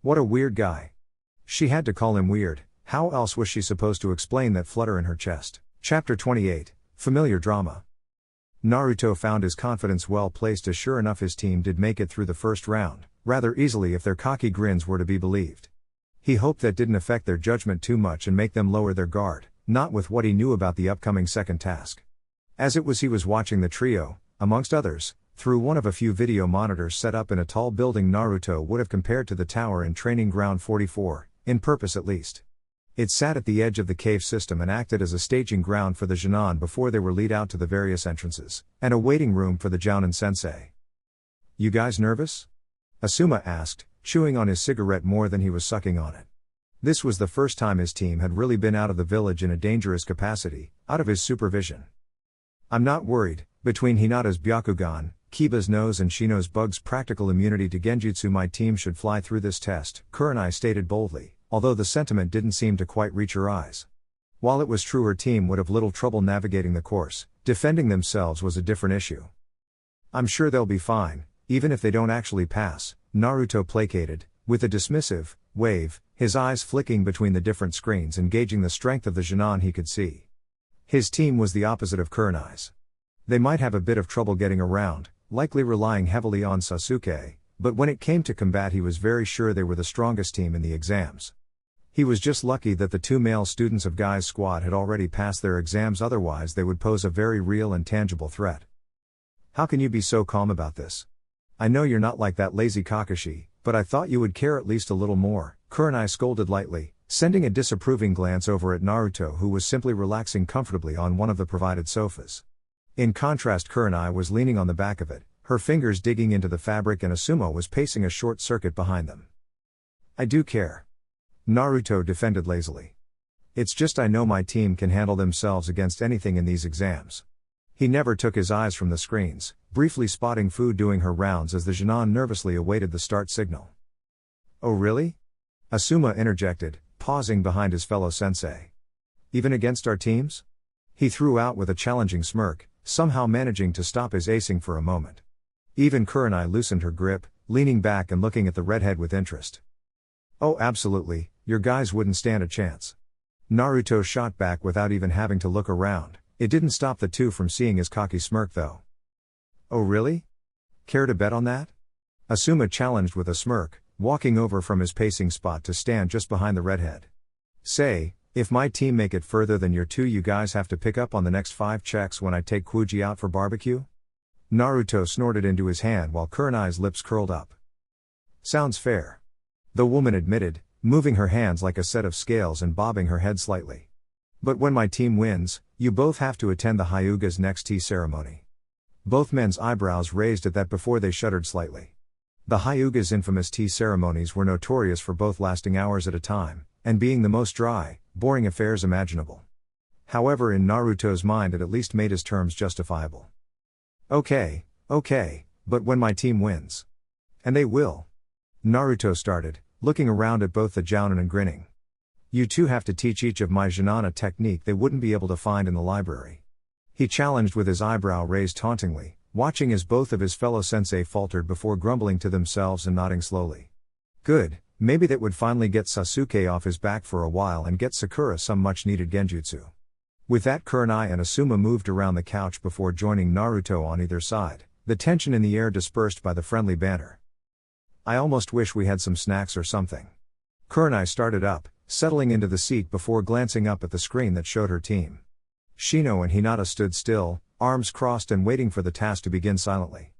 What a weird guy. She had to call him weird. How else was she supposed to explain that flutter in her chest? Chapter 28, Familiar Drama. Naruto found his confidence well placed as sure enough his team did make it through the first round, rather easily if their cocky grins were to be believed. He hoped that didn't affect their judgment too much and make them lower their guard, not with what he knew about the upcoming second task. As it was, he was watching the trio, amongst others, through one of a few video monitors set up in a tall building Naruto would have compared to the tower in Training Ground 44, in purpose at least. It sat at the edge of the cave system and acted as a staging ground for the Jinan before they were lead out to the various entrances, and a waiting room for the Jounin sensei. You guys nervous? Asuma asked, chewing on his cigarette more than he was sucking on it. This was the first time his team had really been out of the village in a dangerous capacity, out of his supervision. I'm not worried. Between Hinata's Byakugan, Kiba's nose and Shino's bug's practical immunity to genjutsu, my team should fly through this test, Kurenai stated boldly, although the sentiment didn't seem to quite reach her eyes. While it was true her team would have little trouble navigating the course, defending themselves was a different issue. I'm sure they'll be fine, even if they don't actually pass, Naruto placated, with a dismissive wave, his eyes flicking between the different screens and gauging the strength of the Jinan he could see. His team was the opposite of Kurenai's. They might have a bit of trouble getting around, likely relying heavily on Sasuke, but when it came to combat he was very sure they were the strongest team in the exams. He was just lucky that the 2 male students of Guy's squad had already passed their exams, otherwise they would pose a very real and tangible threat. How can you be so calm about this? I know you're not like that lazy Kakashi, but I thought you would care at least a little more, Kurenai scolded lightly, sending a disapproving glance over at Naruto, who was simply relaxing comfortably on one of the provided sofas. In contrast, Kurenai was leaning on the back of it, her fingers digging into the fabric, and Asuma was pacing a short circuit behind them. I do care. Naruto defended lazily. It's just I know my team can handle themselves against anything in these exams. He never took his eyes from the screens, briefly spotting Fu doing her rounds as the Jinan nervously awaited the start signal. Oh really? Asuma interjected, pausing behind his fellow sensei. Even against our teams? He threw out with a challenging smirk, somehow managing to stop his acing for a moment. Even Kurenai loosened her grip, leaning back and looking at the redhead with interest. Oh absolutely, your guys wouldn't stand a chance. Naruto shot back without even having to look around. It didn't stop the two from seeing his cocky smirk though. Oh really? Care to bet on that? Asuma challenged with a smirk, walking over from his pacing spot to stand just behind the redhead. Say, if my team make it further than your two, you guys have to pick up on the next 5 checks when I take Kuji out for barbecue? Naruto snorted into his hand while Kurenai's lips curled up. Sounds fair. The woman admitted, moving her hands like a set of scales and bobbing her head slightly. But when my team wins, you both have to attend the Hyuga's next tea ceremony. Both men's eyebrows raised at that before they shuddered slightly. The Hyuga's infamous tea ceremonies were notorious for both lasting hours at a time, and being the most dry, boring affairs imaginable. However, in Naruto's mind it at least made his terms justifiable. Okay, but when my team wins. And they will. Naruto started, looking around at both the Jounin and grinning. You two have to teach each of my Jinan a technique they wouldn't be able to find in the library. He challenged with his eyebrow raised tauntingly, watching as both of his fellow sensei faltered before grumbling to themselves and nodding slowly. Good, maybe that would finally get Sasuke off his back for a while and get Sakura some much needed genjutsu. With that, Kurenai and Asuma moved around the couch before joining Naruto on either side, the tension in the air dispersed by the friendly banter. I almost wish we had some snacks or something. Kurenai started up, settling into the seat before glancing up at the screen that showed her team. Shino and Hinata stood still, arms crossed and waiting for the task to begin silently.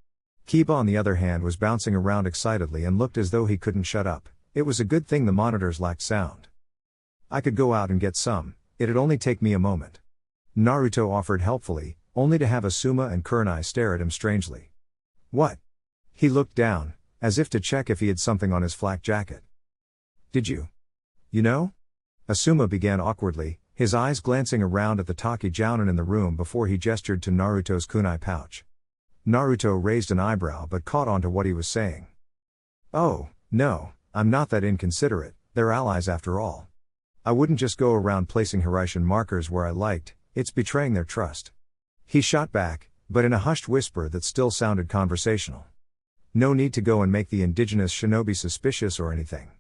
Kiba on the other hand was bouncing around excitedly and looked as though he couldn't shut up. It was a good thing the monitors lacked sound. I could go out and get some, it'd only take me a moment. Naruto offered helpfully, only to have Asuma and Kurenai stare at him strangely. What? He looked down, as if to check if he had something on his flak jacket. Did you? You know? Asuma began awkwardly, his eyes glancing around at the Taki Jounin in the room before he gestured to Naruto's kunai pouch. Naruto raised an eyebrow but caught on to what he was saying. Oh, no, I'm not that inconsiderate, they're allies after all. I wouldn't just go around placing Hiraishin markers where I liked, it's betraying their trust. He shot back, but in a hushed whisper that still sounded conversational. No need to go and make the indigenous shinobi suspicious or anything.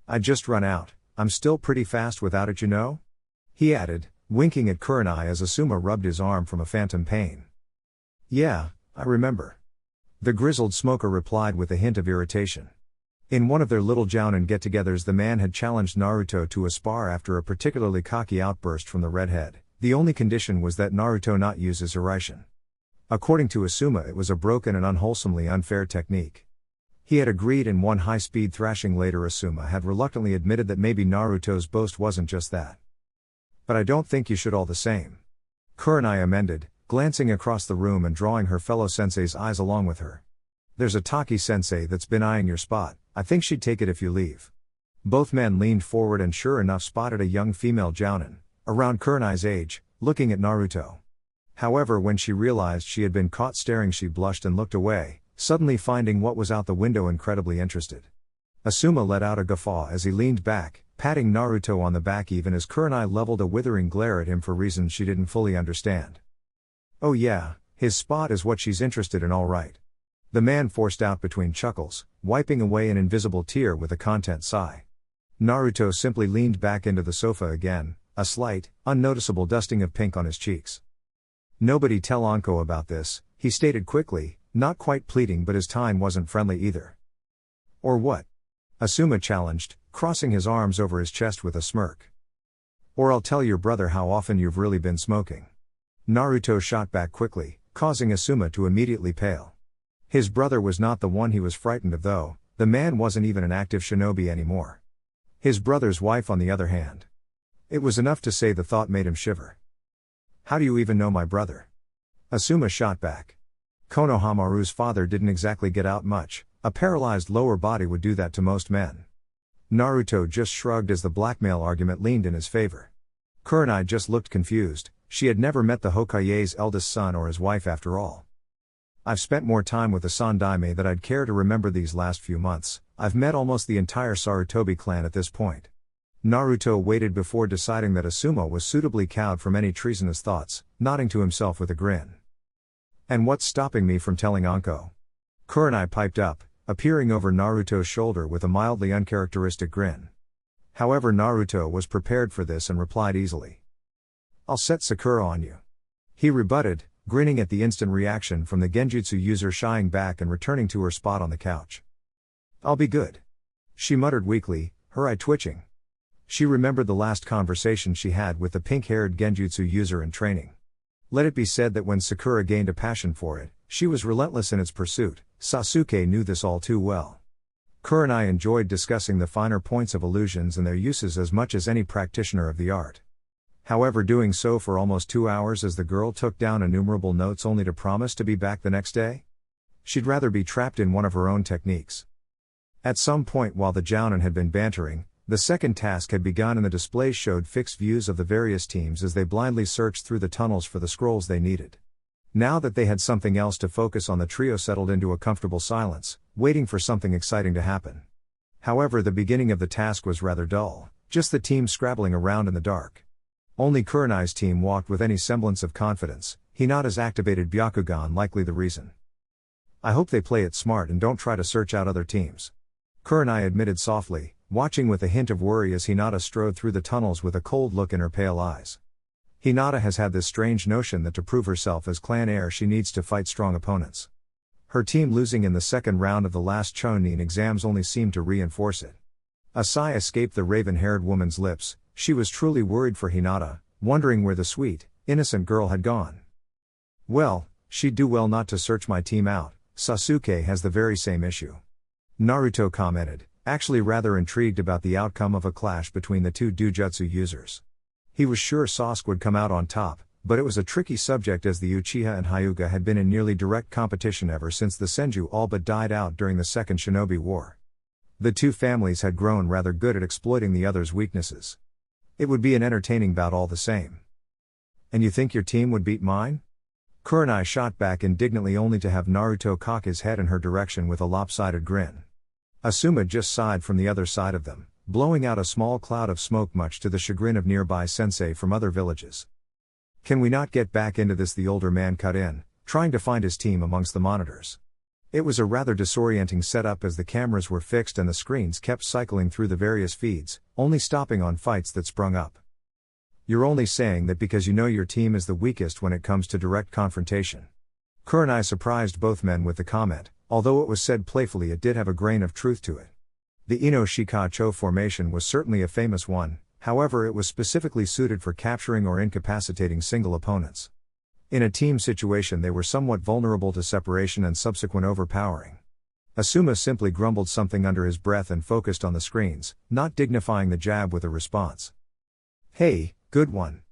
I'd just run out, I'm still pretty fast without it, you know? He added, winking at Kurenai as Asuma rubbed his arm from a phantom pain. Yeah, I remember. The grizzled smoker replied with a hint of irritation. In one of their little Jounin get-togethers, the man had challenged Naruto to a spar after a particularly cocky outburst from the redhead. The only condition was that Naruto not use his Hiraishin. According to Asuma, it was a broken and unwholesomely unfair technique. He had agreed, and one high-speed thrashing later Asuma had reluctantly admitted that maybe Naruto's boast wasn't just that. But I don't think you should all the same. Kurenai amended, glancing across the room and drawing her fellow sensei's eyes along with her. There's a Taki sensei that's been eyeing your spot, I think she'd take it if you leave. Both men leaned forward and sure enough spotted a young female Jounin, around Kurenai's age, looking at Naruto. However, when she realized she had been caught staring, she blushed and looked away, suddenly finding what was out the window incredibly interested. Asuma let out a guffaw as he leaned back, patting Naruto on the back even as Kurenai leveled a withering glare at him for reasons she didn't fully understand. Oh yeah, his spot is what she's interested in, all right. The man forced out between chuckles, wiping away an invisible tear with a content sigh. Naruto simply leaned back into the sofa again, a slight, unnoticeable dusting of pink on his cheeks. Nobody tell Anko about this, he stated quickly, not quite pleading, but his tone wasn't friendly either. Or what? Asuma challenged, crossing his arms over his chest with a smirk. Or I'll tell your brother how often you've really been smoking. Naruto shot back quickly, causing Asuma to immediately pale. His brother was not the one he was frightened of though, the man wasn't even an active shinobi anymore. His brother's wife on the other hand. It was enough to say the thought made him shiver. How do you even know my brother? Asuma shot back. Konohamaru's father didn't exactly get out much, a paralyzed lower body would do that to most men. Naruto just shrugged as the blackmail argument leaned in his favor. Kurenai just looked confused, she had never met the Hokage's eldest son or his wife after all. I've spent more time with the Sandaime than I'd care to remember these last few months, I've met almost the entire Sarutobi clan at this point. Naruto waited before deciding that Asuma was suitably cowed from any treasonous thoughts, nodding to himself with a grin. And what's stopping me from telling Anko? Kurenai piped up, appearing over Naruto's shoulder with a mildly uncharacteristic grin. However, Naruto was prepared for this and replied easily. I'll set Sakura on you. He rebutted, grinning at the instant reaction from the genjutsu user shying back and returning to her spot on the couch. I'll be good. She muttered weakly, her eye twitching. She remembered the last conversation she had with the pink-haired genjutsu user in training. Let it be said that when Sakura gained a passion for it, she was relentless in its pursuit. Sasuke knew this all too well. Kurenai enjoyed discussing the finer points of illusions and their uses as much as any practitioner of the art. However, doing so for almost 2 hours as the girl took down innumerable notes only to promise to be back the next day? She'd rather be trapped in one of her own techniques. At some point while the Jounin had been bantering, the second task had begun and the displays showed fixed views of the various teams as they blindly searched through the tunnels for the scrolls they needed. Now that they had something else to focus on, the trio settled into a comfortable silence, waiting for something exciting to happen. However, the beginning of the task was rather dull, just the team scrabbling around in the dark. Only Kurenai's team walked with any semblance of confidence, Hinata's activated Byakugan likely the reason. I hope they play it smart and don't try to search out other teams. Kurenai admitted softly, watching with a hint of worry as Hinata strode through the tunnels with a cold look in her pale eyes. Hinata has had this strange notion that to prove herself as clan heir she needs to fight strong opponents. Her team losing in the second round of the last Chunin exams only seemed to reinforce it. A sigh escaped the raven-haired woman's lips, she was truly worried for Hinata, wondering where the sweet, innocent girl had gone. Well, she'd do well not to search my team out, Sasuke has the very same issue. Naruto commented, actually rather intrigued about the outcome of a clash between the two Dujutsu users. He was sure Sasuke would come out on top, but it was a tricky subject as the Uchiha and Hyuga had been in nearly direct competition ever since the Senju all but died out during the Second Shinobi War. The two families had grown rather good at exploiting the other's weaknesses. It would be an entertaining bout all the same. And you think your team would beat mine? Kurenai shot back indignantly only to have Naruto cock his head in her direction with a lopsided grin. Asuma just sighed from the other side of them, blowing out a small cloud of smoke much to the chagrin of nearby sensei from other villages. Can we not get back into this? The older man cut in, trying to find his team amongst the monitors. It was a rather disorienting setup as the cameras were fixed and the screens kept cycling through the various feeds, only stopping on fights that sprung up. You're only saying that because you know your team is the weakest when it comes to direct confrontation. Kurenai surprised both men with the comment, although it was said playfully it did have a grain of truth to it. The Ino Shikacho formation was certainly a famous one, however it was specifically suited for capturing or incapacitating single opponents. In a team situation they were somewhat vulnerable to separation and subsequent overpowering. Asuma simply grumbled something under his breath and focused on the screens, not dignifying the jab with a response. Hey, good one.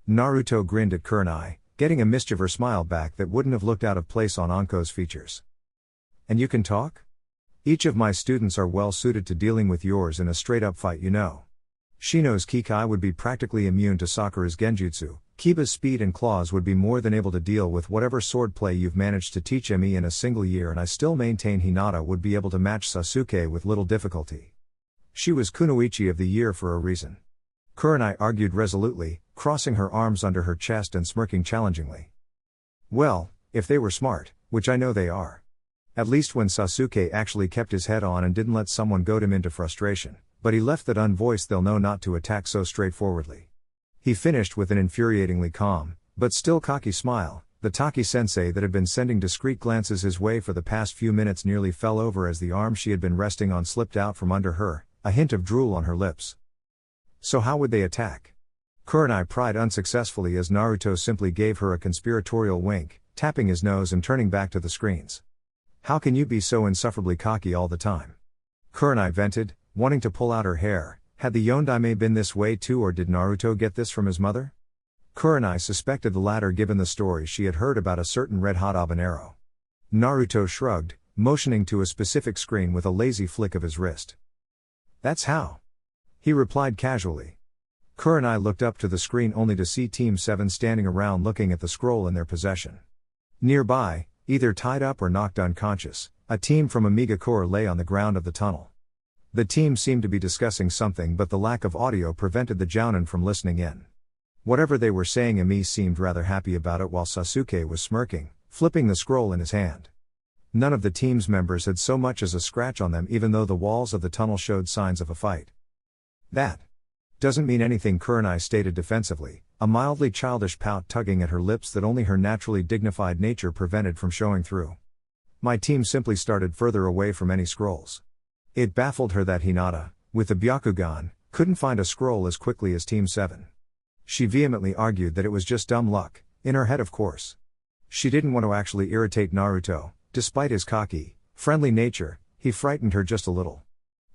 Naruto grinned at Kurenai, getting a mischievous smile back that wouldn't have looked out of place on Anko's features. And you can talk? Each of my students are well suited to dealing with yours in a straight-up fight, you know. Shino's Kikai would be practically immune to Sakura's genjutsu, Kiba's speed and claws would be more than able to deal with whatever swordplay you've managed to teach me in a single year, and I still maintain Hinata would be able to match Sasuke with little difficulty. She was Kunoichi of the year for a reason. Kurenai argued resolutely, crossing her arms under her chest and smirking challengingly. Well, if they were smart, which I know they are. At least when Sasuke actually kept his head on and didn't let someone goad him into frustration, but he left that unvoiced they'll know not to attack so straightforwardly. He finished with an infuriatingly calm, but still cocky smile. The Taki-sensei that had been sending discreet glances his way for the past few minutes nearly fell over as the arm she had been resting on slipped out from under her, a hint of drool on her lips. So how would they attack? Kurenai pried unsuccessfully as Naruto simply gave her a conspiratorial wink, tapping his nose and turning back to the screens. How can you be so insufferably cocky all the time? Kurenai vented, wanting to pull out her hair. Had the Yondaime been this way too, or did Naruto get this from his mother? Kurenai suspected the latter given the stories she had heard about a certain red-hot habanero. Naruto shrugged, motioning to a specific screen with a lazy flick of his wrist. That's how. He replied casually. Kurenai looked up to the screen only to see Team 7 standing around looking at the scroll in their possession. Nearby, either tied up or knocked unconscious, a team from Amiga Corps lay on the ground of the tunnel. The team seemed to be discussing something, but the lack of audio prevented the Jounin from listening in. Whatever they were saying, Ami seemed rather happy about it while Sasuke was smirking, flipping the scroll in his hand. None of the team's members had so much as a scratch on them, even though the walls of the tunnel showed signs of a fight. That doesn't mean anything, Kurenai stated defensively, a mildly childish pout tugging at her lips that only her naturally dignified nature prevented from showing through. My team simply started further away from any scrolls. It baffled her that Hinata, with the Byakugan, couldn't find a scroll as quickly as Team 7. She vehemently argued that it was just dumb luck, in her head of course. She didn't want to actually irritate Naruto. Despite his cocky, friendly nature, he frightened her just a little.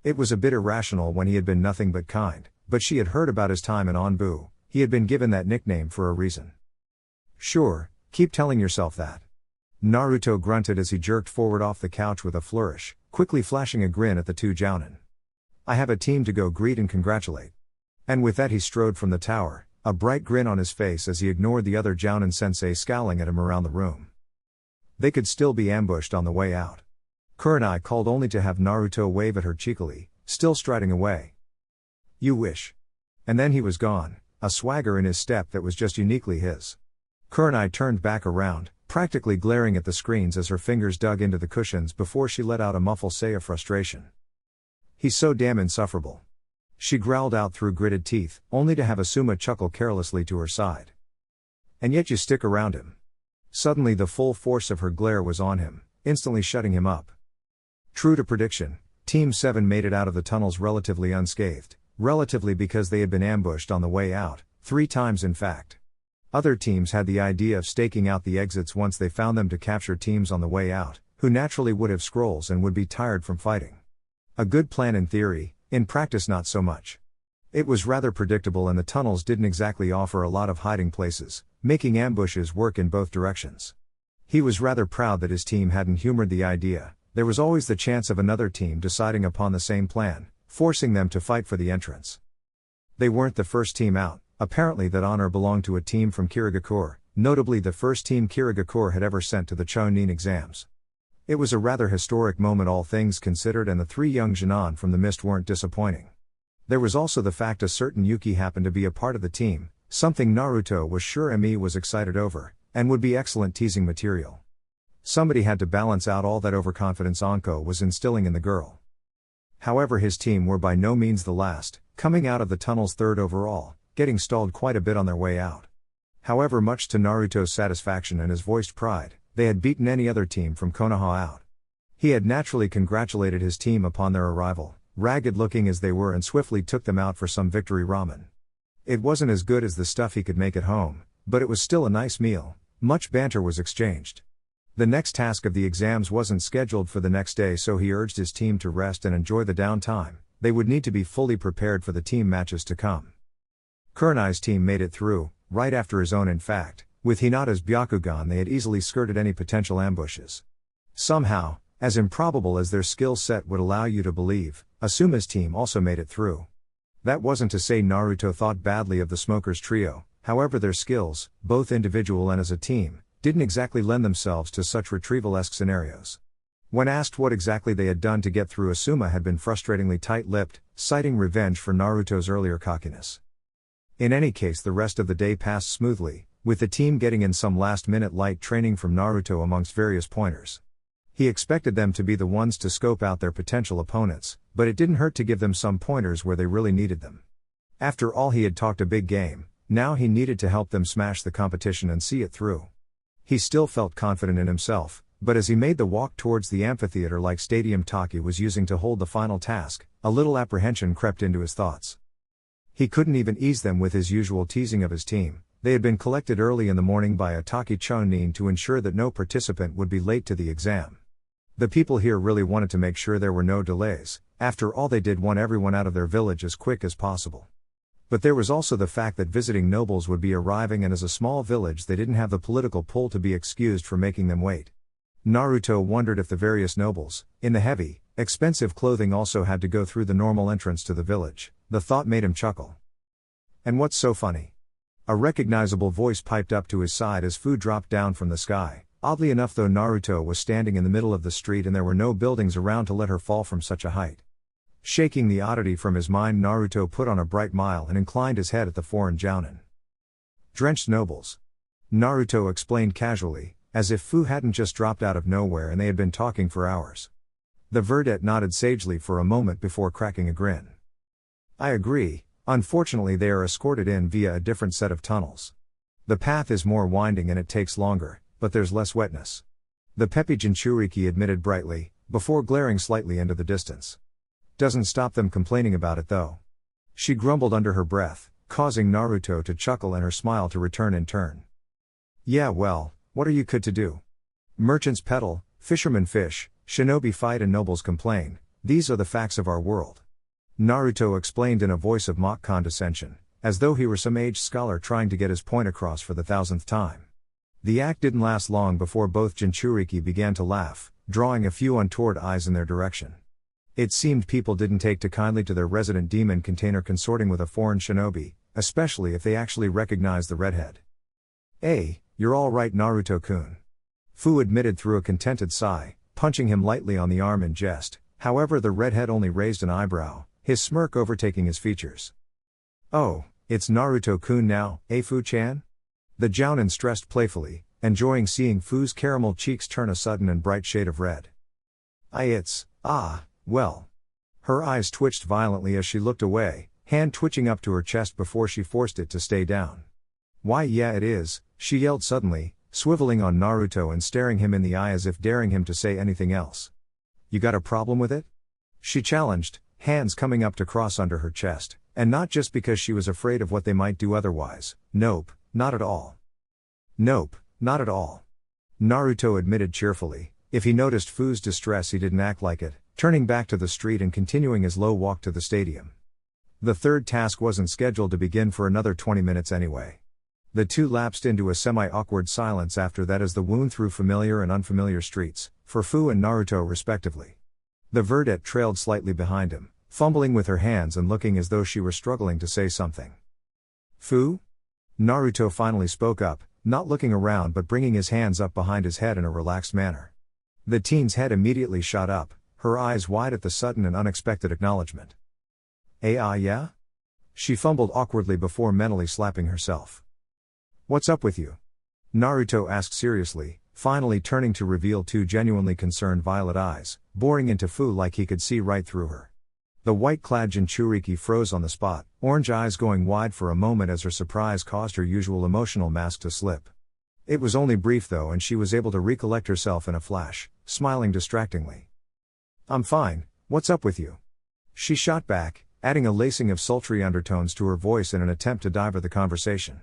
It was a bit irrational when he had been nothing but kind, but she had heard about his time in Onbu. He had been given that nickname for a reason. Sure, keep telling yourself that. Naruto grunted as he jerked forward off the couch with a flourish, quickly flashing a grin at the two Jounin. I have a team to go greet and congratulate. And with that he strode from the tower, a bright grin on his face as he ignored the other Jounin sensei scowling at him around the room. They could still be ambushed on the way out. Kurenai called only to have Naruto wave at her cheekily, still striding away. You wish. And then he was gone, a swagger in his step that was just uniquely his. Kurenai turned back around, practically glaring at the screens as her fingers dug into the cushions before she let out a muffled sigh of frustration. He's so damn insufferable. She growled out through gritted teeth, only to have Asuma chuckle carelessly to her side. And yet you stick around him. Suddenly the full force of her glare was on him, instantly shutting him up. True to prediction, Team 7 made it out of the tunnels relatively unscathed, relatively because they had been ambushed on the way out, 3 times in fact. Other teams had the idea of staking out the exits once they found them to capture teams on the way out, who naturally would have scrolls and would be tired from fighting. A good plan in theory, in practice not so much. It was rather predictable and the tunnels didn't exactly offer a lot of hiding places, making ambushes work in both directions. He was rather proud that his team hadn't humored the idea. There was always the chance of another team deciding upon the same plan, forcing them to fight for the entrance. They weren't the first team out. Apparently that honor belonged to a team from Kirigakure, notably the first team Kirigakure had ever sent to the Chunin exams. It was a rather historic moment all things considered, and the 3 young Genin from the mist weren't disappointing. There was also the fact a certain Yuki happened to be a part of the team, something Naruto was sure Emi was excited over, and would be excellent teasing material. Somebody had to balance out all that overconfidence Anko was instilling in the girl. However, his team were by no means the last, coming out of the tunnels 3rd overall, getting stalled quite a bit on their way out. However, much to Naruto's satisfaction and his voiced pride, they had beaten any other team from Konoha out. He had naturally congratulated his team upon their arrival, ragged looking as they were, and swiftly took them out for some victory ramen. It wasn't as good as the stuff he could make at home, but it was still a nice meal. Much banter was exchanged. The next task of the exams wasn't scheduled for the next day, so he urged his team to rest and enjoy the downtime. They would need to be fully prepared for the team matches to come. Kurenai's team made it through, right after his own in fact. With Hinata's Byakugan they had easily skirted any potential ambushes. Somehow, as improbable as their skill set would allow you to believe, Asuma's team also made it through. That wasn't to say Naruto thought badly of the Smokers trio, however their skills, both individual and as a team, didn't exactly lend themselves to such retrieval-esque scenarios. When asked what exactly they had done to get through, Asuma had been frustratingly tight-lipped, citing revenge for Naruto's earlier cockiness. In any case, the rest of the day passed smoothly, with the team getting in some last-minute light training from Naruto amongst various pointers. He expected them to be the ones to scope out their potential opponents, but it didn't hurt to give them some pointers where they really needed them. After all, he had talked a big game, now he needed to help them smash the competition and see it through. He still felt confident in himself, But as he made the walk towards the amphitheater like stadium Taki was using to hold the final task, a little apprehension crept into his thoughts. He couldn't even ease them with his usual teasing of his team. They had been collected early in the morning by a Taki Chonin to ensure that no participant would be late to the exam. The people here really wanted to make sure there were no delays. After all, they did want everyone out of their village as quick as possible. But there was also the fact that visiting nobles would be arriving, and as a small village they didn't have the political pull to be excused for making them wait. Naruto wondered if the various nobles, in the heavy, expensive clothing, also had to go through the normal entrance to the village. The thought made him chuckle. And what's so funny? A recognizable voice piped up to his side as food dropped down from the sky. Oddly enough though, Naruto was standing in the middle of the street and there were no buildings around to let her fall from such a height. Shaking the oddity from his mind, Naruto put on a bright smile and inclined his head at the foreign jounin. Drenched nobles. Naruto explained casually, as if Fu hadn't just dropped out of nowhere and they had been talking for hours. The verdette nodded sagely for a moment before cracking a grin. I agree. Unfortunately they are escorted in via a different set of tunnels. The path is more winding and it takes longer, but there's less wetness. The peppy Jinchuriki admitted brightly, before glaring slightly into the distance. Doesn't stop them complaining about it though. She grumbled under her breath, causing Naruto to chuckle and her smile to return in turn. Yeah, well, what are you could to do? Merchants peddle, fishermen fish, shinobi fight and nobles complain. These are the facts of our world. Naruto explained in a voice of mock condescension, as though he were some aged scholar trying to get his point across for the 1000th time. The act didn't last long before both Jinchuriki began to laugh, drawing a few untoward eyes in their direction. It seemed people didn't take too kindly to their resident demon container consorting with a foreign shinobi, especially if they actually recognized the redhead. Hey, you're all right, Naruto-kun. Fu admitted through a contented sigh, punching him lightly on the arm in jest. However, the redhead only raised an eyebrow, his smirk overtaking his features. Oh, it's Naruto-kun now, eh Fu-chan? The jounin stressed playfully, enjoying seeing Fu's caramel cheeks turn a sudden and bright shade of red. Well. Her eyes twitched violently as she looked away, hand twitching up to her chest before she forced it to stay down. Why yeah it is, she yelled suddenly, swiveling on Naruto and staring him in the eye as if daring him to say anything else. You got a problem with it? She challenged, hands coming up to cross under her chest, and not just because she was afraid of what they might do otherwise. Nope, not at all. Nope, not at all. Naruto admitted cheerfully. If he noticed Fu's distress he didn't act like it, turning back to the street and continuing his low walk to the stadium. The third task wasn't scheduled to begin for another 20 minutes anyway. The two lapsed into a semi-awkward silence after that as the wound through familiar and unfamiliar streets, for Fu and Naruto respectively. The verdette trailed slightly behind him, fumbling with her hands and looking as though she were struggling to say something. Fu? Naruto finally spoke up, not looking around but bringing his hands up behind his head in a relaxed manner. The teen's head immediately shot up, her eyes wide at the sudden and unexpected acknowledgement. Yeah? She fumbled awkwardly before mentally slapping herself. What's up with you? Naruto asked seriously, finally turning to reveal two genuinely concerned violet eyes, boring into Fu like he could see right through her. The white-clad Jinchuriki froze on the spot, orange eyes going wide for a moment as her surprise caused her usual emotional mask to slip. It was only brief though and she was able to recollect herself in a flash, smiling distractingly. I'm fine, what's up with you? She shot back, adding a lacing of sultry undertones to her voice in an attempt to divert the conversation.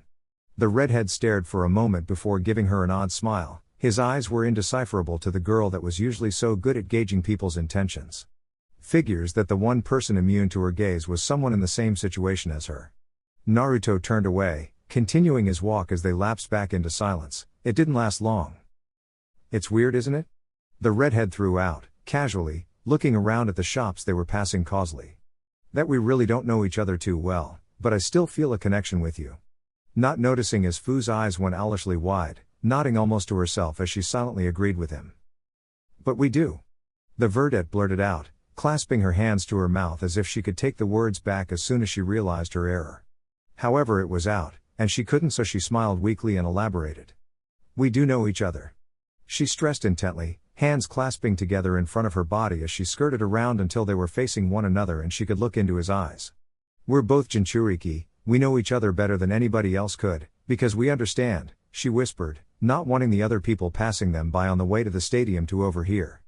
The redhead stared for a moment before giving her an odd smile. His eyes were indecipherable to the girl that was usually so good at gauging people's intentions. Figures that the one person immune to her gaze was someone in the same situation as her. Naruto turned away, continuing his walk as they lapsed back into silence. It didn't last long. It's weird, isn't it? The redhead threw out, casually, looking around at the shops they were passing causally. That we really don't know each other too well, but I still feel a connection with you. Not noticing as Fu's eyes went owlishly wide, nodding almost to herself as she silently agreed with him. But we do. The verdette blurted out, clasping her hands to her mouth as if she could take the words back as soon as she realized her error. However, it was out, and she couldn't, so she smiled weakly and elaborated. We do know each other. She stressed intently, hands clasping together in front of her body as she skirted around until they were facing one another and she could look into his eyes. We're both Jinchuriki, we know each other better than anybody else could, because we understand, she whispered, not wanting the other people passing them by on the way to the stadium to overhear.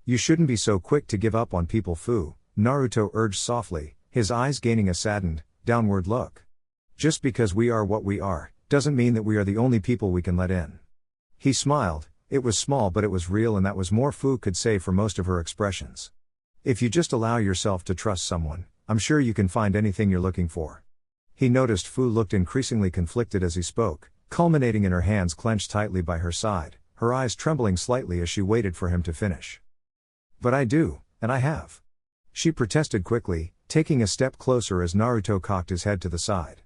You shouldn't be so quick to give up on people, Fu, Naruto urged softly, his eyes gaining a saddened, downward look. Just because we are what we are, doesn't mean that we are the only people we can let in. He smiled, it was small but it was real, and that was more Fu could say for most of her expressions. If you just allow yourself to trust someone, I'm sure you can find anything you're looking for. He noticed Fu looked increasingly conflicted as he spoke, culminating in her hands clenched tightly by her side, her eyes trembling slightly as she waited for him to finish. But I do, and I have. She protested quickly, taking a step closer as Naruto cocked his head to the side.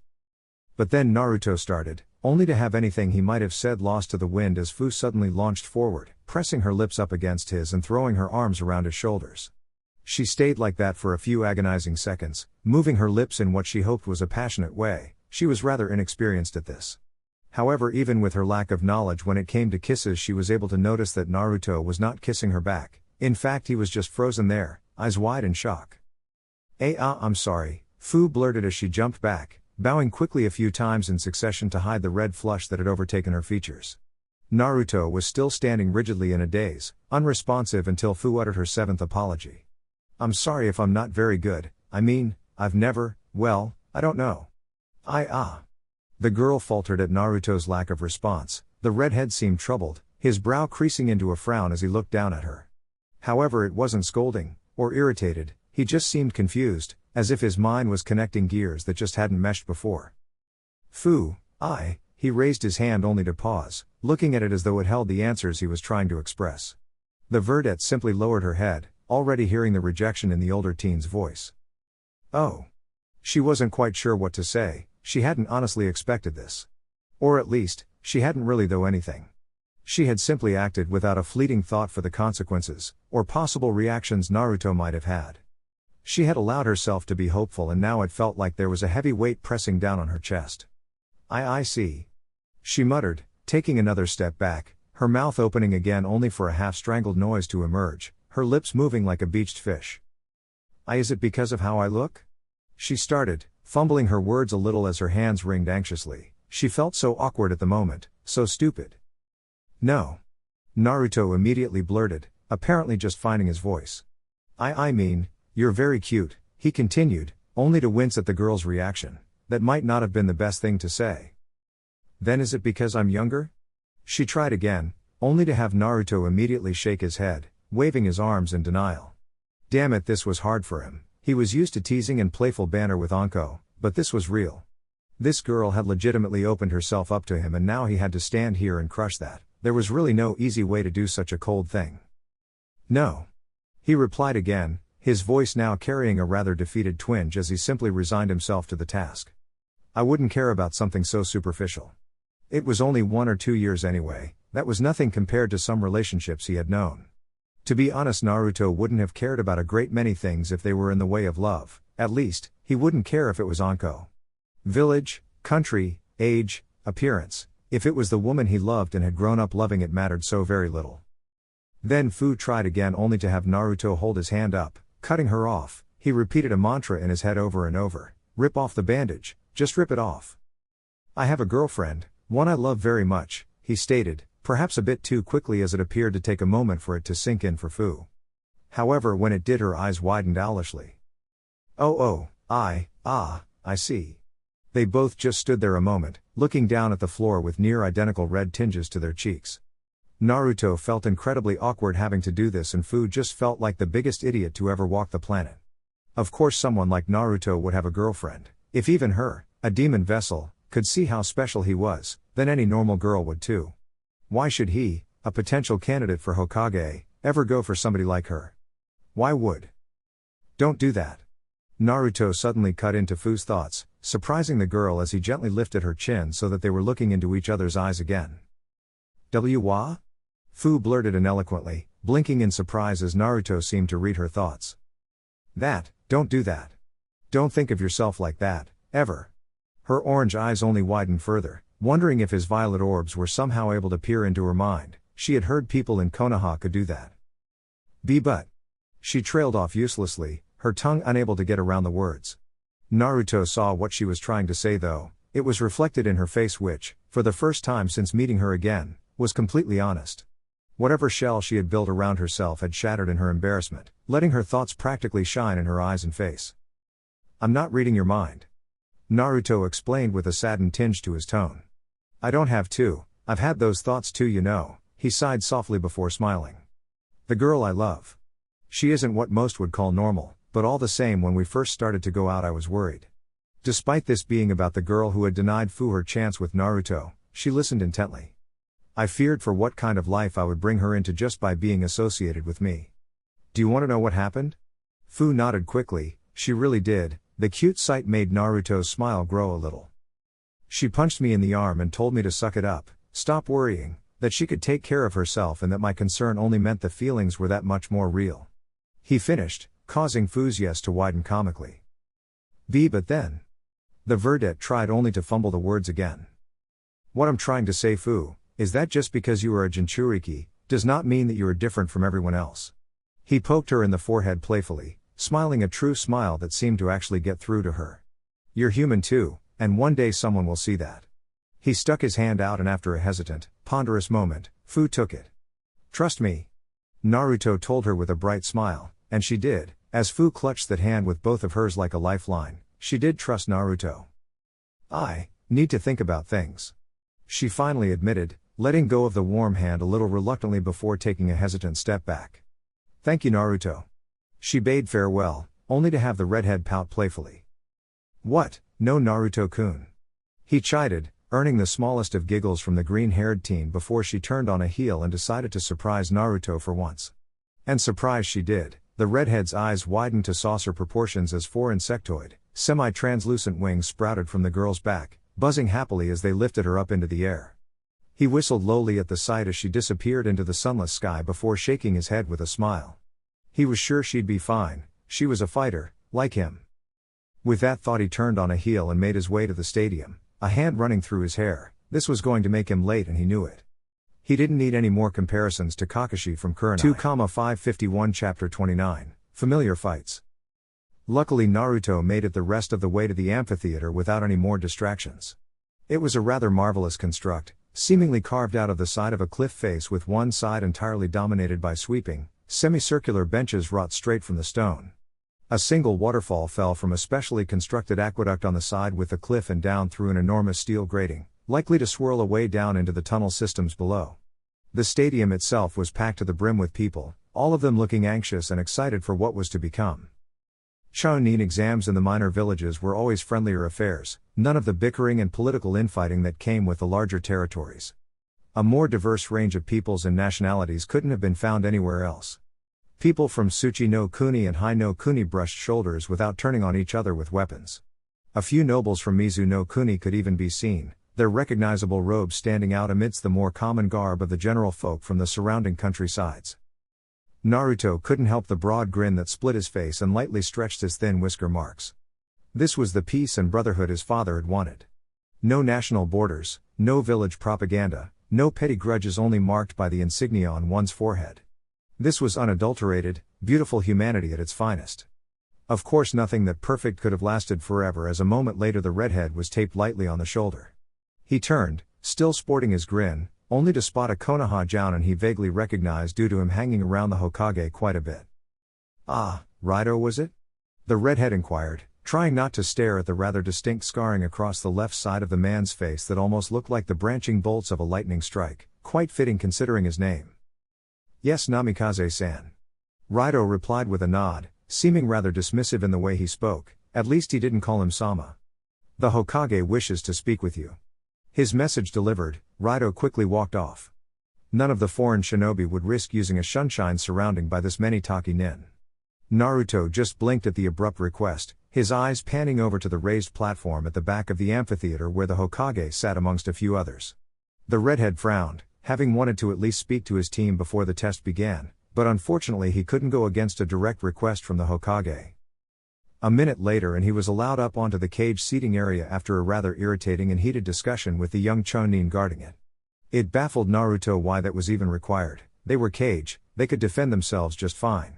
But then Naruto started, only to have anything he might have said lost to the wind as Fu suddenly launched forward, pressing her lips up against his and throwing her arms around his shoulders. She stayed like that for a few agonizing seconds, moving her lips in what she hoped was a passionate way. She was rather inexperienced at this. However, even with her lack of knowledge when it came to kisses, she was able to notice that Naruto was not kissing her back. In fact, he was just frozen there, eyes wide in shock. I'm sorry, Fu blurted as she jumped back, bowing quickly a few times in succession to hide the red flush that had overtaken her features. Naruto was still standing rigidly in a daze, unresponsive until Fu uttered her seventh apology. I'm sorry if I'm not very good, I mean, I've never, well, I don't know. The girl faltered at Naruto's lack of response. The redhead seemed troubled, his brow creasing into a frown as he looked down at her. However, it wasn't scolding, or irritated, he just seemed confused, as if his mind was connecting gears that just hadn't meshed before. Fu, he raised his hand only to pause, looking at it as though it held the answers he was trying to express. The verdette simply lowered her head, already hearing the rejection in the older teen's voice. Oh. She wasn't quite sure what to say, she hadn't honestly expected this. Or at least, she hadn't really though anything. She had simply acted without a fleeting thought for the consequences, or possible reactions Naruto might have had. She had allowed herself to be hopeful, and now it felt like there was a heavy weight pressing down on her chest. I see. She muttered, taking another step back, her mouth opening again only for a half-strangled noise to emerge, her lips moving like a beached fish. Is it because of how I look? She started, fumbling her words a little as her hands ringed anxiously. She felt so awkward at the moment, so stupid. No. Naruto immediately blurted, apparently just finding his voice. I mean, you're very cute, he continued, only to wince at the girl's reaction. That might not have been the best thing to say. Then is it because I'm younger? She tried again, only to have Naruto immediately shake his head, waving his arms in denial. Damn it, this was hard for him. He was used to teasing and playful banter with Anko, but this was real. This girl had legitimately opened herself up to him, and now he had to stand here and crush that. There was really no easy way to do such a cold thing. No. He replied again, his voice now carrying a rather defeated twinge as he simply resigned himself to the task. I wouldn't care about something so superficial. It was only 1 or 2 years anyway, that was nothing compared to some relationships he had known. To be honest, Naruto wouldn't have cared about a great many things if they were in the way of love. At least, he wouldn't care if it was Anko. Village, country, age, appearance. If it was the woman he loved and had grown up loving, it mattered so very little. Then Fu tried again, only to have Naruto hold his hand up, cutting her off. He repeated a mantra in his head over and over. Rip off the bandage, just rip it off. I have a girlfriend, one I love very much, he stated, perhaps a bit too quickly as it appeared to take a moment for it to sink in for Fu. However, when it did, her eyes widened owlishly. I see. They both just stood there a moment, looking down at the floor with near identical red tinges to their cheeks. Naruto felt incredibly awkward having to do this, and Fu just felt like the biggest idiot to ever walk the planet. Of course someone like Naruto would have a girlfriend. If even her, a demon vessel, could see how special he was, then any normal girl would too. Why should he, a potential candidate for Hokage, ever go for somebody like her? Why would? Don't do that. Naruto suddenly cut into Fu's thoughts, surprising the girl as he gently lifted her chin so that they were looking into each other's eyes again. Wa? Fu blurted ineloquently, blinking in surprise as Naruto seemed to read her thoughts. Don't do that. Don't think of yourself like that, ever. Her orange eyes only widened further, wondering if his violet orbs were somehow able to peer into her mind. She had heard people in Konoha could do that. But. She trailed off uselessly, her tongue unable to get around the words. Naruto saw what she was trying to say though. It was reflected in her face which, for the first time since meeting her again, was completely honest. Whatever shell she had built around herself had shattered in her embarrassment, letting her thoughts practically shine in her eyes and face. "I'm not reading your mind," Naruto explained with a saddened tinge to his tone. "I don't have to, I've had those thoughts too, you know," he sighed softly before smiling. "The girl I love. She isn't what most would call normal, but all the same when we first started to go out I was worried." Despite this being about the girl who had denied Fu her chance with Naruto, she listened intently. "I feared for what kind of life I would bring her into just by being associated with me. Do you want to know what happened?" Fu nodded quickly. She really did. The cute sight made Naruto's smile grow a little. "She punched me in the arm and told me to suck it up, stop worrying, that she could take care of herself and that my concern only meant the feelings were that much more real." He finished, causing Fu's yes to widen comically. But then. The verdette tried only to fumble the words again. "What I'm trying to say, Fu, is that just because you are a Jinchuriki, does not mean that you are different from everyone else." He poked her in the forehead playfully, smiling a true smile that seemed to actually get through to her. "You're human too, and one day someone will see that." He stuck his hand out and after a hesitant, ponderous moment, Fu took it. "Trust me," Naruto told her with a bright smile, and she did, as Fu clutched that hand with both of hers like a lifeline. She did trust Naruto. "I need to think about things," she finally admitted, letting go of the warm hand a little reluctantly before taking a hesitant step back. "Thank you, Naruto." She bade farewell, only to have the redhead pout playfully. "What, no Naruto-kun?" he chided, earning the smallest of giggles from the green-haired teen before she turned on a heel and decided to surprise Naruto for once. And surprise she did. The redhead's eyes widened to saucer proportions as four insectoid, semi-translucent wings sprouted from the girl's back, buzzing happily as they lifted her up into the air. He whistled lowly at the sight as she disappeared into the sunless sky before shaking his head with a smile. He was sure she'd be fine, she was a fighter, like him. With that thought he turned on a heel and made his way to the stadium, a hand running through his hair. This was going to make him late and he knew it. He didn't need any more comparisons to Kakashi from Kurenai. 2,551 Chapter 29, Familiar Fights. Luckily Naruto made it the rest of the way to the amphitheater without any more distractions. It was a rather marvelous construct, seemingly carved out of the side of a cliff face with one side entirely dominated by sweeping, semicircular benches wrought straight from the stone. A single waterfall fell from a specially constructed aqueduct on the side with the cliff and down through an enormous steel grating, likely to swirl away down into the tunnel systems below. The stadium itself was packed to the brim with people, all of them looking anxious and excited for what was to become. Chunin exams in the minor villages were always friendlier affairs, none of the bickering and political infighting that came with the larger territories. A more diverse range of peoples and nationalities couldn't have been found anywhere else. People from Tsuchi no Kuni and Hai no Kuni brushed shoulders without turning on each other with weapons. A few nobles from Mizu no Kuni could even be seen, their recognizable robes standing out amidst the more common garb of the general folk from the surrounding countrysides. Naruto couldn't help the broad grin that split his face and lightly stretched his thin whisker marks. This was the peace and brotherhood his father had wanted. No national borders, no village propaganda, no petty grudges only marked by the insignia on one's forehead. This was unadulterated, beautiful humanity at its finest. Of course nothing that perfect could have lasted forever as a moment later the redhead was taped lightly on the shoulder. He turned, still sporting his grin, only to spot a Konoha Jounin he vaguely recognized due to him hanging around the Hokage quite a bit. "Ah, Raito was it?" the redhead inquired, trying not to stare at the rather distinct scarring across the left side of the man's face that almost looked like the branching bolts of a lightning strike, quite fitting considering his name. "Yes, Namikaze-san." Raito replied with a nod, seeming rather dismissive in the way he spoke. At least he didn't call him Sama. "The Hokage wishes to speak with you." His message delivered, Raito quickly walked off. None of the foreign shinobi would risk using a shunshine surrounding by this many Taki nin. Naruto just blinked at the abrupt request, his eyes panning over to the raised platform at the back of the amphitheater where the Hokage sat amongst a few others. The redhead frowned, having wanted to at least speak to his team before the test began, but unfortunately he couldn't go against a direct request from the Hokage. A minute later and he was allowed up onto the cage seating area after a rather irritating and heated discussion with the young Chunin guarding it. It baffled Naruto why that was even required. They were cage, they could defend themselves just fine.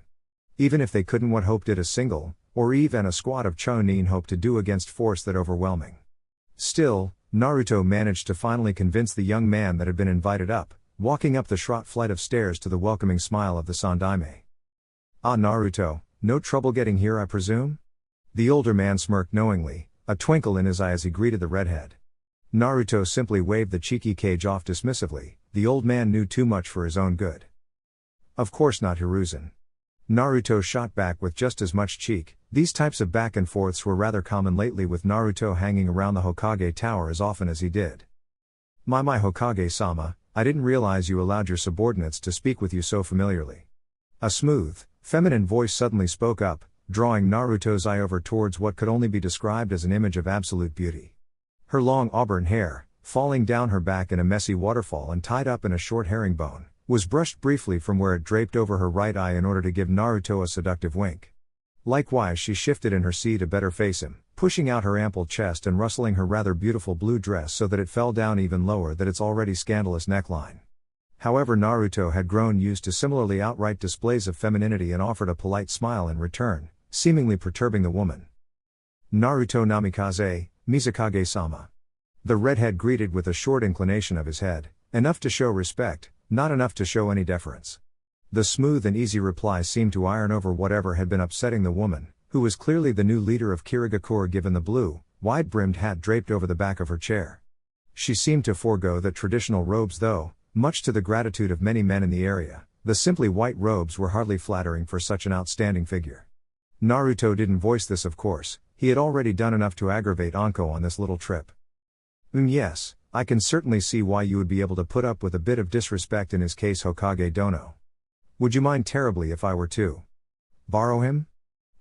Even if they couldn't, what hope did a single, or even a squad of Chunin hope to do against force that overwhelming? Still, Naruto managed to finally convince the young man that had been invited up, walking up the short flight of stairs to the welcoming smile of the Sandaime. "Ah, Naruto, no trouble getting here, I presume?" The older man smirked knowingly, a twinkle in his eye as he greeted the redhead. Naruto simply waved the cheeky cage off dismissively. The old man knew too much for his own good. "Of course not, Hiruzen." Naruto shot back with just as much cheek. These types of back and forths were rather common lately, with Naruto hanging around the Hokage tower as often as he did. My Hokage-sama, I didn't realize you allowed your subordinates to speak with you so familiarly." A smooth, feminine voice suddenly spoke up, drawing Naruto's eye over towards what could only be described as an image of absolute beauty. Her long auburn hair, falling down her back in a messy waterfall and tied up in a short herringbone, was brushed briefly from where it draped over her right eye in order to give Naruto a seductive wink. Likewise, she shifted in her seat to better face him, pushing out her ample chest and rustling her rather beautiful blue dress so that it fell down even lower than its already scandalous neckline. However, Naruto had grown used to similarly outright displays of femininity and offered a polite smile in return, seemingly perturbing the woman. "Naruto Namikaze, Mizukage-sama." The redhead greeted with a short inclination of his head, enough to show respect, not enough to show any deference. The smooth and easy reply seemed to iron over whatever had been upsetting the woman, who was clearly the new leader of Kirigakure given the blue, wide-brimmed hat draped over the back of her chair. She seemed to forego the traditional robes though, much to the gratitude of many men in the area. The simply white robes were hardly flattering for such an outstanding figure. Naruto didn't voice this, of course. He had already done enough to aggravate Anko on this little trip. Yes, I can certainly see why you would be able to put up with a bit of disrespect in his case, Hokage Dono. Would you mind terribly if I were to borrow him?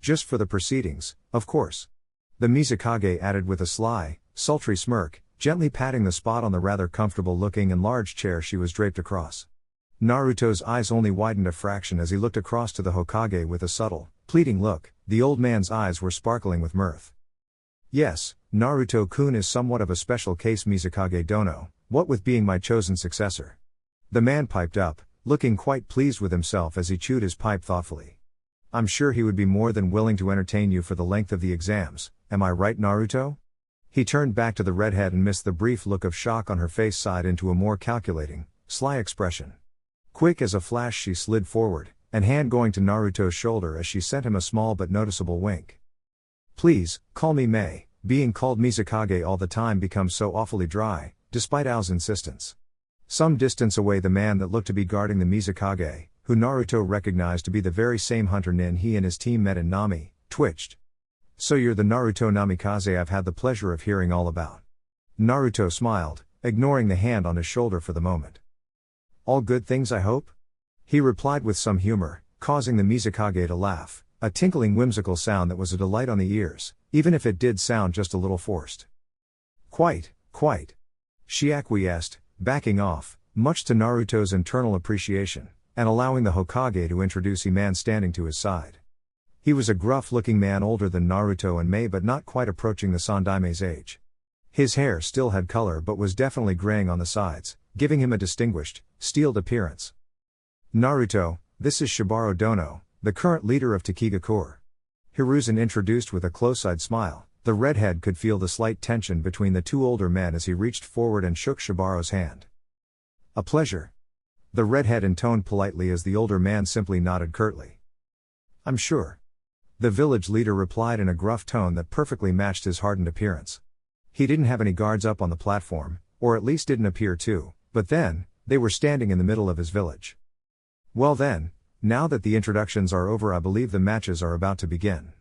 Just for the proceedings, of course." The Mizukage added with a sly, sultry smirk, gently patting the spot on the rather comfortable-looking and large chair she was draped across. Naruto's eyes only widened a fraction as he looked across to the Hokage with a subtle, pleading look. The old man's eyes were sparkling with mirth. "Yes, Naruto-kun is somewhat of a special case, Mizukage Dono, what with being my chosen successor." The man piped up, looking quite pleased with himself as he chewed his pipe thoughtfully. "I'm sure he would be more than willing to entertain you for the length of the exams, am I right, Naruto?" He turned back to the redhead and missed the brief look of shock on her face side into a more calculating, sly expression. Quick as a flash she slid forward, and hand going to Naruto's shoulder as she sent him a small but noticeable wink. "Please, call me Mei. Being called Mizukage all the time becomes so awfully dry, despite Ao's insistence." Some distance away, the man that looked to be guarding the Mizukage, who Naruto recognized to be the very same hunter Nin he and his team met in Nami, twitched. "So you're the Naruto Namikaze I've had the pleasure of hearing all about." Naruto smiled, ignoring the hand on his shoulder for the moment. "All good things, I hope?" he replied with some humor, causing the Mizukage to laugh, a tinkling whimsical sound that was a delight on the ears, even if it did sound just a little forced. Quite. She acquiesced, backing off, much to Naruto's internal appreciation, and allowing the Hokage to introduce a man standing to his side. He was a gruff-looking man older than Naruto and Mei but not quite approaching the Sandaime's age. His hair still had color but was definitely graying on the sides, giving him a distinguished, steeled appearance. "Naruto, this is Shibaro Dono, the current leader of Takigakure." Hiruzen introduced with a close-eyed smile. The redhead could feel the slight tension between the two older men as he reached forward and shook Shibaro's hand. "A pleasure." The redhead intoned politely as the older man simply nodded curtly. "I'm sure." The village leader replied in a gruff tone that perfectly matched his hardened appearance. He didn't have any guards up on the platform, or at least didn't appear to, but then, they were standing in the middle of his village. "Well then, now that the introductions are over, I believe the matches are about to begin."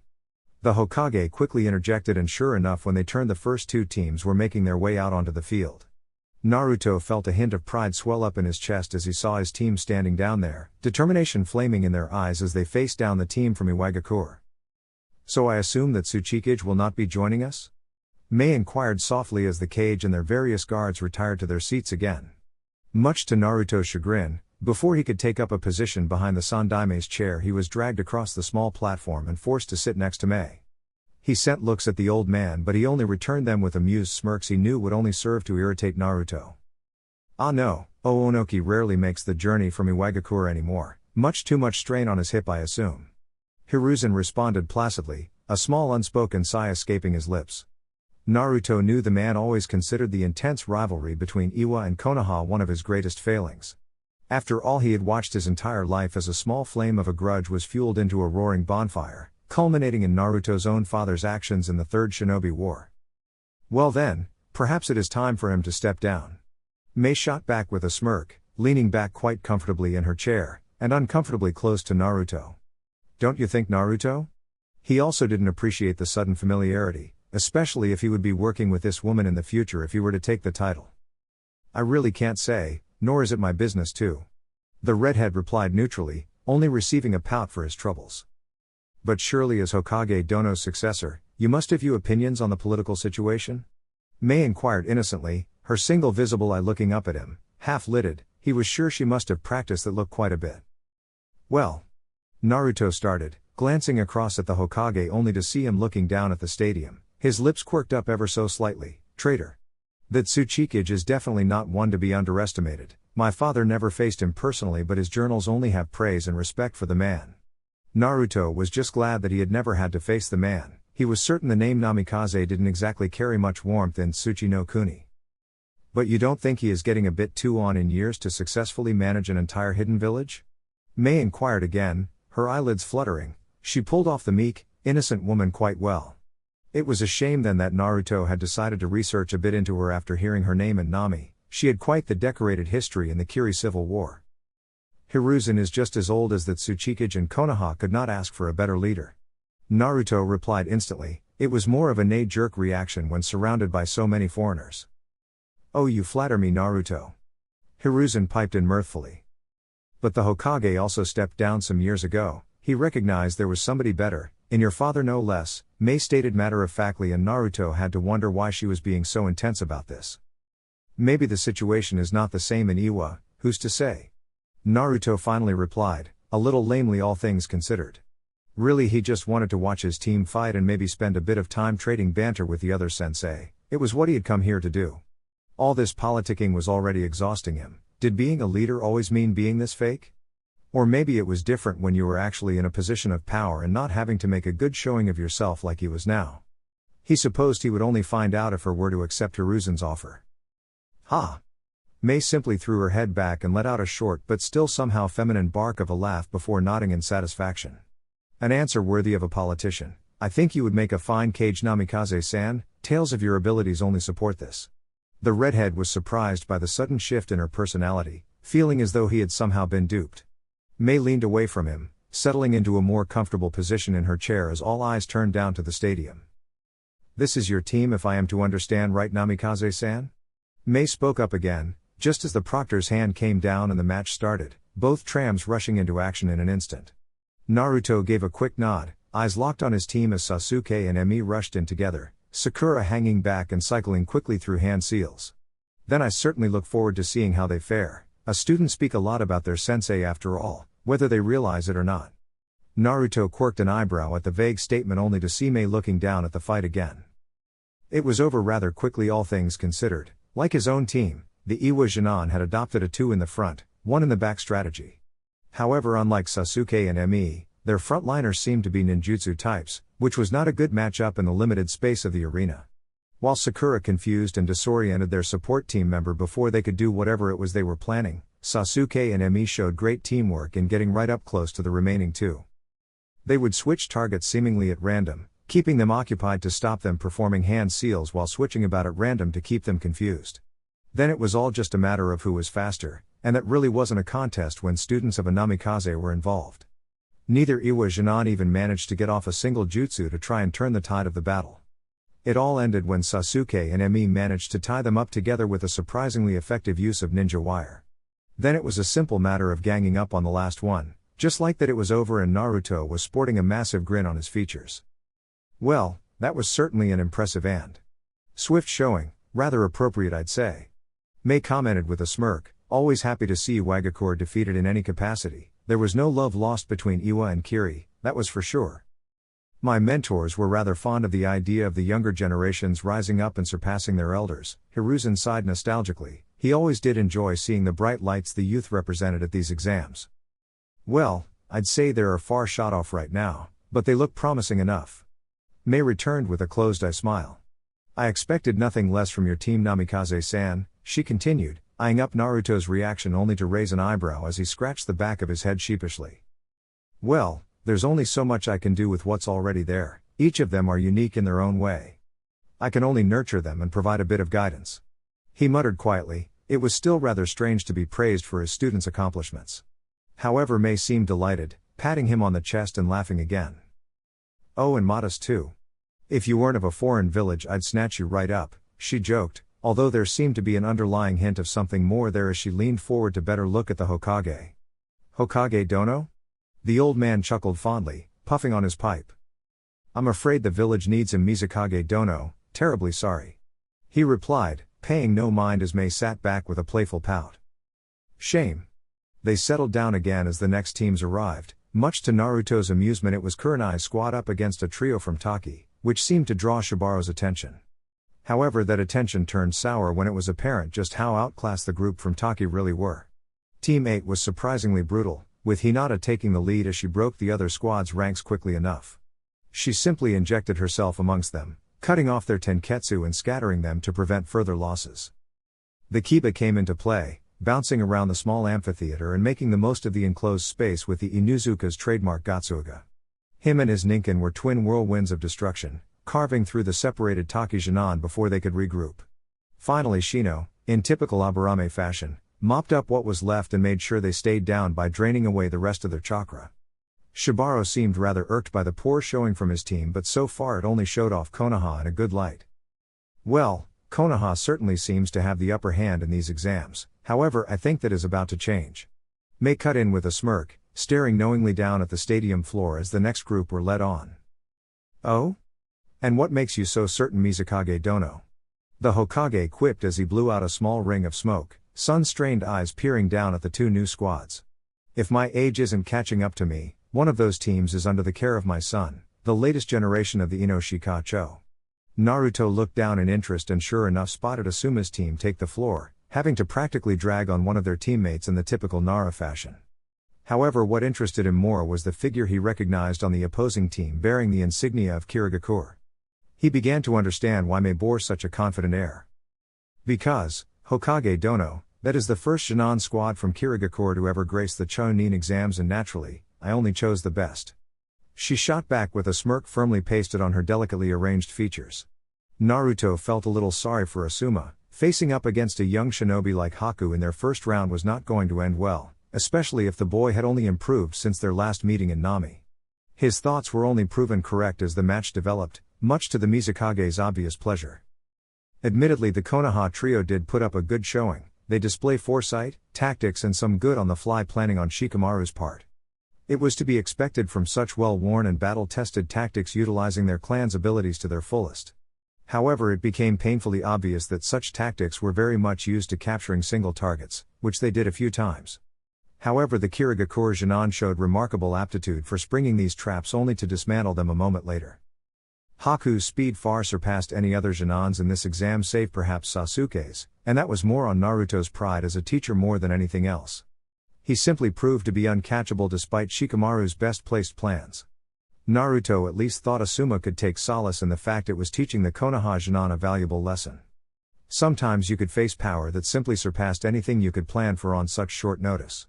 The Hokage quickly interjected, and sure enough, when they turned, the first two teams were making their way out onto the field. Naruto felt a hint of pride swell up in his chest as he saw his team standing down there, determination flaming in their eyes as they faced down the team from Iwagakure. "So I assume that Tsuchikage will not be joining us?" Mei inquired softly as the cage and their various guards retired to their seats again. Much to Naruto's chagrin, before he could take up a position behind the Sandaime's chair, he was dragged across the small platform and forced to sit next to Mei. He sent looks at the old man, but he only returned them with amused smirks he knew would only serve to irritate Naruto. "Ah no, Oonoki rarely makes the journey from Iwagakure anymore, too much strain on his hip, I assume." Hiruzen responded placidly, a small unspoken sigh escaping his lips. Naruto knew the man always considered the intense rivalry between Iwa and Konoha one of his greatest failings. After all he had watched his entire life as a small flame of a grudge was fueled into a roaring bonfire, culminating in Naruto's own father's actions in the Third Shinobi War. Well then, perhaps it is time for him to step down. Mei shot back with a smirk, leaning back quite comfortably in her chair, and uncomfortably close to Naruto. Don't you think, Naruto? He also didn't appreciate the sudden familiarity, especially if he would be working with this woman in the future if he were to take the title. I really can't say, nor is it my business to. The redhead replied neutrally, only receiving a pout for his troubles. But surely as Hokage Dono's successor, you must have opinions on the political situation? Mei inquired innocently, her single visible eye looking up at him, half-lidded. He was sure she must have practiced that look quite a bit. Well, Naruto started, glancing across at the Hokage only to see him looking down at the stadium, his lips quirked up ever so slightly. Traitor. That Tsuchikage is definitely not one to be underestimated. My father never faced him personally, but his journals only have praise and respect for the man. Naruto was just glad that he had never had to face the man. He was certain the name Namikaze didn't exactly carry much warmth in Tsuchi no Kuni. But you don't think he is getting a bit too on in years to successfully manage an entire hidden village? Mei inquired again, her eyelids fluttering. She pulled off the meek, innocent woman quite well. It was a shame then that Naruto had decided to research a bit into her after hearing her name and Nami. She had quite the decorated history in the Kiri Civil War. Hiruzen is just as old as that Tsuchikage, and Konoha could not ask for a better leader. Naruto replied instantly. It was more of a knee-jerk reaction when surrounded by so many foreigners. Oh, you flatter me, Naruto. Hiruzen piped in mirthfully. But the Hokage also stepped down some years ago. He recognized there was somebody better, in your father no less, Mei stated matter-of-factly, and Naruto had to wonder why she was being so intense about this. Maybe the situation is not the same in Iwa, who's to say? Naruto finally replied, a little lamely all things considered. Really he just wanted to watch his team fight and maybe spend a bit of time trading banter with the other sensei. It was what he had come here to do. All this politicking was already exhausting him. Did being a leader always mean being this fake? Or maybe it was different when you were actually in a position of power and not having to make a good showing of yourself like he was now. He supposed he would only find out if her were to accept Hiruzen's offer. Ha! Mei simply threw her head back and let out a short but still somehow feminine bark of a laugh before nodding in satisfaction. An answer worthy of a politician. I think you would make a fine Kage Namikaze-san. Tales of your abilities only support this. The redhead was surprised by the sudden shift in her personality, feeling as though he had somehow been duped. Mei leaned away from him, settling into a more comfortable position in her chair as all eyes turned down to the stadium. This is your team, if I am to understand right, Namikaze-san? Mei spoke up again, just as the proctor's hand came down and the match started, both trams rushing into action in an instant. Naruto gave a quick nod, eyes locked on his team as Sasuke and Emi rushed in together, Sakura hanging back and cycling quickly through hand seals. Then I certainly look forward to seeing how they fare. A student speak a lot about their sensei after all, whether they realize it or not. Naruto quirked an eyebrow at the vague statement only to see Mei looking down at the fight again. It was over rather quickly all things considered. Like his own team, the Iwa Jinan had adopted a 2 in the front, 1 in the back strategy. However, unlike Sasuke and Emi, their frontliners seemed to be ninjutsu types, which was not a good matchup in the limited space of the arena. While Sakura confused and disoriented their support team member before they could do whatever it was they were planning, Sasuke and Emi showed great teamwork in getting right up close to the remaining 2. They would switch targets seemingly at random, keeping them occupied to stop them performing hand seals while switching about at random to keep them confused. Then it was all just a matter of who was faster, and that really wasn't a contest when students of a Namikaze were involved. Neither Iwa Jinan even managed to get off a single jutsu to try and turn the tide of the battle. It all ended when Sasuke and Emi managed to tie them up together with a surprisingly effective use of ninja wire. Then it was a simple matter of ganging up on the last one, just like that it was over, and Naruto was sporting a massive grin on his features. Well, that was certainly an impressive and swift showing, rather appropriate I'd say. Mei commented with a smirk, always happy to see Wagakure defeated in any capacity. There was no love lost between Iwa and Kiri, that was for sure. My mentors were rather fond of the idea of the younger generations rising up and surpassing their elders, Hiruzen sighed nostalgically. He always did enjoy seeing the bright lights the youth represented at these exams. Well, I'd say they are far shot off right now, but they look promising enough. Mei returned with a closed-eye smile. I expected nothing less from your team, Namikaze-san, she continued, eyeing up Naruto's reaction only to raise an eyebrow as he scratched the back of his head sheepishly. Well, there's only so much I can do with what's already there, each of them are unique in their own way. I can only nurture them and provide a bit of guidance. He muttered quietly. It was still rather strange to be praised for his students' accomplishments. However, May seemed delighted, patting him on the chest and laughing again. Oh, and modest too. If you weren't of a foreign village, I'd snatch you right up, she joked, although there seemed to be an underlying hint of something more there as she leaned forward to better look at the Hokage. Hokage Dono? The old man chuckled fondly, puffing on his pipe. I'm afraid the village needs a Mizukage Dono, terribly sorry. He replied, paying no mind as May sat back with a playful pout. Shame. They settled down again as the next teams arrived. Much to Naruto's amusement, it was Kurenai's squad up against a trio from Taki, which seemed to draw Shibaro's attention. However, that attention turned sour when it was apparent just how outclassed the group from Taki really were. Team 8 was surprisingly brutal, with Hinata taking the lead as she broke the other squad's ranks quickly enough. She simply injected herself amongst them, cutting off their tenketsu and scattering them to prevent further losses. The Kiba came into play, bouncing around the small amphitheater and making the most of the enclosed space with the Inuzuka's trademark Gatsuga. Him and his Ninken were twin whirlwinds of destruction, carving through the separated Taki Jinan before they could regroup. Finally Shino, in typical Aburame fashion, mopped up what was left and made sure they stayed down by draining away the rest of their chakra. Shibaro seemed rather irked by the poor showing from his team, but so far it only showed off Konoha in a good light. Well, Konoha certainly seems to have the upper hand in these exams, however I think that is about to change. May cut in with a smirk, staring knowingly down at the stadium floor as the next group were led on. Oh? And what makes you so certain, Mizukage Dono? The Hokage quipped as he blew out a small ring of smoke, sun-strained eyes peering down at the two new squads. If my age isn't catching up to me, one of those teams is under the care of my son, the latest generation of the Inoshikacho. Naruto looked down in interest and sure enough spotted Asuma's team take the floor, having to practically drag on one of their teammates in the typical Nara fashion. However, what interested him more was the figure he recognized on the opposing team bearing the insignia of Kirigakure. He began to understand why May bore such a confident air. Because, Hokage Dono, that is the first Jinan squad from Kirigakure to ever grace the Chunin exams, and naturally, I only chose the best. She shot back with a smirk firmly pasted on her delicately arranged features. Naruto felt a little sorry for Asuma. Facing up against a young shinobi like Haku in their first round was not going to end well, especially if the boy had only improved since their last meeting in Nami. His thoughts were only proven correct as the match developed, much to the Mizukage's obvious pleasure. Admittedly, the Konoha trio did put up a good showing. They display foresight, tactics and some good on-the-fly planning on Shikamaru's part. It was to be expected from such well-worn and battle-tested tactics utilizing their clan's abilities to their fullest. However, it became painfully obvious that such tactics were very much used to capturing single targets, which they did a few times. However, the Kirigakure Jinan showed remarkable aptitude for springing these traps only to dismantle them a moment later. Haku's speed far surpassed any other Jinans in this exam save perhaps Sasuke's, and that was more on Naruto's pride as a teacher more than anything else. He simply proved to be uncatchable despite Shikamaru's best-placed plans. Naruto at least thought Asuma could take solace in the fact it was teaching the Konoha Jinan a valuable lesson. Sometimes you could face power that simply surpassed anything you could plan for on such short notice.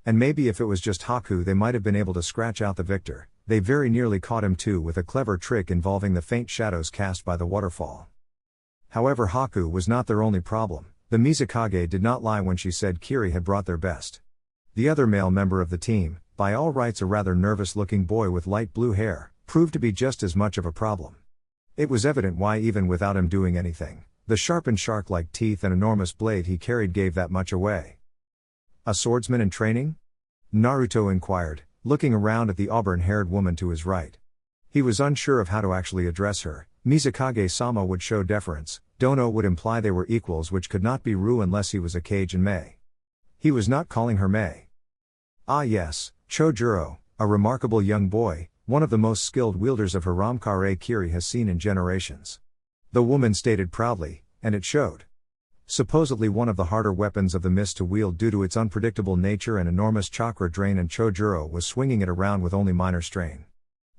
And maybe if it was just Haku they might have been able to scratch out the victor. They very nearly caught him too with a clever trick involving the faint shadows cast by the waterfall. However, Haku was not their only problem. The Mizukage did not lie when she said Kiri had brought their best. The other male member of the team, by all rights a rather nervous-looking boy with light blue hair, proved to be just as much of a problem. It was evident why even without him doing anything, the sharpened shark-like teeth and enormous blade he carried gave that much away. A swordsman in training? Naruto inquired, looking around at the auburn-haired woman to his right. He was unsure of how to actually address her. Mizukage-sama would show deference, Dono would imply they were equals, which could not be Ru unless he was a Kage and Mei. He was not calling her Mei. Ah yes, Chojuro, a remarkable young boy, one of the most skilled wielders of Haramkare Kiri has seen in generations. The woman stated proudly, and it showed. Supposedly one of the harder weapons of the mist to wield due to its unpredictable nature and enormous chakra drain, and Chojuro was swinging it around with only minor strain.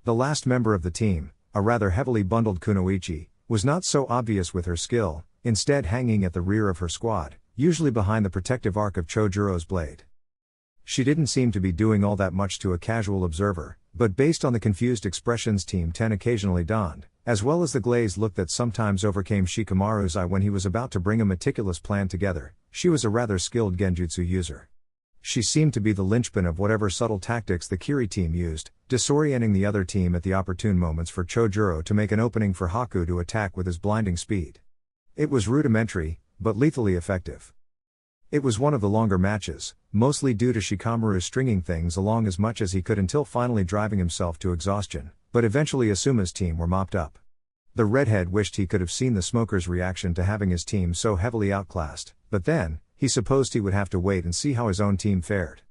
The last member of the team, a rather heavily bundled kunoichi, was not so obvious with her skill, instead hanging at the rear of her squad, usually behind the protective arc of Chojuro's blade. She didn't seem to be doing all that much to a casual observer, but based on the confused expressions Team 10 occasionally donned, as well as the glazed look that sometimes overcame Shikamaru's eye when he was about to bring a meticulous plan together, she was a rather skilled genjutsu user. She seemed to be the linchpin of whatever subtle tactics the Kiri team used, disorienting the other team at the opportune moments for Chojuro to make an opening for Haku to attack with his blinding speed. It was rudimentary, but lethally effective. It was one of the longer matches, mostly due to Shikamaru stringing things along as much as he could until finally driving himself to exhaustion, but eventually Asuma's team were mopped up. The redhead wished he could have seen the smoker's reaction to having his team so heavily outclassed, but then, he supposed he would have to wait and see how his own team fared.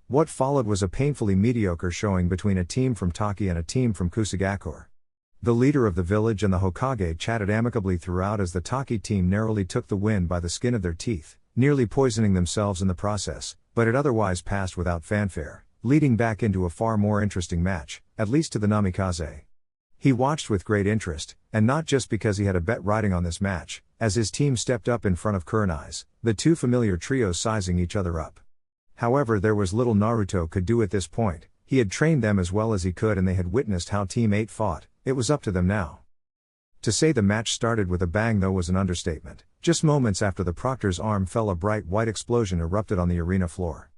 What followed was a painfully mediocre showing between a team from Taki and a team from Kusagakure. The leader of the village and the Hokage chatted amicably throughout as the Taki team narrowly took the win by the skin of their teeth, nearly poisoning themselves in the process, but it otherwise passed without fanfare, leading back into a far more interesting match, at least to the Namikaze. He watched with great interest, and not just because he had a bet riding on this match, as his team stepped up in front of Kurenai's, the two familiar trios sizing each other up. However, there was little Naruto could do at this point. He had trained them as well as he could and they had witnessed how Team 8 fought. It was up to them now. To say the match started with a bang though was an understatement. Just moments after the proctor's arm fell, a bright white explosion erupted on the arena floor.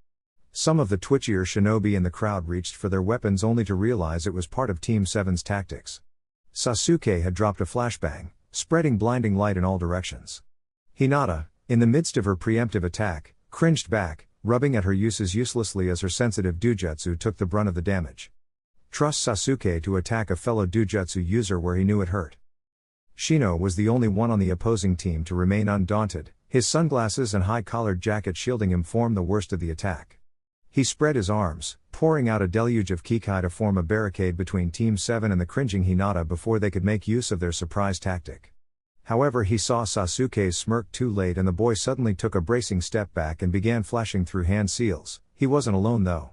Some of the twitchier shinobi in the crowd reached for their weapons only to realize it was part of Team 7's tactics. Sasuke had dropped a flashbang, spreading blinding light in all directions. Hinata, in the midst of her preemptive attack, cringed back, rubbing at her uses uselessly as her sensitive dujutsu took the brunt of the damage. Trust Sasuke to attack a fellow dujutsu user where he knew it hurt. Shino was the only one on the opposing team to remain undaunted, his sunglasses and high-collared jacket shielding him from the worst of the attack. He spread his arms, pouring out a deluge of kikai to form a barricade between Team 7 and the cringing Hinata before they could make use of their surprise tactic. However, he saw Sasuke's smirk too late and the boy suddenly took a bracing step back and began flashing through hand seals. He wasn't alone though.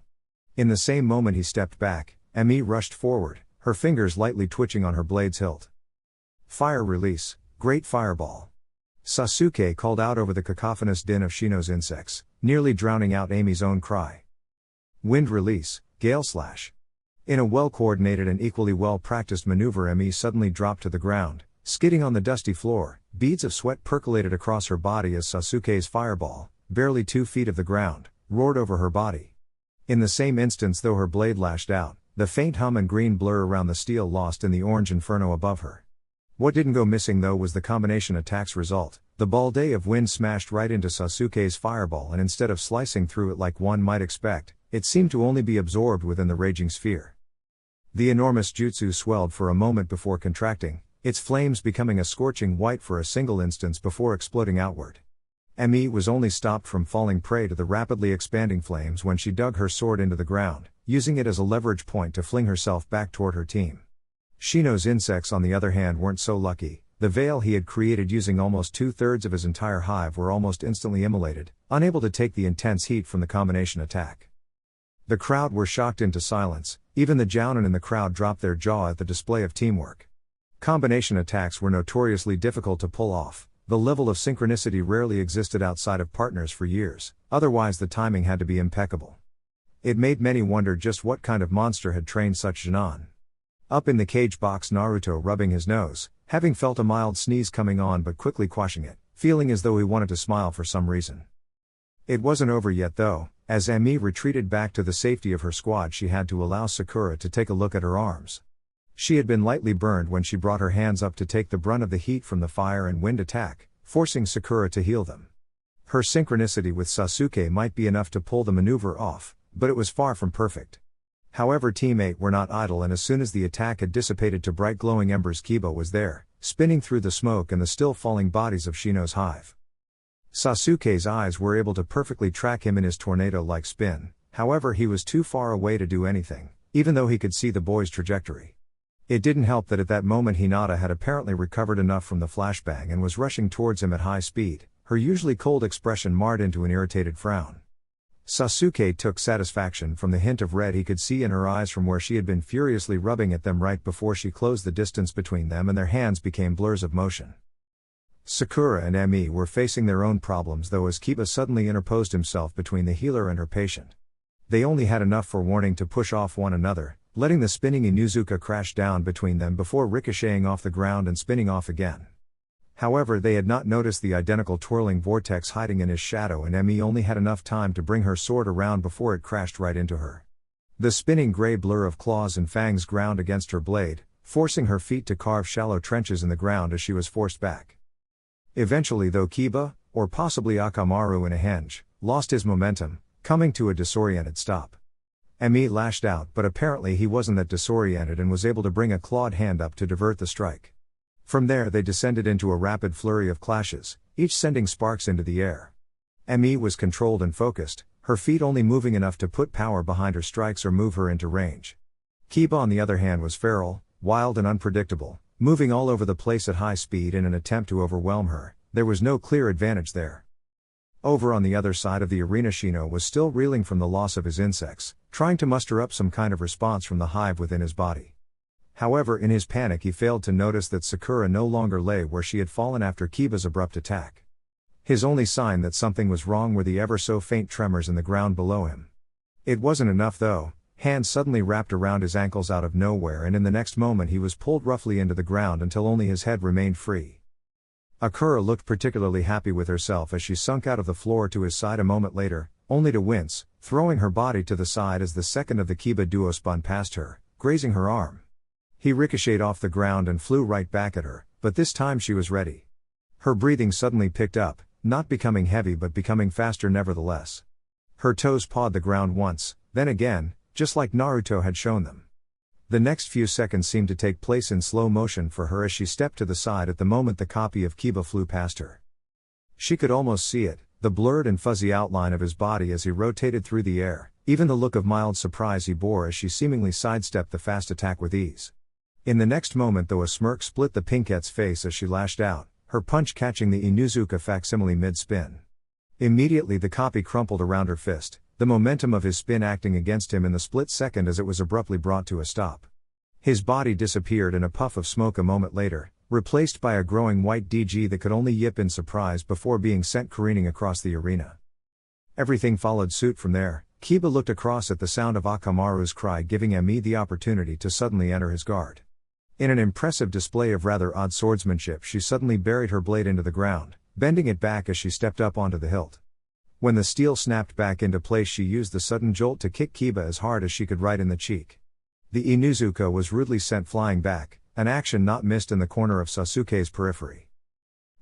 In the same moment he stepped back, Emi rushed forward, her fingers lightly twitching on her blade's hilt. Fire release, great fireball. Sasuke called out over the cacophonous din of Shino's insects, nearly drowning out Ami's own cry. Wind release, gale slash. In a well-coordinated and equally well-practiced maneuver, Emi suddenly dropped to the ground, skidding on the dusty floor. Beads of sweat percolated across her body as Sasuke's fireball, barely 2 feet of the ground, roared over her body. In the same instance though her blade lashed out, the faint hum and green blur around the steel lost in the orange inferno above her. What didn't go missing though was the combination attack's result. The balde of wind smashed right into Sasuke's fireball and instead of slicing through it like one might expect, it seemed to only be absorbed within the raging sphere. The enormous jutsu swelled for a moment before contracting, its flames becoming a scorching white for a single instance before exploding outward. Emi was only stopped from falling prey to the rapidly expanding flames when she dug her sword into the ground, using it as a leverage point to fling herself back toward her team. Shino's insects on the other hand weren't so lucky. The veil he had created using almost 2/3 of his entire hive were almost instantly immolated, unable to take the intense heat from the combination attack. The crowd were shocked into silence, even the jounin in the crowd dropped their jaw at the display of teamwork. Combination attacks were notoriously difficult to pull off, the level of synchronicity rarely existed outside of partners for years, otherwise the timing had to be impeccable. It made many wonder just what kind of monster had trained such Janan. Up in the cage box, Naruto rubbing his nose, having felt a mild sneeze coming on but quickly quashing it, feeling as though he wanted to smile for some reason. It wasn't over yet though. As Emi retreated back to the safety of her squad, she had to allow Sakura to take a look at her arms. She had been lightly burned when she brought her hands up to take the brunt of the heat from the fire and wind attack, forcing Sakura to heal them. Her synchronicity with Sasuke might be enough to pull the maneuver off, but it was far from perfect. However, Team 8 were not idle, and as soon as the attack had dissipated to bright glowing embers, Kiba was there, spinning through the smoke and the still falling bodies of Shino's hive. Sasuke's eyes were able to perfectly track him in his tornado-like spin, however he was too far away to do anything, even though he could see the boy's trajectory. It didn't help that at that moment Hinata had apparently recovered enough from the flashbang and was rushing towards him at high speed, her usually cold expression marred into an irritated frown. Sasuke took satisfaction from the hint of red he could see in her eyes from where she had been furiously rubbing at them right before she closed the distance between them and their hands became blurs of motion. Sakura and Emi were facing their own problems though as Kiba suddenly interposed himself between the healer and her patient. They only had enough forewarning to push off one another, letting the spinning Inuzuka crash down between them before ricocheting off the ground and spinning off again. However, they had not noticed the identical twirling vortex hiding in his shadow, and Emi only had enough time to bring her sword around before it crashed right into her. The spinning gray blur of claws and fangs ground against her blade, forcing her feet to carve shallow trenches in the ground as she was forced back. Eventually though, Kiba, or possibly Akamaru in a henge, lost his momentum, coming to a disoriented stop. Emi lashed out, but apparently he wasn't that disoriented and was able to bring a clawed hand up to divert the strike. From there they descended into a rapid flurry of clashes, each sending sparks into the air. Emi was controlled and focused, her feet only moving enough to put power behind her strikes or move her into range. Kiba on the other hand was feral, wild and unpredictable, moving all over the place at high speed in an attempt to overwhelm her. There was no clear advantage there. Over on the other side of the arena, Shino was still reeling from the loss of his insects, trying to muster up some kind of response from the hive within his body. However, in his panic he failed to notice that Sakura no longer lay where she had fallen after Kiba's abrupt attack. His only sign that something was wrong were the ever so faint tremors in the ground below him. It wasn't enough though. Hands suddenly wrapped around his ankles out of nowhere, and in the next moment he was pulled roughly into the ground until only his head remained free. Akura looked particularly happy with herself as she sunk out of the floor to his side a moment later, only to wince, throwing her body to the side as the second of the Kiba duo spun past her, grazing her arm. He ricocheted off the ground and flew right back at her, but this time she was ready. Her breathing suddenly picked up, not becoming heavy but becoming faster nevertheless. Her toes pawed the ground once, then again, just like Naruto had shown them. The next few seconds seemed to take place in slow motion for her as she stepped to the side at the moment the copy of Kiba flew past her. She could almost see it, the blurred and fuzzy outline of his body as he rotated through the air, even the look of mild surprise he bore as she seemingly sidestepped the fast attack with ease. In the next moment though, a smirk split the pinkette's face as she lashed out, her punch catching the Inuzuka facsimile mid-spin. Immediately the copy crumpled around her fist, the momentum of his spin acting against him in the split second as it was abruptly brought to a stop. His body disappeared in a puff of smoke a moment later, replaced by a growing white DG that could only yip in surprise before being sent careening across the arena. Everything followed suit from there. Kiba looked across at the sound of Akamaru's cry, giving Emi the opportunity to suddenly enter his guard. In an impressive display of rather odd swordsmanship, she suddenly buried her blade into the ground, bending it back as she stepped up onto the hilt. When the steel snapped back into place, she used the sudden jolt to kick Kiba as hard as she could right in the cheek. The Inuzuka was rudely sent flying back, an action not missed in the corner of Sasuke's periphery.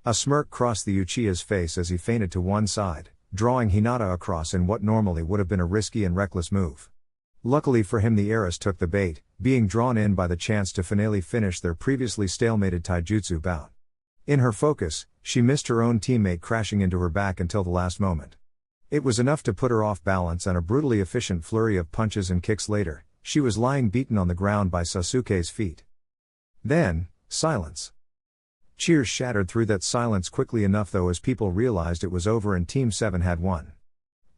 A smirk crossed the Uchiha's face as he feinted to one side, drawing Hinata across in what normally would have been a risky and reckless move. Luckily for him, the heiress took the bait, being drawn in by the chance to finally finish their previously stalemated taijutsu bout. In her focus, she missed her own teammate crashing into her back until the last moment. It was enough to put her off balance, and a brutally efficient flurry of punches and kicks later, she was lying beaten on the ground by Sasuke's feet. Then, silence. Cheers shattered through that silence quickly enough though as people realized it was over and Team 7 had won.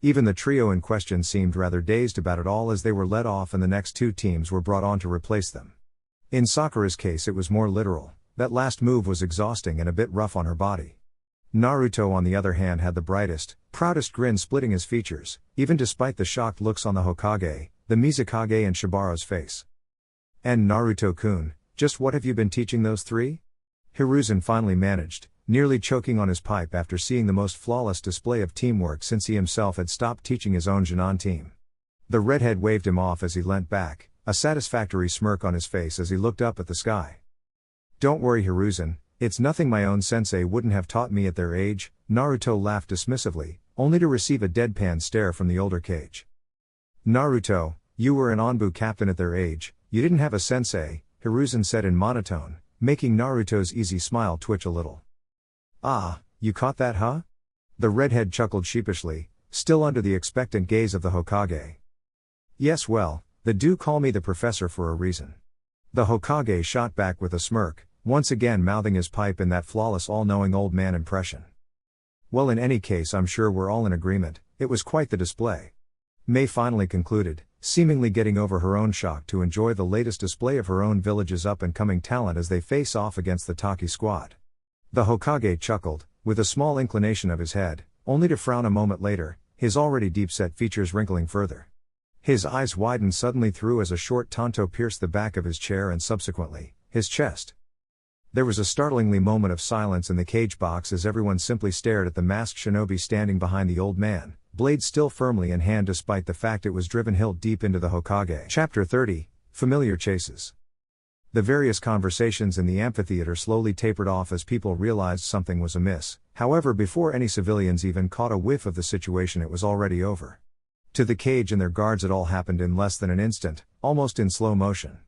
Even the trio in question seemed rather dazed about it all as they were led off and the next two teams were brought on to replace them. In Sakura's case it was more literal. That last move was exhausting and a bit rough on her body. Naruto on the other hand had the brightest, proudest grin splitting his features, even despite the shocked looks on the Hokage, the Mizukage and Shibara's face. And Naruto-kun, just what have you been teaching those three? Hiruzen finally managed, nearly choking on his pipe after seeing the most flawless display of teamwork since he himself had stopped teaching his own Junon team. The redhead waved him off as he leant back, a satisfactory smirk on his face as he looked up at the sky. Don't worry Hiruzen, it's nothing my own sensei wouldn't have taught me at their age. Naruto laughed dismissively, only to receive a deadpan stare from the older Kage. Naruto, you were an Onbu captain at their age, you didn't have a sensei, Hiruzen said in monotone, making Naruto's easy smile twitch a little. Ah, you caught that huh? The redhead chuckled sheepishly, still under the expectant gaze of the Hokage. Yes, well, they do call me the professor for a reason. The Hokage shot back with a smirk, once again mouthing his pipe in that flawless all-knowing old man impression. Well, in any case I'm sure we're all in agreement, it was quite the display. Mei finally concluded, seemingly getting over her own shock to enjoy the latest display of her own village's up-and-coming talent as they face off against the Taki squad. The Hokage chuckled, with a small inclination of his head, only to frown a moment later, his already deep-set features wrinkling further. His eyes widened suddenly through as a short tanto pierced the back of his chair and subsequently, his chest. There was a startlingly moment of silence in the cage box as everyone simply stared at the masked shinobi standing behind the old man, blade still firmly in hand despite the fact it was driven hilt deep into the Hokage. Chapter 30, Familiar Chases. The various conversations in the amphitheater slowly tapered off as people realized something was amiss. However, before any civilians even caught a whiff of the situation, it was already over. To the cage and their guards it all happened in less than an instant, almost in slow motion.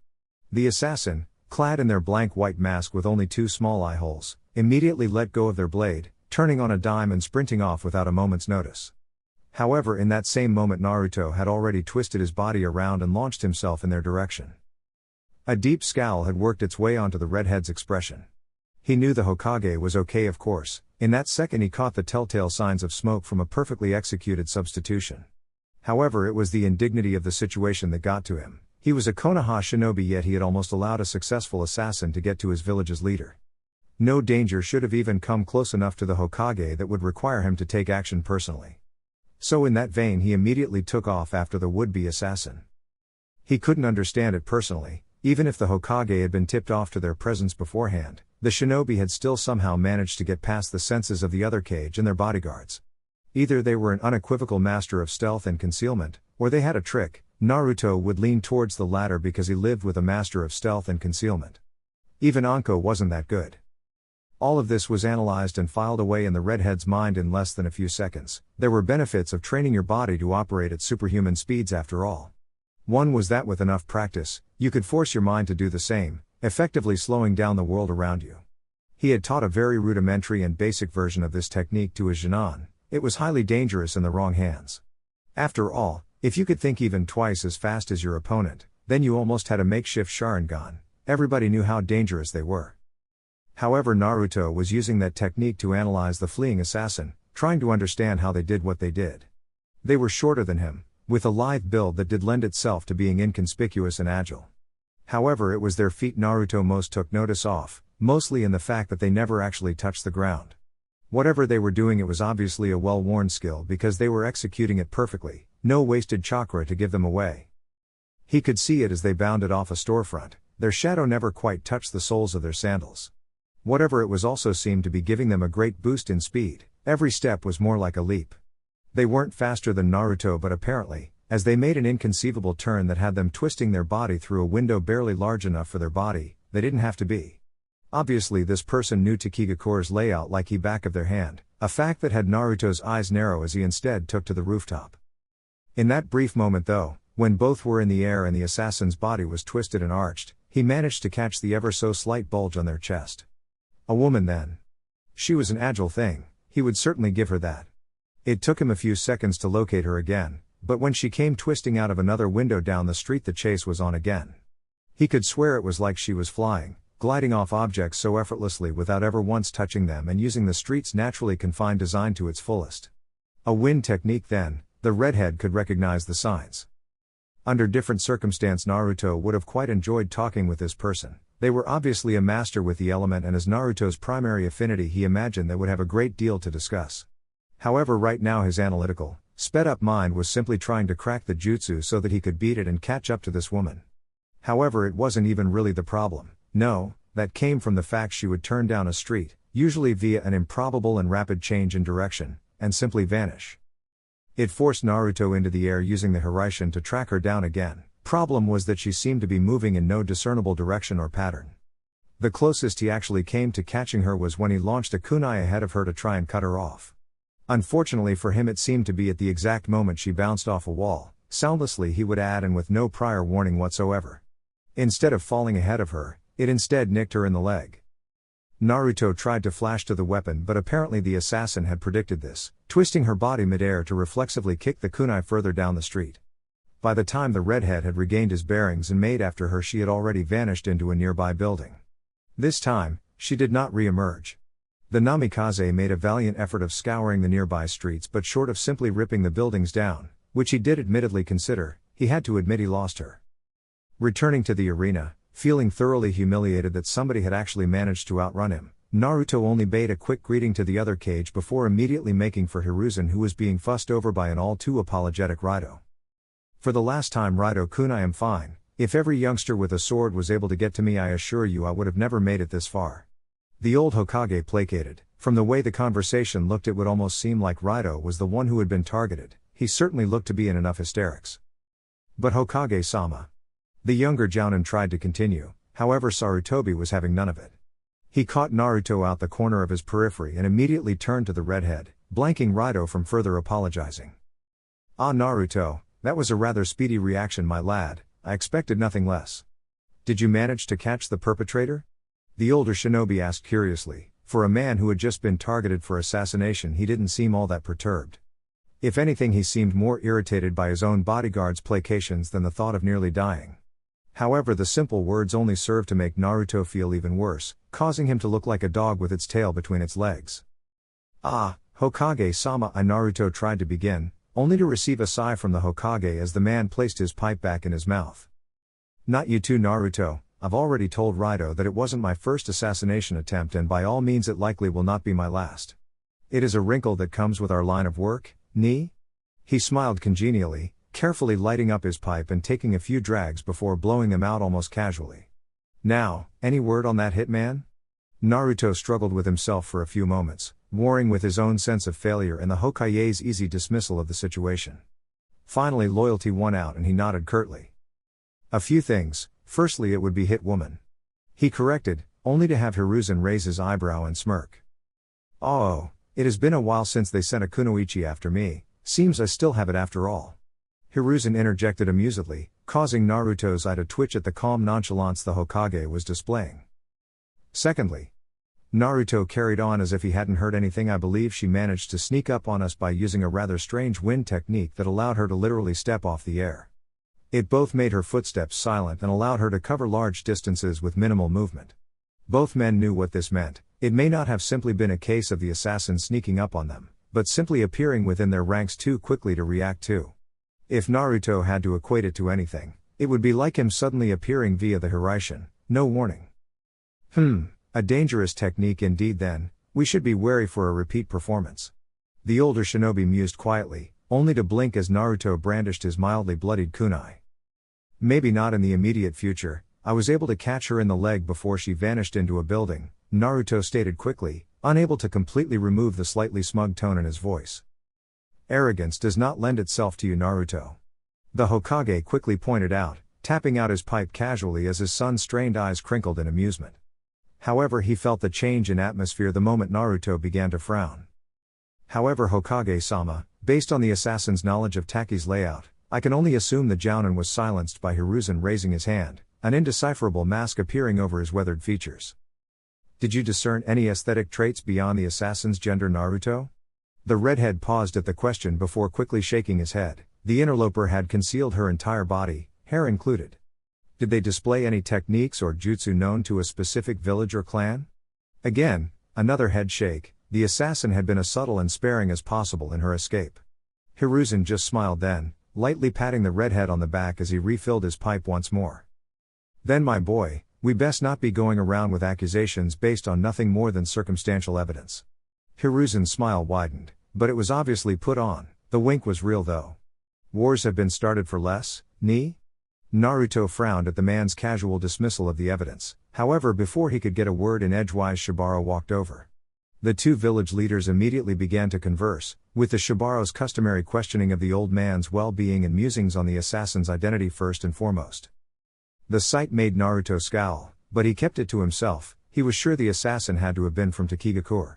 The assassin, clad in their blank white mask with only 2 small eye holes, immediately let go of their blade, turning on a dime and sprinting off without a moment's notice. However, in that same moment Naruto had already twisted his body around and launched himself in their direction. A deep scowl had worked its way onto the redhead's expression. He knew the Hokage was okay, of course. In that second he caught the telltale signs of smoke from a perfectly executed substitution. However, it was the indignity of the situation that got to him. He was a Konoha shinobi, yet he had almost allowed a successful assassin to get to his village's leader. No danger should have even come close enough to the Hokage that would require him to take action personally. So in that vein he immediately took off after the would-be assassin. He couldn't understand it personally. Even if the Hokage had been tipped off to their presence beforehand, the shinobi had still somehow managed to get past the senses of the other cage and their bodyguards. Either they were an unequivocal master of stealth and concealment, or they had a trick. Naruto would lean towards the latter because he lived with a master of stealth and concealment. Even Anko wasn't that good. All of this was analyzed and filed away in the redhead's mind in less than a few seconds. There were benefits of training your body to operate at superhuman speeds after all. One was that with enough practice, you could force your mind to do the same, effectively slowing down the world around you. He had taught a very rudimentary and basic version of this technique to his Jinan. It was highly dangerous in the wrong hands. After all, if you could think even twice as fast as your opponent, then you almost had a makeshift Sharingan. Everybody knew how dangerous they were. However, Naruto was using that technique to analyze the fleeing assassin, trying to understand how they did what they did. They were shorter than him, with a lithe build that did lend itself to being inconspicuous and agile. However, it was their feet Naruto most took notice of, mostly in the fact that they never actually touched the ground. Whatever they were doing, it was obviously a well-worn skill because they were executing it perfectly, no wasted chakra to give them away. He could see it as they bounded off a storefront, their shadow never quite touched the soles of their sandals. Whatever it was also seemed to be giving them a great boost in speed, every step was more like a leap. They weren't faster than Naruto, but apparently, as they made an inconceivable turn that had them twisting their body through a window barely large enough for their body, they didn't have to be. Obviously this person knew Takigakure's layout like the back of their hand, a fact that had Naruto's eyes narrow as he instead took to the rooftop. In that brief moment though, when both were in the air and the assassin's body was twisted and arched, he managed to catch the ever so slight bulge on their chest. A woman then. She was an agile thing, he would certainly give her that. It took him a few seconds to locate her again, but when she came twisting out of another window down the street the chase was on again. He could swear it was like she was flying, gliding off objects so effortlessly without ever once touching them and using the street's naturally confined design to its fullest. A wind technique then, the redhead could recognize the signs. Under different circumstance Naruto would have quite enjoyed talking with this person. They were obviously a master with the element, and as Naruto's primary affinity he imagined they would have a great deal to discuss. However, right now his analytical, sped-up mind was simply trying to crack the jutsu so that he could beat it and catch up to this woman. However, it wasn't even really the problem. No, that came from the fact she would turn down a street, usually via an improbable and rapid change in direction, and simply vanish. It forced Naruto into the air using the Hiraishin to track her down again. Problem was that she seemed to be moving in no discernible direction or pattern. The closest he actually came to catching her was when he launched a kunai ahead of her to try and cut her off. Unfortunately for him, it seemed to be at the exact moment she bounced off a wall. Soundlessly he would add, and with no prior warning whatsoever. Instead of falling ahead of her, it instead nicked her in the leg. Naruto tried to flash to the weapon, but apparently the assassin had predicted this, twisting her body midair to reflexively kick the kunai further down the street. By the time the redhead had regained his bearings and made after her, she had already vanished into a nearby building. This time, she did not re-emerge. The namikaze made a valiant effort of scouring the nearby streets, but short of simply ripping the buildings down, which he did admittedly consider, he had to admit he lost her. Returning to the arena, feeling thoroughly humiliated that somebody had actually managed to outrun him, Naruto only bade a quick greeting to the other cage before immediately making for Hiruzen, who was being fussed over by an all too apologetic Raito. For the last time, Raito-kun, I am fine. If every youngster with a sword was able to get to me, I assure you I would have never made it this far. The old Hokage placated. From the way the conversation looked, it would almost seem like Raito was the one who had been targeted. He certainly looked to be in enough hysterics. But Hokage-sama. The younger Jounin tried to continue, however Sarutobi was having none of it. He caught Naruto out the corner of his periphery and immediately turned to the redhead, blanking Raito from further apologizing. Ah, Naruto, that was a rather speedy reaction, my lad. I expected nothing less. Did you manage to catch the perpetrator? The older shinobi asked curiously. For a man who had just been targeted for assassination, he didn't seem all that perturbed. If anything, he seemed more irritated by his own bodyguard's placations than the thought of nearly dying. However, the simple words only served to make Naruto feel even worse, causing him to look like a dog with its tail between its legs. Ah, Hokage-sama, Naruto tried to begin, only to receive a sigh from the Hokage as the man placed his pipe back in his mouth. Not you too, Naruto. I've already told Raito that it wasn't my first assassination attempt, and by all means it likely will not be my last. It is a wrinkle that comes with our line of work, ni? He smiled congenially, carefully lighting up his pipe and taking a few drags before blowing them out almost casually. Now, any word on that hitman? Naruto struggled with himself for a few moments, warring with his own sense of failure and the Hokage's easy dismissal of the situation. Finally, loyalty won out and he nodded curtly. A few things. Firstly, it would be hit woman. He corrected, only to have Hiruzen raise his eyebrow and smirk. Oh, it has been a while since they sent a kunoichi after me, seems I still have it after all. Hiruzen interjected amusedly, causing Naruto's eye to twitch at the calm nonchalance the Hokage was displaying. Secondly, Naruto carried on as if he hadn't heard anything. I believe she managed to sneak up on us by using a rather strange wind technique that allowed her to literally step off the air. It both made her footsteps silent and allowed her to cover large distances with minimal movement. Both men knew what this meant. It may not have simply been a case of the assassin sneaking up on them, but simply appearing within their ranks too quickly to react to. If Naruto had to equate it to anything, it would be like him suddenly appearing via the Hiraishin, no warning. A dangerous technique indeed then. We should be wary for a repeat performance. The older shinobi mused quietly, only to blink as Naruto brandished his mildly bloodied kunai. Maybe not in the immediate future. I was able to catch her in the leg before she vanished into a building, Naruto stated quickly, unable to completely remove the slightly smug tone in his voice. Arrogance does not lend itself to you, Naruto. The Hokage quickly pointed out, tapping out his pipe casually as his son's strained eyes crinkled in amusement. However, he felt the change in atmosphere the moment Naruto began to frown. However, Hokage-sama, based on the assassin's knowledge of Taki's layout, I can only assume the Jounin was silenced by Hiruzen raising his hand, an indecipherable mask appearing over his weathered features. Did you discern any aesthetic traits beyond the assassin's gender, Naruto? The redhead paused at the question before quickly shaking his head. The interloper had concealed her entire body, hair included. Did they display any techniques or jutsu known to a specific village or clan? Again, another head shake. The assassin had been as subtle and sparing as possible in her escape. Hiruzen just smiled then, lightly patting the redhead on the back as he refilled his pipe once more. Then, my boy, we best not be going around with accusations based on nothing more than circumstantial evidence. Hiruzen's smile widened, but it was obviously put on. The wink was real though. Wars have been started for less, ni? Naruto frowned at the man's casual dismissal of the evidence. However, before he could get a word in edgewise, Shibaro walked over. The two village leaders immediately began to converse, with the Shibaro's customary questioning of the old man's well-being and musings on the assassin's identity first and foremost. The sight made Naruto scowl, but he kept it to himself. He was sure the assassin had to have been from Takigakure.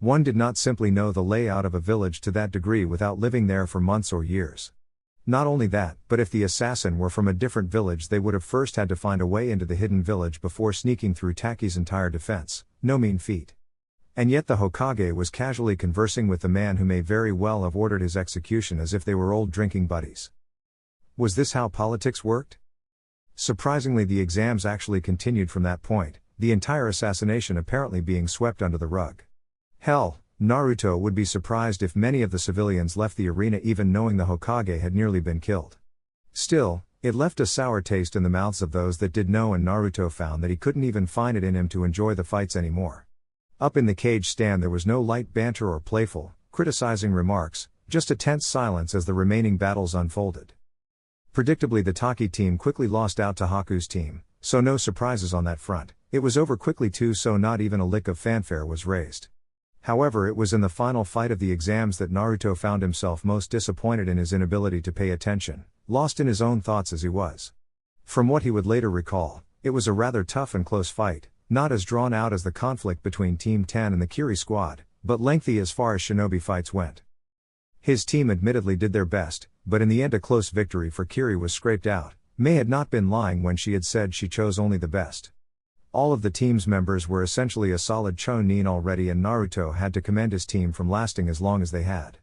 One did not simply know the layout of a village to that degree without living there for months or years. Not only that, but if the assassin were from a different village, they would have first had to find a way into the hidden village before sneaking through Taki's entire defense. No mean feat. And yet the Hokage was casually conversing with the man who may very well have ordered his execution as if they were old drinking buddies. Was this how politics worked? Surprisingly, the exams actually continued from that point, the entire assassination apparently being swept under the rug. Hell, Naruto would be surprised if many of the civilians left the arena even knowing the Hokage had nearly been killed. Still, it left a sour taste in the mouths of those that did know, and Naruto found that he couldn't even find it in him to enjoy the fights anymore. Up in the cage stand there was no light banter or playful, criticizing remarks, just a tense silence as the remaining battles unfolded. Predictably, the Taki team quickly lost out to Haku's team, so no surprises on that front. It was over quickly too, so not even a lick of fanfare was raised. However, it was in the final fight of the exams that Naruto found himself most disappointed in his inability to pay attention, lost in his own thoughts as he was. From what he would later recall, it was a rather tough and close fight, not as drawn out as the conflict between Team 10 and the Kiri squad, but lengthy as far as shinobi fights went. His team admittedly did their best, but in the end a close victory for Kiri was scraped out. Mei had not been lying when she had said she chose only the best. All of the team's members were essentially a solid Chunin already, and Naruto had to commend his team from lasting as long as they had.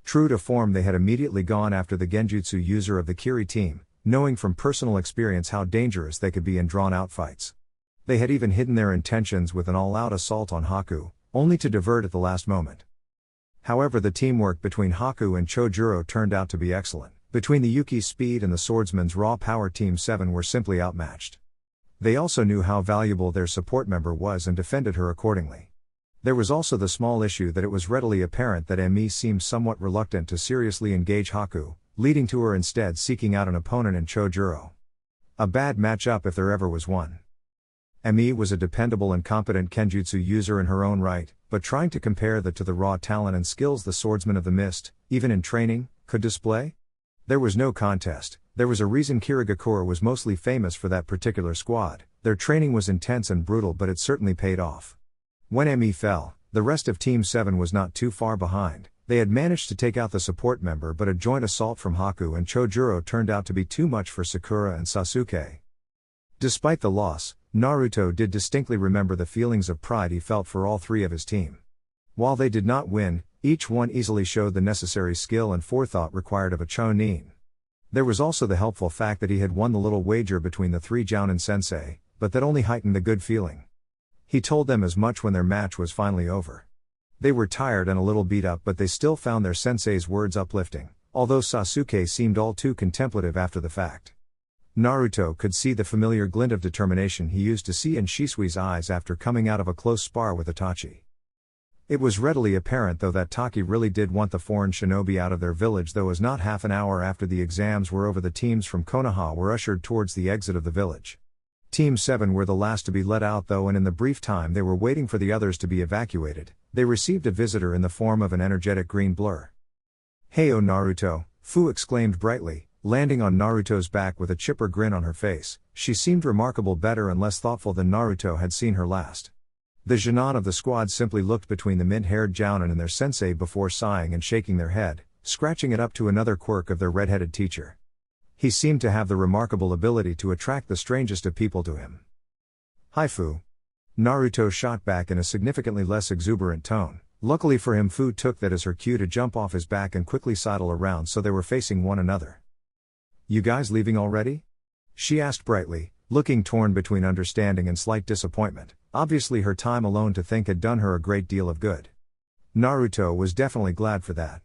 True to form, they had immediately gone after the genjutsu user of the Kiri team, knowing from personal experience how dangerous they could be in drawn-out fights. They had even hidden their intentions with an all-out assault on Haku, only to divert at the last moment. However, the teamwork between Haku and Chojuro turned out to be excellent. Between the Yuki's speed and the swordsman's raw power, Team 7 were simply outmatched. They also knew how valuable their support member was and defended her accordingly. There was also the small issue that it was readily apparent that Emi seemed somewhat reluctant to seriously engage Haku, leading to her instead seeking out an opponent in Chojuro. A bad matchup if there ever was one. Emi was a dependable and competent kenjutsu user in her own right, but trying to compare that to the raw talent and skills the swordsman of the mist, even in training, could display? There was no contest. There was a reason Kirigakura was mostly famous for that particular squad. Their training was intense and brutal, but it certainly paid off. When Emi fell, the rest of Team 7 was not too far behind. They had managed to take out the support member, but a joint assault from Haku and Chojuro turned out to be too much for Sakura and Sasuke. Despite the loss, Naruto did distinctly remember the feelings of pride he felt for all three of his team. While they did not win, each one easily showed the necessary skill and forethought required of a Chunin. There was also the helpful fact that he had won the little wager between the three Jounin sensei, but that only heightened the good feeling. He told them as much when their match was finally over. They were tired and a little beat up, but they still found their sensei's words uplifting, although Sasuke seemed all too contemplative after the fact. Naruto could see the familiar glint of determination he used to see in Shisui's eyes after coming out of a close spar with Itachi. It was readily apparent though that Taki really did want the foreign shinobi out of their village, though as not half an hour after the exams were over the teams from Konoha were ushered towards the exit of the village. Team 7 were the last to be let out though, and in the brief time they were waiting for the others to be evacuated, they received a visitor in the form of an energetic green blur. "Heyo Naruto," Fu exclaimed brightly, landing on Naruto's back with a chipper grin on her face. She seemed remarkable better and less thoughtful than Naruto had seen her last. The Jounin of the squad simply looked between the mint-haired Jounin and their sensei before sighing and shaking their head, scratching it up to another quirk of their red-headed teacher. He seemed to have the remarkable ability to attract the strangest of people to him. "Hi Fu." Naruto shot back in a significantly less exuberant tone. Luckily for him, Fu took that as her cue to jump off his back and quickly sidle around so they were facing one another. "You guys leaving already?" she asked brightly, looking torn between understanding and slight disappointment. Obviously her time alone to think had done her a great deal of good. Naruto was definitely glad for that.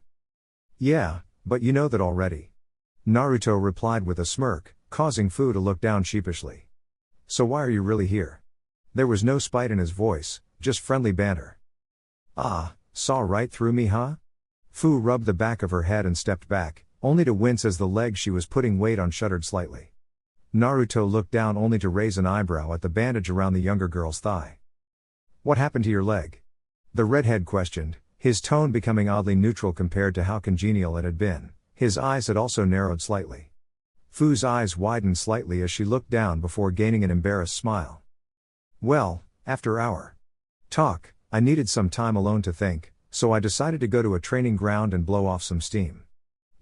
"Yeah, but you know that already," Naruto replied with a smirk, causing Fu to look down sheepishly. "So why are you really here?" There was no spite in his voice, just friendly banter. "Ah, saw right through me, huh?" Fu rubbed the back of her head and stepped back, only to wince as the leg she was putting weight on shuddered slightly. Naruto looked down only to raise an eyebrow at the bandage around the younger girl's thigh. "What happened to your leg?" the redhead questioned, his tone becoming oddly neutral compared to how congenial it had been. His eyes had also narrowed slightly. Fu's eyes widened slightly as she looked down before gaining an embarrassed smile. "Well, after our talk, I needed some time alone to think, so I decided to go to a training ground and blow off some steam."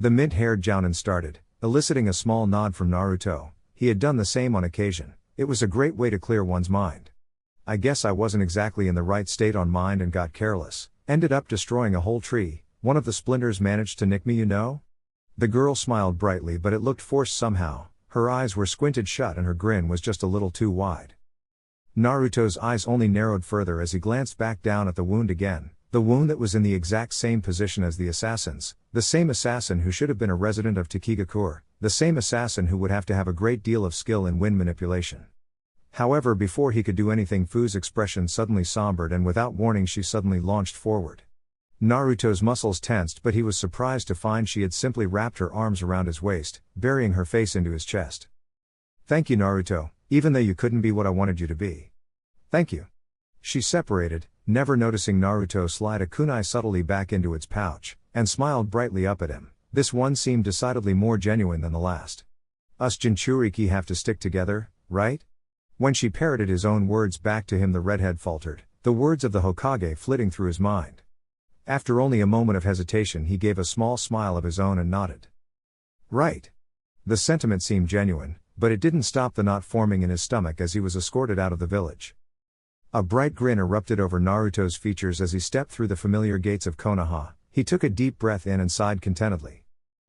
The mint-haired Jounin started, eliciting a small nod from Naruto. He had done the same on occasion. It was a great way to clear one's mind. "I guess I wasn't exactly in the right state on mind and got careless. Ended up destroying a whole tree. One of the splinters managed to nick me, you know?" The girl smiled brightly, but it looked forced somehow. Her eyes were squinted shut and her grin was just a little too wide. Naruto's eyes only narrowed further as he glanced back down at the wound again, The wound that was in the exact same position as the assassin's, the same assassin who should have been a resident of Takigakure, the same assassin who would have to have a great deal of skill in wind manipulation. However, before he could do anything, Fu's expression suddenly sombered, and without warning she suddenly launched forward. Naruto's muscles tensed, but he was surprised to find she had simply wrapped her arms around his waist, burying her face into his chest. "Thank you, Naruto, even though you couldn't be what I wanted you to be. Thank you." She separated, never noticing Naruto slide a kunai subtly back into its pouch, and smiled brightly up at him. This one seemed decidedly more genuine than the last. "Us Jinchuriki have to stick together, right?" When she parroted his own words back to him, the redhead faltered, the words of the Hokage flitting through his mind. After only a moment of hesitation, he gave a small smile of his own and nodded. "Right." The sentiment seemed genuine, but it didn't stop the knot forming in his stomach as he was escorted out of the village. A bright grin erupted over Naruto's features as he stepped through the familiar gates of Konoha. He took a deep breath in and sighed contentedly.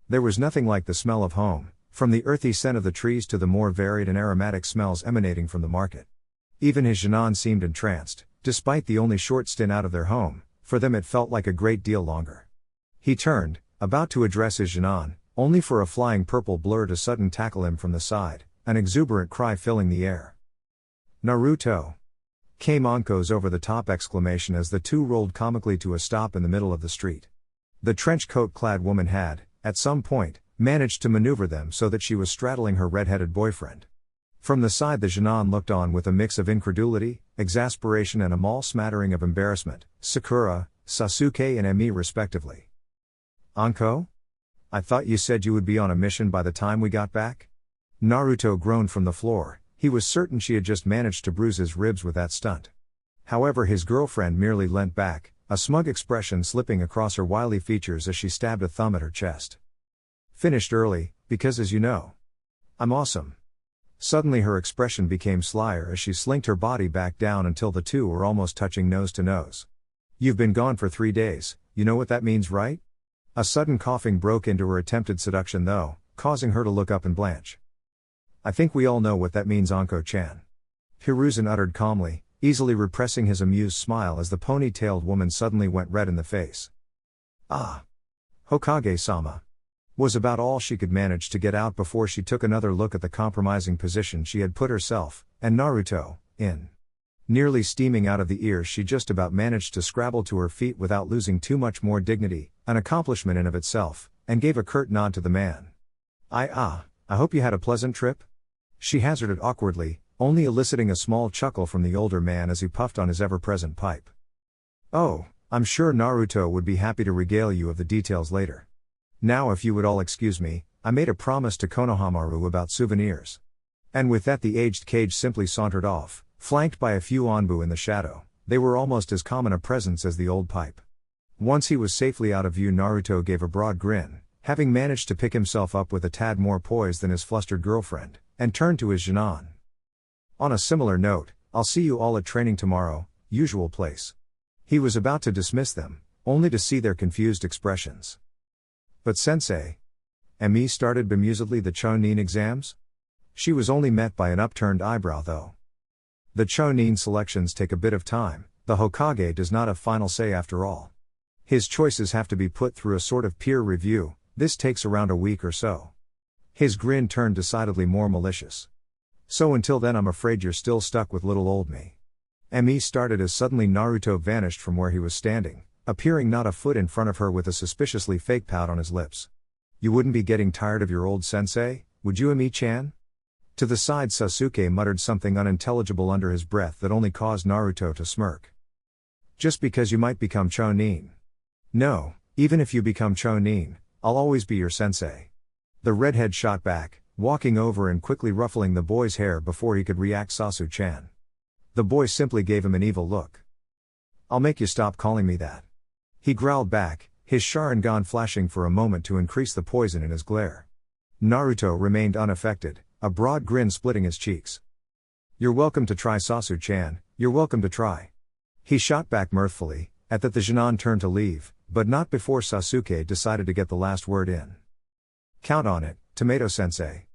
There was nothing like the smell of home, from the earthy scent of the trees to the more varied and aromatic smells emanating from the market. Even his genin seemed entranced, despite the only short stint out of their home. For them it felt like a great deal longer. He turned, about to address his genin, only for a flying purple blur to sudden tackle him from the side, an exuberant cry filling the air. "Naruto!" Came Anko's over-the-top exclamation as the two rolled comically to a stop in the middle of the street. The trench coat-clad woman had, at some point, managed to maneuver them so that she was straddling her red-headed boyfriend. From the side, the genin looked on with a mix of incredulity, exasperation and a small smattering of embarrassment. Sakura, Sasuke and Emi respectively. "Anko? I thought you said you would be on a mission by the time we got back?" Naruto groaned from the floor. He was certain she had just managed to bruise his ribs with that stunt. However, his girlfriend merely leant back, a smug expression slipping across her wily features as she stabbed a thumb at her chest. "Finished early, because as you know, I'm awesome." Suddenly her expression became slyer as she slinked her body back down until the two were almost touching nose to nose. "You've been gone for 3 days, you know what that means, right?" A sudden coughing broke into her attempted seduction though, causing her to look up and blanch. "I think we all know what that means, Anko-chan." Hiruzen uttered calmly, easily repressing his amused smile as the pony-tailed woman suddenly went red in the face. "Ah! Hokage-sama," was about all she could manage to get out before she took another look at the compromising position she had put herself, and Naruto, in. Nearly steaming out of the ears, she just about managed to scrabble to her feet without losing too much more dignity, an accomplishment in of itself, and gave a curt nod to the man. I hope you had a pleasant trip?" She hazarded awkwardly, only eliciting a small chuckle from the older man as he puffed on his ever-present pipe. "Oh, I'm sure Naruto would be happy to regale you of the details later. Now if you would all excuse me, I made a promise to Konohamaru about souvenirs." And with that the aged Kage simply sauntered off, flanked by a few Anbu in the shadow. They were almost as common a presence as the old pipe. Once he was safely out of view, Naruto gave a broad grin, having managed to pick himself up with a tad more poise than his flustered girlfriend, and turned to his genin. "On a similar note, I'll see you all at training tomorrow, usual place." He was about to dismiss them, only to see their confused expressions. "But sensei," Emi started bemusedly, "the Chunin exams?" She was only met by an upturned eyebrow though. "The Chunin selections take a bit of time, the Hokage does not have final say after all. His choices have to be put through a sort of peer review, this takes around a week or so." His grin turned decidedly more malicious. "So until then I'm afraid you're still stuck with little old me." Emi started as suddenly Naruto vanished from where he was standing, appearing not a foot in front of her with a suspiciously fake pout on his lips. "You wouldn't be getting tired of your old sensei, would you, Emi-chan?" To the side, Sasuke muttered something unintelligible under his breath that only caused Naruto to smirk. "Just because you might become Chunin." "No, even if you become Chunin, I'll always be your sensei." The redhead shot back, walking over and quickly ruffling the boy's hair before he could react. "Sasu-chan." The boy simply gave him an evil look. "I'll make you stop calling me that." He growled back, his Sharingan flashing for a moment to increase the poison in his glare. Naruto remained unaffected, a broad grin splitting his cheeks. "You're welcome to try, Sasu-chan, you're welcome to try." He shot back mirthfully. At that the genin turned to leave, but not before Sasuke decided to get the last word in. "Count on it, Tomato-sensei."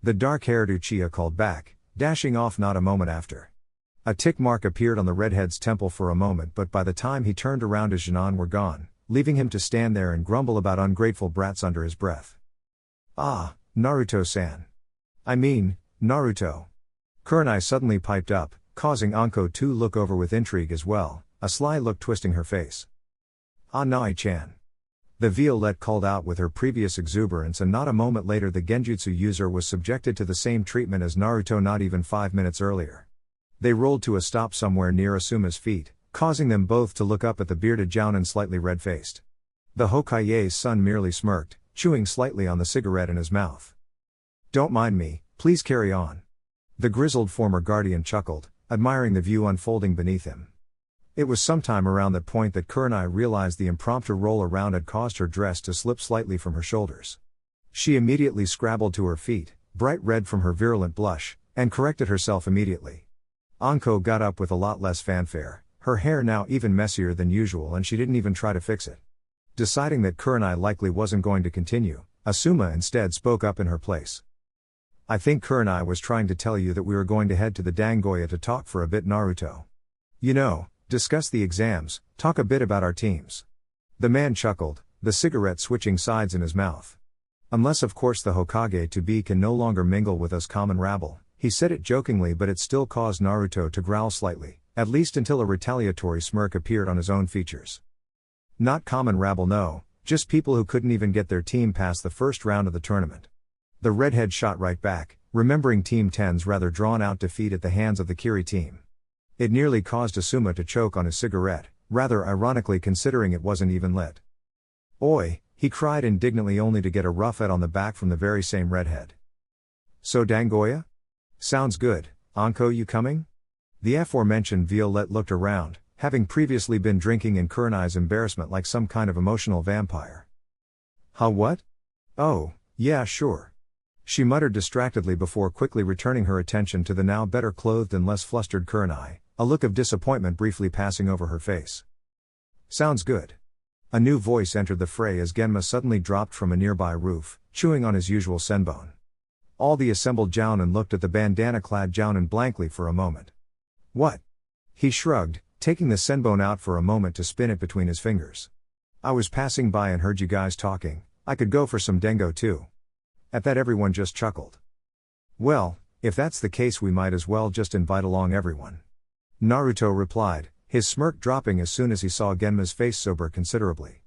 The dark-haired Uchiha called back, dashing off not a moment after. A tick mark appeared on the redhead's temple for a moment, but by the time he turned around his Jinan were gone, leaving him to stand there and grumble about ungrateful brats under his breath. Ah, Naruto-san. I mean, Naruto. Kurenai suddenly piped up, causing Anko to look over with intrigue as well, a sly look twisting her face. Ah, Nai-chan. The Violette called out with her previous exuberance, and not a moment later the Genjutsu user was subjected to the same treatment as Naruto not even 5 minutes earlier. They rolled to a stop somewhere near Asuma's feet, causing them both to look up at the bearded Jounin slightly red-faced. The Hokage's son merely smirked, chewing slightly on the cigarette in his mouth. Don't mind me, please carry on. The grizzled former guardian chuckled, admiring the view unfolding beneath him. It was sometime around that point that Kurenai realized the impromptu roll around had caused her dress to slip slightly from her shoulders. She immediately scrabbled to her feet, bright red from her virulent blush, and corrected herself immediately. Anko got up with a lot less fanfare, her hair now even messier than usual, and she didn't even try to fix it. Deciding that Kurenai likely wasn't going to continue, Asuma instead spoke up in her place. I think Kurenai was trying to tell you that we were going to head to the Dangoya to talk for a bit, Naruto. You know, discuss the exams, talk a bit about our teams. The man chuckled, the cigarette switching sides in his mouth. Unless of course the Hokage-to-be can no longer mingle with us common rabble, he said it jokingly, but it still caused Naruto to growl slightly, at least until a retaliatory smirk appeared on his own features. Not common rabble, no, just people who couldn't even get their team past the first round of the tournament. The redhead shot right back, remembering Team 10's rather drawn-out defeat at the hands of the Kiri team. It nearly caused Asuma to choke on his cigarette, rather ironically considering it wasn't even lit. Oi, he cried indignantly, only to get a rough ed on the back from the very same redhead. So Dangoya? Sounds good, Anko, you coming? The aforementioned Violette looked around, having previously been drinking in Kurenai's embarrassment like some kind of emotional vampire. Huh, what? Oh, yeah, sure. She muttered distractedly before quickly returning her attention to the now better clothed and less flustered Kurenai, a look of disappointment briefly passing over her face. Sounds good. A new voice entered the fray as Genma suddenly dropped from a nearby roof, chewing on his usual senbon. All the assembled Jounin looked at the bandana-clad Jounin blankly for a moment. What? He shrugged, taking the senbon out for a moment to spin it between his fingers. I was passing by and heard you guys talking, I could go for some dengo too. At that everyone just chuckled. Well, if that's the case we might as well just invite along everyone. Naruto replied, his smirk dropping as soon as he saw Genma's face sober considerably.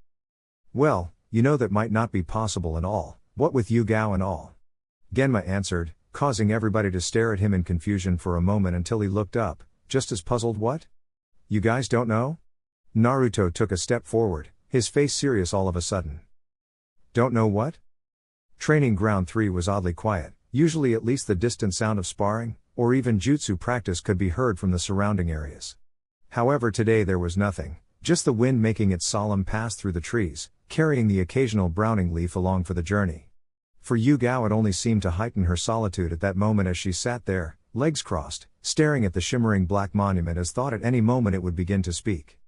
Well, you know that might not be possible at all, what with Yugao and all. Genma answered, causing everybody to stare at him in confusion for a moment until he looked up, just as puzzled. What? You guys don't know? Naruto took a step forward, his face serious all of a sudden. Don't know what? Training Ground 3 was oddly quiet, usually at least the distant sound of sparring, or even jutsu practice could be heard from the surrounding areas. However, today there was nothing, just the wind making its solemn pass through the trees, carrying the occasional browning leaf along for the journey. For Yugao it only seemed to heighten her solitude at that moment as she sat there, legs crossed, staring at the shimmering black monument as thought at any moment it would begin to speak.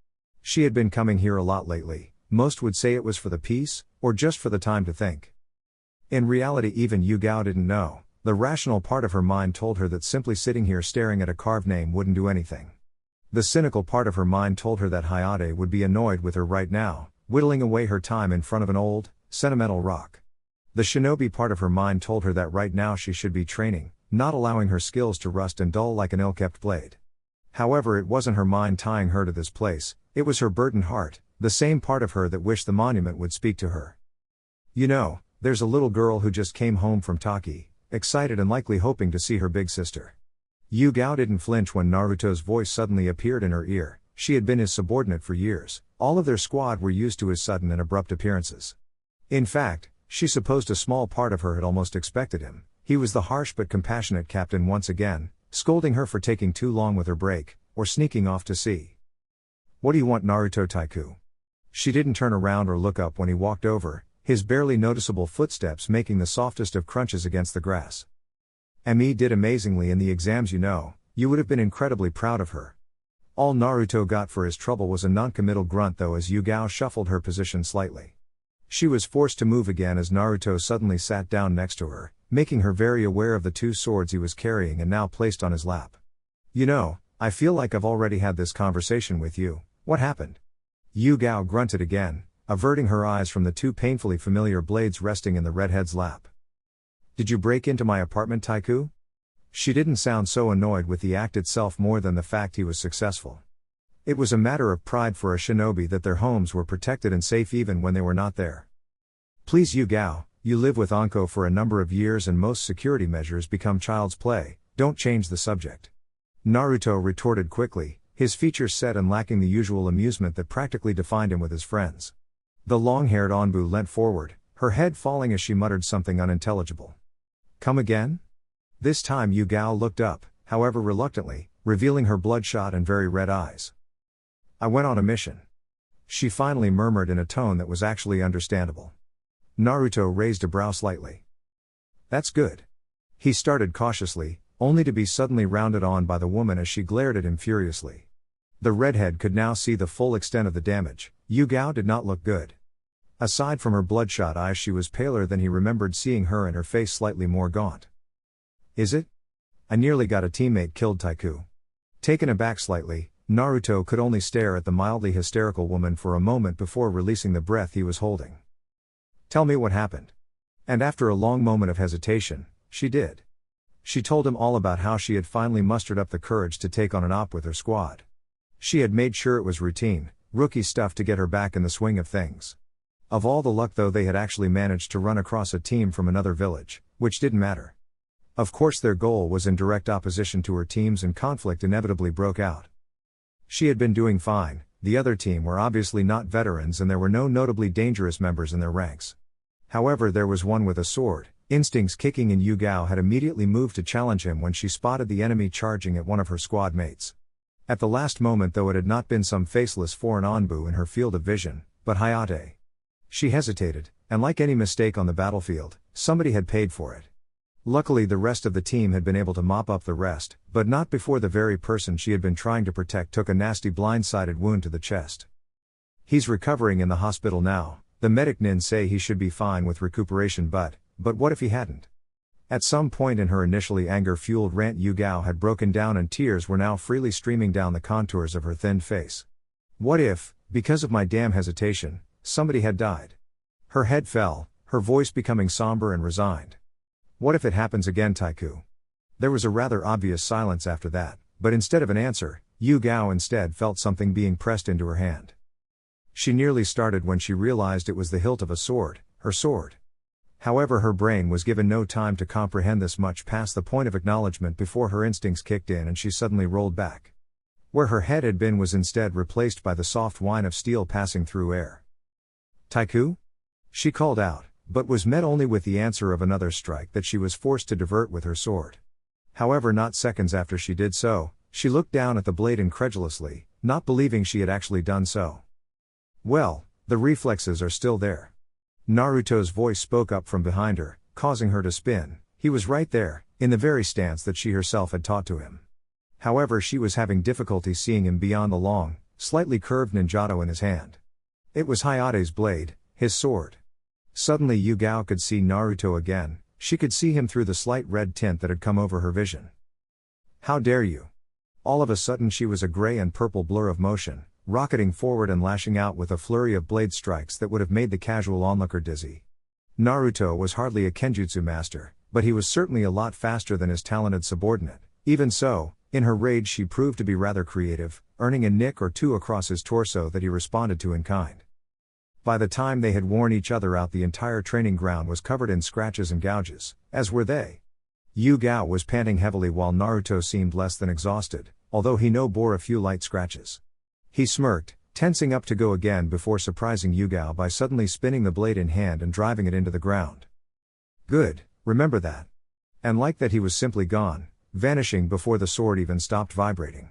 She had been coming here a lot lately, most would say it was for the peace, or just for the time to think. In reality even Yugao didn't know, the rational part of her mind told her that simply sitting here staring at a carved name wouldn't do anything. The cynical part of her mind told her that Hayate would be annoyed with her right now, whittling away her time in front of an old, sentimental rock. The shinobi part of her mind told her that right now she should be training, not allowing her skills to rust and dull like an ill-kept blade. However, it wasn't her mind tying her to this place, it was her burdened heart, the same part of her that wished the monument would speak to her. You know, there's a little girl who just came home from Taki, excited and likely hoping to see her big sister. Yugao didn't flinch when Naruto's voice suddenly appeared in her ear. She had been his subordinate for years, all of their squad were used to his sudden and abrupt appearances. In fact, she supposed a small part of her had almost expected him. He was the harsh but compassionate captain once again, scolding her for taking too long with her break, or sneaking off to sea. What do you want, Naruto Taiku? She didn't turn around or look up when he walked over, his barely noticeable footsteps making the softest of crunches against the grass. Me did amazingly in the exams, you know, you would have been incredibly proud of her. All Naruto got for his trouble was a non-committal grunt though as Yugao shuffled her position slightly. She was forced to move again as Naruto suddenly sat down next to her, making her very aware of the two swords he was carrying and now placed on his lap. You know, I feel like I've already had this conversation with you. What happened? Yu Gao grunted again, averting her eyes from the two painfully familiar blades resting in the redhead's lap. Did you break into my apartment, Taiku? She didn't sound so annoyed with the act itself more than the fact he was successful. It was a matter of pride for a shinobi that their homes were protected and safe even when they were not there. Please Yu Gao, you live with Anko for a number of years and most security measures become child's play, don't change the subject. Naruto retorted quickly, his features set and lacking the usual amusement that practically defined him with his friends. The long-haired Onbu leant forward, her head falling as she muttered something unintelligible. Come again? This time Yu Gao looked up, however reluctantly, revealing her bloodshot and very red eyes. I went on a mission. She finally murmured in a tone that was actually understandable. Naruto raised a brow slightly. That's good. He started cautiously, only to be suddenly rounded on by the woman as she glared at him furiously. The redhead could now see the full extent of the damage. Yu Gao did not look good. Aside from her bloodshot eyes, she was paler than he remembered seeing her and her face slightly more gaunt. Is it? I nearly got a teammate killed, Taiku. Taken aback slightly, Naruto could only stare at the mildly hysterical woman for a moment before releasing the breath he was holding. Tell me what happened. And after a long moment of hesitation, she did. She told him all about how she had finally mustered up the courage to take on an op with her squad. She had made sure it was routine, rookie stuff to get her back in the swing of things. Of all the luck though, they had actually managed to run across a team from another village, which didn't matter. Of course their goal was in direct opposition to her team's and conflict inevitably broke out. She had been doing fine, the other team were obviously not veterans and there were no notably dangerous members in their ranks. However, there was one with a sword, instincts kicking, and Yu Gao had immediately moved to challenge him when she spotted the enemy charging at one of her squad mates. At the last moment though, it had not been some faceless foreign Onbu in her field of vision, but Hayate. She hesitated, and like any mistake on the battlefield, somebody had paid for it. Luckily the rest of the team had been able to mop up the rest, but not before the very person she had been trying to protect took a nasty blindsided wound to the chest. He's recovering in the hospital now, the medic nin say he should be fine with recuperation, but what if he hadn't? At some point in her initially anger-fueled rant, Yu Gao had broken down and tears were now freely streaming down the contours of her thin face. What if, because of my damn hesitation, somebody had died? Her head fell, her voice becoming somber and resigned. What if it happens again, Taiku? There was a rather obvious silence after that, but instead of an answer, Yu Gao instead felt something being pressed into her hand. She nearly started when she realized it was the hilt of a sword, her sword. However, her brain was given no time to comprehend this much past the point of acknowledgement before her instincts kicked in and she suddenly rolled back. Where her head had been was instead replaced by the soft whine of steel passing through air. Taiku? She called out, but was met only with the answer of another strike that she was forced to divert with her sword. However, not seconds after she did so, she looked down at the blade incredulously, not believing she had actually done so. Well, the reflexes are still there. Naruto's voice spoke up from behind her, causing her to spin. He was right there, in the very stance that she herself had taught to him. However, she was having difficulty seeing him beyond the long, slightly curved ninjato in his hand. It was Hayate's blade, his sword. Suddenly Yu Gao could see Naruto again, she could see him through the slight red tint that had come over her vision. How dare you? All of a sudden she was a gray and purple blur of motion, rocketing forward and lashing out with a flurry of blade strikes that would have made the casual onlooker dizzy. Naruto was hardly a kenjutsu master, but he was certainly a lot faster than his talented subordinate. Even so, in her rage she proved to be rather creative, earning a nick or two across his torso that he responded to in kind. By the time they had worn each other out, the entire training ground was covered in scratches and gouges, as were they. Yu Gao was panting heavily while Naruto seemed less than exhausted, although he bore a few light scratches. He smirked, tensing up to go again before surprising Yu Gao by suddenly spinning the blade in hand and driving it into the ground. Good, remember that. And like that he was simply gone, vanishing before the sword even stopped vibrating.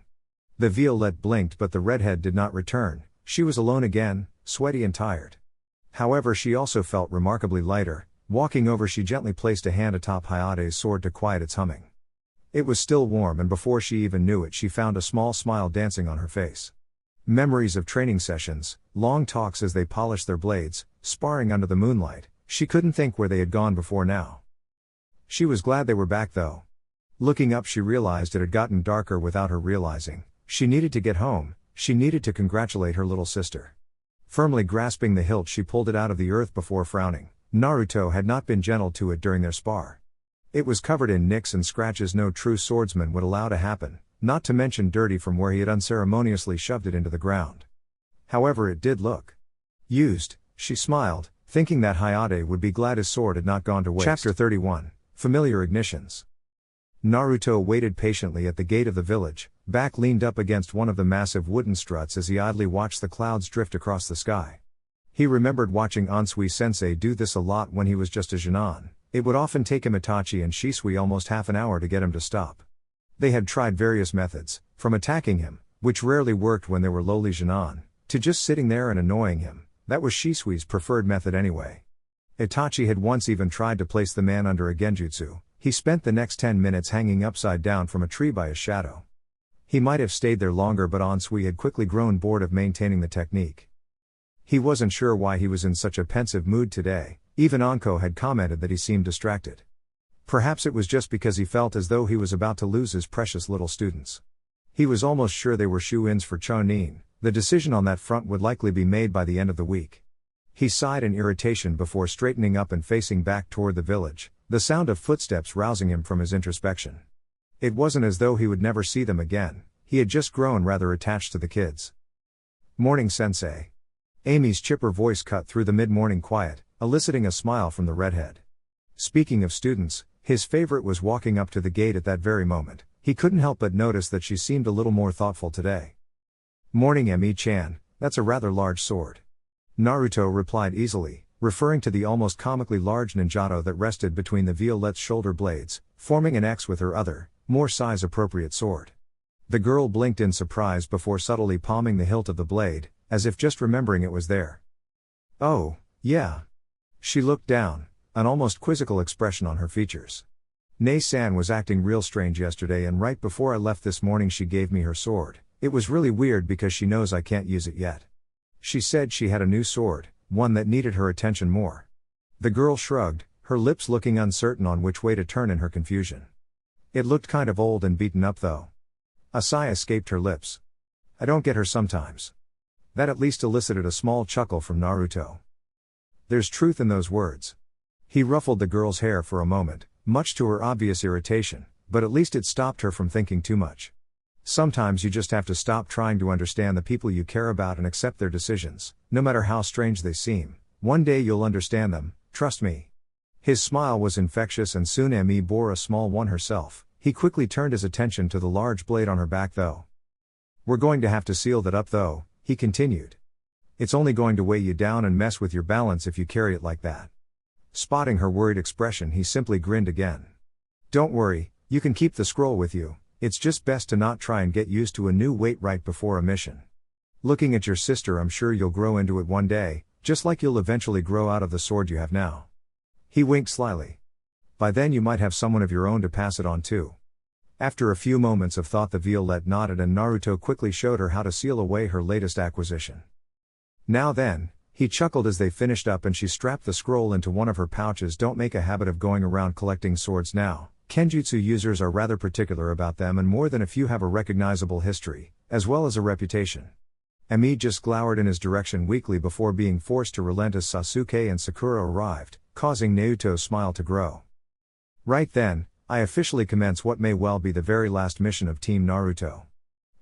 The violette blinked but the redhead did not return. She was alone again, sweaty and tired. However, she also felt remarkably lighter. Walking over, she gently placed a hand atop Hayate's sword to quiet its humming. It was still warm, and before she even knew it she found a small smile dancing on her face. Memories of training sessions, long talks as they polished their blades, sparring under the moonlight, she couldn't think where they had gone before now. She was glad they were back though. Looking up, she realized it had gotten darker without her realizing. She needed to get home, she needed to congratulate her little sister. Firmly grasping the hilt, she pulled it out of the earth before frowning. Naruto had not been gentle to it during their spar. It was covered in nicks and scratches no true swordsman would allow to happen, not to mention dirty from where he had unceremoniously shoved it into the ground. However, it did look used. She smiled, thinking that Hayate would be glad his sword had not gone to waste. Chapter 31, Familiar Ignitions. Naruto waited patiently at the gate of the village, back leaned up against one of the massive wooden struts as he idly watched the clouds drift across the sky. He remembered watching Ansui-sensei do this a lot when he was just a Jinan. It would often take him Itachi and Shisui almost half an hour to get him to stop. They had tried various methods, from attacking him, which rarely worked when they were lowly Jinan, to just sitting there and annoying him. That was Shisui's preferred method anyway. Itachi had once even tried to place the man under a genjutsu. He spent the next 10 minutes hanging upside down from a tree by his shadow. He might have stayed there longer, but Ansui had quickly grown bored of maintaining the technique. He wasn't sure why he was in such a pensive mood today. Even Anko had commented that he seemed distracted. Perhaps it was just because he felt as though he was about to lose his precious little students. He was almost sure they were shoo-ins for Chonin. The decision on that front would likely be made by the end of the week. He sighed in irritation before straightening up and facing back toward the village, the sound of footsteps rousing him from his introspection. It wasn't as though he would never see them again, he had just grown rather attached to the kids. "Morning, sensei." Amy's chipper voice cut through the mid-morning quiet, eliciting a smile from the redhead. Speaking of students, his favorite was walking up to the gate at that very moment. He couldn't help but notice that she seemed a little more thoughtful today. "Morning, Emi-chan, that's a rather large sword." Naruto replied easily, referring to the almost comically large ninjato that rested between the Violette's shoulder blades, forming an X with her other, more size-appropriate sword. The girl blinked in surprise before subtly palming the hilt of the blade, as if just remembering it was there. "Oh, yeah." She looked down, an almost quizzical expression on her features. "Nei-san was acting real strange yesterday, and right before I left this morning she gave me her sword. It was really weird because she knows I can't use it yet. She said she had a new sword, one that needed her attention more." The girl shrugged, her lips looking uncertain on which way to turn in her confusion. "It looked kind of old and beaten up though." A sigh escaped her lips. "I don't get her sometimes." That at least elicited a small chuckle from Naruto. There's truth in those words. He ruffled the girl's hair for a moment, much to her obvious irritation, but at least it stopped her from thinking too much. Sometimes you just have to stop trying to understand the people you care about and accept their decisions, no matter how strange they seem. One day you'll understand them, trust me. His smile was infectious, and soon Emi bore a small one herself. He quickly turned his attention to the large blade on her back though. "We're going to have to seal that up though," he continued. "It's only going to weigh you down and mess with your balance if you carry it like that." Spotting her worried expression, he simply grinned again. "Don't worry, you can keep the scroll with you. It's just best to not try and get used to a new weight right before a mission. Looking at your sister, I'm sure you'll grow into it one day, just like you'll eventually grow out of the sword you have now." He winked slyly. "By then you might have someone of your own to pass it on to." After a few moments of thought, the Violette nodded and Naruto quickly showed her how to seal away her latest acquisition. "Now then," he chuckled as they finished up and she strapped the scroll into one of her pouches. "Don't make a habit of going around collecting swords now. Kenjutsu users are rather particular about them, and more than a few have a recognizable history, as well as a reputation." Emi just glowered in his direction weakly before being forced to relent as Sasuke and Sakura arrived, causing Naruto's smile to grow. "Right then, I officially commence what may well be the very last mission of Team Naruto."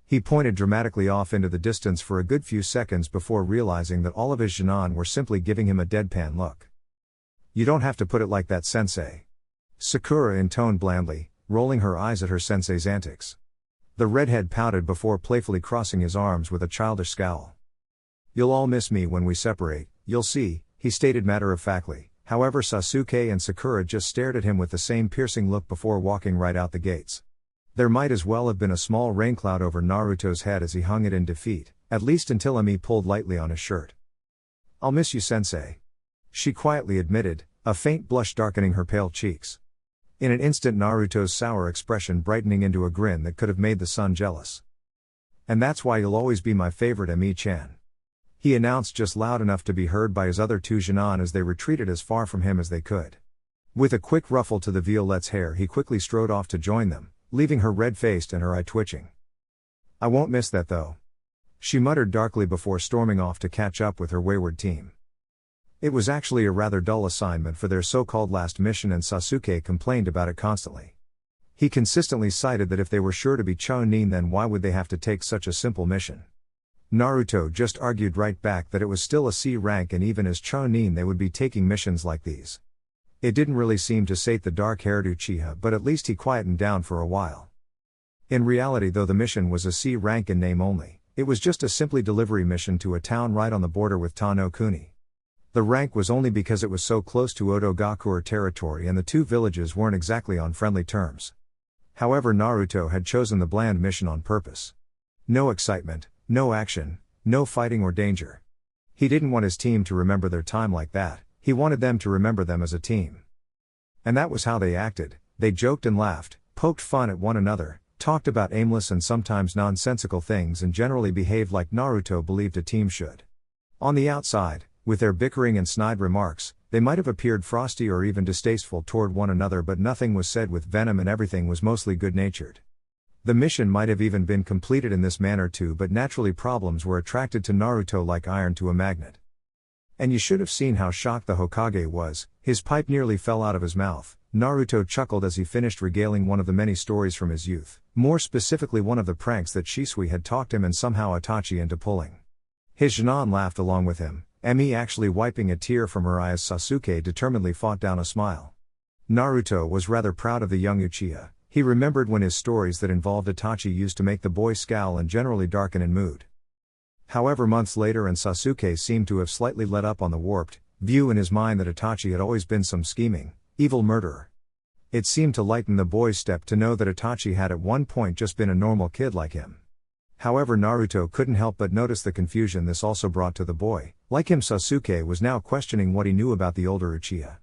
He pointed dramatically off into the distance for a good few seconds before realizing that all of his Jinan were simply giving him a deadpan look. "You don't have to put it like that, sensei." Sakura intoned blandly, rolling her eyes at her sensei's antics. The redhead pouted before playfully crossing his arms with a childish scowl. "You'll all miss me when we separate, you'll see," he stated matter-of-factly. However, Sasuke and Sakura just stared at him with the same piercing look before walking right out the gates. There might as well have been a small raincloud over Naruto's head as he hung it in defeat, at least until Emi pulled lightly on his shirt. "I'll miss you, sensei," she quietly admitted, a faint blush darkening her pale cheeks. In an instant, Naruto's sour expression brightening into a grin that could have made the sun jealous. "And that's why you'll always be my favorite, Emi-chan," he announced just loud enough to be heard by his other two Jinan as they retreated as far from him as they could. With a quick ruffle to the Violette's hair, he quickly strode off to join them, leaving her red-faced and her eye twitching. "I won't miss that though," she muttered darkly before storming off to catch up with her wayward team. It was actually a rather dull assignment for their so-called last mission, and Sasuke complained about it constantly. He consistently cited that if they were sure to be Chunin, then why would they have to take such a simple mission? Naruto just argued right back that it was still a C rank, and even as Chunin they would be taking missions like these. It didn't really seem to sate the dark-haired Uchiha, but at least he quietened down for a while. In reality, though the mission was a C rank in name only, it was just a simply delivery mission to a town right on the border with Tano Kuni. The rank was only because it was so close to Oto-Gakure territory and the two villages weren't exactly on friendly terms. However, Naruto had chosen the bland mission on purpose. No excitement, no action, no fighting or danger. He didn't want his team to remember their time like that, he wanted them to remember them as a team. And that was how they acted. They joked and laughed, poked fun at one another, talked about aimless and sometimes nonsensical things, and generally behaved like Naruto believed a team should. On the outside, with their bickering and snide remarks, they might have appeared frosty or even distasteful toward one another, but nothing was said with venom and everything was mostly good-natured. The mission might have even been completed in this manner too, but naturally problems were attracted to Naruto like iron to a magnet. And you should have seen how shocked the Hokage was, his pipe nearly fell out of his mouth. Naruto chuckled as he finished regaling one of the many stories from his youth, more specifically one of the pranks that Shisui had talked him and somehow Itachi into pulling. His Jinan laughed along with him, Emi actually wiping a tear from her eye as Sasuke determinedly fought down a smile. Naruto was rather proud of the young Uchiha. He remembered when his stories that involved Itachi used to make the boy scowl and generally darken in mood. However, months later, and Sasuke seemed to have slightly let up on the warped view in his mind that Itachi had always been some scheming, evil murderer. It seemed to lighten the boy's step to know that Itachi had at one point just been a normal kid like him. However, Naruto couldn't help but notice the confusion this also brought to the boy. Like him, Sasuke was now questioning what he knew about the older Uchiha.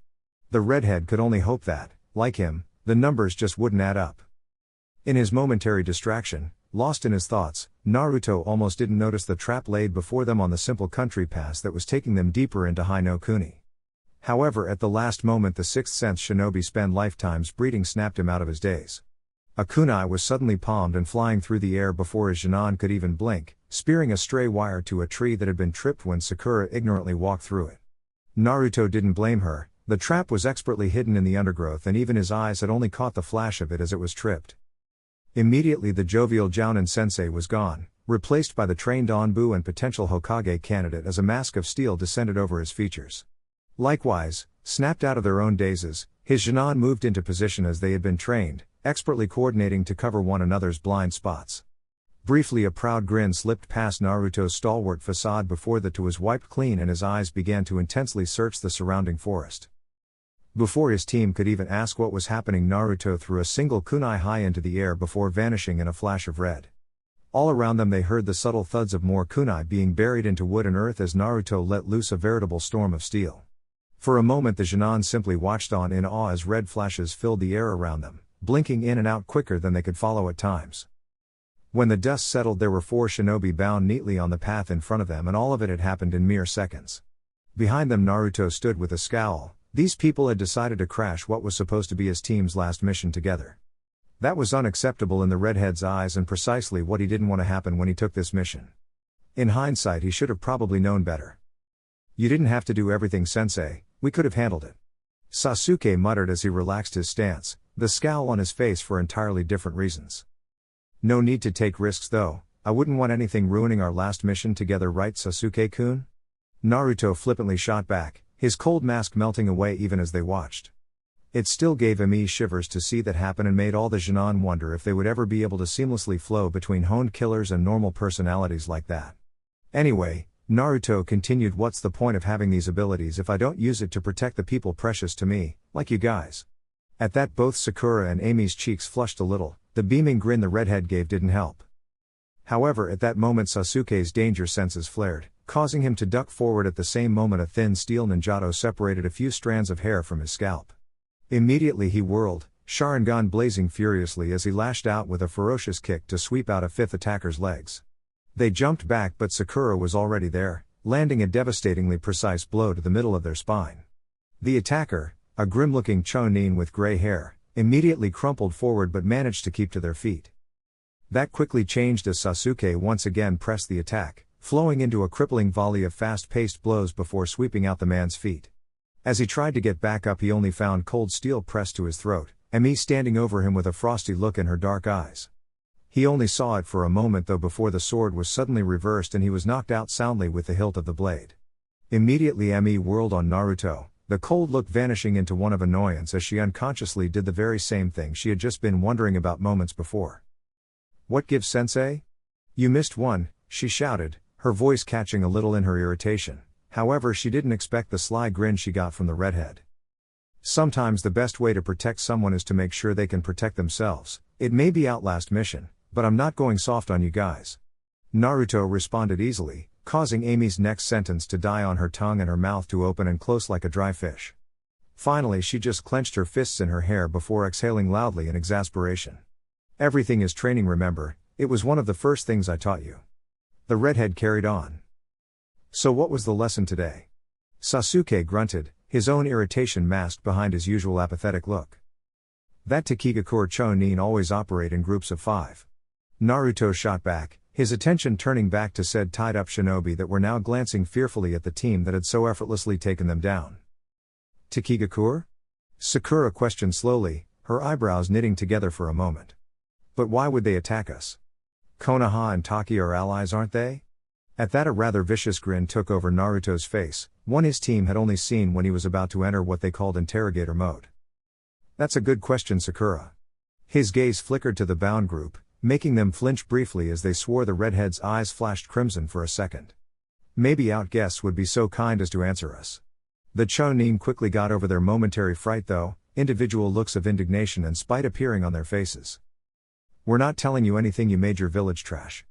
The redhead could only hope that, like him, the numbers just wouldn't add up. In his momentary distraction, lost in his thoughts, Naruto almost didn't notice the trap laid before them on the simple country pass that was taking them deeper into High no Kuni. However, at the last moment, the sixth sense shinobi spend lifetimes breeding snapped him out of his daze. A kunai was suddenly palmed and flying through the air before his Jinan could even blink, spearing a stray wire to a tree that had been tripped when Sakura ignorantly walked through it. Naruto didn't blame her. The trap was expertly hidden in the undergrowth and even his eyes had only caught the flash of it as it was tripped. Immediately the jovial Jounin sensei was gone, replaced by the trained Anbu and potential Hokage candidate as a mask of steel descended over his features. Likewise, snapped out of their own dazes, his Jinan moved into position as they had been trained, expertly coordinating to cover one another's blind spots. Briefly a proud grin slipped past Naruto's stalwart facade before the two was wiped clean and his eyes began to intensely search the surrounding forest. Before his team could even ask what was happening, Naruto threw a single kunai high into the air before vanishing in a flash of red. All around them they heard the subtle thuds of more kunai being buried into wood and earth as Naruto let loose a veritable storm of steel. For a moment the Jinan simply watched on in awe as red flashes filled the air around them, blinking in and out quicker than they could follow at times. When the dust settled, there were 4 shinobi bound neatly on the path in front of them, and all of it had happened in mere seconds. Behind them Naruto stood with a scowl. These people had decided to crash what was supposed to be his team's last mission together. That was unacceptable in the redhead's eyes and precisely what he didn't want to happen when he took this mission. In hindsight, he should have probably known better. "You didn't have to do everything, sensei, we could have handled it," Sasuke muttered as he relaxed his stance, the scowl on his face for entirely different reasons. "No need to take risks though, I wouldn't want anything ruining our last mission together, right Sasuke-kun?" Naruto flippantly shot back, his cold mask melting away even as they watched. It still gave Emi shivers to see that happen and made all the Jinan wonder if they would ever be able to seamlessly flow between honed killers and normal personalities like that. "Anyway," Naruto continued, "what's the point of having these abilities if I don't use it to protect the people precious to me, like you guys?" At that both Sakura and Ami's cheeks flushed a little. The beaming grin the redhead gave didn't help. However, at that moment Sasuke's danger senses flared, causing him to duck forward. At the same moment a thin steel ninjato separated a few strands of hair from his scalp. Immediately he whirled, Sharingan blazing furiously as he lashed out with a ferocious kick to sweep out a fifth attacker's legs. They jumped back, but Sakura was already there, landing a devastatingly precise blow to the middle of their spine. The attacker, A grim-looking Chonin with gray hair, immediately crumpled forward but managed to keep to their feet. That quickly changed as Sasuke once again pressed the attack, flowing into a crippling volley of fast-paced blows before sweeping out the man's feet. As he tried to get back up, he only found cold steel pressed to his throat, Emi standing over him with a frosty look in her dark eyes. He only saw it for a moment though before the sword was suddenly reversed and he was knocked out soundly with the hilt of the blade. Immediately Emi whirled on Naruto, the cold look vanishing into one of annoyance as she unconsciously did the very same thing she had just been wondering about moments before. "What gives, sensei?" "You missed one," she shouted, her voice catching a little in her irritation. However, she didn't expect the sly grin she got from the redhead. Sometimes the best way to protect someone is to make sure they can protect themselves. It may be Outlast mission, but I'm not going soft on you guys. Naruto responded easily, causing Amy's next sentence to die on her tongue and her mouth to open and close like a dry fish. Finally, she just clenched her fists in her hair before exhaling loudly in exasperation. "Everything is training, remember, it was one of the first things I taught you." The redhead carried on. "So what was the lesson today?" Sasuke grunted, his own irritation masked behind his usual apathetic look. "That Takigakure Chonin always operate in groups of 5. Naruto shot back, his attention turning back to said tied-up shinobi that were now glancing fearfully at the team that had so effortlessly taken them down. "Takigakure?" Sakura questioned slowly, her eyebrows knitting together for a moment. "But why would they attack us? Konoha and Taki are allies, aren't they?" At that, a rather vicious grin took over Naruto's face, one his team had only seen when he was about to enter what they called interrogator mode. "That's a good question, Sakura." His gaze flickered to the bound group, making them flinch briefly as they swore. The redhead's eyes flashed crimson for a second. "Maybe outguests would be so kind as to answer us." The Chonin quickly got over their momentary fright though, individual looks of indignation and spite appearing on their faces. "We're not telling you anything, you major village trash."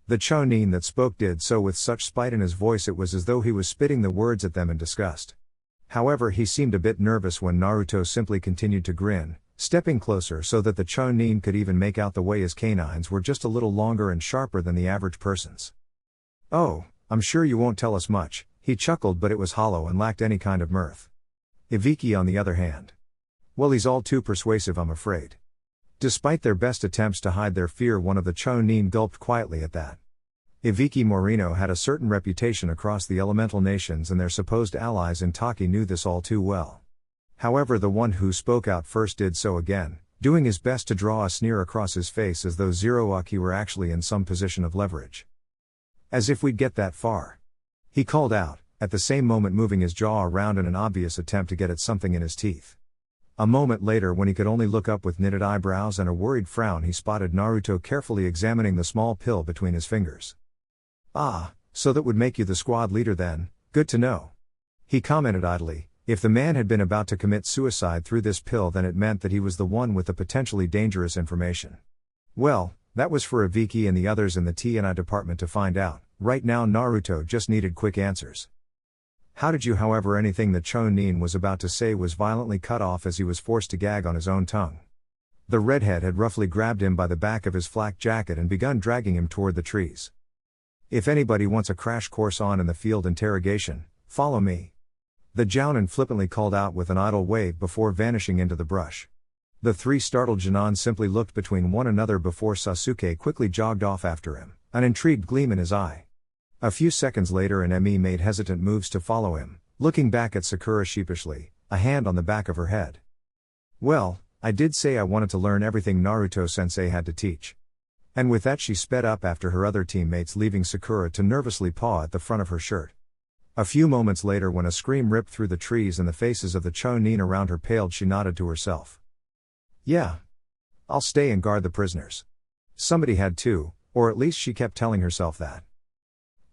The Chonin that spoke did so with such spite in his voice it was as though he was spitting the words at them in disgust. However, he seemed a bit nervous when Naruto simply continued to grin, stepping closer so that the Chonin could even make out the way his canines were just a little longer and sharper than the average person's. "Oh, I'm sure you won't tell us much," he chuckled, but it was hollow and lacked any kind of mirth. Ibiki on the other hand. "Well, he's all too persuasive, I'm afraid." Despite their best attempts to hide their fear, one of the Chonin gulped quietly at that. Ibiki Morino had a certain reputation across the elemental nations and their supposed allies in Taki knew this all too well. However, the one who spoke out first did so again, doing his best to draw a sneer across his face as though Zeroaki were actually in some position of leverage. "As if we'd get that far," he called out, at the same moment moving his jaw around in an obvious attempt to get at something in his teeth. A moment later, when he could only look up with knitted eyebrows and a worried frown, he spotted Naruto carefully examining the small pill between his fingers. "Ah, so that would make you the squad leader then, good to know." He commented idly, if the man had been about to commit suicide through this pill then it meant that he was the one with the potentially dangerous information. Well, that was for Ibiki and the others in the T&I department to find out. Right now Naruto just needed quick answers. "How did you?" However, anything that Chonin was about to say was violently cut off as he was forced to gag on his own tongue. The redhead had roughly grabbed him by the back of his flak jacket and begun dragging him toward the trees. "If anybody wants a crash course on in the field interrogation, follow me." The Jounin flippantly called out with an idle wave before vanishing into the brush. The 3 startled Jonin simply looked between one another before Sasuke quickly jogged off after him, an intrigued gleam in his eye. A few seconds later Emi made hesitant moves to follow him, looking back at Sakura sheepishly, a hand on the back of her head. "Well, I did say I wanted to learn everything Naruto-sensei had to teach." And with that she sped up after her other teammates, leaving Sakura to nervously paw at the front of her shirt. A few moments later, when a scream ripped through the trees and the faces of the Chonin around her paled, she nodded to herself. "Yeah. I'll stay and guard the prisoners." Somebody had to, or at least she kept telling herself that.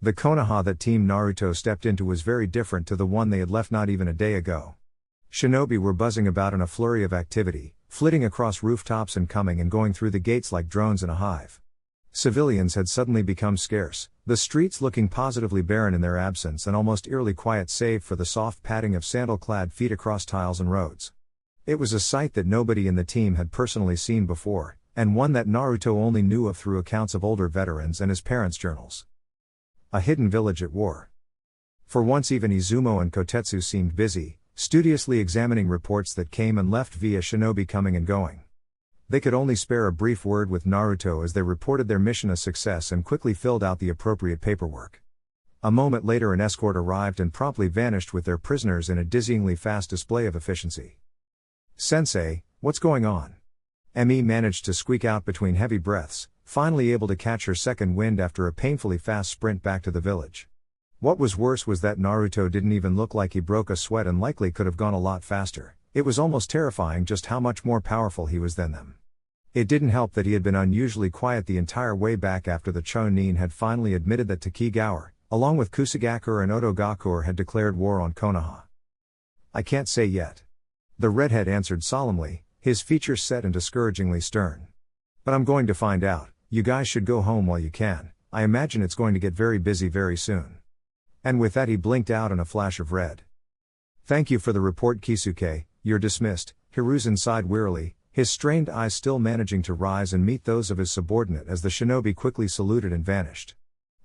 The Konoha that Team Naruto stepped into was very different to the one they had left not even a day ago. Shinobi were buzzing about in a flurry of activity, flitting across rooftops and coming and going through the gates like drones in a hive. Civilians had suddenly become scarce, the streets looking positively barren in their absence and almost eerily quiet save for the soft padding of sandal-clad feet across tiles and roads. It was a sight that nobody in the team had personally seen before, and one that Naruto only knew of through accounts of older veterans and his parents' journals. A hidden village at war. For once even Izumo and Kotetsu seemed busy, studiously examining reports that came and left via shinobi coming and going. They could only spare a brief word with Naruto as they reported their mission a success and quickly filled out the appropriate paperwork. A moment later an escort arrived and promptly vanished with their prisoners in a dizzyingly fast display of efficiency. "Sensei, what's going on?" Emi managed to squeak out between heavy breaths, finally able to catch her second wind after a painfully fast sprint back to the village. What was worse was that Naruto didn't even look like he broke a sweat and likely could have gone a lot faster. It was almost terrifying just how much more powerful he was than them. It didn't help that he had been unusually quiet the entire way back after the Chunin had finally admitted that Takigawa, along with Kusagakure and Otogakure, had declared war on Konoha. "I can't say yet." The redhead answered solemnly, his features set and discouragingly stern. "But I'm going to find out. You guys should go home while you can. I imagine it's going to get very busy very soon." And with that he blinked out in a flash of red. "Thank you for the report, Kisuke, you're dismissed," Hiruzen sighed wearily, his strained eyes still managing to rise and meet those of his subordinate as the shinobi quickly saluted and vanished.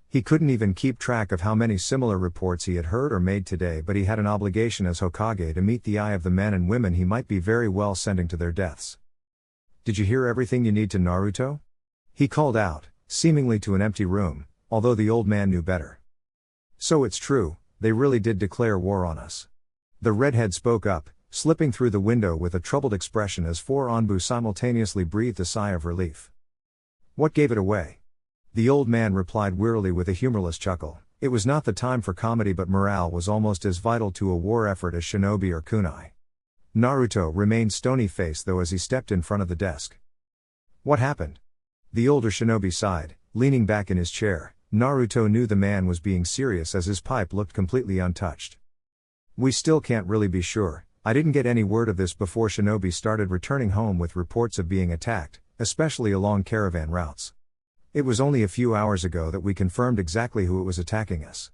He couldn't even keep track of how many similar reports he had heard or made today, but he had an obligation as Hokage to meet the eye of the men and women he might be very well sending to their deaths. "Did you hear everything you need to, Naruto?" he called out, seemingly to an empty room, although the old man knew better. "So it's true, they really did declare war on us." The redhead spoke up, slipping through the window with a troubled expression as four Anbu simultaneously breathed a sigh of relief. "What gave it away?" The old man replied wearily with a humorless chuckle. It was not the time for comedy, but morale was almost as vital to a war effort as shinobi or kunai. Naruto remained stony-faced though as he stepped in front of the desk. "What happened?" The older shinobi sighed, leaning back in his chair. Naruto knew the man was being serious as his pipe looked completely untouched. "We still can't really be sure. I didn't get any word of this before shinobi started returning home with reports of being attacked, especially along caravan routes. It was only a few hours ago that we confirmed exactly who it was attacking us.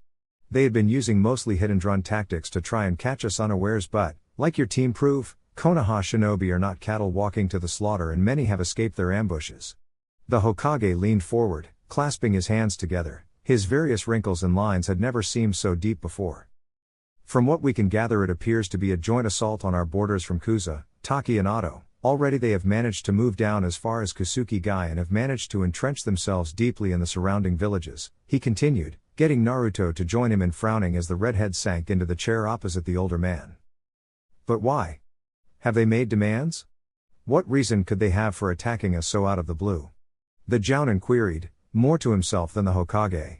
They had been using mostly hit-and-run tactics to try and catch us unawares, but, like your team prove, Konoha shinobi are not cattle walking to the slaughter and many have escaped their ambushes." The Hokage leaned forward, clasping his hands together. His various wrinkles and lines had never seemed so deep before. "From what we can gather, it appears to be a joint assault on our borders from Kusa, Taki and Oto. Already they have managed to move down as far as Kusuki-gai and have managed to entrench themselves deeply in the surrounding villages," he continued, getting Naruto to join him in frowning as the redhead sank into the chair opposite the older man. "But why? Have they made demands? What reason could they have for attacking us so out of the blue?" The Jounin queried, more to himself than the Hokage.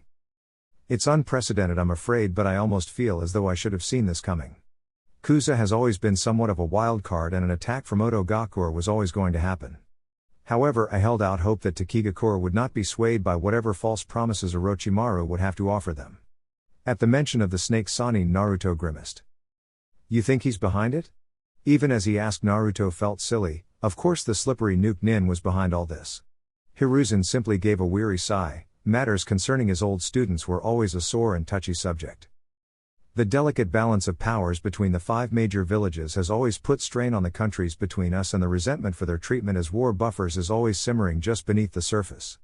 "It's unprecedented, I'm afraid, but I almost feel as though I should have seen this coming. Kusa has always been somewhat of a wild card and an attack from Otogakure was always going to happen. However, I held out hope that Takigakure would not be swayed by whatever false promises Orochimaru would have to offer them." At the mention of the snake Sannin, Naruto grimaced. "You think he's behind it?" Even as he asked, Naruto felt silly. Of course the slippery Nuke Nin was behind all this. Hiruzen simply gave a weary sigh. Matters concerning his old students were always a sore and touchy subject. The delicate balance of powers between the 5 major villages has always put strain on the countries between us, and the resentment for their treatment as war buffers is always simmering just beneath the surface.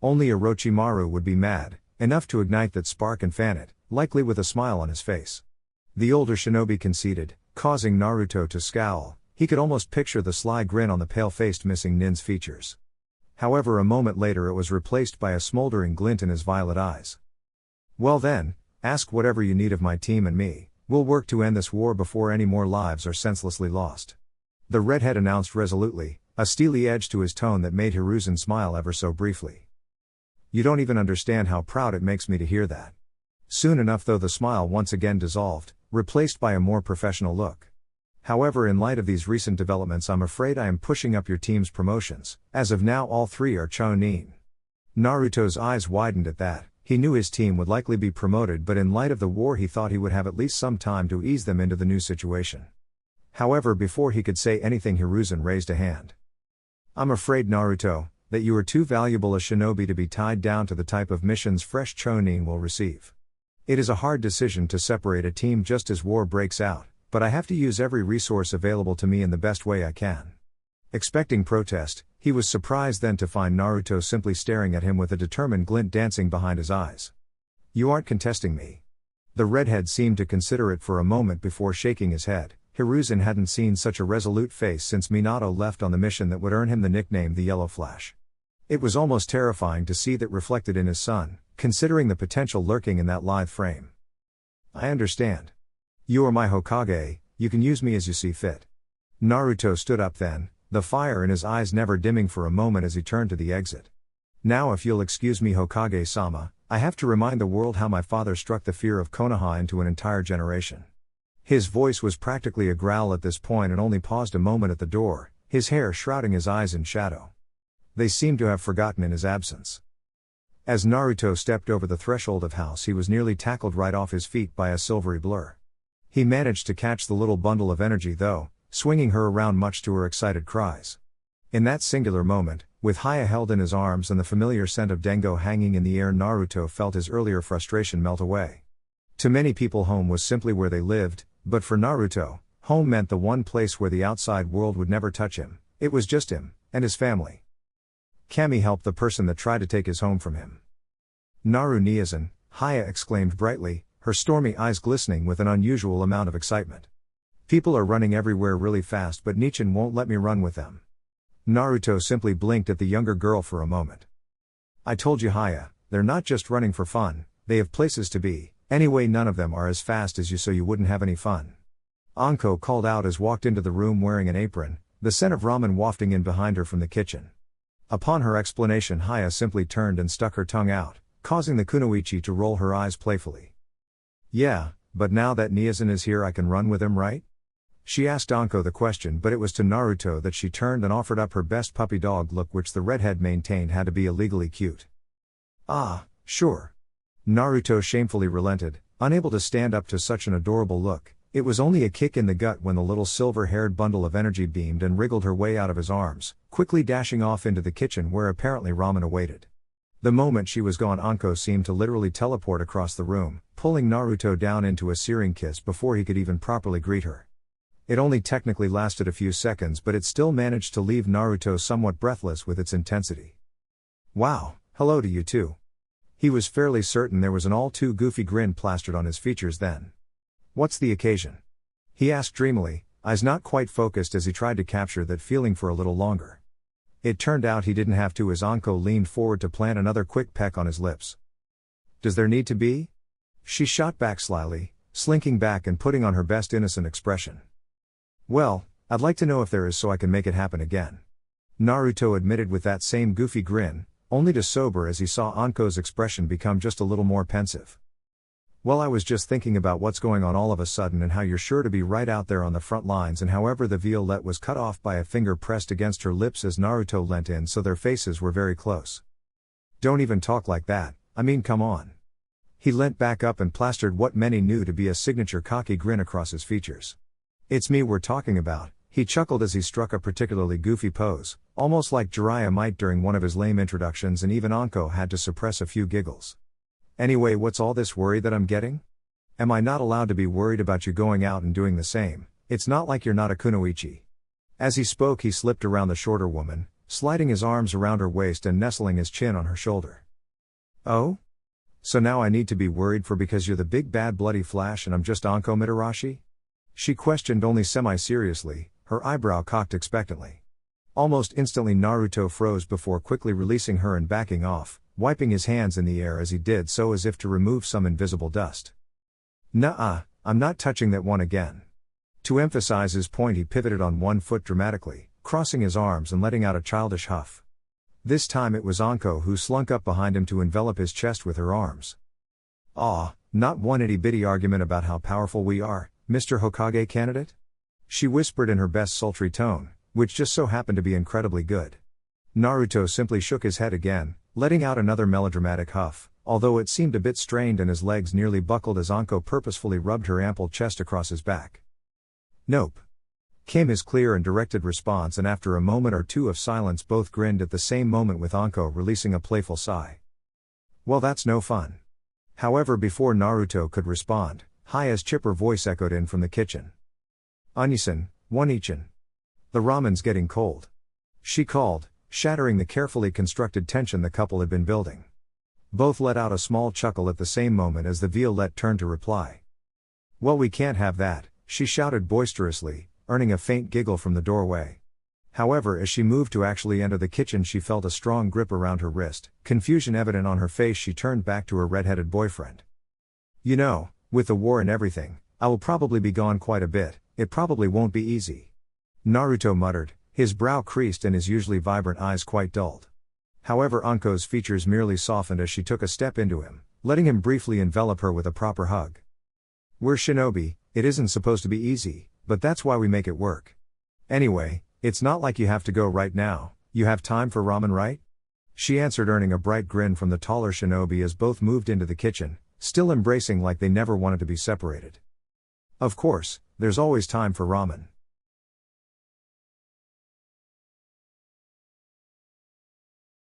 Only Orochimaru would be mad, enough to ignite that spark and fan it, likely with a smile on his face. The older shinobi conceded, causing Naruto to scowl. He could almost picture the sly grin on the pale-faced missing Nin's features. However, a moment later it was replaced by a smoldering glint in his violet eyes. "Well then, ask whatever you need of my team and me. We'll work to end this war before any more lives are senselessly lost," the redhead announced resolutely, a steely edge to his tone that made Hiruzen smile ever so briefly. "You don't even understand how proud it makes me to hear that." Soon enough though the smile once again dissolved, replaced by a more professional look. "However, in light of these recent developments, I'm afraid I am pushing up your team's promotions. As of now all 3 are Chunin." Naruto's eyes widened at that. He knew his team would likely be promoted, but in light of the war he thought he would have at least some time to ease them into the new situation. However, before he could say anything, Hiruzen raised a hand. "I'm afraid, Naruto, that you are too valuable a shinobi to be tied down to the type of missions fresh Chunin will receive. It is a hard decision to separate a team just as war breaks out, but I have to use every resource available to me in the best way I can." Expecting protest, he was surprised then to find Naruto simply staring at him with a determined glint dancing behind his eyes. "You aren't contesting me. The redhead seemed to consider it for a moment before shaking his head. Hiruzen hadn't seen such a resolute face since Minato left on the mission that would earn him the nickname the Yellow Flash. It was almost terrifying to see that reflected in his son, considering the potential lurking in that lithe frame. I understand. You are my Hokage, you can use me as you see fit. Naruto stood up then, the fire in his eyes never dimming for a moment as he turned to the exit. Now if you'll excuse me Hokage-sama, I have to remind the world how my father struck the fear of Konoha into an entire generation. His voice was practically a growl at this point and only paused a moment at the door, his hair shrouding his eyes in shadow. They seemed to have forgotten in his absence. As Naruto stepped over the threshold of house, he was nearly tackled right off his feet by a silvery blur. He managed to catch the little bundle of energy though, swinging her around much to her excited cries. In that singular moment, with Haya held in his arms and the familiar scent of Dengo hanging in the air, Naruto felt his earlier frustration melt away. To many people, home was simply where they lived, but for Naruto, home meant the one place where the outside world would never touch him. It was just him, and his family. Kami helped the person that tried to take his home from him. Naru Niazan, Haya exclaimed brightly, her stormy eyes glistening with an unusual amount of excitement. People are running everywhere really fast, but Nichan won't let me run with them. Naruto simply blinked at the younger girl for a moment. I told you Haya, they're not just running for fun, they have places to be. Anyway, none of them are as fast as you, so you wouldn't have any fun. Anko called out as walked into the room wearing an apron, the scent of ramen wafting in behind her from the kitchen. Upon her explanation, Haya simply turned and stuck her tongue out, causing the kunoichi to roll her eyes playfully. Yeah, but now that Niazan is here I can run with him, right? She asked Anko the question, but it was to Naruto that she turned and offered up her best puppy dog look, which the redhead maintained had to be illegally cute. Ah, sure. Naruto shamefully relented, unable to stand up to such an adorable look. It was only a kick in the gut when the little silver-haired bundle of energy beamed and wriggled her way out of his arms, quickly dashing off into the kitchen where apparently ramen awaited. The moment she was gone, Anko seemed to literally teleport across the room, pulling Naruto down into a searing kiss before he could even properly greet her. It only technically lasted a few seconds, but it still managed to leave Naruto somewhat breathless with its intensity. Wow, hello to you too. He was fairly certain there was an all-too goofy grin plastered on his features then. What's the occasion? He asked dreamily, eyes not quite focused as he tried to capture that feeling for a little longer. It turned out he didn't have to, as Anko leaned forward to plant another quick peck on his lips. Does there need to be? She shot back slyly, slinking back and putting on her best innocent expression. Well, I'd like to know if there is, so I can make it happen again. Naruto admitted with that same goofy grin, only to sober as he saw Anko's expression become just a little more pensive. Well, I was just thinking about what's going on all of a sudden and how you're sure to be right out there on the front lines, and however the Violette was cut off by a finger pressed against her lips as Naruto leant in so their faces were very close. Don't even talk like that, I mean come on. He leant back up and plastered what many knew to be a signature cocky grin across his features. It's me we're talking about, he chuckled as he struck a particularly goofy pose, almost like Jiraiya might during one of his lame introductions, and even Anko had to suppress a few giggles. Anyway, what's all this worry that I'm getting? Am I not allowed to be worried about you going out and doing the same? It's not like you're not a kunoichi. As he spoke, he slipped around the shorter woman, sliding his arms around her waist and nestling his chin on her shoulder. Oh? So now I need to be worried for because you're the big bad bloody Flash and I'm just Anko Mitarashi? She questioned only semi-seriously, her eyebrow cocked expectantly. Almost instantly Naruto froze before quickly releasing her and backing off, wiping his hands in the air as he did so as if to remove some invisible dust. Nuh-uh, I'm not touching that one again. To emphasize his point, he pivoted on one foot dramatically, crossing his arms and letting out a childish huff. This time it was Anko who slunk up behind him to envelop his chest with her arms. Aw, not one itty-bitty argument about how powerful we are, Mr. Hokage candidate? She whispered in her best sultry tone, which just so happened to be incredibly good. Naruto simply shook his head again, letting out another melodramatic huff, although it seemed a bit strained and his legs nearly buckled as Anko purposefully rubbed her ample chest across his back. Nope. Came his clear and directed response, and after a moment or two of silence both grinned at the same moment, with Anko releasing a playful sigh. Well, that's no fun. However, before Naruto could respond, Haya's chipper voice echoed in from the kitchen. Onisen, one-ichan. The ramen's getting cold. She called, shattering the carefully constructed tension the couple had been building. Both let out a small chuckle at the same moment as the Violette turned to reply. "Well, we can't have that," she shouted boisterously, earning a faint giggle from the doorway. However, as she moved to actually enter the kitchen, she felt a strong grip around her wrist, confusion evident on her face. She turned back to her red-headed boyfriend. "You know, with the war and everything, I will probably be gone quite a bit. It probably won't be easy," Naruto muttered, his brow creased and his usually vibrant eyes quite dulled. However, Anko's features merely softened as she took a step into him, letting him briefly envelop her with a proper hug. "We're shinobi, it isn't supposed to be easy, but that's why we make it work. Anyway, it's not like you have to go right now. You have time for ramen, right?" she answered, earning a bright grin from the taller shinobi as both moved into the kitchen, still embracing like they never wanted to be separated. "Of course, there's always time for ramen."